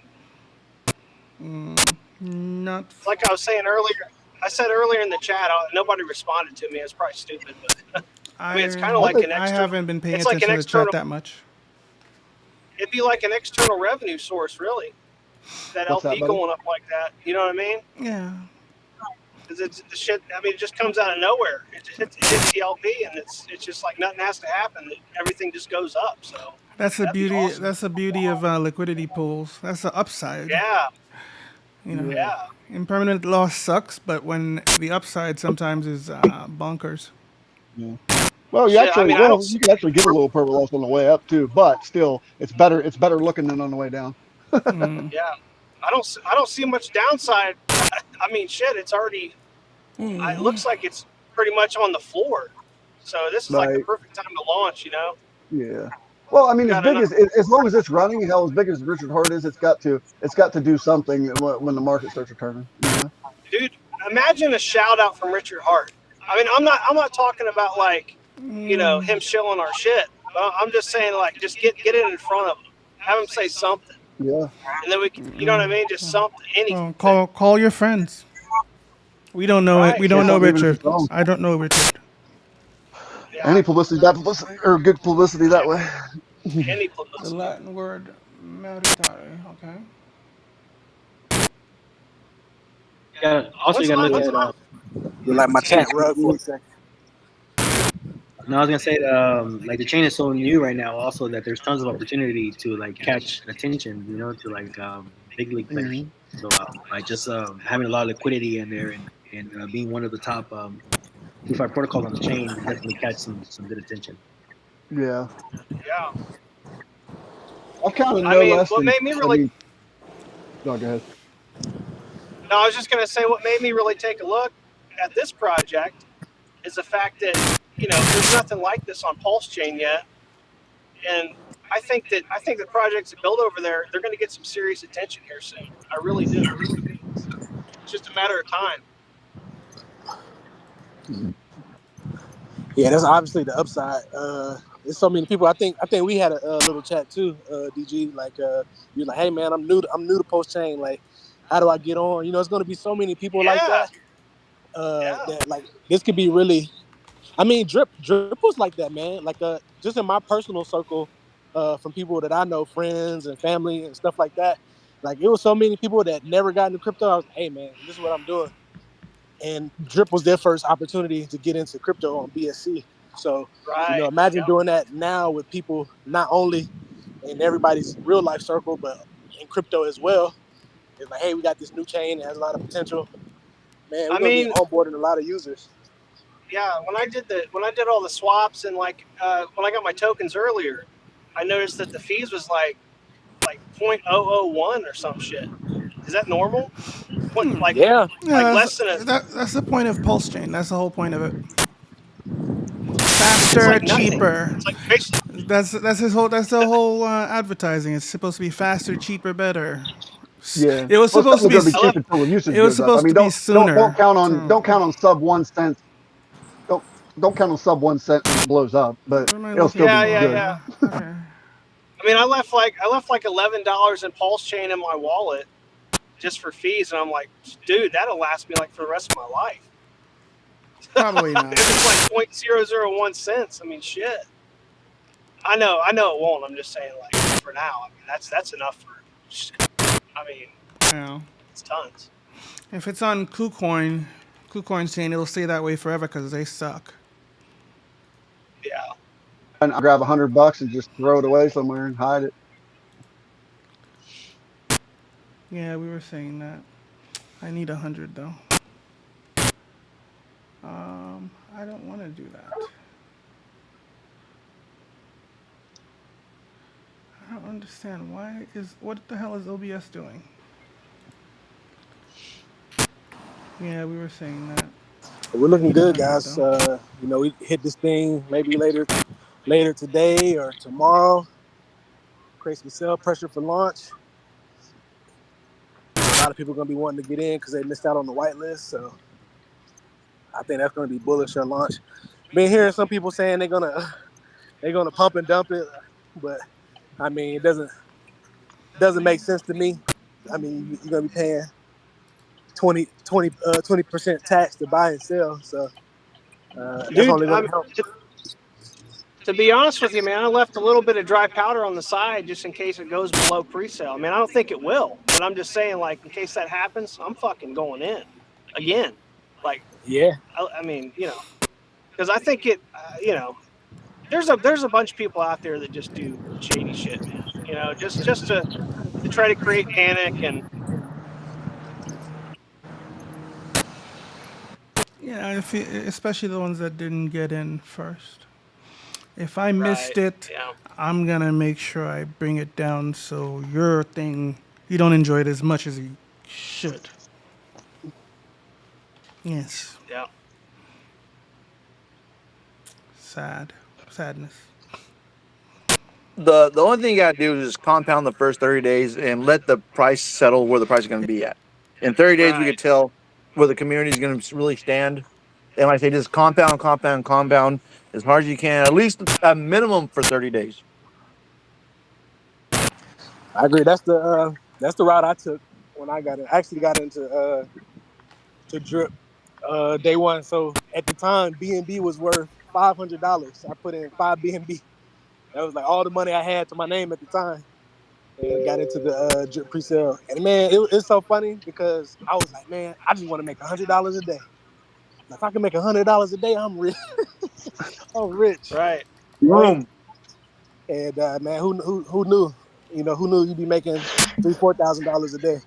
yeah, Not. Like I was saying earlier, I said earlier in the chat, nobody responded to me. It's probably stupid, but I mean, it's kind of like an I external. haven't been paying It's like an attention to the chat external. that much. It'd be like an external revenue source, really. That What's that, LP buddy? going up like that. You know what I mean? Yeah. Because it's the shit. I mean, it just comes out of nowhere. It hits the LP, and it's just like nothing has to happen. Everything just goes up. So That's the that'd be beauty. awesome. That's the beauty of liquidity pools. That's the upside. Yeah. You know. Yeah. Impermanent loss sucks, but when the upside sometimes is bonkers. Yeah. Well, you Shit, I actually, mean, I well, don't you see- can actually get a little permanent loss on the way up too, but still, it's better. It's better looking than on the way down. Yeah. I don't see much downside. I mean, shit. It's already. It looks like it's pretty much on the floor. So this is like the Right. perfect time to launch. You know. Yeah. Well, I mean, as Got big enough- as long as it's running, hell, as big as Richard Hart is, it's got to do something when the market starts returning. You know? Dude, imagine a shout out from Richard Hart. I mean, I'm not talking about like, you know, him shilling our shit. I'm just saying like, just get it in front of him, have him say something, Yeah. and then we can, you know what I mean, just something, anything. Call your friends. We don't know it. We don't know Even if it's Richard. wrong. I don't know Richard. Any publicity, bad publicity, or good publicity that way. Any The publicity. Latin word meritare. Okay. Also, you gotta look at You're like my chat rug for a second. No, I was gonna say, like the chain is so new right now. Also, that there's tons of opportunity to like catch attention, you know, to like big league players. So like just having a lot of liquidity in there and being one of the top DeFi protocols on the chain will definitely catch some good attention. Yeah. Yeah. I've counted I no mean, less what than. made me really- No, go ahead. No, I was just gonna say what made me really take a look at this project is the fact that, you know, there's nothing like this on Pulse Chain yet, and I think the projects that build over there, they're going to get some serious attention here soon. I really do. It's just a matter of time. Yeah, that's obviously the upside. There's so many people. I think we had a little chat too, DG. Like you're like, hey man, I'm new to Post Chain. Like, how do I get on? You know, it's going to be so many people like that. That like this could be really. I mean, Drip was like that, man. Like just in my personal circle, from people that I know, friends and family and stuff like that. Like it was so many people that never got into crypto. I was like, hey man, this is what I'm doing. And Drip was their first opportunity to get into crypto on BSC. So, you know, imagine doing that now with people not only in everybody's real life circle, but in crypto as well. It's like, hey, we got this new chain that has a lot of potential. Man, we're gonna be onboarding a lot of users. Yeah, when I did all the swaps and like when I got my tokens earlier, I noticed that the fees was like 0.001 or some shit. Is that normal? Like less than a. That's the point of Pulse Chain. That's the whole point of it. Faster, cheaper. It's like basically. That's the whole advertising. It's supposed to be faster, cheaper, better. Yeah. It was supposed to be. cheap until the usage It was goes up. supposed to be sooner. Don't count on sub 1 cent. Don't count on sub 1 cent when it blows up, but it'll still be good. Yeah. I mean, I left like $11 in Pulse Chain in my wallet just for fees, and I'm like, dude, that'll last me like for the rest of my life. Probably not. If it's like 0.001 cents, I mean, shit. I know it won't. I'm just saying, like, for now, I mean, that's enough for. I mean, Yeah. it's tons. If it's on KuCoin chain, it'll stay that way forever because they suck. Yeah. And I'll grab $100 and just throw it away somewhere and hide it. Yeah, we were saying that. I need 100 though. I don't want to do that. I don't understand what the hell is OBS doing? Yeah, we were saying that. We're looking good, guys. You know, we hit this thing maybe later today or tomorrow. Create some sell pressure for launch. A lot of people are gonna be wanting to get in because they missed out on the whitelist. So I think that's gonna be bullish at launch. Been hearing some people saying they're gonna pump and dump it, but I mean it doesn't make sense to me. I mean you're gonna be paying 20% tax to buy and sell. So that's Dude, only going to help. to be honest with you, man, I left a little bit of dry powder on the side just in case it goes below pre-sale. I mean, I don't think it will, but I'm just saying, like, in case that happens, I'm fucking going in again. Like, Yeah. I mean, you know, because I think it, you know, there's a bunch of people out there that just do shady shit, man. You know, just to try to create panic and. Yeah, especially the ones that didn't get in first. If I missed it, I'm gonna make sure I bring it down so your thing, you don't enjoy it as much as you should. Yes. Yeah. Sadness. The only thing you gotta do is just compound the first 30 days and let the price settle where the price is gonna be at. In 30 days, we could tell where the community is gonna really stand. And like I say, just compound as hard as you can, at least a minimum for 30 days. I agree. That's the route I took when I got in. I actually got into to drip day one. So at the time, BNB was worth $500. I put in 5 BNB. That was like all the money I had to my name at the time, and got into the drip pre-sale. And man, it's so funny because I was like, man, I just want to make $100 a day. If I can make $100 a day, I'm rich. I'm rich. Right. Boom. And man, who knew? You know, who knew you'd be making $3,000-$4,000 a day?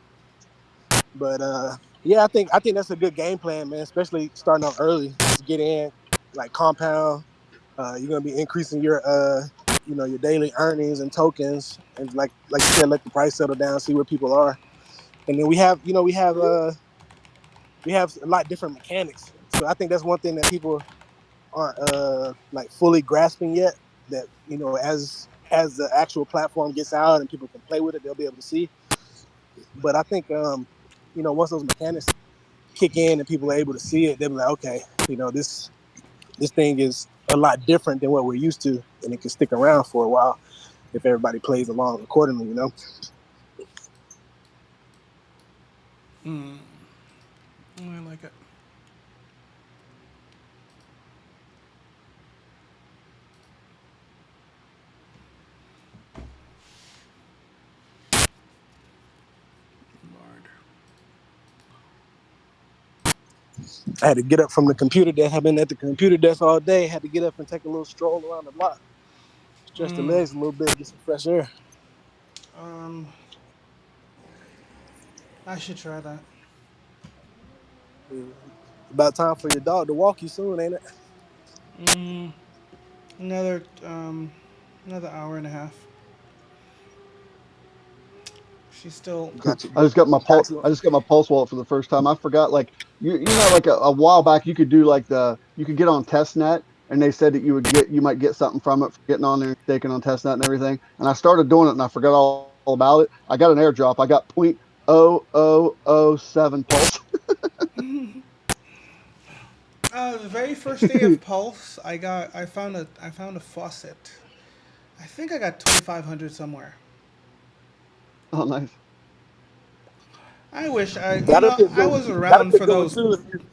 But yeah, I think that's a good game plan, man. Especially starting out early, just get in, like compound. You're gonna be increasing your you know, your daily earnings and tokens, and like you said, let the price settle down, see where people are, and then we have a lot different mechanics. So I think that's one thing that people aren't like fully grasping yet. That, you know, as the actual platform gets out and people can play with it, they'll be able to see. But I think you know, once those mechanics kick in and people are able to see it, they'll be like, okay, you know, this thing is a lot different than what we're used to, and it can stick around for a while if everybody plays along accordingly, you know. I like it. I had to get up from the computer desk. I've been at the computer desk all day. Had to get up and take a little stroll around the block, stretch the legs a little bit, get some fresh air. I should try that. About time for your dog to walk you soon, ain't it? Another hour and a half. She's still. I just got my pulse. I just got my pulse wallet for the first time. I forgot, like you know, like a while back, you could do like you could get on TestNet, and they said that you might get something from it for getting on there and staking on TestNet and everything. And I started doing it, and I forgot all about it. I got an airdrop. I got 0.0007 pulse. The very first day of Pulse, I found a faucet. I think I got 2,500 somewhere. Oh, nice. I wish I was around for those.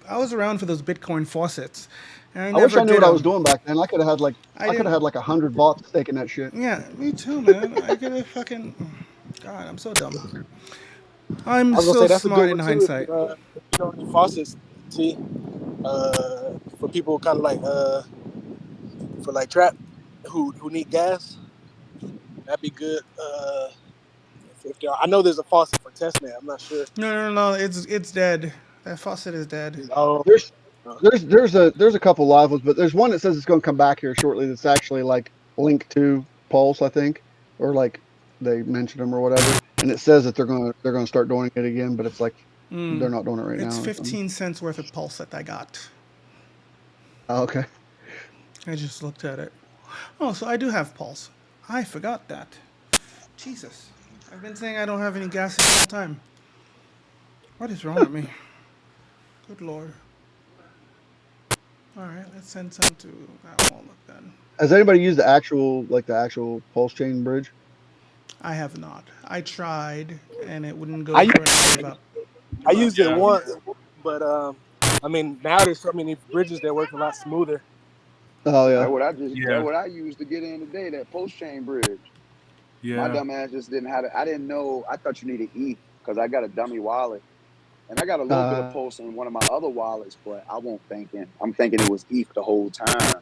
I was around for those Bitcoin faucets. And I wish I knew did what I was them. doing back then. I could have had like I could have had like 100 bots staking that shit. Yeah, me too, man. I could have fucking. God, I'm so dumb. I'm I was gonna so say that's smart a in good one hindsight. too. You know, your faucets, see, for people kind of like for like trap who need gas, that'd be good. I know there's a faucet for testnet. I'm not sure. No. It's dead. That faucet is dead. Oh, There's a couple live ones, but there's one that says it's going to come back here shortly. That's actually like linked to Pulse, I think, or like they mentioned them or whatever, and it says that they're going to start doing it again, but it's like they're not doing it right now. It's 15 cents worth of Pulse that I got. Oh, okay. I just looked at it. Oh, so I do have Pulse. I forgot that. Jesus. I've been saying I don't have any gas this whole time. What is wrong with me? Good Lord. All right, let's send some to that wallet then. Has anybody used the actual Pulse chain bridge? I have not. I tried, and it wouldn't go I for it. I gave up. I used it Yeah. once, but I mean now there's so many bridges that work a lot smoother. Oh That's yeah. what I just Yeah. that's what I used to get in today, that post chain bridge. My Yeah. dumb ass just didn't have it. I didn't know. I thought you needed ETH because I got a dummy wallet. And I got a little bit of Pulse in one of my other wallets, but I won't thinking. I'm thinking it was ETH the whole time.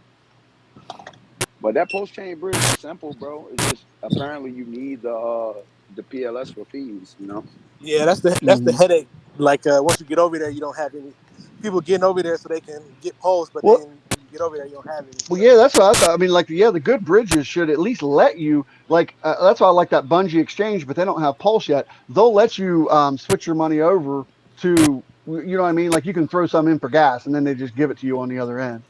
But that post chain bridge is simple, bro. It's just apparently you need the PLS for fees, you know. Yeah, that's the headache. Like once you get over there, you don't have any people getting over there so they can get polls, but Well, then when you get over there, you don't have any. well, yeah, that's what I thought. I mean, like, yeah, the good bridges should at least let you, like, that's why I like that Bungie exchange, but they don't have Pulse yet. They'll let you switch your money over to, you know what I mean? Like, you can throw some in for gas, and then they just give it to you on the other end.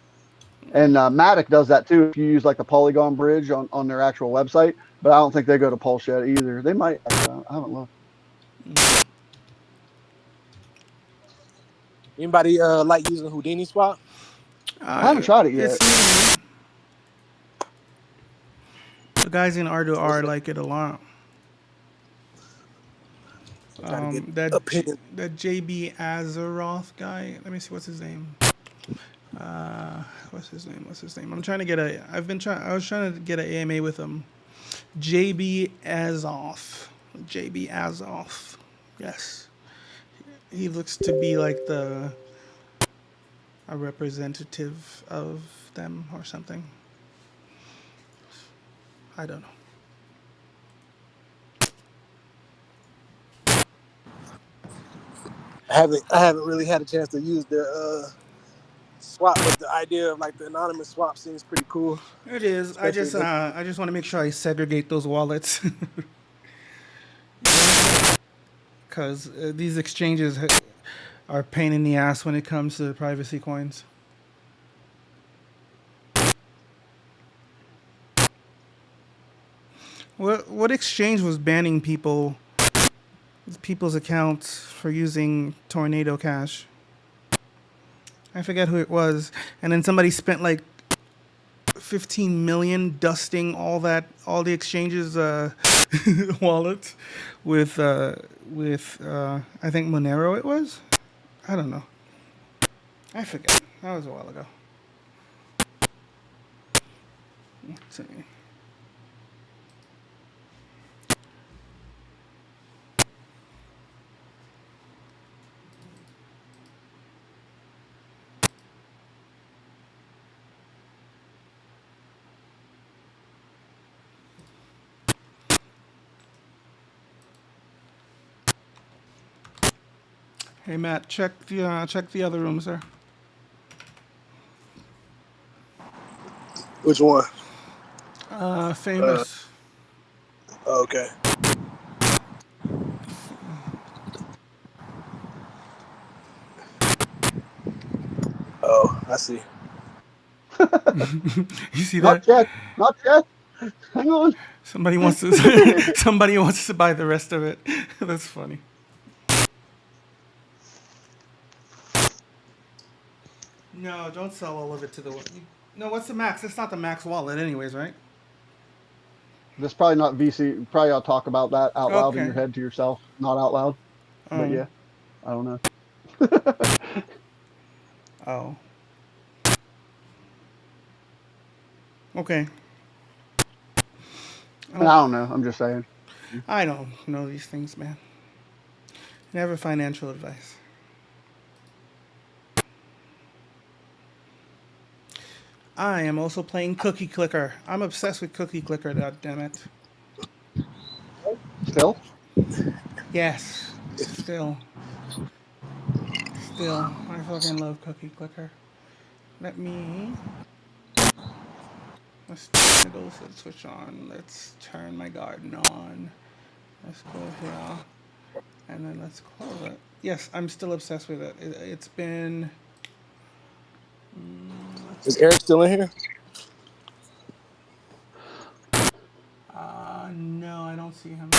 And Matic does that too if you use like the Polygon bridge on their actual website, but I don't think they go to Pulse yet either. They might. I haven't looked. Anybody like using Houdini Swap? I haven't tried it yet. The guys in R2R like it a lot. Trying to get That opinion. that JB Azeroth guy. Let me see what's his name. What's his name? I'm trying to get a. I was trying to get an AMA with him. JB Azoff. Yes. He looks to be like a representative of them or something. I don't know. I haven't really had a chance to use their swap, but the idea of like the anonymous swap seems pretty cool. It is. I just want to make sure I segregate those wallets. Because these exchanges are a pain in the ass when it comes to privacy coins. What exchange was banning people's accounts for using Tornado Cash? I forget who it was. And then somebody spent like 15 million dusting all the exchanges wallets with I think Monero it was. I don't know. I forget. That was a while ago. Let's see. Hey Matt, check the other rooms there. Which one? Famous. Okay. Oh, I see. You see Not that? yet. Not yet. Hang on. Somebody wants to buy the rest of it. That's funny. No, don't sell all of it to the. No, what's the max? It's not the max wallet, anyways, right? That's probably not VC. Probably I'll talk about that out loud in Okay. your head to yourself, not out loud. But yeah, I don't know. Oh. Okay. I don't know. I'm just saying. I don't know these things, man. Never financial advice. I am also playing Cookie Clicker. I'm obsessed with Cookie Clicker, goddammit. Still? Yes. Still. I fucking love Cookie Clicker. Let's turn the switch on. Let's turn my garden on. Let's go here. And then let's close it. Yes, I'm still obsessed with it. It's been... Is Eric still in here? No, I don't see him.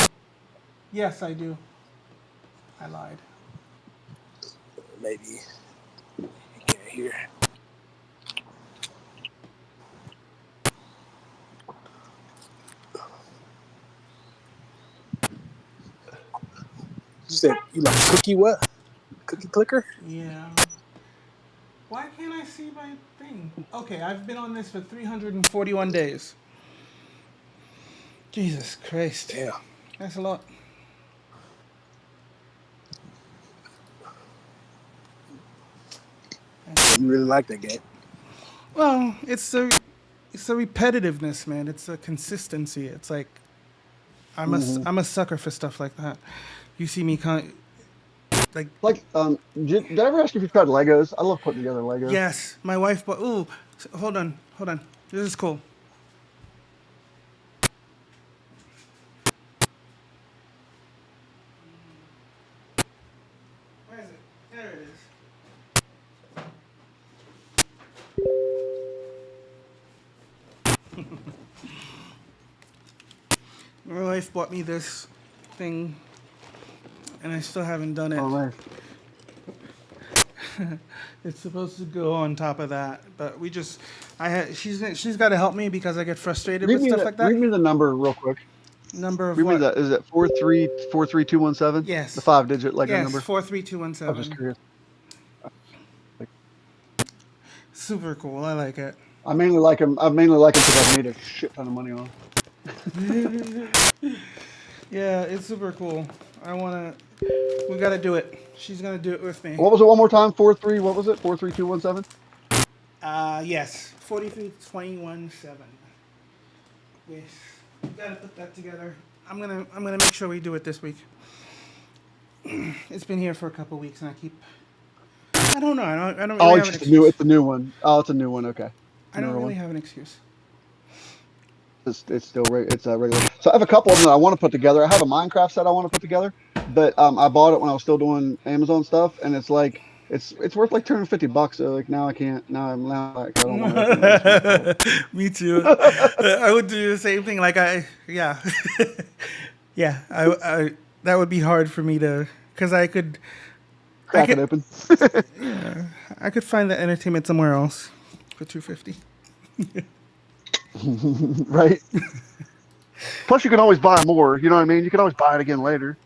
Yes, I do. I lied. Maybe he can't hear. You said you like cookie what? clicker? Yeah. Why can't I see my thing? Okay, I've been on this for 341 days. Jesus Christ. Yeah. That's a lot. You really like that game? Well, it's the repetitiveness, man. It's the consistency. It's like Mhm. I'm a sucker for stuff like that. You see me like did I ever ask you if you tried Legos? I love putting together Legos. yes, my wife bought. Ooh, hold on. This is cool. Where is it? There it is. My wife bought me this thing, and I still haven't done it. Oh, nice. It's supposed to go on top of that, but she's got to help me because I get frustrated with stuff like that. Read me the number real quick. Number of Read me what? that. Is it 4343217? Yes. The 5-digit Lego Yes, number. 43217. I was just curious. Super cool. I like it. I mainly like him because I've made a shit ton of money on him. Yeah, it's super cool. We gotta do it. She's gonna do it with me. What was it one more time? 43217? Yes. 43217. Yes. We gotta put that together. I'm gonna make sure we do it this week. It's been here for a couple weeks and I don't know. I don't really Oh, have it's an just a new. excuse. It's a new one. Oh, it's a new one. Okay. I don't Newer really one. have an excuse. It's still it's regular. So I have a couple of them that I want to put together. I have a Minecraft set I want to put together, but I bought it when I was still doing Amazon stuff, and it's like it's worth like $250. So like now I can't. Now I'm like I don't want to open it. Me too. I would do the same thing. Yeah, yeah. That would be hard for me to, because I could Crack it open. Yeah, I could find the entertainment somewhere else for $250. Right. Plus, you can always buy more. You know what I mean? You can always buy it again later.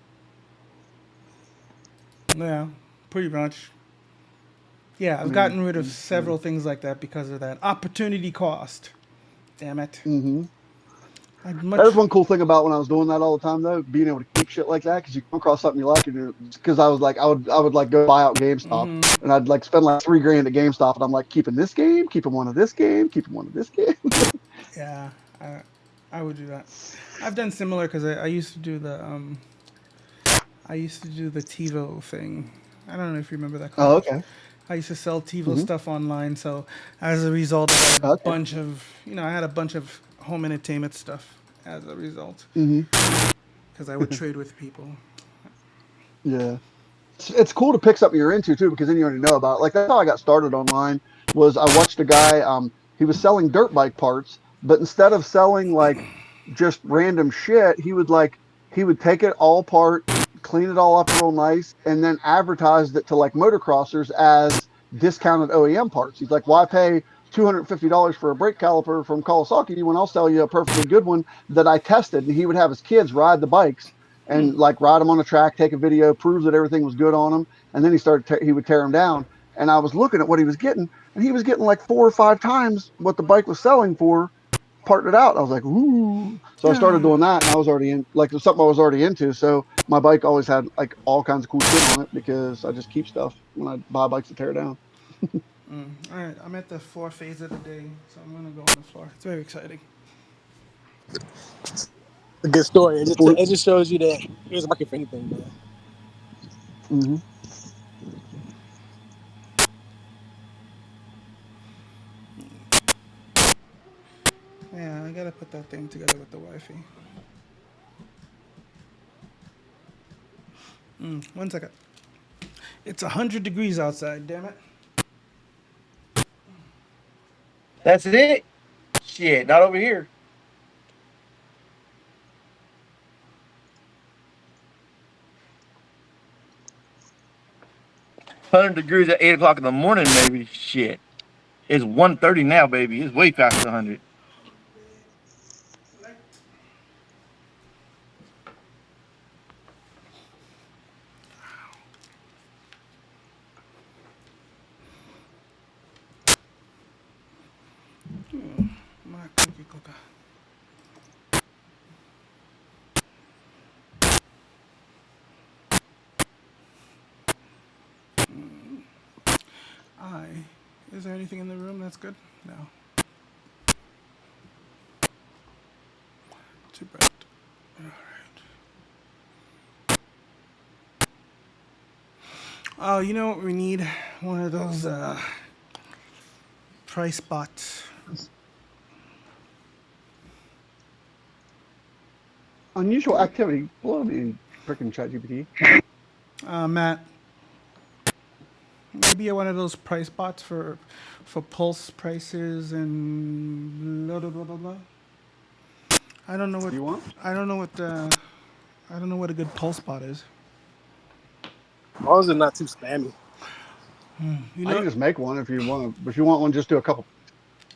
Yeah, pretty much. Yeah, I've mean, gotten rid of several things like that because of that opportunity cost. Damn it. Mm-hmm. I'd That is one cool thing about when I was doing that all the time, though, being able to keep shit like that, because you come across something you like, and because I was like, I would like go buy out GameStop, and I'd like spend like $3,000 at GameStop, and I'm like, keeping this game, keeping one of this game, keeping one of this game. Yeah, I would do that. I've done similar because I used to do the TiVo thing. I don't know if you remember that. Oh, okay. I used to sell TiVo Mhm. stuff online, so as a result, I had a Okay. bunch of home entertainment stuff as a result. Mhm. Because I would trade with people. Yeah. It's cool to pick something you're into too, because then you already know about it. Like that's how I got started online. Was I watched a guy? He was selling dirt bike parts, but instead of selling like just random shit, he would take it all apart, clean it all up real nice, and then advertised it to like motocrossers as discounted OEM parts. He's like, why pay $250 for a brake caliper from Kawasaki when I'll sell you a perfectly good one that I tested? And he would have his kids ride the bikes and like ride them on the track, take a video, prove that everything was good on them, and then he would tear them down. And I was looking at what he was getting, and he was getting like 4 or 5 times what the bike was selling for, parting it out. I was like, ooh. So I started doing that, and I was already in, like, it was something I was already into. So my bike always had like all kinds of cool shit on it because I just keep stuff when I buy bikes to tear down. All right, I'm at the floor phase of the day, so I'm gonna go on the floor. It's very exciting. A good story. It Before- just shows you that there's a market for anything, man. Mm-hmm. Yeah, I gotta put that thing together with the Wi-Fi. 1 second. It's 100 degrees outside, damn it. That's it. Shit, not over here. $100 at 8 o'clock in the morning, maybe. Shit, it's 1:30 now, baby. It's way past 100. Is there anything in the room that's good? No. Too bad. All right. Oh, you know what we need? One of those price bots. Unusual activity. Blow me in freaking ChatGPT. Matt, maybe one of those price bots for pulse prices and blah blah blah blah blah. I don't know what you want. I don't know what a good pulse bot is. As long as it's not too spammy. You I know, can just make one if you want to. If you want one, just do a couple.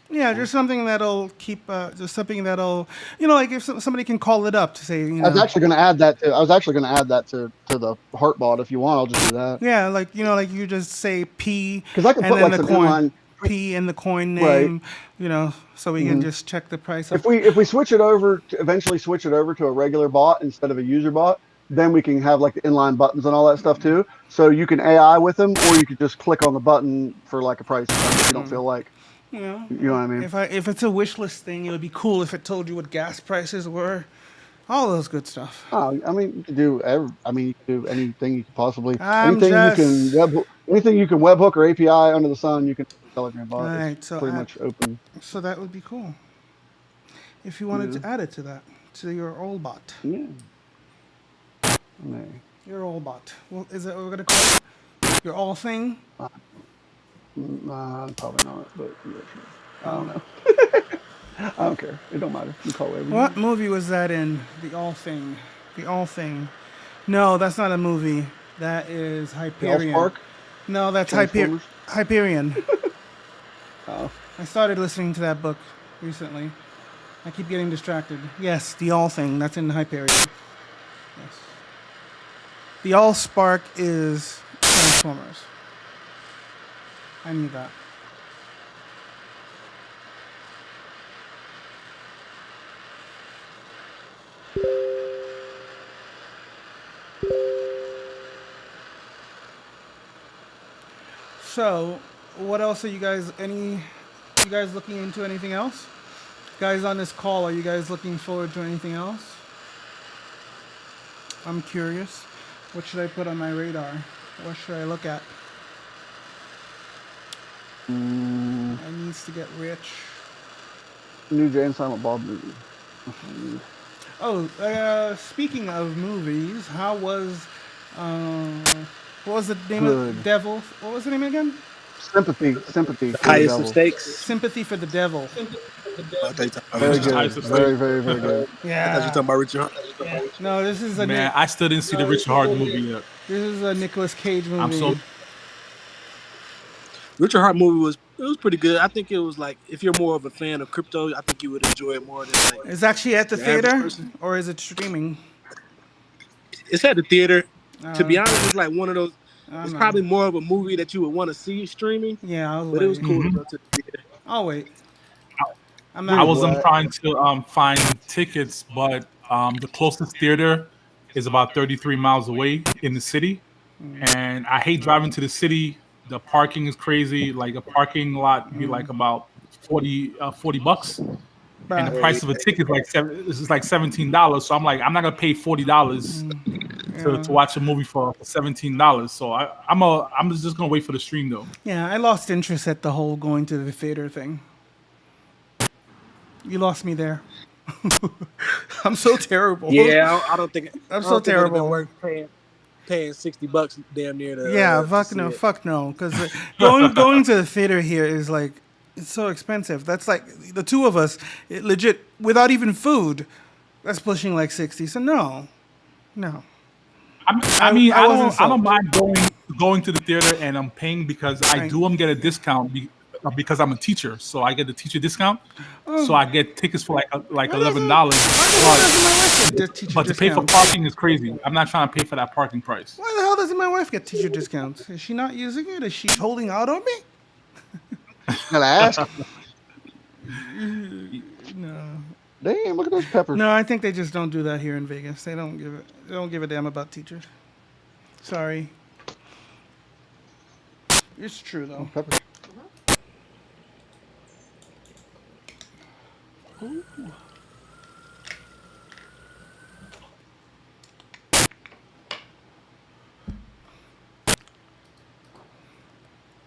yeah, just something that'll keep, just something that'll, like if somebody can call it up to say, I was actually going to add that to. I was actually going to add that to the Heartbot. If you want, I'll just do that. yeah, like like you just say P, Because I can and put then like the some coin, inline. P and the coin Right. name, so we can just check the price. If we switch it over to eventually switch it over to a regular bot instead of a user bot, then we can have like the inline buttons and all that stuff too. So you can AI with them, or you could just click on the button for like a price if you don't feel like. Yeah. You know what I mean? If it's a wish list thing, it would be cool if it told you what gas prices were, all those good stuff. Oh, I mean, you can do you can do anything you can possibly. I'm Anything just- you can webhook or API under the sun, you can do with Telegram bot. Right, It's so pretty much open. So that would be cool. If you wanted to add it to that, to your old bot. Yeah. Your old bot. Well, is that what we're gonna call it? Your all thing? Probably not, but yeah, sure. I don't know. I don't care. It don't matter. You call it whatever you What want. movie was that in? The All Thing. The All Thing. No, that's not a movie. That is Hyperion. Spark? No, that's Transformers? Hyperion. Oh. I started listening to that book recently. I keep getting distracted. Yes, The All Thing. That's in Hyperion. Yes. The All Spark is Transformers. I knew that. So, what else are you guys? You guys looking into anything else? Guys on this call, are you guys looking forward to anything else? I'm curious. What should I put on my radar? What should I look at? I needs to get rich. New Jay and Silent Bob movie. Oh, speaking of movies, how was what was the name of Good. Devil? What was the name again? Sympathy for the Highest devil. of stakes. Sympathy for the Devil. I thought you talking about Very Richard good. Hart. Very, very, very good. I Yeah. thought you talking about Richard Hart. No, this is a Man, I still didn't see the Richard Hart movie yet. this is a Nicolas Cage movie. I'm so Richard Hart movie was pretty good. I think it was like if you're more of a fan of crypto, I think you would enjoy it more than like. It's actually at the the average theater, person. or is it streaming? It's at the theater. To be Uh, honest, it's like one of those. It's know. probably more of a movie that you would want to see streaming. Yeah, But it was cool to Mhm. go to the theater. I'll wait. I'm I not. was trying to find tickets, but the closest theater is about 33 miles away in the city, and I hate driving to the city. The parking is crazy. Like a parking lot be like about 40 $40, and the price of a ticket is like $17. So I'm like, I'm not gonna pay $40 to watch a movie for $17. So I'm just gonna wait for the stream though. Yeah, I lost interest at the whole going to the theater thing. You lost me there. I'm so terrible. Yeah, I don't think. I'm I so don't think it would've been terrible. worth paying $60 damn near to. Yeah, to fuck see no, it. fuck no. Because going to the theater here is like, it's so expensive. That's like the two of us, legit, without even food, that's pushing like 60. So no. I mean, I wasn't don't mind going to the theater, and I'm paying because I Right. do get a discount because I'm a teacher, so I get the teacher discount. Oh. So I get tickets for like $11. But to pay for discounts? parking is crazy. I'm not trying to pay for that parking price. Why the hell doesn't my wife get teacher discounts? Is she not using it? Is she holding out on me? Gotta ask. No. Damn, look at those peppers. No, I think they just don't do that here in Vegas. They don't give a damn about teachers. Sorry. It's true though. Peppers.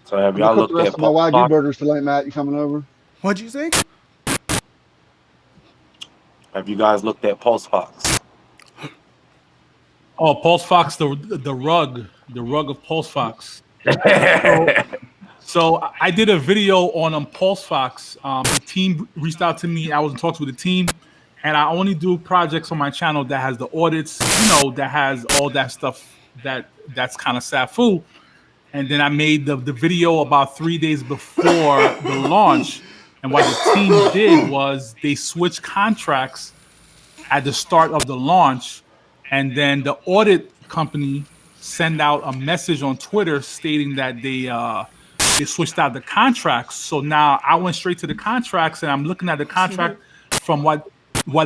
So have I'm gonna y'all cook the looked rest at of my Pulse Wagyu Fox? burgers tonight, Matt. You coming over? What'd you say? Have you guys looked at Pulse Fox? Oh, Pulse Fox, the rug of Pulse Fox. So I did a video on Pulse Fox. The team reached out to me. I was in talks with the team, and I only do projects on my channel that has the audits, that has all that stuff that's kind of SAFU. And then I made the video about 3 days before the launch. And what the team did was they switched contracts at the start of the launch, and then the audit company sent out a message on Twitter stating that they switched out the contracts. So now I went straight to the contracts, and I'm looking at the contract from what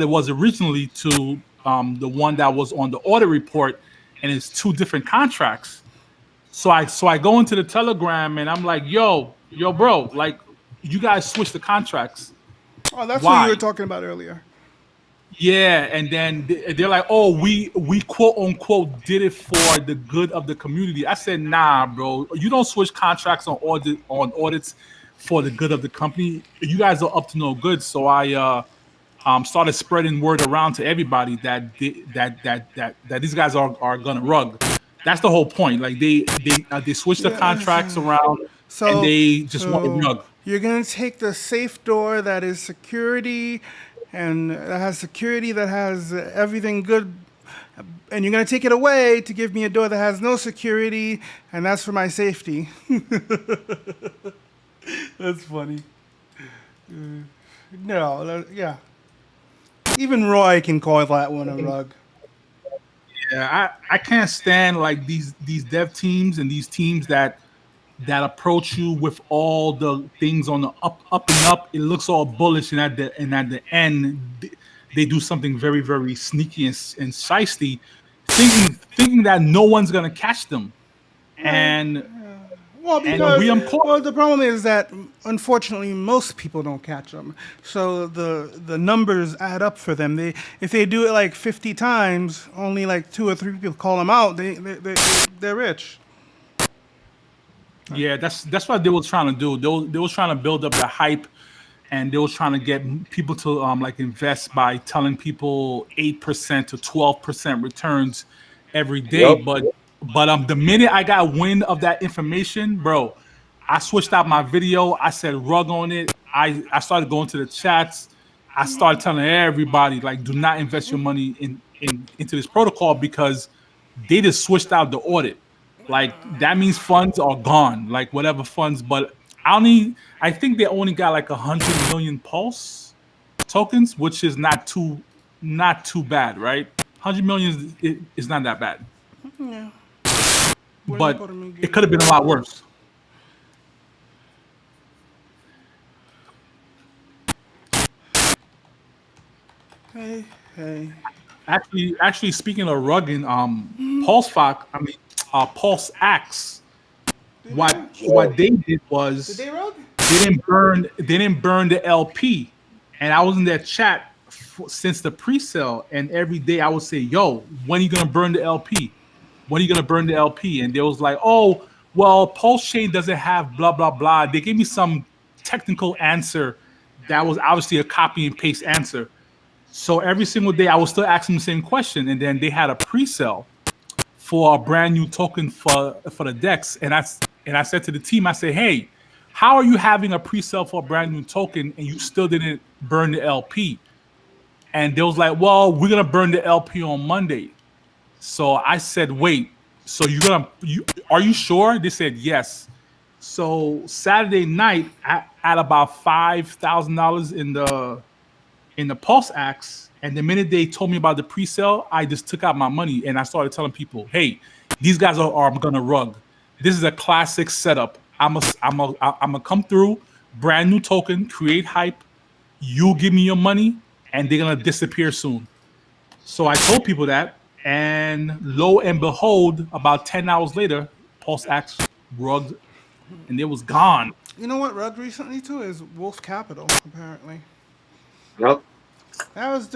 it was originally to the one that was on the audit report, and it's two different contracts. So I go into the Telegram and I'm like, yo, bro, like you guys switched the contracts. Oh, that's what Why? you were talking about earlier. Yeah, and then they're like, "Oh, we quote unquote did it for the good of the community." I said, "Nah, bro, you don't switch contracts on audits for the good of the company. You guys are up to no good." So I started spreading word around to everybody that these guys are gonna rug. That's the whole point. Like they switch the contracts around, and they just want to rug. You're gonna take the safe door that is security, and that has security that has everything good, and you're gonna take it away to give me a door that has no security, and that's for my safety. That's funny. Yeah. Even Roy can call that one a rug. Yeah, I can't stand like these dev teams and these teams that approach you with all the things on the up and up. It looks all bullish, and at the end they do something very, very sneaky and shiesty, thinking that no one's gonna catch them. And Well, because well, the problem is that unfortunately most people don't catch them. So the numbers add up for them. If they do it like 50 times, only like 2 or 3 people call them out. They're rich. yeah, that's what they was trying to do. They was trying to build up the hype, and they was trying to get people to like invest by telling people 8% to 12% returns every day. Yep. But the minute I got wind of that information, bro, I switched out my video. I said rug on it. I started going to the chats. I started telling everybody, like, do not invest your money into this protocol, because they just switched out the audit. Like that means funds are gone, like whatever funds. But I think they only got like 100 million Pulse tokens, which is not too bad, right? 100 million is not that bad. Yeah. But it could have been a lot worse. Hey. Actually, speaking of rugging, Pulse Fox, Pulse Axe. What they did was Did they rug? they didn't burn the LP, and I was in that chat since the pre-sale, and every day I would say, "Yo, when are you gonna burn the LP? When are you gonna burn the LP?" And they was like, "Oh, well, Pulse Chain doesn't have blah blah blah." They gave me some technical answer that was obviously a copy and paste answer. So every single day I was still asking the same question, and then they had a pre-sale for a brand new token for the DEX, and I said to the team, I said, "Hey, how are you having a pre-sale for a brand new token and you still didn't burn the LP?" And they was like, "Well, we're gonna burn the LP on Monday." So I said, "Wait, so are you sure?" They said yes. So Saturday night, I had about $5,000 in the Pulse Axe, and the minute they told me about the pre-sale, I just took out my money and I started telling people, "Hey, these guys are gonna rug. This is a classic setup. I'm gonna come through, brand new token, create hype. You give me your money, and they're gonna disappear soon." So I told people that, and lo and behold, about 10 hours later, Pulse Axe rugged, and it was gone. You know what rugged recently too is Wolf Capital, apparently. Yep. That was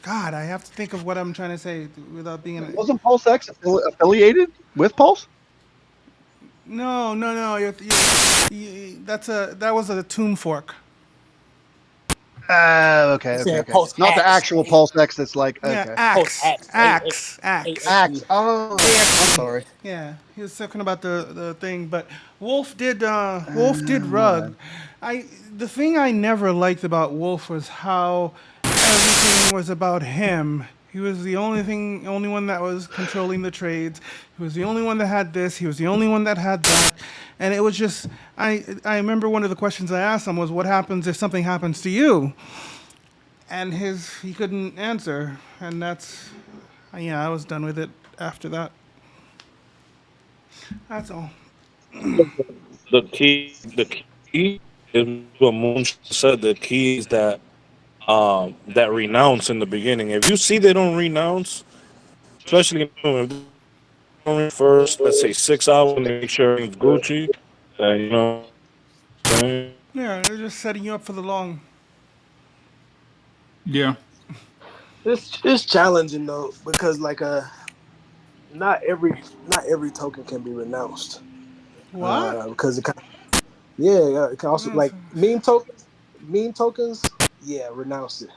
God, I have to think of what I'm trying to say without being. Wasn't Pulse X affiliated with Pulse? No. That was a Tomb Fork. Okay. Not the actual Pulse X. That's like okay. Yeah, Axe. Axe. Oh, I'm sorry. Yeah, he was talking about the thing, but Wolf did Rug. The thing I never liked about Wolf was how everything was about him. He was the only one that was controlling the trades. He was the only one that had this. He was the only one that had that. And it was just, I remember one of the questions I asked him was, what happens if something happens to you? And he couldn't answer. And that's, I was done with it after that. That's all. The key is what Moon said. The key is that renounce in the beginning. If you see they don't renounce, especially first, let's say 6 hours, and they make sure it's Gucci, you know. Yeah, they're just setting you up for the long. Yeah. It's challenging though because like not every token can be renounced. What? Because it can also like meme tokens. Yeah, renounce it.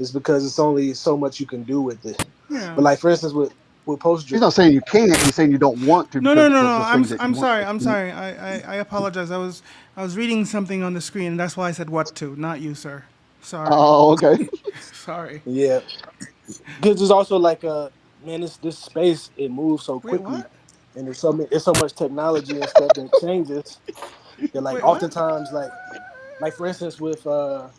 It's because it's only so much you can do with it. Yeah. But like for instance with post He's not saying you can't. He's saying you don't want to. No. I'm sorry. I'm sorry. I apologize. I was reading something on the screen, and that's why I said what to, not you, sir. Sorry. Oh, okay. Sorry. Yeah. Because there's also like this space, it moves so quickly, and there's so much technology and stuff that changes. That like oftentimes like for instance with well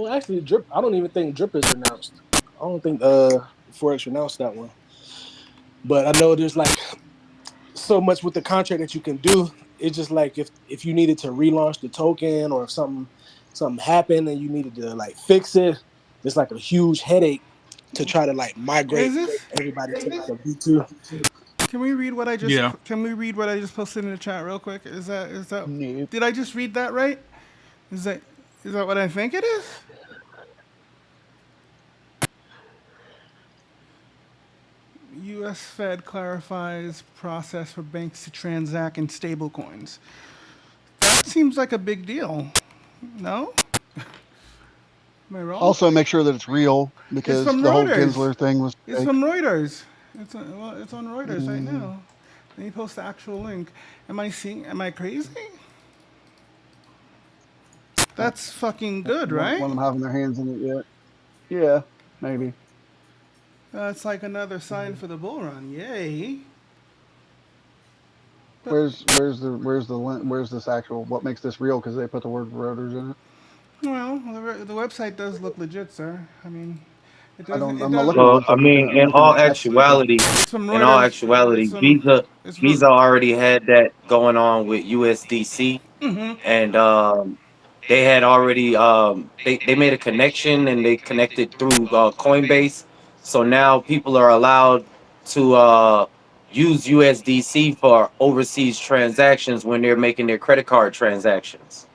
actually Drip, I don't even think Drip is renounced. I don't think Forex renounced that one. But I know there's like so much with the contract that you can do. It's just like if you needed to relaunch the token or if something happened and you needed to like fix it, it's like a huge headache to try to like migrate everybody to like a V2. Can we read what I just? Yeah. Can we read what I just posted in the chat real quick? Is that? Did I just read that right? Is that what I think it is? U.S. Fed clarifies process for banks to transact in stablecoins. That seems like a big deal. No? Am I wrong? Also, make sure that it's real because from the whole Reuters. Gensler thing was. It's fake. from Reuters. It's on Reuters right now. Let me post the actual link. Am I crazy? That's fucking good, right? One of them having their hands in it yet. Yeah, maybe. That's like another sign for the bull run. Yay. Where's this actual? What makes this real? Because they put the word Reuters in it. Well, the website does look legit, sir. I mean, it doesn't. I'm not looking Well, at I mean, in all actuality, from in all Reuters. actuality, It's from- Visa already had that going on with USDC, Mhm. and they had already they made a connection and they connected through Coinbase, so now people are allowed to use USDC for overseas transactions when they're making their credit card transactions.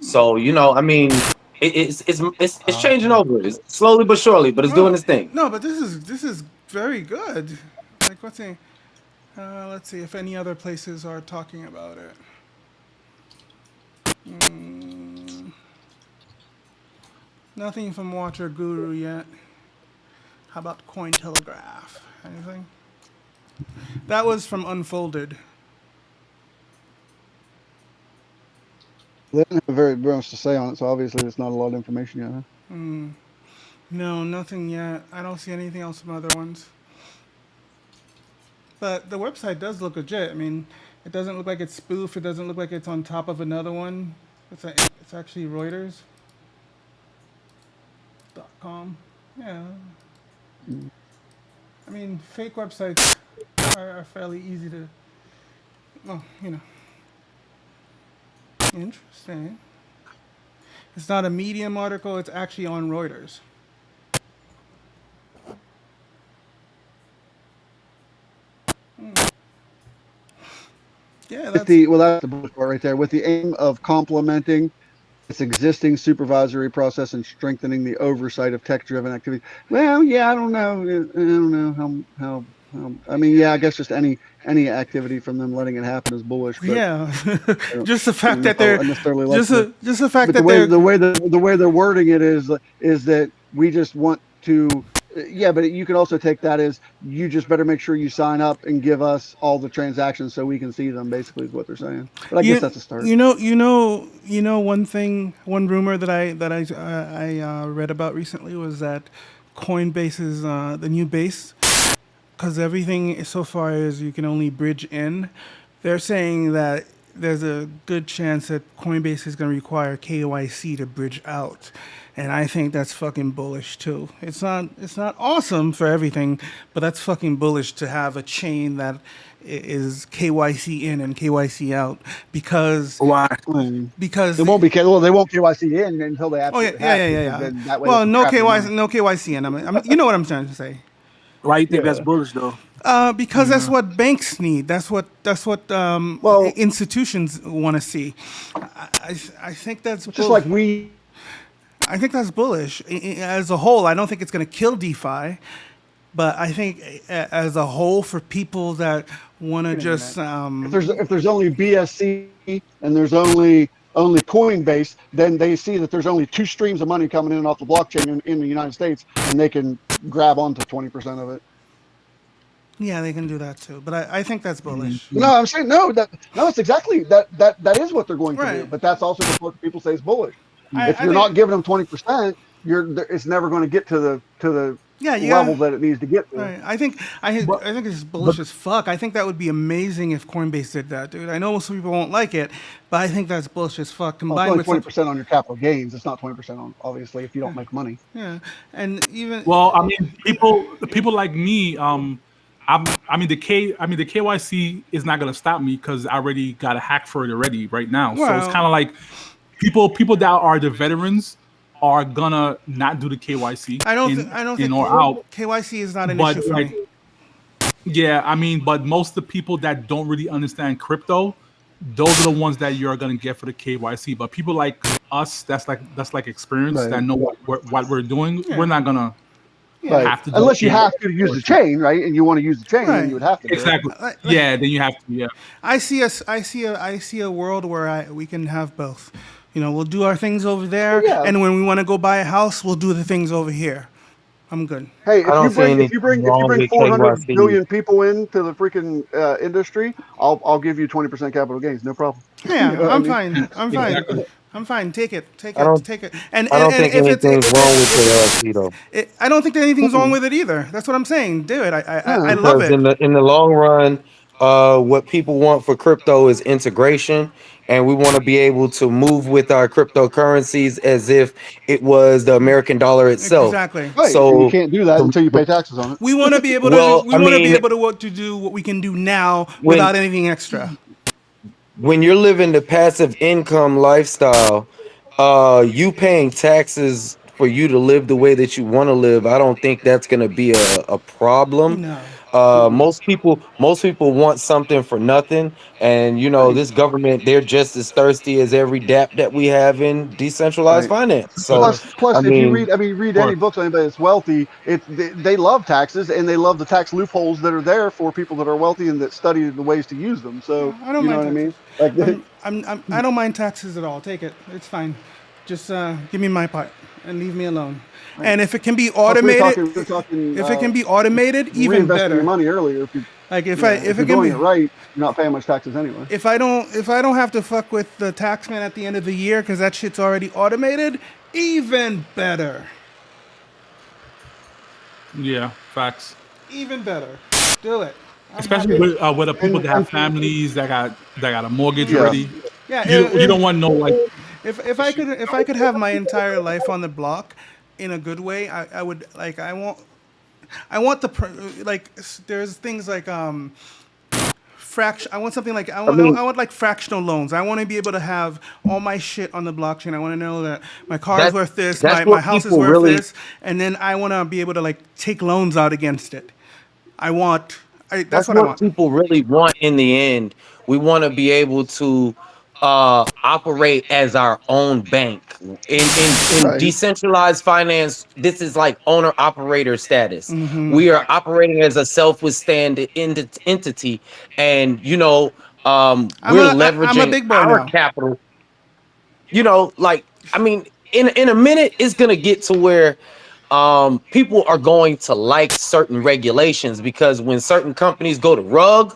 So I mean, it's changing over. It's slowly but surely, but it's doing its thing. No, but this is very good. Like, let's see if any other places are talking about it. Nothing from Watcher Guru yet. How about Cointelegraph? Anything? That was from Unfolded. They didn't have very much to say on it, so obviously there's not a lot of information yet. Huh? No, nothing yet. I don't see anything else from other ones. But the website does look legit. I mean, it doesn't look like it's spoof. It doesn't look like it's on top of another one. It's actually Reuters.com. Yeah. I mean, fake websites are fairly easy to, well, Interesting. It's not a Medium article. It's actually on Reuters. Yeah, That's the bullet part right there. With the aim of complementing its existing supervisory process and strengthening the oversight of tech-driven activity. Well, yeah, I don't know. I don't know how. I mean, yeah, I guess just any activity from them letting it happen is bullish. But Yeah, I don't just the fact that know they're if I necessarily like just the fact but that the they're way they're wording it is that we just want to. Yeah, but you could also take that as you just better make sure you sign up and give us all the transactions so we can see them. Basically, is what they're saying. But I guess that's a start. One thing, one rumor that I read about recently was that Coinbase's the new base, because everything so far is you can only bridge in. They're saying that there's a good chance that Coinbase is going to require KYC to bridge out. And I think that's fucking bullish too. It's not awesome for everything, but that's fucking bullish to have a chain that is KYC in and KYC out because why? Because they won't be they won't KYC in until they absolutely yeah. Then that way Well, they can no trap your money. KYC in. I mean, you know what I'm trying to say. Why you think that's bullish though? Because that's what banks need. That's what institutions want to see. I think that's just like we. I think that's bullish as a whole. I don't think it's going to kill DeFi, but I think as a whole for people that want to just if there's only BSC and there's only Coinbase, then they see that there's only 2 streams of money coming in and off the blockchain in the United States, and they can grab onto 20% of it. Yeah, they can do that too. But I think that's bullish. No, I'm saying no. It's exactly that is what they're going to do. But that's also what people say is bullish. If you're not giving them 20%, it's never going to get to the level that it needs to get to. Right. I think it's bullish as fuck. I think that would be amazing if Coinbase did that, dude. I know some people won't like it, but I think that's bullish as fuck. Combined it's only 20% on your capital gains. It's not 20% on obviously if you don't make money. Yeah, and even I mean, people like me. The KYC is not gonna stop me because I already got a hack for it already right now. So it's kind of like people that are the veterans are gonna not do the KYC. I don't think out. KYC is not an issue for me. Yeah, I mean, but most of the people that don't really understand crypto, those are the ones that you're gonna get for the KYC. But people like us, that's like experience that know what we're doing. Yeah. We're not gonna. Yeah. Have to unless you have to use the chain, right? And you want to use the chain, then you would have to. Exactly. Yeah, then you have to. Yeah. I see a world where we can have both. We'll do our things over there, and when we want to go buy a house, we'll do the things over here. I'm good. Hey, if you bring 400 billion people into the freaking industry, I'll give you 20% capital gains, no problem. Yeah, I'm fine. I'm fine. Take it. And I don't think anything's wrong with the LLC though. I don't think that anything's wrong with it either. That's what I'm saying. Do it. I love it. In the long run, what people want for crypto is integration, and we want to be able to move with our cryptocurrencies as if it was the American dollar itself. Exactly. Right. So you can't do that until you pay taxes on it. We want to be able to do what we can do now without anything extra. When you're living the passive income lifestyle, you paying taxes for you to live the way that you want to live, I don't think that's going to be a problem. No. Most people want something for nothing, and this government, they're just as thirsty as every DApp that we have in decentralized finance. So plus, if you read any books on anybody that's wealthy, they love taxes and they love the tax loopholes that are there for people that are wealthy and that study the ways to use them. So I don't you know what I mean? Like I don't mind taxes at all. Take it. It's fine. Just give me my part and leave me alone. And if it can be automated, if it can be automated, even better. Your money earlier. If it can be right, you're not paying much taxes anyway. If I don't have to fuck with the taxman at the end of the year because that shit's already automated, even better. Yeah, facts. Even better. Do it. Especially with the people that have families that got a mortgage already. Yeah, you don't want no like. If I could have my entire life on the block in a good way, I would like. I want there's things like fraction. I want something like I want like fractional loans. I want to be able to have all my shit on the blockchain. I want to know that my car is worth this, my house is worth this, and then I want to be able to like take loans out against it. That's what I want. People really want in the end. We want to be able to operate as our own bank. In Right. decentralized finance, this is like owner operator status. Mm-hmm. We are operating as a self-withstand entity, and we're I'm a leveraging big boy our now. capital. Like, I mean, in a minute, it's gonna get to where people are going to like certain regulations, because when certain companies go to rug,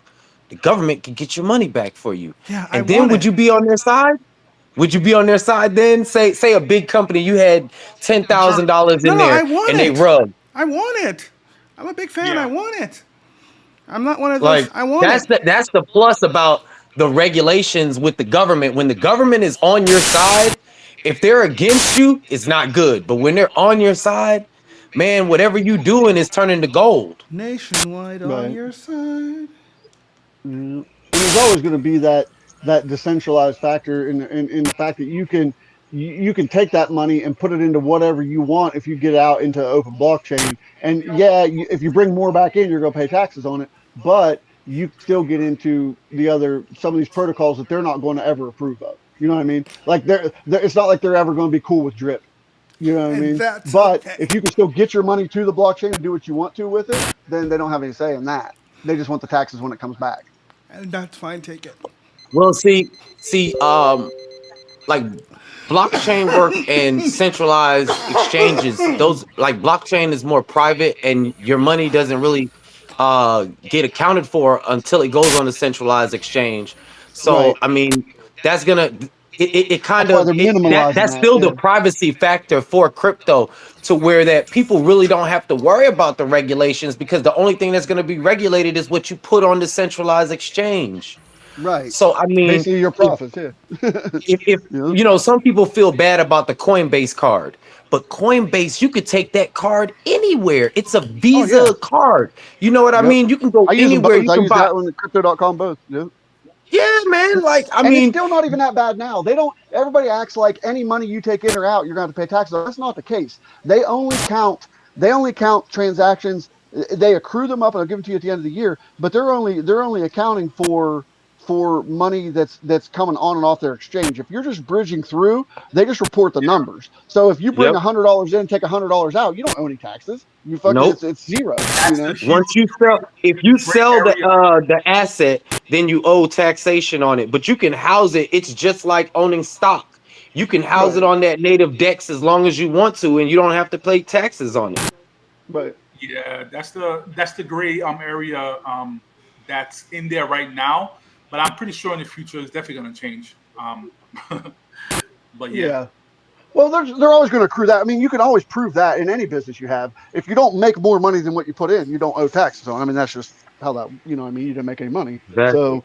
the government can get your money back for you. Yeah, I And then want would it. you be on their side? Would you be on their side then? Say a big company, you had $10,000 in No, I there want and they it. rug. I want it. I'm a big fan. I want it. I'm not one of those. Like, I want it. that's the plus about the regulations with the government. When the government is on your side, if they're against you, it's not good. But when they're on your side, man, whatever you doing is turning to gold. Nationwide on Right. your side. And there's always going to be that decentralized factor in the fact that you can take that money and put it into whatever you want if you get out into open blockchain. And yeah, if you bring more back in, you're going to pay taxes on it, but you still get into some of these protocols that they're not going to ever approve of. You know what I mean? Like it's not like they're ever going to be cool with drip. You know what I And mean? that's But okay. if you can still get your money to the blockchain and do what you want to with it, then they don't have any say in that. They just want the taxes when it comes back. And that's fine. Take it. Well, like blockchain work and centralized exchanges, those, like, blockchain is more private and your money doesn't really get accounted for until it goes on a centralized exchange. So Right. I mean, that's gonna it kind That's why of they're minimalizing that's that. still the Yeah. privacy factor for crypto, to where that people really don't have to worry about the regulations, because the only thing that's going to be regulated is what you put on the centralized exchange. Right. So I mean, Basically your profits. Yeah. if some people feel bad about the Coinbase card, but Coinbase, you could take that card anywhere. It's a Visa Oh, yeah. card. You know what I Yep. mean? You can go I use them anywhere. both. You I can use buy. that one and crypto.com both. Yeah. Yeah, man. Like, I And it's mean, still not even that bad now. Everybody acts like any money you take in or out, you're going to have to pay taxes on. That's not the case. They only count transactions. They accrue them up and they'll give them to you at the end of the year, but they're only accounting for money that's coming on and off their exchange. If you're just bridging through, they just report the numbers. So if you bring yep. $100 in, take $100 out, you don't owe any taxes. You fucking Nope. it's zero. You know. Once you sell, if you sell the asset, then you owe taxation on it. But you can house it. It's just like owning stock. You can house it Right. on that native DEX as long as you want to, and you don't have to pay taxes on it. But Yeah, that's the gray area that's in there right now. But I'm pretty sure in the future it's definitely going to change. But yeah. yeah. Well, they're always going to accrue that. I mean, you can always prove that in any business you have. If you don't make more money than what you put in, you don't owe taxes on. I mean, that's just how that. You know, what I mean, you didn't make any money. Exactly. So,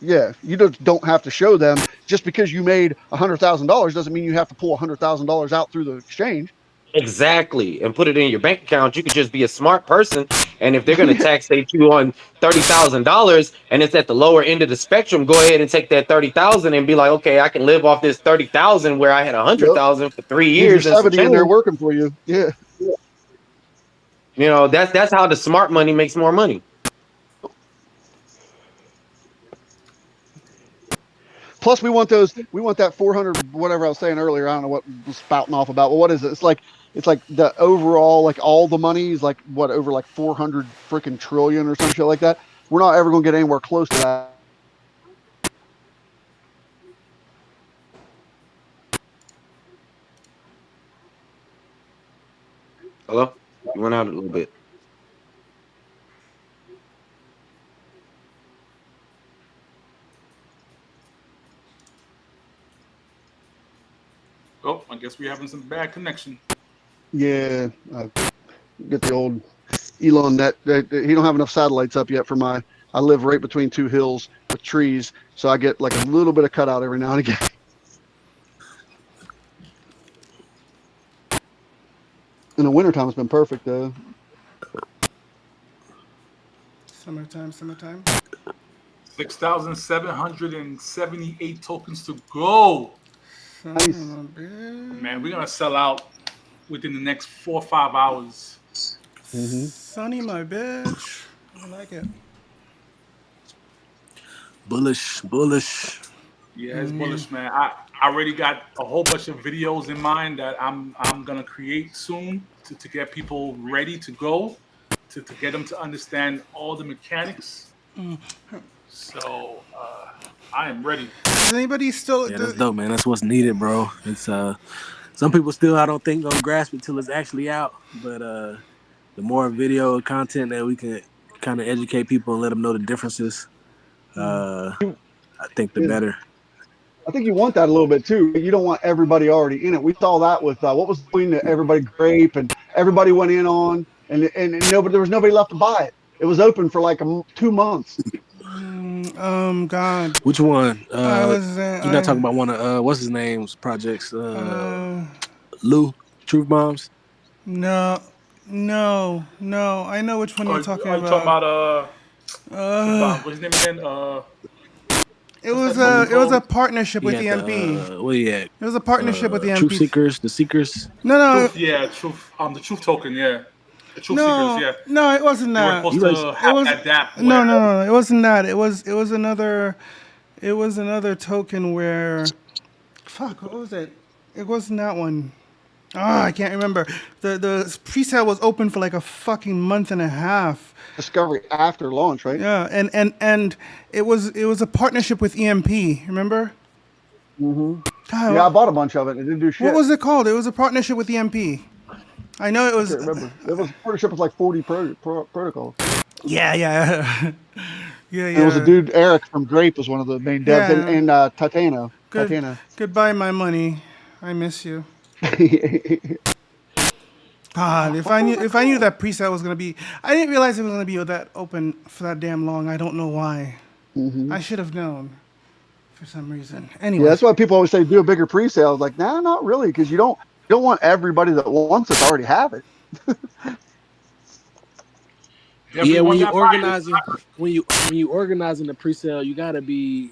yeah, you just don't have to show them. Just because you made $100,000 doesn't mean you have to pull $100,000 out through the exchange. Exactly, and put it in your bank account. You could just be a smart person, and if they're going to taxate you on $30,000 and it's at the lower end of the spectrum, go ahead and take that 30,000 and be like, okay, I can live off this 30,000 where I had 100,000 for 3 Leave your years and some 70 in there change. working for you. Yeah. You know, that's how the smart money makes more money. Plus, we want that 400, whatever I was saying earlier. I don't know what I was spouting off about, but what is it? It's like the overall, like all the money is like what, over like 400 freaking trillion or some shit like that. We're not ever going to get anywhere close to that. Hello? You went out a little bit. Oh, I guess we're having some bad connection. Yeah, get the old Elon net. He don't have enough satellites up yet for my. I live right between two hills with trees, so I get like a little bit of cutout every now and again. In the wintertime, it's been perfect though. Summertime. 6,778 tokens to go. Nice. Man, we're gonna sell out within the next 4 or 5 hours. Sonny, my bitch. I like it. Bullish. Yeah, it's bullish, man. I already got a whole bunch of videos in mind that I'm gonna create soon to get people ready to go, to get them to understand all the mechanics. So I am ready. Does anybody still? Yeah, that's dope, man. That's what's needed, bro. It's some people still I don't think gonna grasp it till it's actually out. But the more video content that we can kind of educate people and let them know the differences, I think the Yeah. better. I think you want that a little bit too. You don't want everybody already in it. We saw that with what was between the everybody grape and everybody went in on, and nobody, there was nobody left to buy it. It was open for like 2 months. God. Which one? I was. You're not talking about one of what's his name's projects? Lou Truth Bombs. No. I know which one you're talking Are you about. talking about what's his name again? It was a partnership with He the had MP. what he had? It was a partnership with the MP. Truth Seekers, the Seekers. No. Truth, yeah, truth. The truth token, yeah. The truth No, seekers, yeah. no, it wasn't They were that. supposed to have that DAP. No, it wasn't that. It was another. It was another token where, fuck, what was it? It wasn't that one. I can't remember. The pre-sale was open for like a fucking month and a half. Discovery after launch, right? Yeah, and it was a partnership with EMP. Remember? Mm-hmm. God, Yeah, I bought a bunch of it. It didn't do shit. what was it called? It was a partnership with EMP. I know it I was. can't remember. It was a partnership with like 40 protocols. Yeah. It was a dude, Eric from Grape was one of the main devs, Yeah. and Titano. Good. Titano. Goodbye, my money. I miss you. God, if I knew that pre-sale was gonna be, I didn't realize it was gonna be that open for that damn long. I don't know why. I should have known, for some reason. Anyway, Yeah, that's why people always say do a bigger pre-sale. I was like, nah, not really, because you don't want everybody that wants it to already have it. Yeah, when you organizing the pre-sale, you gotta be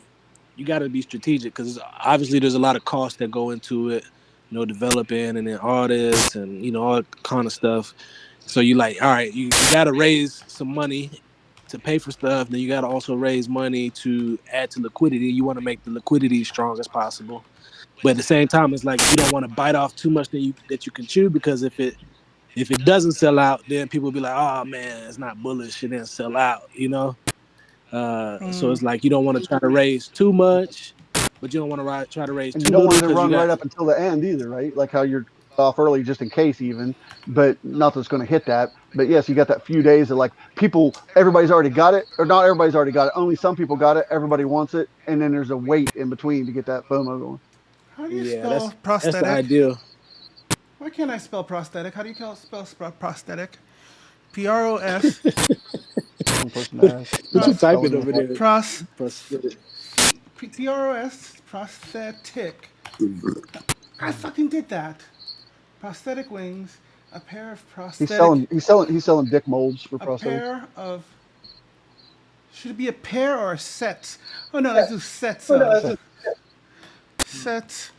strategic because obviously there's a lot of costs that go into it, developing and then artists and all kind of stuff. So you like, all right, you gotta raise some money to pay for stuff. Then you gotta also raise money to add to liquidity. You want to make the liquidity as strong as possible, but at the same time, it's like you don't want to bite off too much that you can chew because if it doesn't sell out, then people will be like, oh man, it's not bullish, it didn't sell out, So it's like you don't want to try to raise too much, but you don't want to try to raise And too you don't little. want it to run right up until the end either, right? Like how you're off early just in case even, but not that it's going to hit that. But yes, you got that few days that like everybody's already got it, or not everybody's already got it. Only some people got it. Everybody wants it. And then there's a wait in between to get that FOMO going. how do you Yeah, spell that's prosthetic? the ideal. Why can't I spell prosthetic? How do you spell prosthetic? PROS. What you typing over there? Prosthetic. Prosthetic. I fucking did that. Prosthetic wings. A pair of prosthetic. He's selling dick molds for A prosthetics. pair of. Should it be a pair or a set? Oh no, let's do sets. Sets.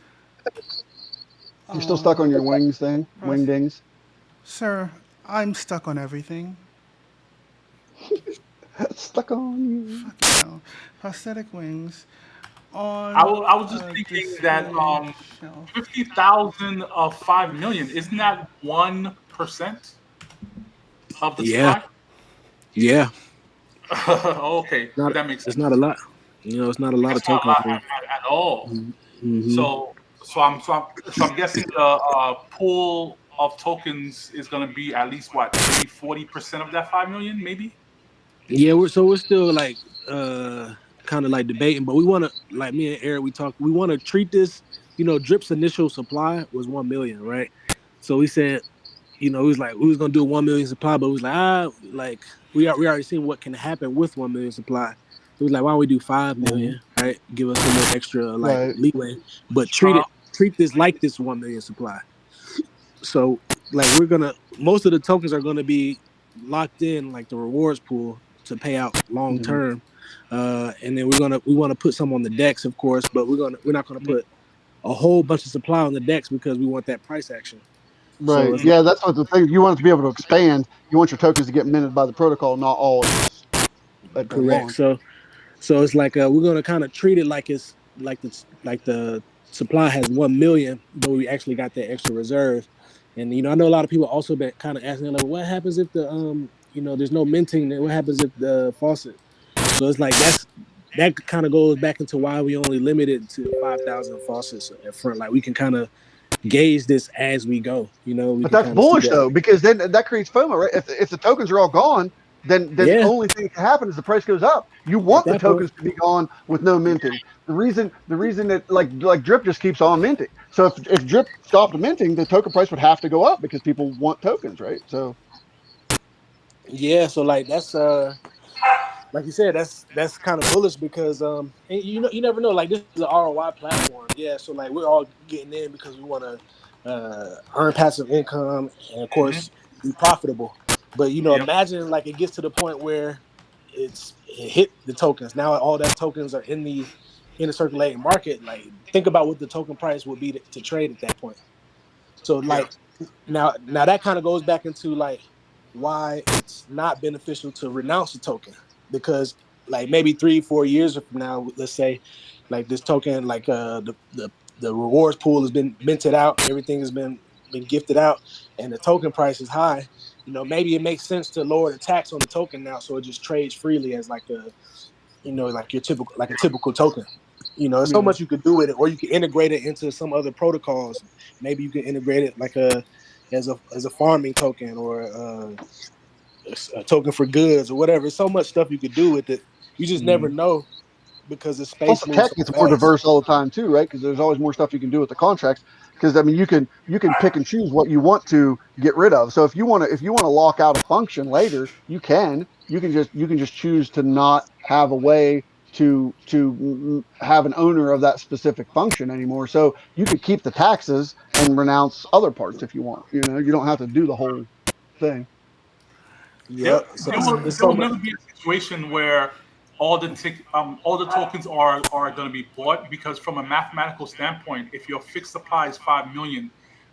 You're still stuck on your wings thing, wingdings. Sir, I'm stuck on everything. Stuck on you. Fucking hell. Prosthetic wings. On. I was just thinking that 50,000 of 5 million, isn't that 1% of the supply? Yeah. Okay, that makes sense. It's not a lot. It's not a lot of It's not a tokens. lot at all. Mhm. So I'm guessing the pool of tokens is going to be at least what, maybe 40% of that 5 million, maybe. Yeah, we're still like kind of like debating, but we want to, like me and Eric, we want to treat this. Drip's initial supply was 1 million, right? So we said, he was like we was gonna do a 1 million supply, but we was like we already seen what can happen with 1 million supply. So we was like, why don't we do 5 million, right? Give us some more extra leeway, but treat this like this 1 million supply. So like most of the tokens are gonna be locked in like the rewards pool to pay out long term, and then we want to put some on the DEX, of course, but we're not gonna put a whole bunch of supply on the DEX because we want that price action. Right. So Yeah, that's what the thing. You want it to be able to expand. You want your tokens to get minted by the protocol, not all at the correct. launch. So it's like we're gonna kind of treat it like it's the supply has 1 million, but we actually got that extra reserve. And I know a lot of people also been kind of asking like, what happens if the there's no minting? What happens if the faucet? So it's like that kind of goes back into why we only limited to 5,000 faucets at front. Like we can kind of gauge this as we go. We But can that's kind of see bullish that. though, because then that creates FOMO, right? If the tokens are all gone, then the Yeah. only thing that can happen is the price goes up. You want the that point. tokens to be gone with no minting. The reason that like Drip just keeps on minting. So if Drip stopped minting, the token price would have to go up because people want tokens, right? So Yeah, so like that's like you said, that's kind of bullish because and you never know. Like this is an ROI platform, yeah. So like we're all getting in because we want to earn passive income and of course be profitable. But imagine like it gets to the point where it hit the tokens. Now all that tokens are in the circulating market. Like think about what the token price would be to trade at that point. So like now that kind of goes back into like why it's not beneficial to renounce a token, because like maybe 3-4 years from now, let's say like this token, like the rewards pool has been minted out, everything has been gifted out, and the token price is high. Maybe it makes sense to lower the tax on the token now, so it just trades freely as like a like your typical token. There's so much you could do with it, or you could integrate it into some other protocols. Maybe you could integrate it like as a farming token or a token for goods or whatever. There's so much stuff you could do with it. You just never know because the space also moves tech so gets more fast. diverse all the time too, right? Because there's always more stuff you can do with the contracts. Because I mean, you can pick and choose what you want to get rid of. So if you want to lock out a function later, you can just choose to not have a way to have an owner of that specific function anymore. So you could keep the taxes and renounce other parts if you want. You don't have to do the whole thing. Yep. So There will, it's there so will much. never be a situation where all the tokens are going to be bought, because from a mathematical standpoint, if your fixed supply is 5 million,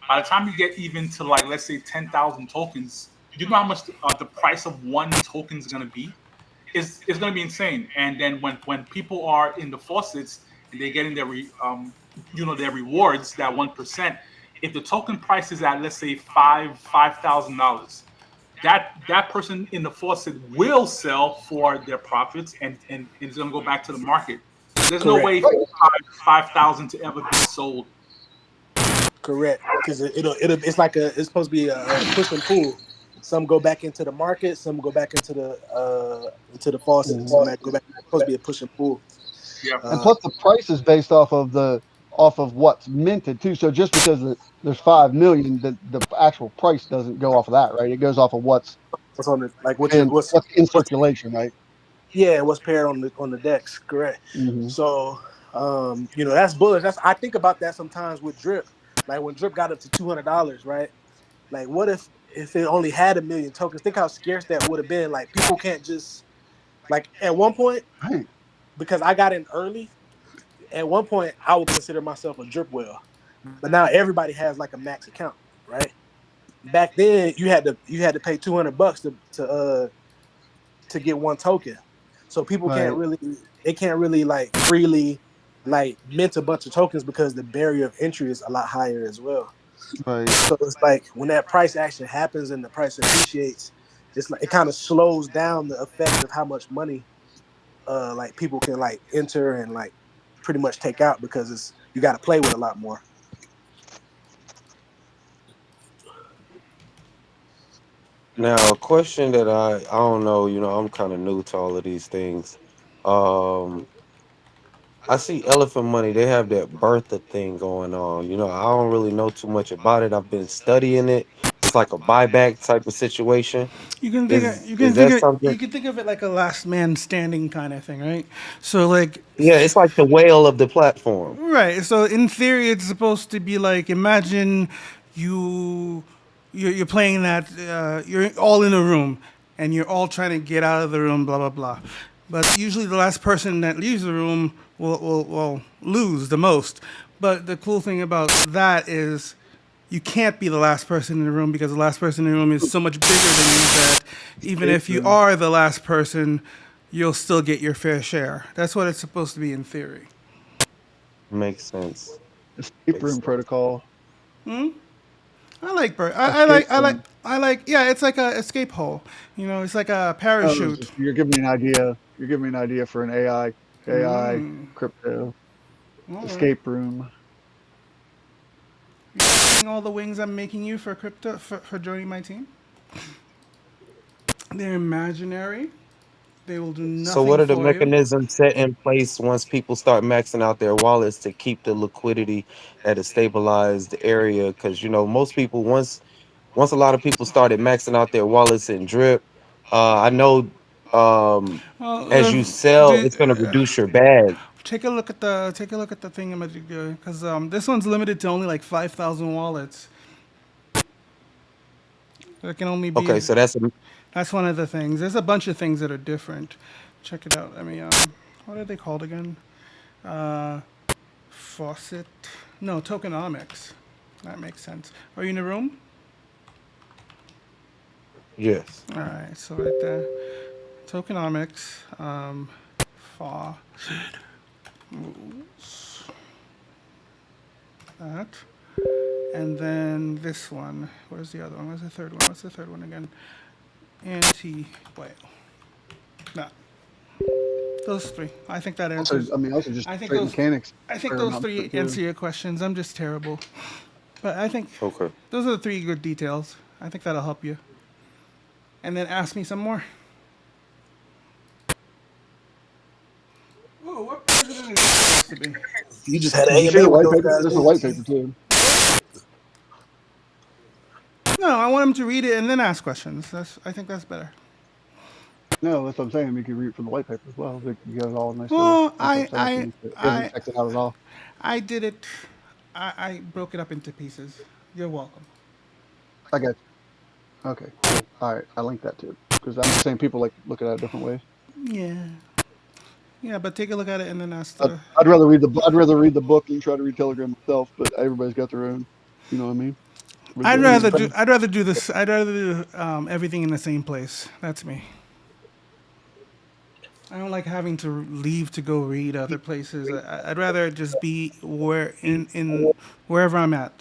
by the time you get even to like let's say 10,000 tokens, you know how much the price of one token is going to be? It's going to be insane. And then when people are in the faucets and they're getting their their rewards, that 1%, if the token price is at let's say $5,000, that person in the faucet will sell for their profits, and it's going to go back to the market. There's no way Correct. for 5,000 to ever be sold. Correct, because it's supposed to be a push and pull. Some go back into the market, some go back into the faucet, and some go back. It's supposed to be a push and pull. And plus the price is based off of what's minted too. So just because there's 5 million, the actual price doesn't go off of that, right? It goes off of what's on the what's in circulation, right? Yeah, what's paired on the decks, correct. So that's bullish. I think about that sometimes with Drip. Like when Drip got up to $200, right? Like what if it only had 1 million tokens? Think how scarce that would have been. Like people can't just like at one point, because I got in early, at one point I would consider myself a Drip whale. But now everybody has like a max account, right? Back then you had to pay $200 to get one token. So people can't really like freely like mint a bunch of tokens because the barrier of entry is a lot higher as well. Right. So it's like when that price action happens and the price appreciates, it's like it kind of slows down the effect of how much money like people can like enter and like pretty much take out, because you got to play with a lot more. Now, a question that I don't know, I'm kind of new to all of these things. I see Elephant Money, they have that Bertha thing going on. I don't really know too much about it. I've been studying it. It's like a buyback type of situation. You can Is that something? think of it like a last man standing kind of thing, right? So like Yeah, it's like the whale of the platform. right. So in theory, it's supposed to be like, imagine you're playing that you're all in a room and you're all trying to get out of the room, blah blah blah. But usually the last person that leaves the room will lose the most. But the cool thing about that is you can't be the last person in the room, because the last person in the room is so much bigger than you that even if you are the last person, you'll still get your fair share. That's what it's supposed to be in theory. Makes sense. Escape room protocol. Hmm? I like bird. Escape room. I like. Yeah, it's like a escape hole. You know, it's like a Oh, it's parachute. just- you're giving me an idea. You're giving me an idea for an AI Mm. crypto All right. escape room. You seeing all the wings I'm making you for crypto for joining my team? They're imaginary. They will do nothing So what are the for you. mechanisms set in place once people start maxing out their wallets to keep the liquidity at a stabilized area? Because most people once a lot of people started maxing out their wallets in drip, I know Well, as you sell, it's gonna the, reduce your bag. take a look at the thing I'm gonna do because this one's limited to only like 5,000 wallets. There can only be. Okay, so that's That's one of the things. There's a bunch of things that are different. Check it out. I mean, what are they called again? Faucet. No, tokenomics. That makes sense. Are you in the room? yes. All right. So right there, tokenomics. Faucet rules. That. And then this one. Where's the other one? Where's the third one? What's the third one again? Anti-whale. No. Those three. I think that Also, answers. I mean, also just I think straight those. mechanics. I think fair those amount of three it, too. answer your questions. I'm just terrible, but I think Okay. those are the three good details. I think that'll help you. And then ask me some more. Oh, what president is this supposed to be? You just had an Did you see AMA the with white those paper? guys. There's a didn't white you? paper too. No, I want him to read it and then ask questions. I think that's better. No, that's what I'm saying. You can read from the white paper as well. You got it all nice Well, little. That's what I'm saying. He hasn't checked it out at all. I did it. I broke it up into pieces. You're welcome. I got you. Okay, cool. All right, I linked that too because I'm just saying people like look at it a different way. Yeah. Yeah, but take a look at it and then ask I'd, the. I'd rather read the book than try to read Telegram myself. But everybody's got their own. You know what I mean? I'd Original rather reading. do. I'd rather do this. I'd rather do everything in the same place. That's me. I don't like having to leave to go read other places. I'd rather just be in wherever I'm at.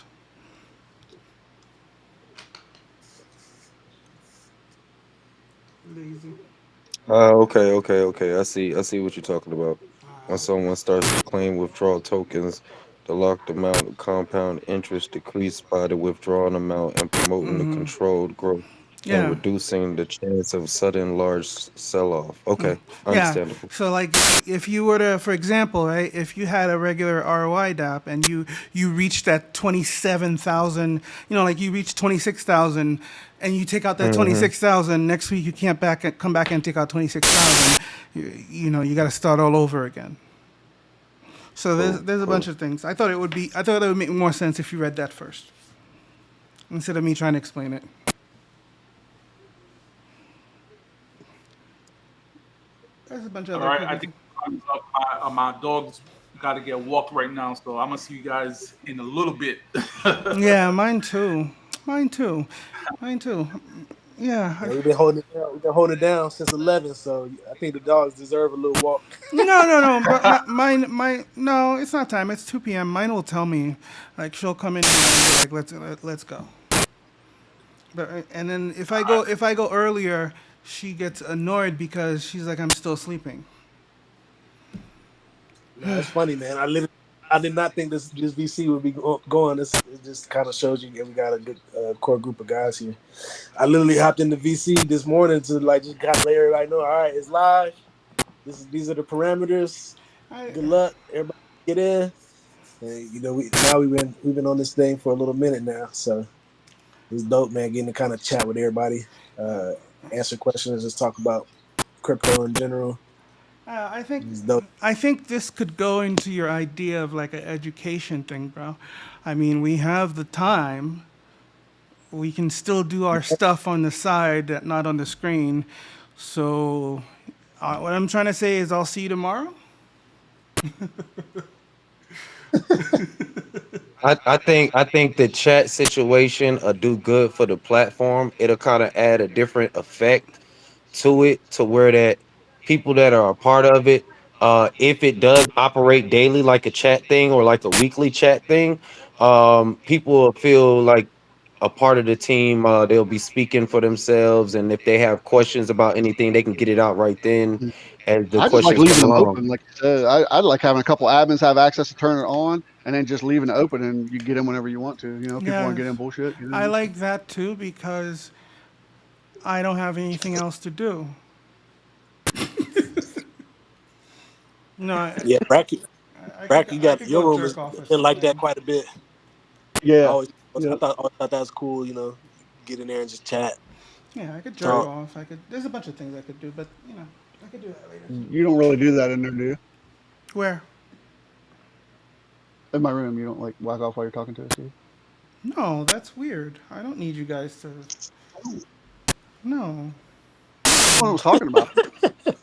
Lazy. Okay. I see what you're talking about. When someone starts to claim withdrawal tokens, the locked amount of compound interest decreased by the withdrawing amount and promoting the Mm-hmm. controlled growth and Yeah. reducing the chance of sudden large sell-off. Okay, Yeah. understandable. So like if you were to, for example, right, if you had a regular ROI DApp and you reached that 27,000, like you reached 26,000 and you take out that hmm 26,000, next week you can't come back and take out 26,000. You got to start all over again. So there's a bunch Cool. of things. I thought it would make more sense if you read that first instead of me trying to explain it. There's a bunch of All other right, I cookies. think time's up. My dog's got to get walked right now, so I'm gonna see you guys in a little bit. Yeah, mine too. Mine too. Mine too. Yeah. Yeah, we've been holding it down. We've been holding it down since 11, so I think the dogs deserve a little walk. No. But mine. No, it's not time. It's 2 p.m. Mine will tell me, like she'll come in here and be like, let's go. But and then if I go earlier, she gets annoyed because she's like, I'm still sleeping. No, it's funny, man. I did not think this VC would be going. It just kind of shows you we got a good core group of guys here. I literally hopped into VC this morning to just kind of let everybody know. All right, it's live. These are the parameters. Good luck, everybody get in. And, we've been on this thing for a little minute now, so it's dope, man. Getting to kind of chat with everybody, answer questions, just talk about crypto in general. I think It's dope. this could go into your idea of like an education thing, bro. I mean, we have the time. We can still do our stuff on the side, not on the screen. So, what I'm trying to say is, I'll see you tomorrow. I think the chat situation will do good for the platform. It'll kind of add a different effect to it, to where that people that are a part of it if it does operate daily like a chat thing or like a weekly chat thing, people will feel like a part of the team. They'll be speaking for themselves, and if they have questions about anything, they can get it out right then as the I just like questions come leaving them along. open. Like you said, I like having a couple admins have access to turn it on, and then just leaving it open, and you get in whenever you want to. You know, people want to Yeah, get in bullshit. You I know? like that too because I don't have anything else to do. No, Yeah, Bracky, Bracky, you I got could your go room has jerk off or been like that something. quite a bit. I Yeah. always, Yeah. always thought that was cool. You know, get in there and just chat. Yeah, I could jerk Talk. off. I could. There's a bunch of things I could do, but I could do that later. You don't really do that in there, do you? Where? In my room, you don't like whack off while you're talking to us, do you? No, that's weird. I don't need you guys to. No, That's what I was talking about.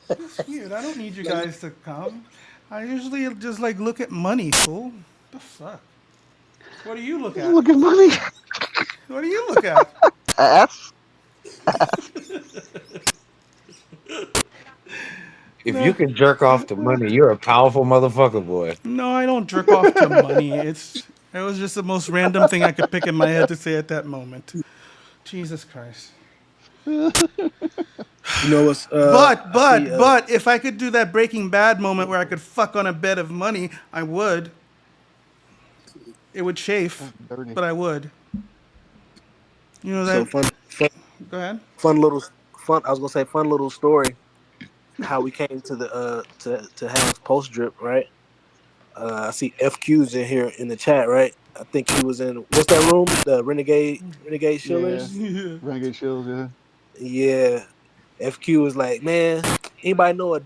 that's weird. I don't need you guys to come. I usually just like look at money, fool. The fuck? What do you look at? Look at money. What do you look at? Ass. If you can jerk off to money, you're a powerful motherfucker, boy. No, I don't jerk off to money. It was just the most random thing I could pick in my head to say at that moment. Jesus Christ. You know what's But if I could do that Breaking Bad moment where I could fuck on a bed of money, I would. It would chafe, but I would. You know so that? fun. Go ahead. Fun little fun. I was gonna say fun little story. How we came to the to have post drip, right? I see FQ's in here in the chat, right? I think he was in what's that room? The Renegade Shillers. Yeah. Renegade Shills, yeah. Yeah. FQ was like, man, anybody know a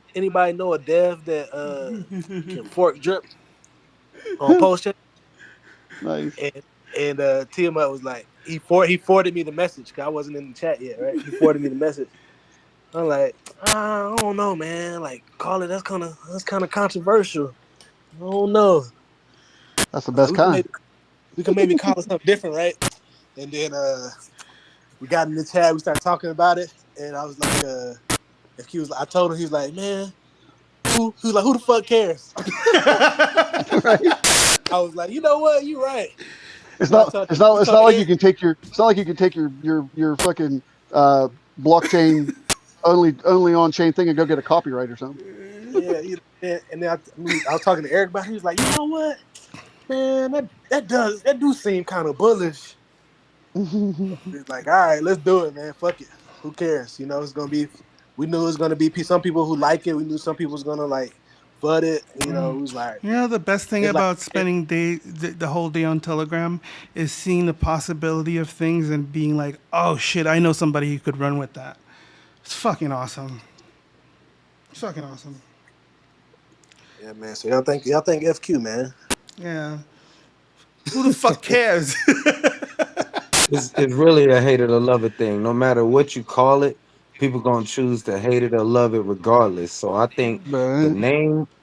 dev that can fork drip on post chat? Nice. And Tiamat was like, he forwarded me the message because I wasn't in the chat yet, right? He forwarded me the message. I'm like, I don't know, man. Like, call it. That's kind of controversial. I don't know. That's the best kind. We could maybe call it something different, right? And then we got in the chat. We started talking about it, and I was like, if he was, I told him, he was like, man, who the fuck cares? I was like, you know what? You're right. It's not like you can take your fucking blockchain only on chain thing and go get a copyright or something. Yeah, and then I was talking to Eric about it. He was like, you know what, man, that do seem kind of bullish. He's like, all right, let's do it, man. Fuck it. Who cares? You know, it's gonna be. We knew it was gonna be some people who like it. We knew some people was gonna like flood it. You know, it was like. You know, the best thing it's about like- spending the whole day on Telegram is seeing the possibility of things and being like, oh shit, I know somebody who could run with that. It's fucking awesome. It's fucking awesome. Yeah, man. So y'all think FQ, man? Yeah. Who the fuck cares? It's really a hate it or love it thing. No matter what you call it, people gonna choose to hate it or love it regardless. So I think the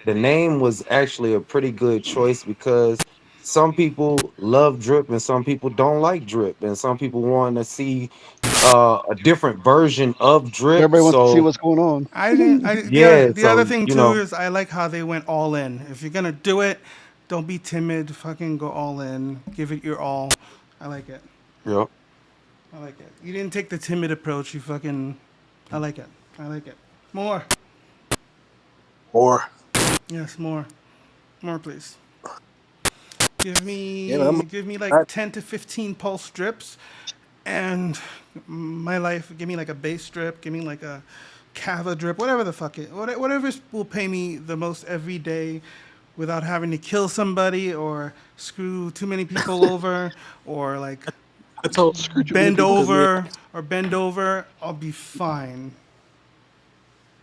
name was actually a pretty good choice because some people love drip and some people don't like drip, and some people want to see a different version of drip. Everybody wants to see So what's going on. The other thing you too know, is I like how they went all in. If you're gonna do it, don't be timid. Fucking go all in. Give it your all. I like it. Yep. I like it. You didn't take the timid approach. You fucking. I like it. I like it. More. Yes, more. More, please. Give me like 10 to 15 pulse strips, and my life. Give me like a base strip. Give me like a Kava drip. Whatever the fuck it. Whatever will pay me the most every day, without having to kill somebody or screw too many people over or like bend over. I'll be fine.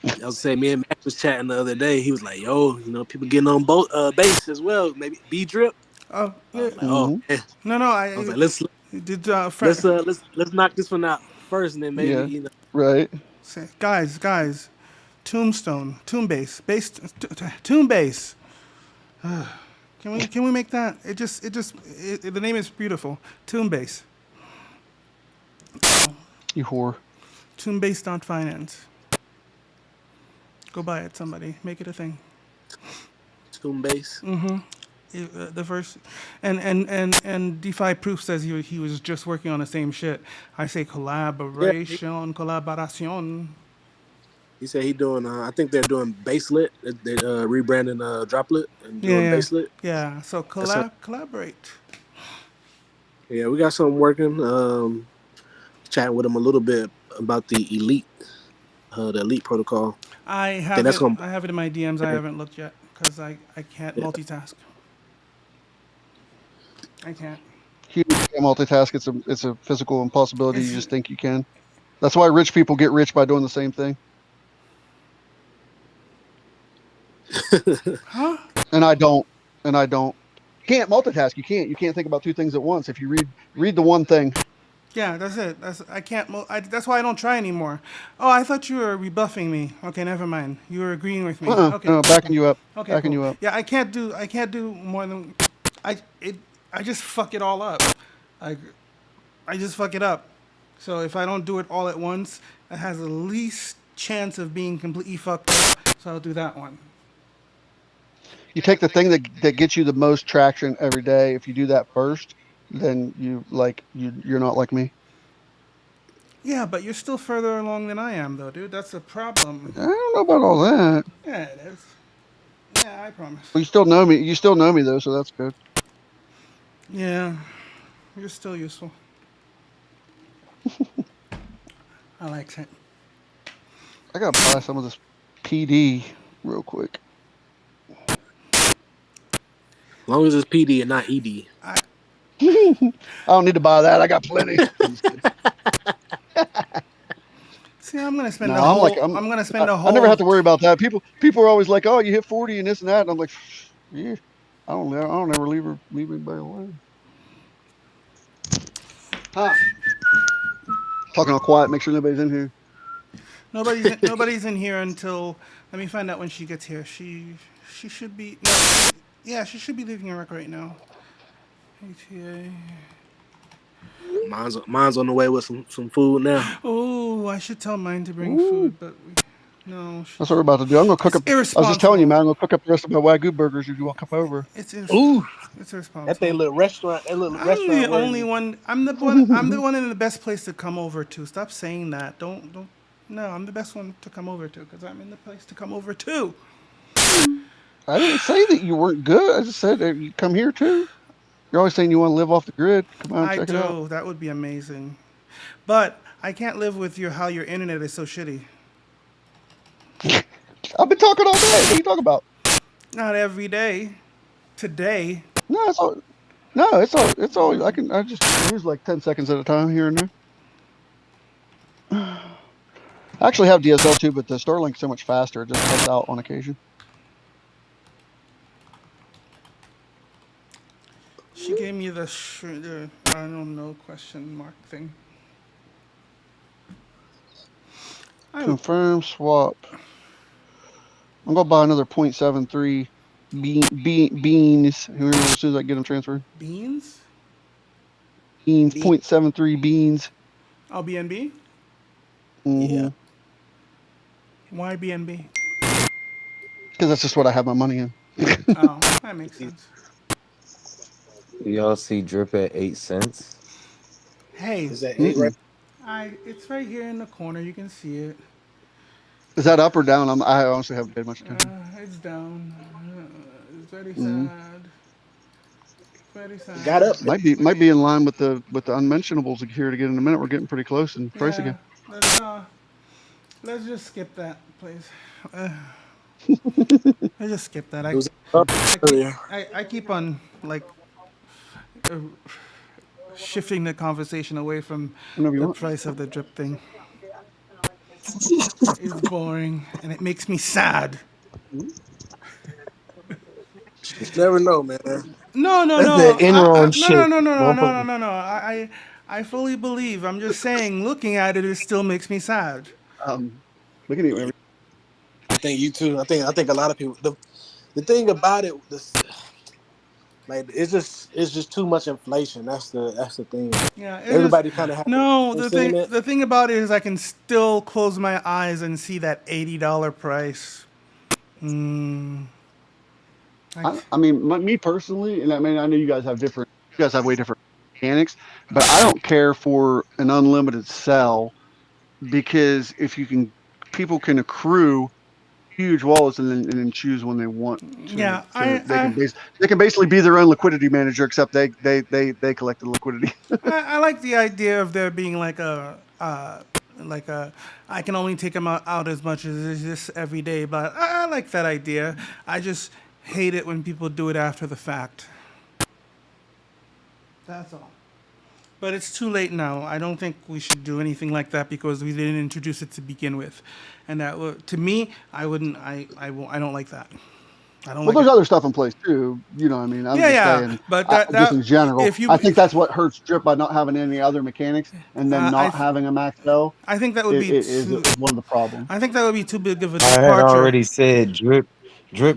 I was saying, me and Mac was chatting the other day. He was like, "Yo, you know, people getting on both base as well. Maybe B drip." Oh, yeah. Like, oh, man. No. I was like, let's knock this one out first, and then maybe you know. Right. Guys, Tombstone, Tomb Base, Tomb Base. Can we make that? The name is beautiful. Tomb Base. You whore. Tomb Base.finance. Go buy it, somebody. Make it a thing. Toon base. Mm-hmm. The first, and DeFi Proof says he was just working on the same shit. I say Yeah, collaboration. he said he doing. I think they're doing Baselit. They rebranding Droplet and doing Yeah, Baselit. yeah. So That's a, collaborate. yeah, we got something working. Chatting with him a little bit about the Elite protocol. I I think have that's it. gonna. I have it in my DMs. I haven't looked yet because I can't Yeah. multitask. I can't. You can't multitask. It's a physical impossibility. You It's just think you can. That's why rich people get rich by doing the same thing. huh? And I don't. And I don't. You can't multitask. You can't think about two things at once. If you read the one thing. Yeah, that's it. I can't. That's why I don't try anymore. Oh, I thought you were rebuffing me. Okay, never mind. You were agreeing with me. Okay. No, backing you up. Okay, Backing cool. you up. Yeah, I can't do more than I just fuck it all up. I just fuck it up. So if I don't do it all at once, it has the least chance of being completely fucked up. So I'll do that one. You take the thing that gets you the most traction every day. If you do that first, then you're not like me. Yeah, but you're still further along than I am, though, dude. That's a problem. I don't know about all that. Yeah, it is. Yeah, I promise. Well, you still know me. You still know me though, so that's good. Yeah, you're still useful. I like it. I gotta buy some of this PD real quick. As long as it's PD and not ED. I don't need to buy that. I got plenty. See, I'm gonna spend No, the I'm whole. like I'm gonna spend the I whole. never have to worry about that. People are always like, "Oh, you hit 40 and this and that," and I'm like, "Yeah, I don't ever leave anybody alone." Huh? Talking all quiet. Make sure nobody's in here. Nobody's in here until. Let me find out when she gets here. She should be. No, yeah, she should be leaving Iraq right now. ATA. Mine's on the way with some food now. Oh, I should tell mine to bring food, but no. That's what we're about to do. I'm gonna cook up. I was just telling you, man. I'm gonna cook up the rest of my Wagyu burgers if you want to come over. It's Ooh, irresponsible. That they little restaurant. That little restaurant. I'm the only one. I'm the one. I'm the one in the best place to come over to. Stop saying that. Don't. No, I'm the best one to come over to because I'm in the place to come over to. I didn't say that you weren't good. I just said that you come here too. You're always saying you want to live off the grid. Come on, I check it out. do. That would be amazing. But I can't live with how your internet is so shitty. I've been talking all day. What are you talking about? Not every day. Today. No, it's all. No, it's all. I just use like 10 seconds at a time here and there. I actually have DSL too, but the Starlink's so much faster. It just cuts out on occasion. She gave me the I don't know question mark thing. Confirm swap. I'm gonna buy another 0.73 beans. Whoever as soon as I get them transferred. Beans? Beans. 0.73 beans. Oh, BNB? Yeah. Why BNB? Because that's just what I have my money in. Oh, that makes sense. Y'all see drip at 8 cents? Hey. Is that it right? It's right here in the corner. You can see it. Is that up or down? I honestly haven't paid much attention. It's down. It's very sad. Very sad. Got up. Might be in line with the unmentionables here to get in a minute. We're getting pretty close in price again. Let's just skip that, please. Let's just skip that. I keep on shifting the conversation away from the price of the drip thing. It's boring and it makes me sad. Just never know, man. No. That's that Enron shit. No. I fully believe. I'm just saying, looking at it, it still makes me sad. Look at you. I think you too. I think a lot of people. The thing about it, it's just too much inflation. That's the thing. Yeah, everybody kind of. No, the thing about it is I can still close my eyes and see that $80 price. I mean, me personally, and I mean, I know you guys have way different mechanics, but I don't care for an unlimited sell because people can accrue huge wallets and then choose when they want to. Yeah, They can basically be their own liquidity manager, except they collect the liquidity. I like the idea of there being like I can only take them out as much as this every day, but I like that idea. I just hate it when people do it after the fact. That's all. But it's too late now. I don't think we should do anything like that because we didn't introduce it to begin with, and to me, I wouldn't. I don't like that. I don't. Well, like there's it. other stuff in place too. You know what I mean? I'm just saying, but just in general, I think that's what hurts Drip by not having any other mechanics and then not having a max sell. I think that would be is one of the problems. I think that would be too big of a I had departure. already said Drip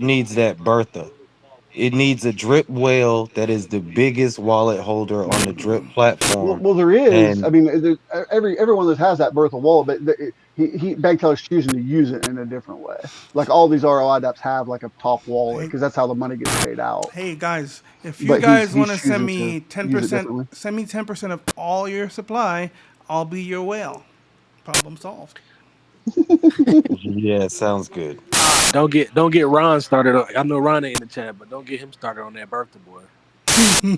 needs that Bertha. It needs a Drip whale that is the biggest wallet holder on the Drip platform. Well, there is. And I mean, everyone that has that Bertha wallet, but Bagteller's choosing to use it in a different way. Like all these ROI dApps have like a top wallet because that's how the money gets paid out. Hey guys, if you But guys he's want to choosing send me to use it 10%, differently. send me 10% of all your supply. I'll be your whale. Problem solved. yeah, sounds good. Don't get Ron started. I know Ron ain't in the chat, but don't get him started on that birthday boy.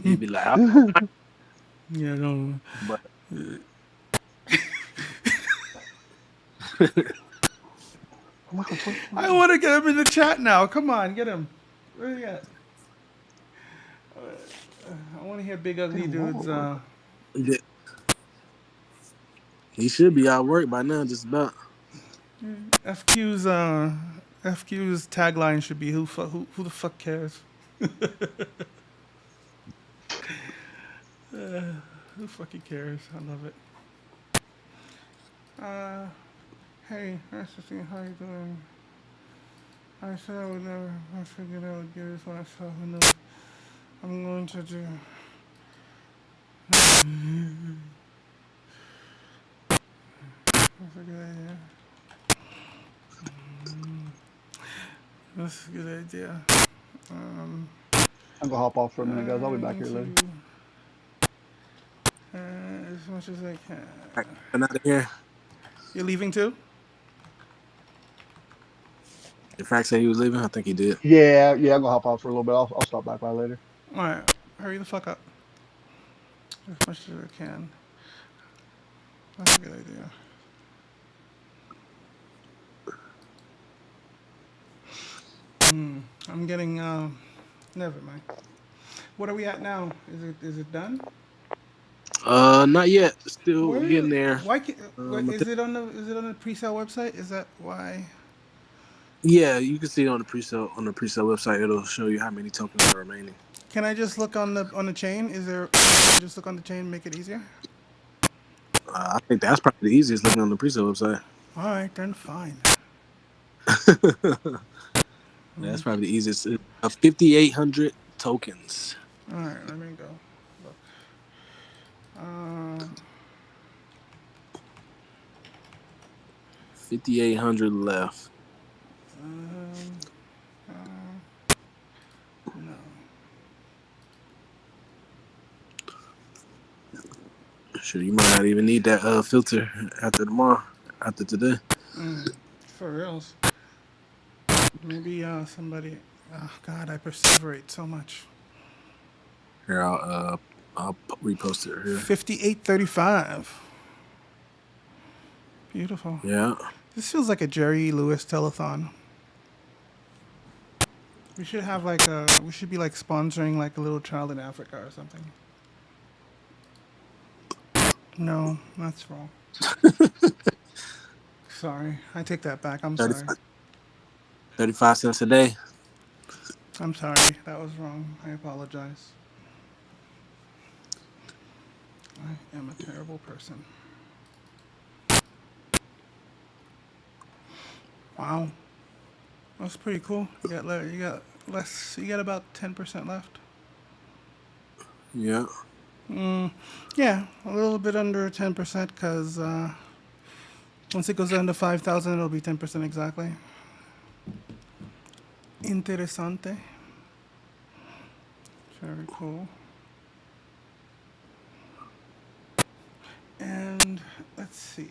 He'd be like, Yeah, no. But I want to get him in the chat now. Come on, get him. Where he at? I want to hear Big Ugly Dude's. he should be out of work by now, just about. FQ's tagline should be who the fuck cares? Who fucking cares? I love it. Hey, nice to see you. How you doing? I said I would never. I figured I would do this when I saw who knew. I'm going to do. That's a good idea. That's a good idea. I'm gonna hop off for a minute, guys. I'll be back here later. As much as I can. I'm out of here. You're leaving too? If Frank said he was leaving, I think he did. Yeah, I'm gonna hop off for a little bit. I'll stop back by later. All right, hurry the fuck up. As much as I can. That's a good idea. I'm getting. Never mind. What are we at now? Is it done? Not yet. Still Where getting there. Why can't, is it on the pre-sale website? Is that why? Yeah, you can see it on the pre-sale website. It'll show you how many tokens are remaining. Can I just look on the chain? Can I just look on the chain and make it easier? I think that's probably the easiest looking on the pre-sale website. All right, then fine. That's probably the easiest. 5,800 tokens. All right, let me go. Look. 5,800 left. No. Sure, you might not even need that filter after today. For reals. Maybe somebody. Oh God, I perseverate so much. Here, I'll repost it here. 5835. Beautiful. Yeah. This feels like a Jerry Lewis telethon. We should have we should be like sponsoring like a little child in Africa or something. No, that's wrong. Sorry, I take that back. I'm sorry. 35 cents a day. I'm sorry, that was wrong. I apologize. I am a terrible person. Wow, that's pretty cool. You got about 10% left. Yeah. Yeah, a little bit under 10% because once it goes down to 5,000, it'll be 10% exactly. Interesante. Very cool. And let's see.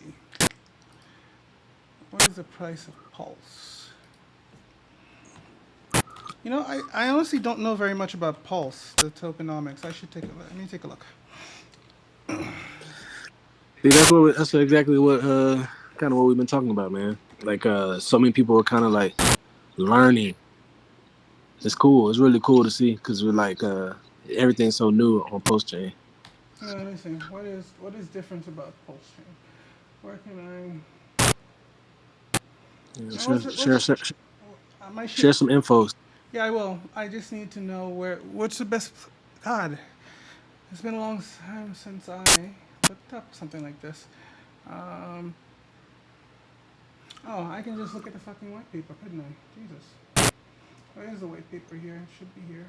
What is the price of Pulse? You know, I honestly don't know very much about Pulse, the tokenomics. I should take a look. Let me take a look. See, that's exactly what kind of what we've been talking about, man. Like so many people are kind of like learning. It's cool. It's really cool to see because we're like everything's so new on Post Chain. Yeah, let me see. What is different about Pulse Chain? Where can Yeah, I? My shit. share some info. Yeah, I will. I just need to know what's the best. God, it's been a long time since I looked up something like this. Oh, I can just look at the fucking white paper, couldn't I? Jesus. Where is the white paper here? It should be here.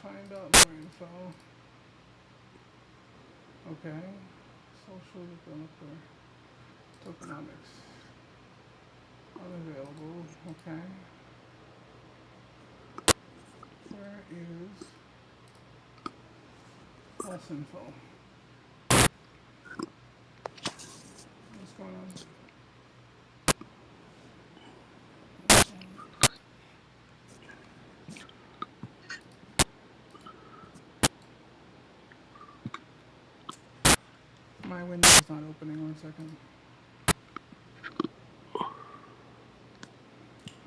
Find out more info. Okay. Social developer. Tokenomics. Unavailable. Okay. Where is Pulse info? What's going on? My window is not opening. 1 second.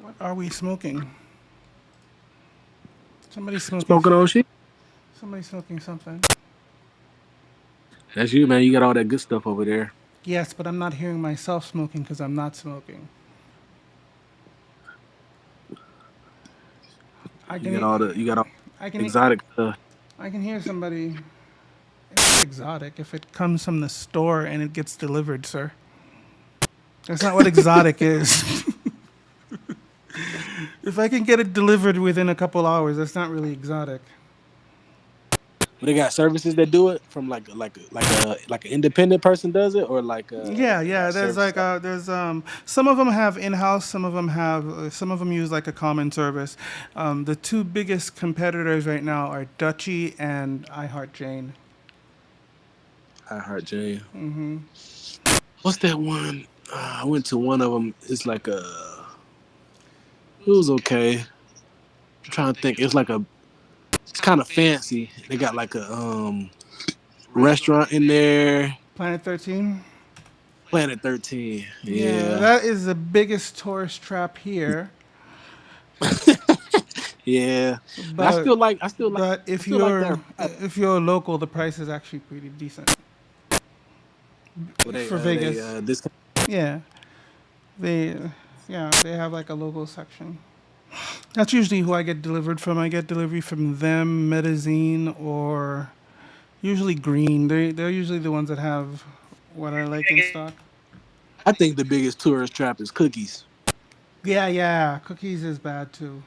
What are we smoking? Somebody's Smoking on shit. Somebody's smoking something. That's you, man. You got all that good stuff over there. Yes, but I'm not hearing myself smoking because I'm not smoking. You got all I can exotic stuff. I can hear somebody. It's not exotic if it comes from the store and it gets delivered, sir. That's not what exotic is. If I can get it delivered within a couple hours, that's not really exotic. But they got services that do it from like an independent person does it, or like Yeah. There's service. like there's some of them have in-house, some of them use like a common service. The two biggest competitors right now are Dutchy and iHeartJane. iHeartJane. Mm-hmm. What's that one? I went to one of them. It's like it was okay. I'm trying to think. It's kind of fancy. They got like a restaurant in there. Planet 13. Planet 13. Yeah, Yeah. that is the biggest tourist trap here. Yeah. But I still like. But if you're local, the price is actually pretty decent for Vegas. Yeah, they have like a local section. That's usually who I get delivered from. I get delivery from them, Metazine, or usually Green. They're usually the ones that have what I like in stock. I think the biggest tourist trap is cookies. Yeah. Cookies is bad too.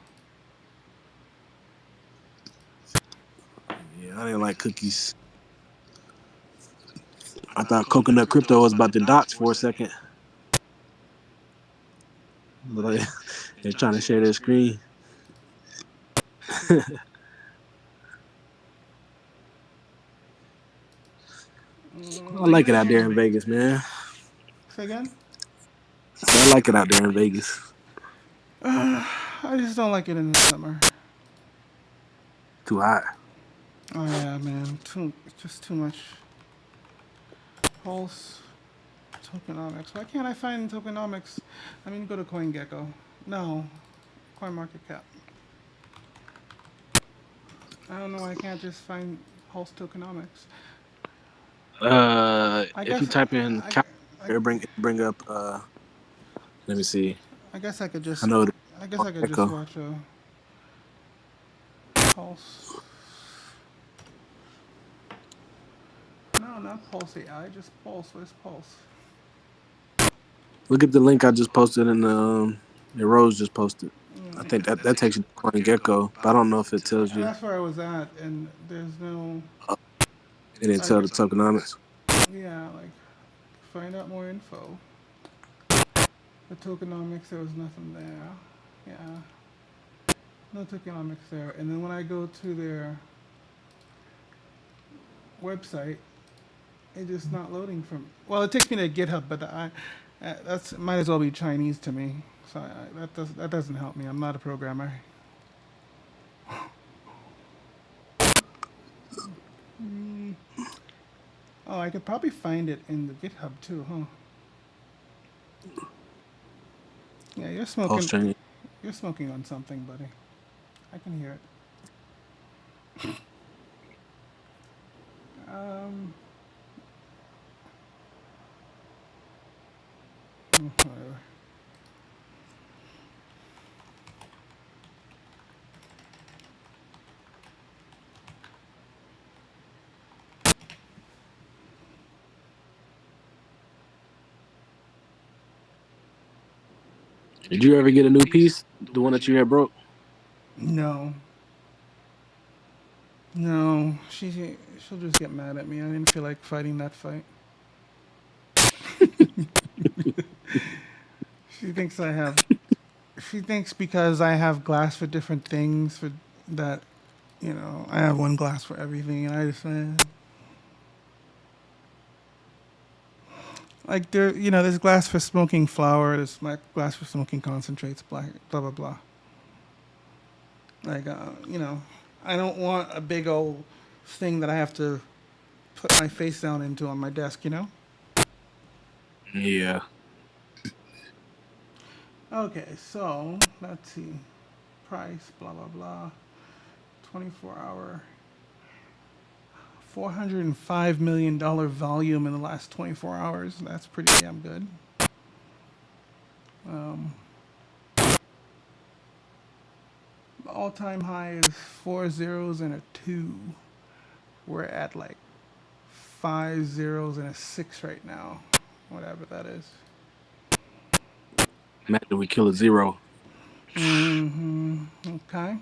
Yeah, I didn't like cookies. I thought Coconut Crypto was about to dox for a second. But they're trying to share their screen. I like it out there in Vegas, man. Say again? I like it out there in Vegas. I just don't like it in the summer. Too hot. Oh yeah, man. It's just too much. Pulse. Tokenomics. Why can't I find tokenomics? I mean, go to CoinGecko. No. CoinMarketCap. I don't know why I can't just find Pulse tokenomics. If you type in it'll bring up let me see. I guess I could just I could just watch a Pulse. No, not Pulse AI, just Pulse. Where's Pulse? Look at the link I just posted in the Rose just posted. I think that takes you to CoinGecko, but I don't know if it tells you. That's where I was at, and there's no. It didn't tell the tokenomics. Yeah, like find out more info. The tokenomics, there was nothing there. Yeah. No tokenomics there. And then when I go to their website, it's just not loading from. Well, it takes me to GitHub, but that's might as well be Chinese to me. So that doesn't help me. I'm not a programmer. Oh, I could probably find it in the GitHub too, huh? Yeah, you're smoking. Chain. You're smoking on something, buddy. I can hear it. Whatever. Did you ever get a new piece? The one that you had broke? No. No, she'll just get mad at me. I didn't feel like fighting that fight. She thinks I have. She thinks because I have glass for different things for that, you know, I have one glass for everything, and I just like there, you know, there's glass for smoking flour, there's glass for smoking concentrates, blah blah blah. Like, you know, I don't want a big old thing that I have to put my face down into on my desk, you know? Yeah. Okay, so let's see. Price, blah, blah, blah. 24-hour. $405 million volume in the last 24 hours. That's pretty damn good. All-time high is 4 zeros and a 2. We're at like 5 zeros and a 6 right now. Whatever that is. Imagine we kill a 0. Okay.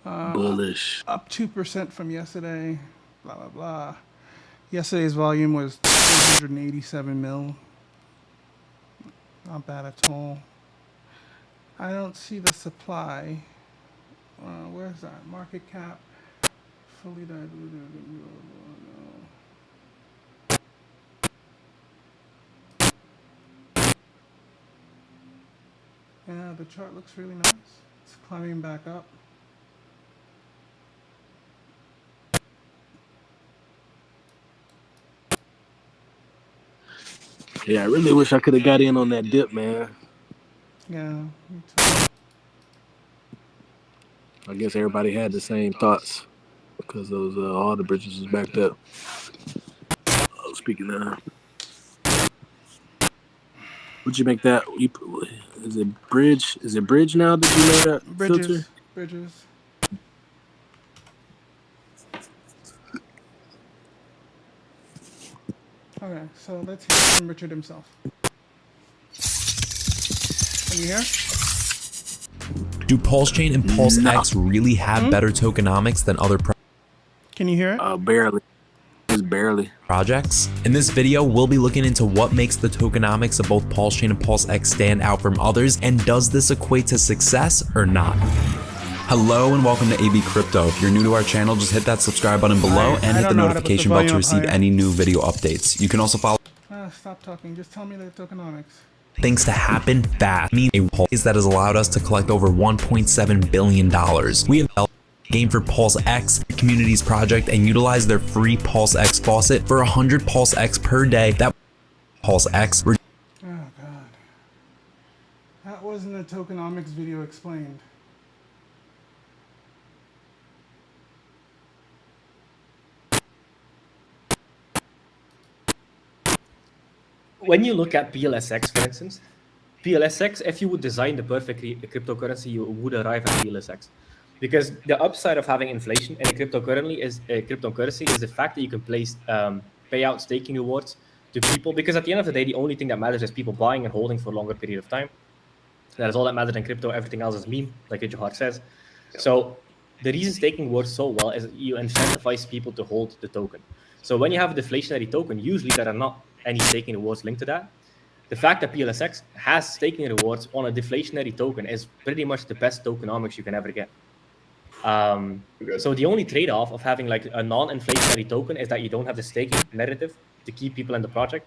Bullish. Up 2% from yesterday. Blah, blah, blah. Yesterday's volume was 387 mil. Not bad at all. I don't see the supply. Where's that? Market cap. Fully diluted. Yeah, the chart looks really nice. It's climbing back up. Yeah, I really wish I could have got in on that dip, man. Yeah, me too. I guess everybody had the same thoughts because those all the bridges was backed up. Oh, speaking of, would you make that? Is it bridge? Is it bridge now that you made that filter? Bridges. Okay, so let's hear from Richard himself. Can you hear? Do Pulse Chain and Pulse X really have better tokenomics than other Can you hear it? Barely. Just barely. projects? In this video, we'll be looking into what makes the tokenomics of both Pulse Chain and Pulse X stand out from others, and does this equate to success or not? Hello and welcome to AB Crypto. If you're new to our channel, just hit that subscribe button below and hit the notification bell to receive any new video updates. You can also follow Stop talking. Just tell me the tokenomics. things to happen fast. A Pulse that has allowed us to collect over $1.7 billion. We have developed a game for Pulse X, the community's project, and utilize their free Pulse X faucet for 100 Pulse X per day. That Pulse X. Oh god. That wasn't a tokenomics video explained. When you look at PLSX, for instance, PLSX, if you would design the perfect cryptocurrency, you would arrive at PLSX. Because the upside of having inflation in a cryptocurrency is the fact that you can place payout staking rewards to people. Because at the end of the day, the only thing that matters is people buying and holding for a longer period of time. That is all that matters in crypto. Everything else is meme, like Johar says. So the reason staking works so well is you incentivize people to hold the token. So when you have a deflationary token, usually there are not any staking rewards linked to that. the fact that PLSX has staking rewards on a deflationary token is pretty much the best tokenomics you can ever get. So the only trade-off of having like a non-inflationary token is that you don't have the staking narrative to keep people in the project.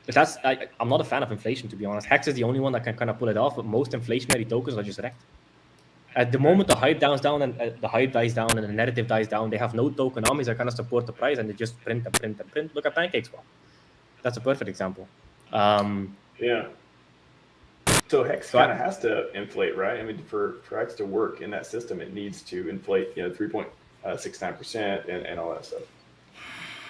But that's I'm not a fan of inflation, to be honest. Hex is the only one that can kind of pull it off, but most inflationary tokens are just wrecked. At the moment the hype dies down and the hype dies down and the narrative dies down, they have no tokenomics that kind of support the price, and they just print and print and print. Look at PancakeSwap. That's a perfect example. Yeah. So Hex kind of has to inflate, right? I mean, for Hex to work in that system, it needs to inflate, 3.69% and all that stuff.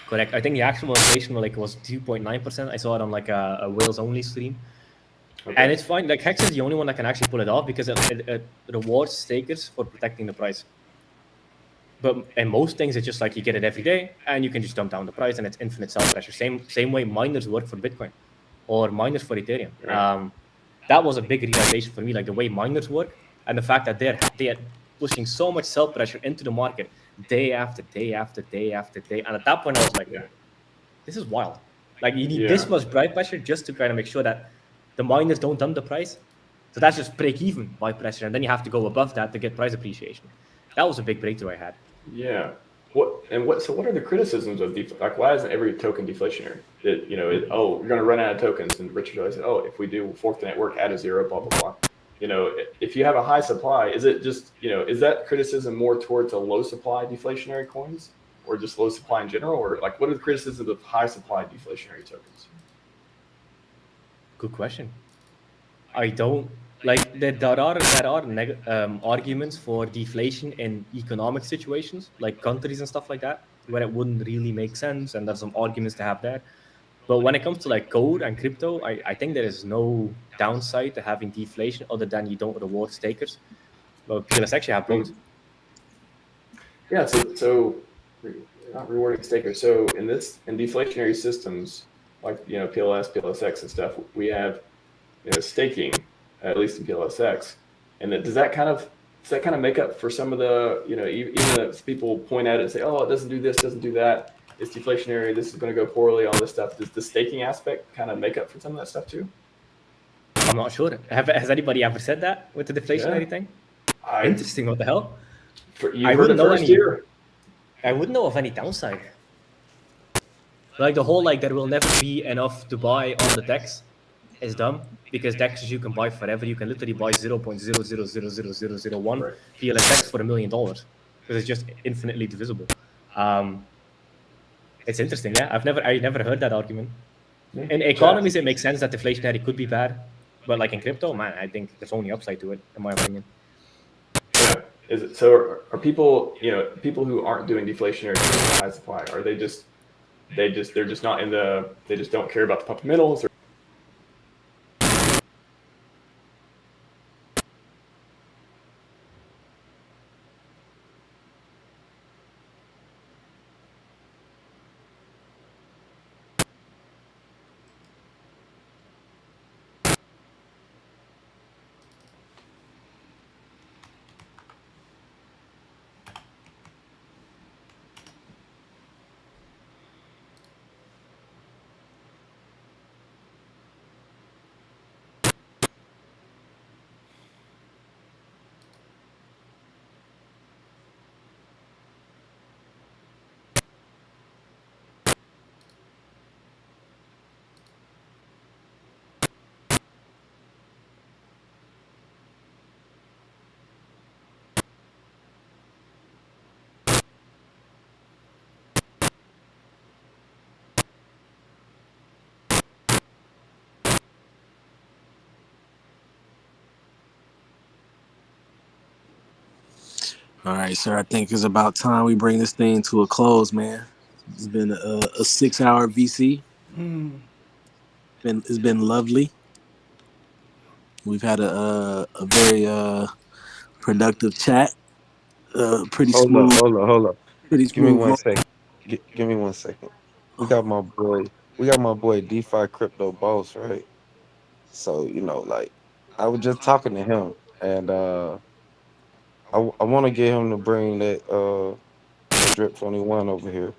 Correct. I think the actual inflation was 2.9%. I saw it on like a Wales only stream. Okay. And it's fine. Like Hex is the only one that can actually pull it off because it rewards stakers for protecting the price. But in most things, it's just like you get it every day and you can just dump down the price and it's infinite sell pressure. Same way miners work for Bitcoin or miners for Ethereum. Right. That was a big realization for me, like the way miners work and the fact that they are pushing so much sell pressure into the market day after day after day after day. And at that point, I was like, this is wild. Like you need this much buy pressure just to kind of make sure that the miners don't dump the price. So that's just break even buy pressure. And then you have to go above that to get price appreciation. That was a big breakthrough I had. Yeah. So what are the criticisms of like why isn't every token deflationary? We're going to run out of tokens, and Richard always said, if we do fork the network, add a zero, blah blah blah. If you have a high supply, is it just is that criticism more towards a low supply deflationary coins, or just low supply in general, or like what are the criticisms of high supply deflationary tokens? Good question. I don't. Like there are arguments for deflation in economic situations, like countries and stuff like that, where it wouldn't really make sense, and there's some arguments to have there. But when it comes to like code and crypto, I think there is no downside to having deflation other than you don't reward stakers. But PLS actually have both. Yeah, so not rewarding stakers. So in deflationary systems like PLS, PLSX and stuff, we have staking. At least in PLSX, and does that kind of make up for some of the even if people point at it and say, it doesn't do this, doesn't do that, it's deflationary, this is going to go poorly, all this stuff. Does the staking aspect kind of make up for some of that stuff too? I'm not sure. Has anybody ever said that with the deflationary thing? Interesting. What the hell? I wouldn't know I wouldn't know of any downside. Like the whole there will never be enough to buy on the DEX is dumb, because DEXs you can buy forever. You can literally buy 0.0000001 PLSX for $1 million because it's just infinitely divisible. It's interesting, yeah. I never heard that argument. In economies, it makes sense that deflationary could be bad, but like in crypto, man, I think there's only upside to it, in my opinion. Yeah. Are people people who aren't doing deflationary high supply? Are they're just not in they just don't care about the fundamentals? All right, sir. I think it's about time we bring this thing to a close, man. It's been a 6-hour VC. It's been lovely. We've had a very productive chat. Pretty smooth. Hold up. Pretty Give me smooth. 1 second. Give me 1 second. We got my boy DeFi Crypto Boss, right? So I was just talking to him, and I want to get him to bring that Drip 21 over here.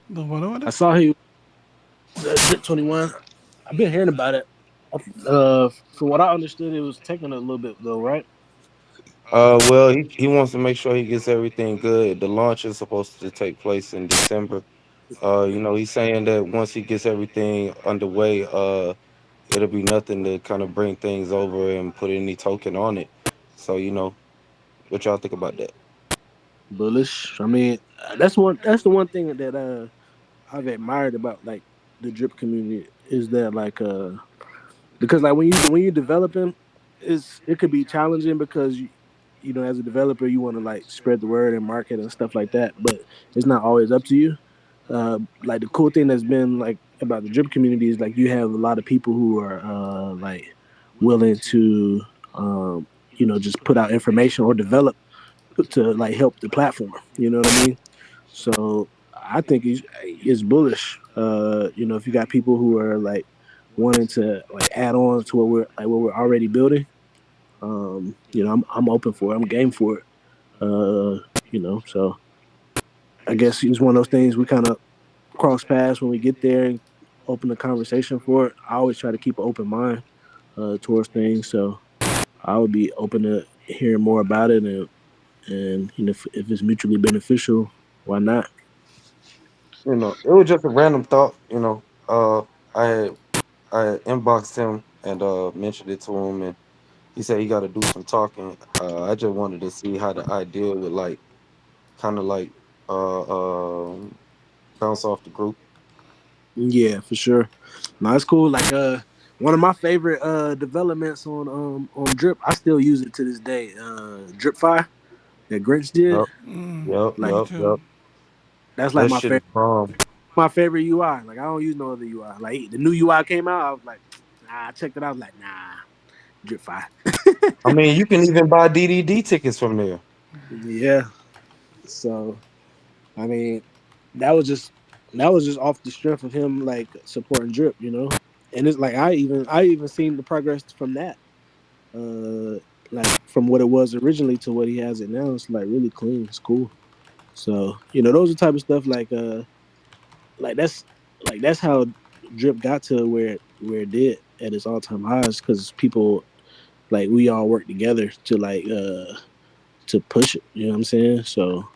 The one over there? I saw he Drip 21. I've been hearing about it. From what I understood, it was taking a little bit though, right? Well, he wants to make sure he gets everything good. The launch is supposed to take place in December. You know, he's saying that once he gets everything underway, it'll be nothing to kind of bring things over and put any token on it. So, you know, what y'all think about that? Bullish. I mean, that's the one thing that I've admired about like the drip community is that like because like when you're developing, it could be challenging because you know as a developer you want to like spread the word and market and stuff like that, but it's not always up to you. Like the cool thing that's been like about the drip community is like you have a lot of people who are like willing to you know just put out information or develop to like help the platform. You know what I mean? So I think it's bullish. You know, if you got people who are like wanting to like add on to what we're already building, you know, I'm open for it. I'm game for it. You know, so I guess it's one of those things we kind of cross paths when we get there and open the conversation for it. I always try to keep an open mind towards things, so I would be open to hearing more about it and you know if it's mutually beneficial, why not? You know, it was just a random thought. You know, I had inboxed him and mentioned it to him, and he said he got to do some talking. I just wanted to see how the idea would like kind of like bounce off the group. Yeah, for sure. No, it's cool. Like one of my favorite developments on Drip, I still use it to this day. Dripify that Grinch did. Yep. That's like That my shit is favorite. bomb. My favorite UI. Like I don't use no other UI. Like the new UI came out, I was like, nah. I checked it out. I was like, nah, Dripify. I mean, you can even buy DDD tickets from there. Yeah. So, I mean, that was just off the strength of him like supporting Drip, you know. And it's like I even seen the progress from that. Like from what it was originally to what he has it now. It's like really clean. It's cool. So you know, those are the type of stuff like that's how Drip got to where it did at its all time highs because people like we all work together to like to push it. You know what I'm saying? So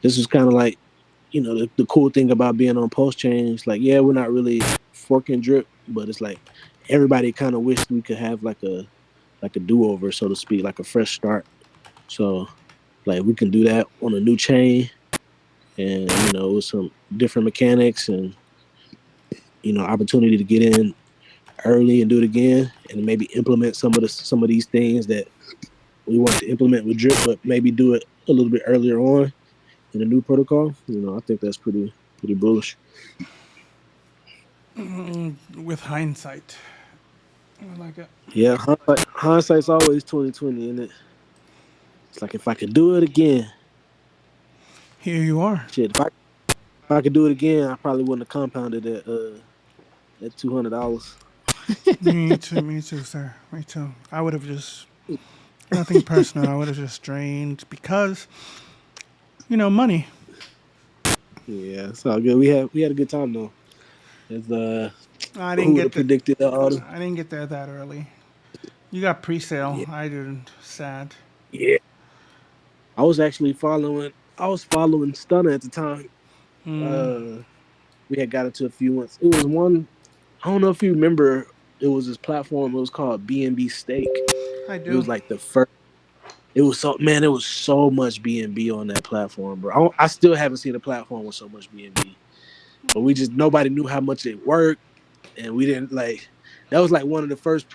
this is kind of like you know the cool thing about being on Pulse Chain is like yeah we're not really forking Drip, but it's like everybody kind of wished we could have like a do over so to speak, like a fresh start. So like we can do that on a new chain and you know with some different mechanics and you know opportunity to get in early and do it again and maybe implement some of these things that we want to implement with Drip, but maybe do it a little bit earlier on in a new protocol. You know, I think that's pretty bullish. With hindsight, I like it. Yeah, hindsight's always 20/20, isn't it? It's like if I could do it again. Here you are. Shit, if I could do it again, I probably wouldn't have compounded at $200. Me too, sir. Me too. I would have just nothing personal. I would have just drained because, you know, money. Yeah, it's all good. We had a good time though. It's I didn't get predicted I didn't get there that early. You got pre-sale. Yeah. I didn't. Sad. Yeah. I was actually following Stunner at the time. We had got into a few ones. It was one. I don't know if you remember. It was this platform. It was called BNB Stake. I do. It was like the first. It was so much BNB on that platform, bro. I still haven't seen a platform with so much BNB. But nobody knew how much it worked, and we didn't like. That was like one of the first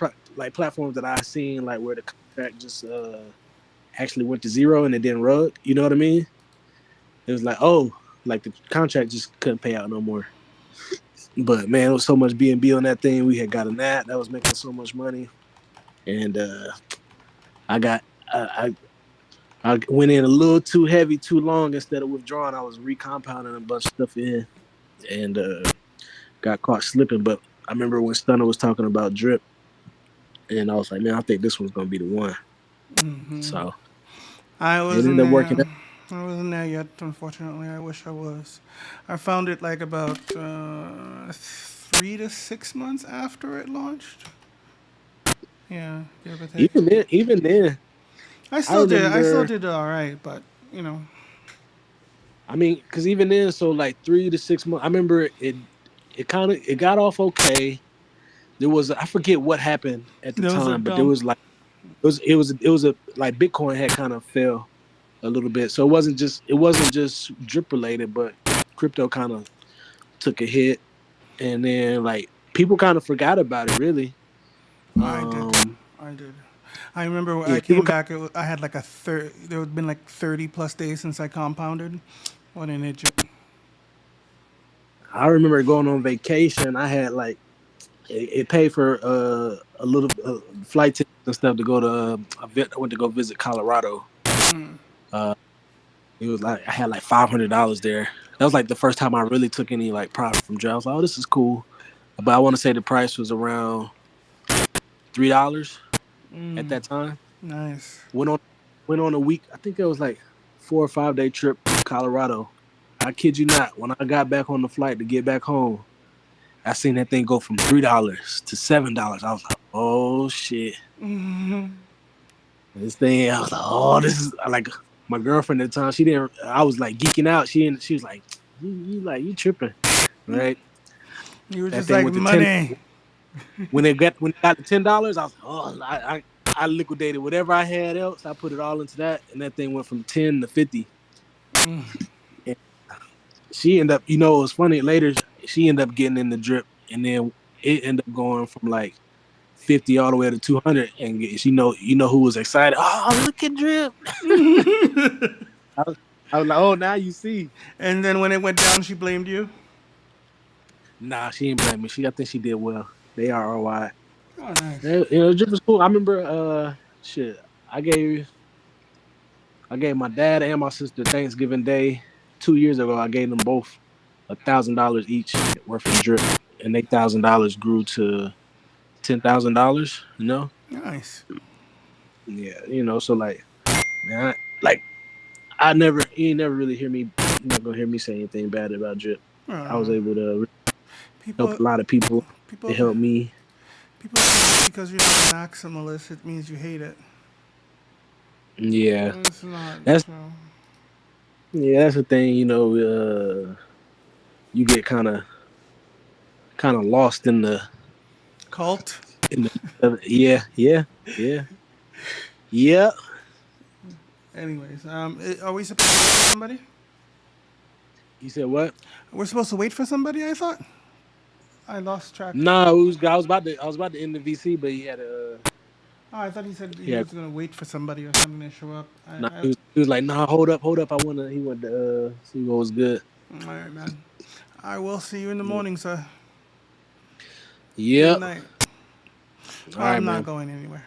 platforms that I seen like where the contract just actually went to zero and it didn't rug. You know what I mean? It was like like the contract just couldn't pay out no more. But man, it was so much BNB on that thing. We had gotten that was making so much money, and I went in a little too heavy, too long. Instead of withdrawing, I was recompounding a bunch of stuff in, and got caught slipping. But I remember when Stunner was talking about Drip, and I was like, man, I think this one's gonna be the one. Mm-hmm. So I was it ended up working out. I wasn't there yet, unfortunately. I wish I was. I found it like about 3 to 6 months after it launched. Yeah, give or take. Even then, I still did. I still remember- did all right, but you know. I mean, because even then, so like 3 to 6 months. I remember it got off okay. There was I forget what happened at the There was a time, but there dump. was like it was a like Bitcoin had kind of fell a little bit, so it wasn't just drip related, but crypto kind of took a hit, and then like people kind of forgot about it really. I did. I remember when Yeah, I people came back. I had like there had been like 30 plus days since I compounded. What an idiot! I remember going on vacation. I had like it paid for a little flight tickets and stuff to go to. I went to go visit Colorado. Mm. It was like I had like $500 there. That was like the first time I really took any like profit from jail. I was like, oh, this is cool. But I want to say the price was around $3 at that time. Nice. Went on a week. I think it was like 4 or 5 day trip to Colorado. I kid you not. When I got back on the flight to get back home, I seen that thing go from $3 to $7. I was like, oh shit. Mhm. This thing, I was like, oh, this is like my girlfriend at the time. She didn't. I was like geeking out. She was like, you tripping, right? You were That just thing like went to money. when it got to $10, I was like, oh, I liquidated whatever I had else. I put it all into that, and that thing went from 10 to 50. Mm. And she ended up, it was funny. Later, she ended up getting in the drip, and then it ended up going from like 50 all the way to 200. And she who was excited? Oh, look at drip. I was like, oh, now you see. And then when it went down, she blamed you. Nah, she didn't blame me. I think she did well. They are ROI. Oh, nice. Drip was cool. I remember, I gave my dad and my sister Thanksgiving Day 2 years ago. I gave them both $1,000 each worth of drip, and $8,000 grew to $10,000. Nice. Yeah, so like, man, you ain't never really hear me. You're not gonna hear me say anything bad about drip. I was able to help a lot of people. It helped me. People think because you're not a maximalist, it means you hate it. Yeah, It's not. that's So. that's the thing. You get kind of lost in the Cult. Yeah. Anyways, are we supposed to wait for somebody? You said what? We're supposed to wait for somebody. I thought. I lost track. No, I was about to end the VC, but he had a. Oh, I thought he said he Yeah. was gonna wait for somebody or something to show up. He was like, nah, hold up. He wanted to see what was good. All right, man. I will see you in the morning, sir. Yep. Good night. All right, I'm not man. going anywhere.